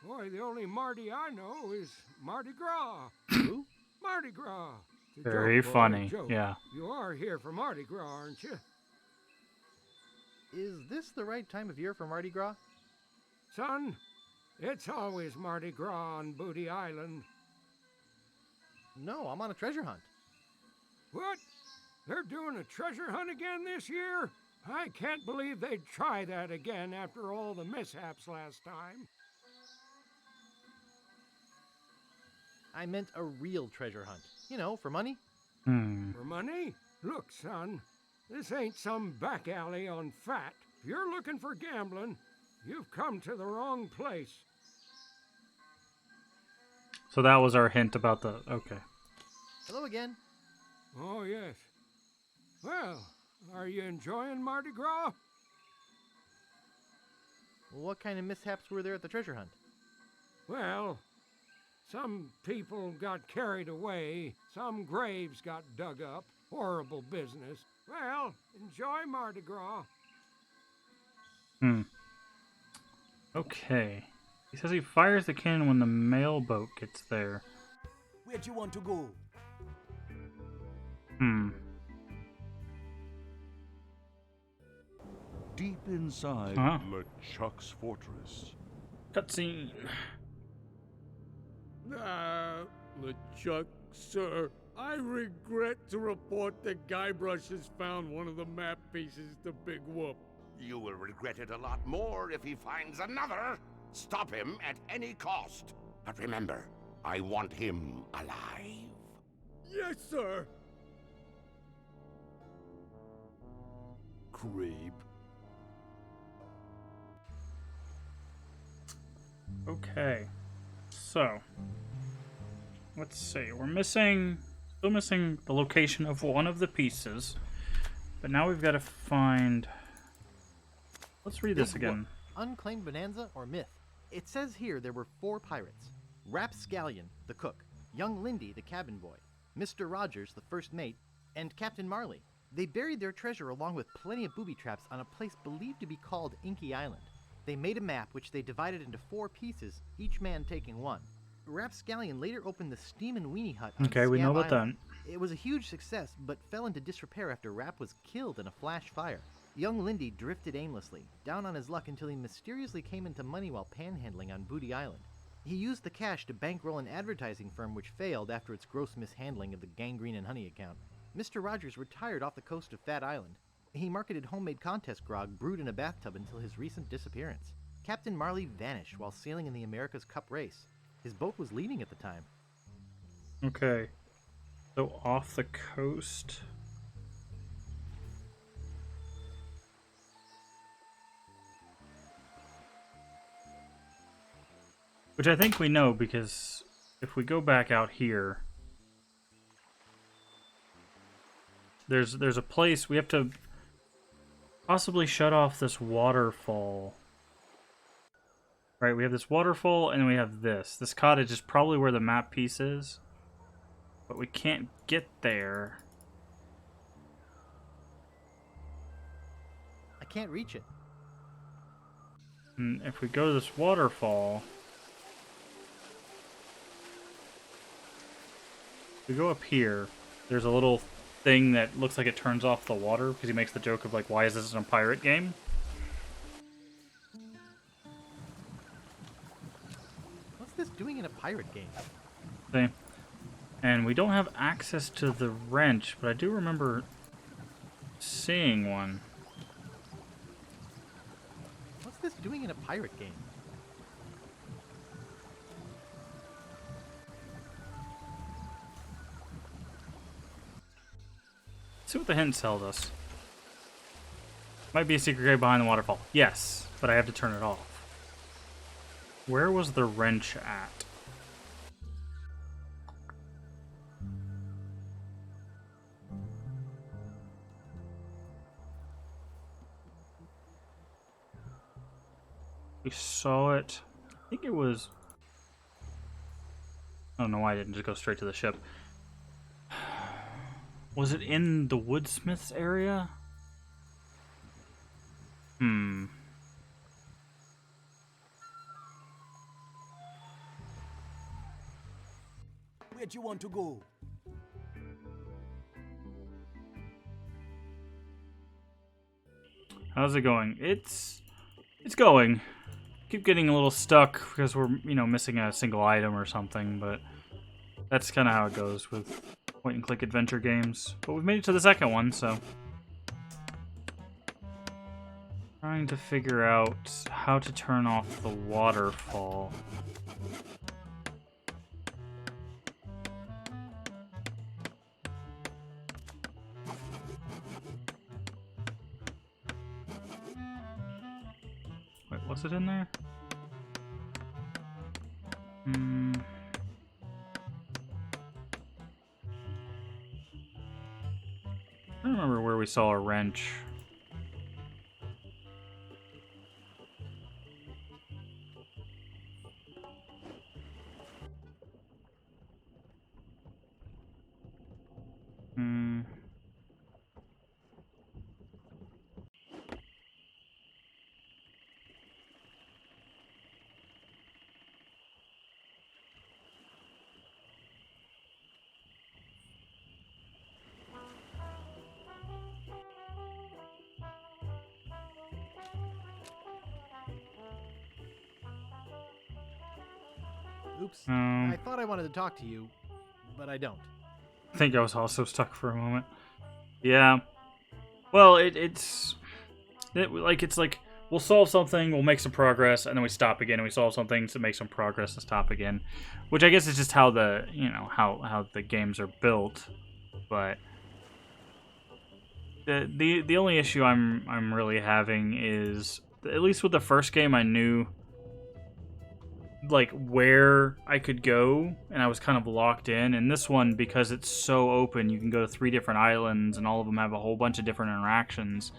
Boy, the only Marty I know is Mardi Gras. Who? Mardi Gras. Very funny, yeah. You are here for Mardi Gras, aren't you? Is this the right time of year for Mardi Gras? Son, it's always Mardi Gras on Booty Island. No, I'm on a treasure hunt. What? They're doing a treasure hunt again this year? I can't believe they'd try that again after all the mishaps last time. I meant a real treasure hunt. You know, for money. For money? Look, son, this ain't some back alley on Fat. If you're looking for gambling, you've come to the wrong place. So that was our hint about the... Okay. Hello again. Oh, yes. Well, are you enjoying Mardi Gras? What kind of mishaps were there at the treasure hunt? Well, some people got carried away, some graves got dug up. Horrible business. Well, enjoy Mardi Gras. Okay. He says he fires the cannon when the mail boat gets there. Where do you want to go? Deep inside LeChuck's fortress. Cutscene. LeChuck, sir, I regret to report that Guybrush has found one of the map pieces to Big Whoop. You will regret it a lot more if he finds another. Stop him at any cost. But remember, I want him alive. Yes, sir. Creep. Okay. So, let's see. We're still missing the location of one of the pieces. But now we've got to find... Let's read this again. unclaimed bonanza or myth? It says here there were 4 pirates. Rapscallion, the cook, young Lindy, the cabin boy, Mr. Rogers, the first mate, and Captain Marley. They buried their treasure along with plenty of booby traps on a place believed to be called Inky Island. They made a map which they divided into 4 pieces, each man taking one. Rapscallion later opened the Steam and Weenie Hut on Okay, we know about Island. It was a huge success, but fell into disrepair after Rap was killed in a flash fire. Young Lindy drifted aimlessly, down on his luck until he mysteriously came into money while panhandling on Booty Island. He used the cash to bankroll an advertising firm which failed after its gross mishandling of the Gangrene and Honey account. Mr. Rogers retired off the coast of Fat Island. He marketed homemade contest grog brewed in a bathtub until his recent disappearance. Captain Marley vanished while sailing in the America's Cup race. His boat was leaving at the time. Okay. So off the coast. Which I think we know, because if we go back out here, there's a place we have to possibly shut off this waterfall. Right, we have this waterfall and then we have this. This cottage is probably where the map piece is, but we can't get there. I can't reach it. And if we go to this waterfall, if we go up here, there's a little thing that looks like it turns off the water, because he makes the joke of like, why is this in a pirate game? What's this doing in a pirate game? See? And we don't have access to the wrench, but I do remember seeing one. What's this doing in a pirate game? Let's see what the hints told us. Might be a secret grave behind the waterfall. Yes, but I have to turn it off. Where was the wrench at? We saw it. I think it was... I don't know why I didn't just go straight to the ship. Was it in the woodsmith's area? Where'd you want to go? How's it going? It's going. Keep getting a little stuck because we're, missing a single item or something, but that's kind of how it goes with point-and-click adventure games. But we've made it to the second one, so... Trying to figure out how to turn off the waterfall. Wait, was it in there? I don't remember where we saw a wrench. Oops. I thought I wanted to talk to you, but I don't. I think I was also stuck for a moment. Yeah. Well, it's like we'll solve something, we'll make some progress, and then we stop again, and we solve something to make some progress and stop again. Which I guess is just how the how the games are built. But the only issue I'm really having is, at least with the first game, I knew like where I could go, and I was kind of locked in. And this one, because it's so open, you can go to 3 different islands, and all of them have a whole bunch of different interactions.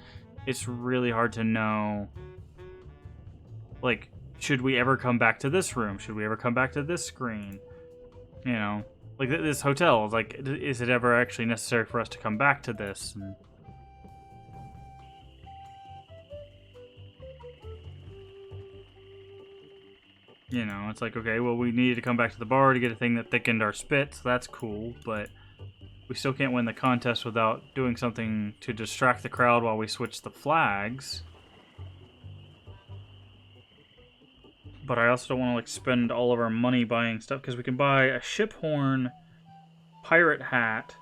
It's really hard to know like, should we ever come back to this room? Should we ever come back to this screen? You know, like this hotel. Like, is it ever actually necessary for us to come back to this? And you know, it's like, okay, well, we needed to come back to the bar to get a thing that thickened our spit, so that's cool, but we still can't win the contest without doing something to distract the crowd while we switch the flags. But I also don't want to, like, spend all of our money buying stuff, because we can buy a ship horn, pirate hat,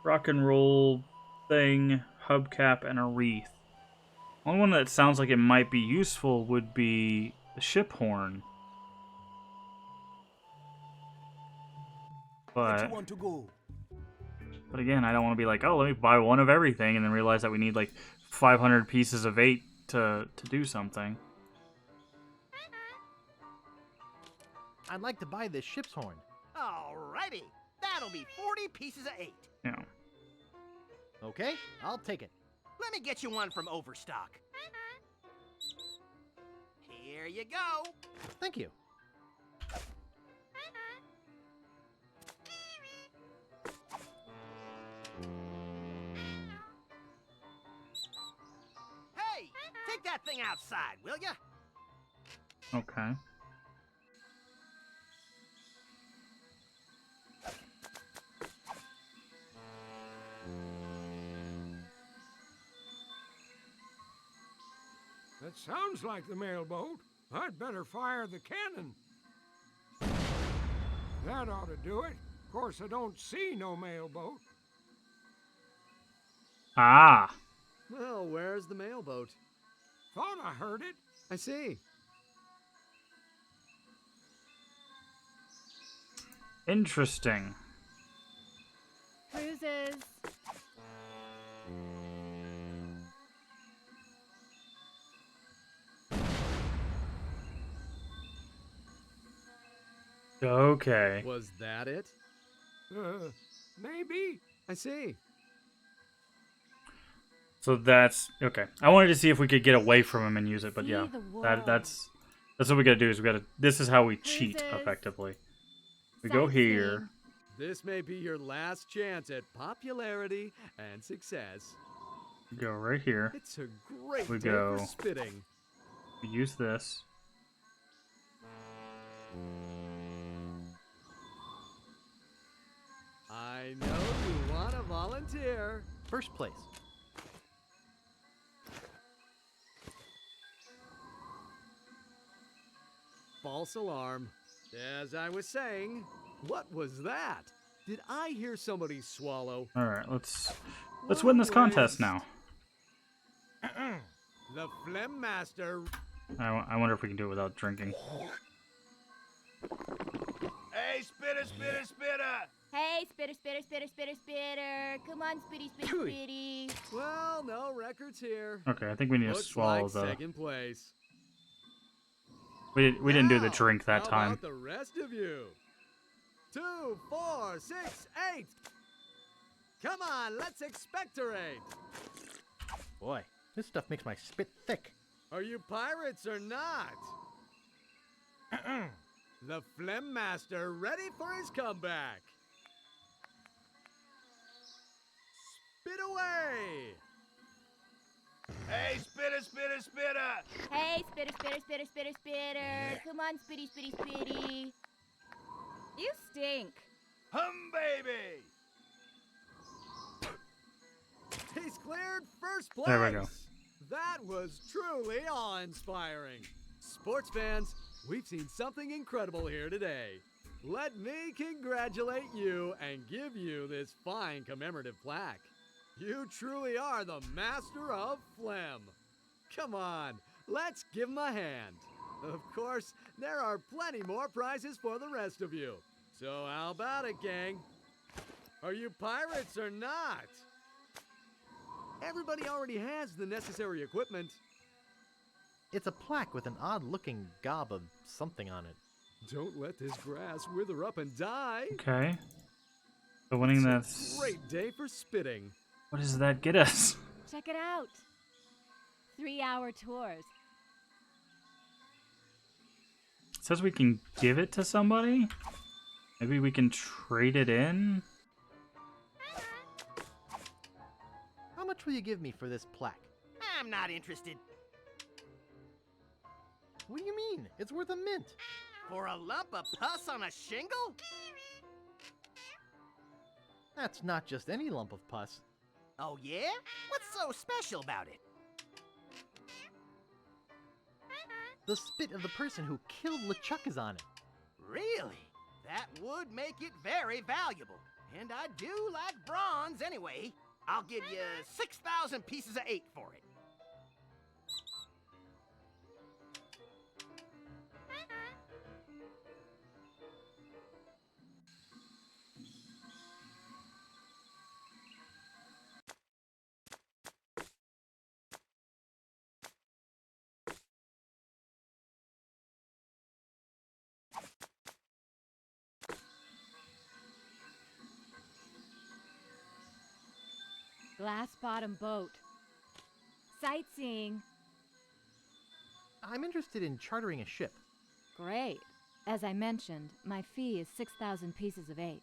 rock and roll thing, hubcap, and a wreath. The only one that sounds like it might be useful would be the ship horn. But again, I don't want to be like, oh, let me buy one of everything, and then realize that we need like 500 pieces of 8 to do something. I'd like to buy this ship's horn. Alrighty, that'll be 40 pieces of 8. Yeah. Okay, I'll take it. Let me get you one from Overstock. Here you go. Thank you. Hey, take that thing outside, will ya? Okay. That sounds like the mailboat. I'd better fire the cannon. That ought to do it. Of course, I don't see no mailboat. Ah. Well, where's the mailboat? Thought I heard it. I see. Interesting. Cruises. Okay. Was that it? Maybe. I see. So that's okay. I wanted to see if we could get away from him and use it, but yeah, that's what we gotta do. Is we gotta. This is how we cheat effectively. We go here. This may be your last chance at popularity and success. We go right here. It's a great we day go. for spitting. We use this. I know you want to volunteer. First place. False alarm. As I was saying, what was that? Did I hear somebody swallow? All right, let's win this contest now. The Phlegm Master. I wonder if we can do it without drinking. Hey, spitter, spitter, spitter! Hey, spitter, spitter, spitter, spitter, spitter. Come on, spitty, spitty, spitty. Well, no records here. Okay, I think we need to swallow the. Second place. We didn't do the drink that how time. About the rest of you. 2, 4, 6, 8. Come on, let's expectorate. Boy, this stuff makes my spit thick. Are you pirates or not? The Phlegm Master ready for his comeback. Spit away. Hey, spitter, spitter, spitter! Hey, spitter, spitter, spitter, spitter, spitter. Come on, spitty, spitty, spitty. You stink. Baby! He's cleared first place. There we go. That was truly awe-inspiring. Sports fans, we've seen something incredible here today. Let me congratulate you and give you this fine commemorative plaque. You truly are the master of phlegm. Come on, let's give him a hand. Of course, there are plenty more prizes for the rest of you. So how about it, gang? Are you pirates or not? Everybody already has the necessary equipment. It's a plaque with an odd-looking gob of something on it. Don't let this grass wither up and die. Okay. So winning that's a great day for spitting. What does that get us? Check it out. 3-hour tours. It says we can give it to somebody? Maybe we can trade it in? How much will you give me for this plaque? I'm not interested. What do you mean? It's worth a mint. For a lump of pus on a shingle? That's not just any lump of pus. Oh yeah? What's so special about it? The spit of the person who killed LeChuck is on it. Really? That would make it very valuable. And I do like bronze anyway. I'll give you 6,000 pieces of 8 for it. Glass bottom boat. Sightseeing. I'm interested in chartering a ship. Great. As I mentioned, my fee is 6,000 pieces of 8.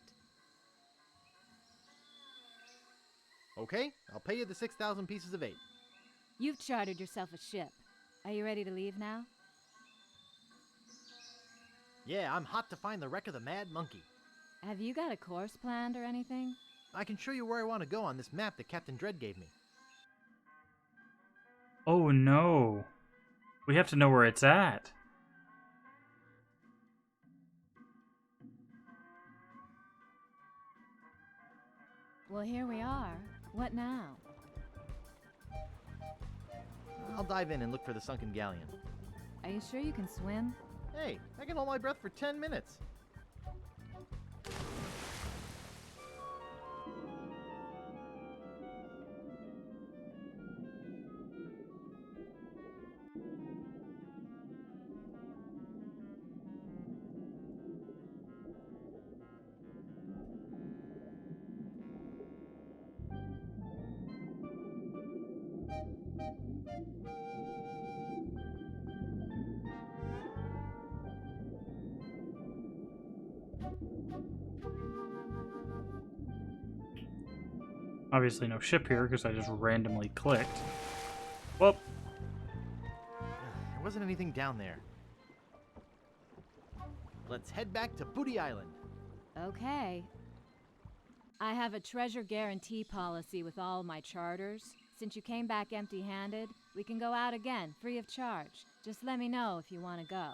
Okay, I'll pay you the 6,000 pieces of 8. You've chartered yourself a ship. Are you ready to leave now? Yeah, I'm hot to find the wreck of the Mad Monkey. Have you got a course planned or anything? I can show you where I want to go on this map that Captain Dread gave me. Oh no. We have to know where it's at. Well, here we are. What now? I'll dive in and look for the sunken galleon. Are you sure you can swim? Hey, I can hold my breath for 10 minutes. Obviously no ship here because I just randomly clicked. Well, there wasn't anything down there. Let's head back to Booty Island. Okay. I have a treasure guarantee policy with all my charters. Since you came back empty-handed, we can go out again, free of charge. Just let me know if you want to go.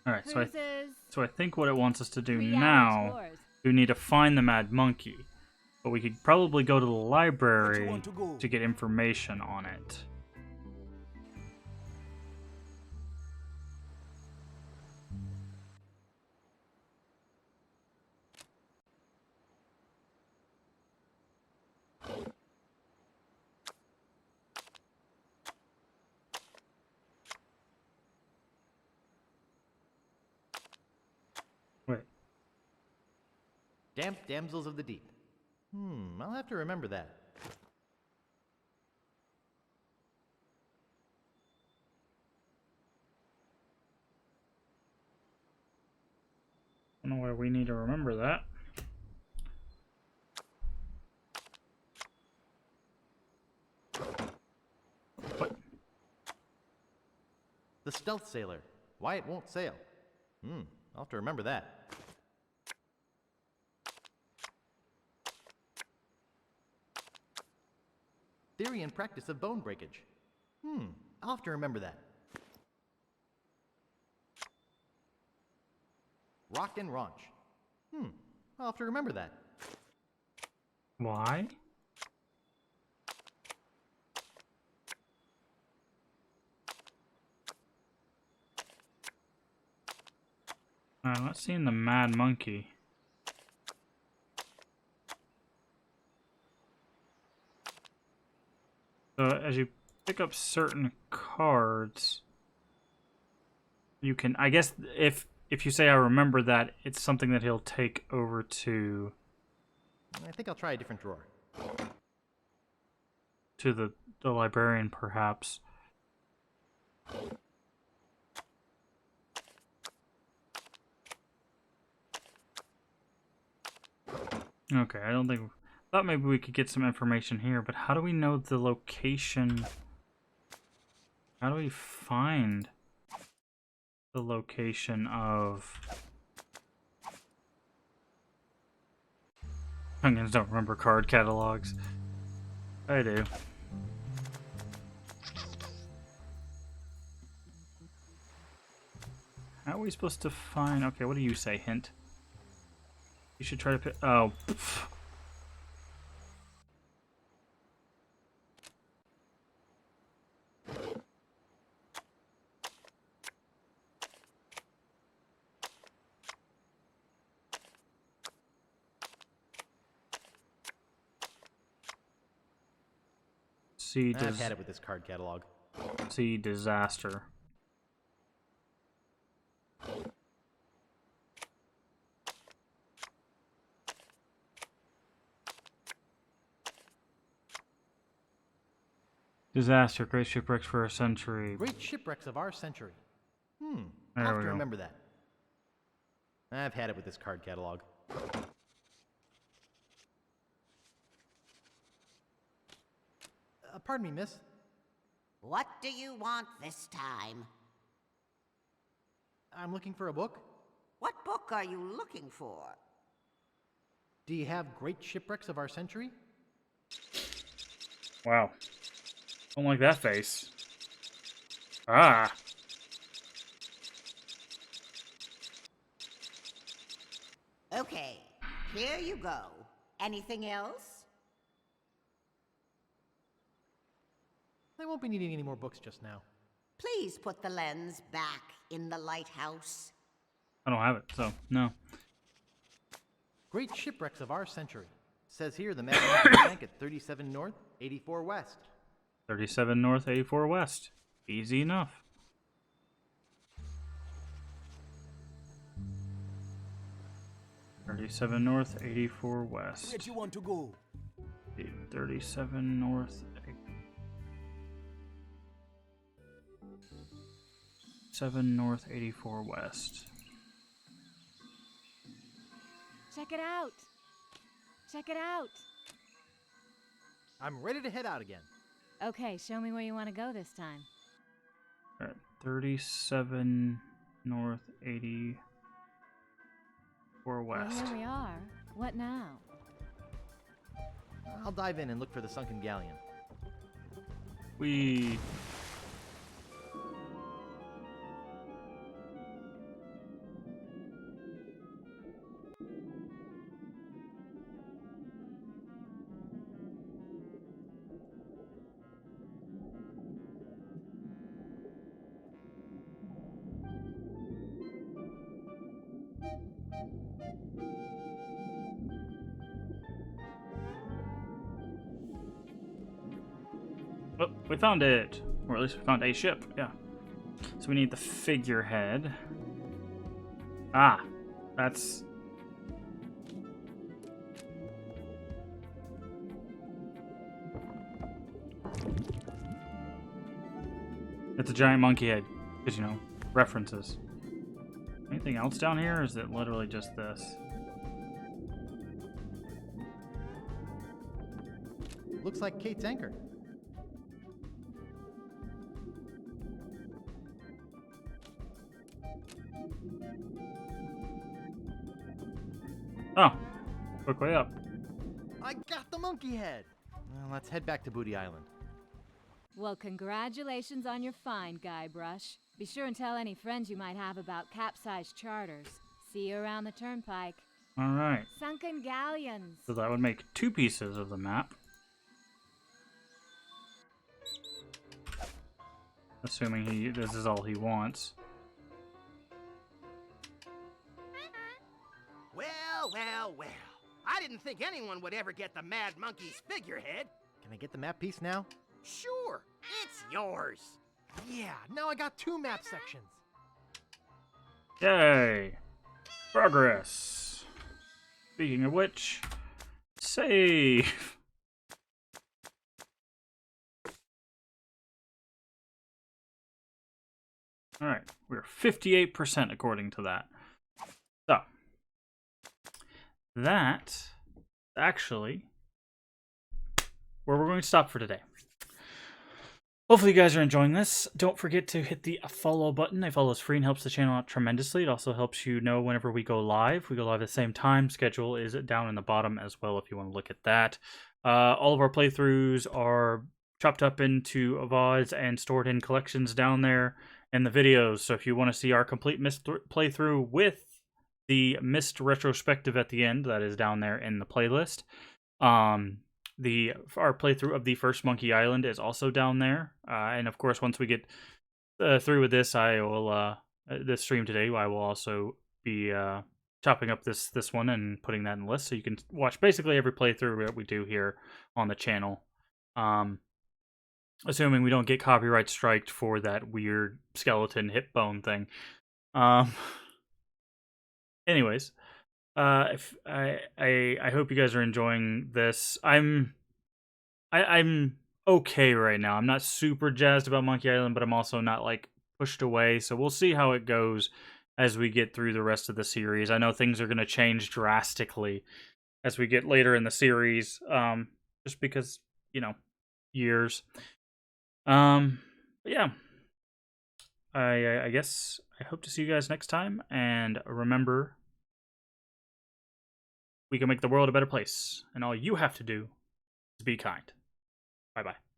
alright, so I think what it wants us to do 3 hour now, tours. we need to find the Mad Monkey. But we could probably go to the library to get information on it. Wait. Damp Damsels of the Deep. I'll have to remember that. I don't know why we need to remember that. What? The Stealth Sailor. Why it won't sail. I'll have to remember that. Theory and practice of bone breakage. I'll have to remember that. Rock and Raunch. I'll have to remember that. Why? I'm not seeing the Mad Monkey. So as you pick up certain cards, you can, I guess if you say I remember that, it's something that he'll take over to... I think I'll try a different drawer. To the librarian, perhaps. Okay, I don't think... Thought maybe we could get some information here, but how do we know the location? How do we find the location of... Onions don't remember card catalogs. I do. How are we supposed to find... Okay, what do you say, hint? You should try to pick... Oh. Pff. I've had it with this card catalog. See disaster. Disaster, great shipwrecks for a century. Great shipwrecks of our century. There I'll have we to go. remember that. I've had it with this card catalog. Pardon me, miss. What do you want this time? I'm looking for a book. What book are you looking for? Do you have Great Shipwrecks of Our Century? Wow. Don't like that face. Ah. Okay, here you go. Anything else? I won't be needing any more books just now. Please put the lens back in the lighthouse. I don't have it, so no. Great Shipwrecks of Our Century. Says here the Mad Monkey sank at 37 North, 84 West. 37 North, 84 West. Easy enough. $37 North, 84 West. Where do you want to go? 37 North, 7 North, 84 West. Check it out. Check it out. I'm ready to head out again. Okay, show me where you want to go this time. All right, 37 North, 84 West. Well, here we are. What now? I'll dive in and look for the sunken galleon. We... Oh, we found it. Or at least we found a ship, yeah. So we need the figurehead. Ah, that's... It's a giant monkey head, because, you know, references. Anything else down here, or is it literally just this? Looks like Kate's anchor. Oh, quick way up. I got the monkey head. Well, let's head back to Booty Island. Well, congratulations on your find, Guybrush. Be sure and tell any friends you might have about capsized charters. See you around the turnpike. All right. Sunken galleons. So that would make 2 pieces of the map. Assuming this is all he wants. Well, well, well. I didn't think anyone would ever get the Mad Monkey's figurehead. Can I get the map piece now? Sure, it's yours. Yeah, now I got 2 map sections. Yay! Progress. Speaking of which, save. Alright, we're 58% according to that. So, that actually where we're going to stop for today. Hopefully you guys are enjoying this. Don't forget to hit the follow button. A follow is free and helps the channel out tremendously. It also helps you know whenever we go live. We go live at the same time. Schedule is down in the bottom as well if you want to look at that. All of our playthroughs are chopped up into VODs and stored in collections down there in the videos. So if you want to see our complete Myst playthrough with the Myst retrospective at the end, that is down there in the playlist. Our playthrough of the first Monkey Island is also down there, and of course, once we get through with this, I will this stream today. I will also be chopping up this one and putting that in the list, so you can watch basically every playthrough that we do here on the channel. Assuming we don't get copyright striked for that weird skeleton hip bone thing. Anyways. If I hope you guys are enjoying this. I'm okay right now. I'm not super jazzed about Monkey Island, but I'm also not like pushed away. So we'll see how it goes as we get through the rest of the series. I know things are going to change drastically as we get later in the series, just because, you know, years. Yeah. I guess I hope to see you guys next time, and remember, we can make the world a better place, and all you have to do is be kind. Bye-bye.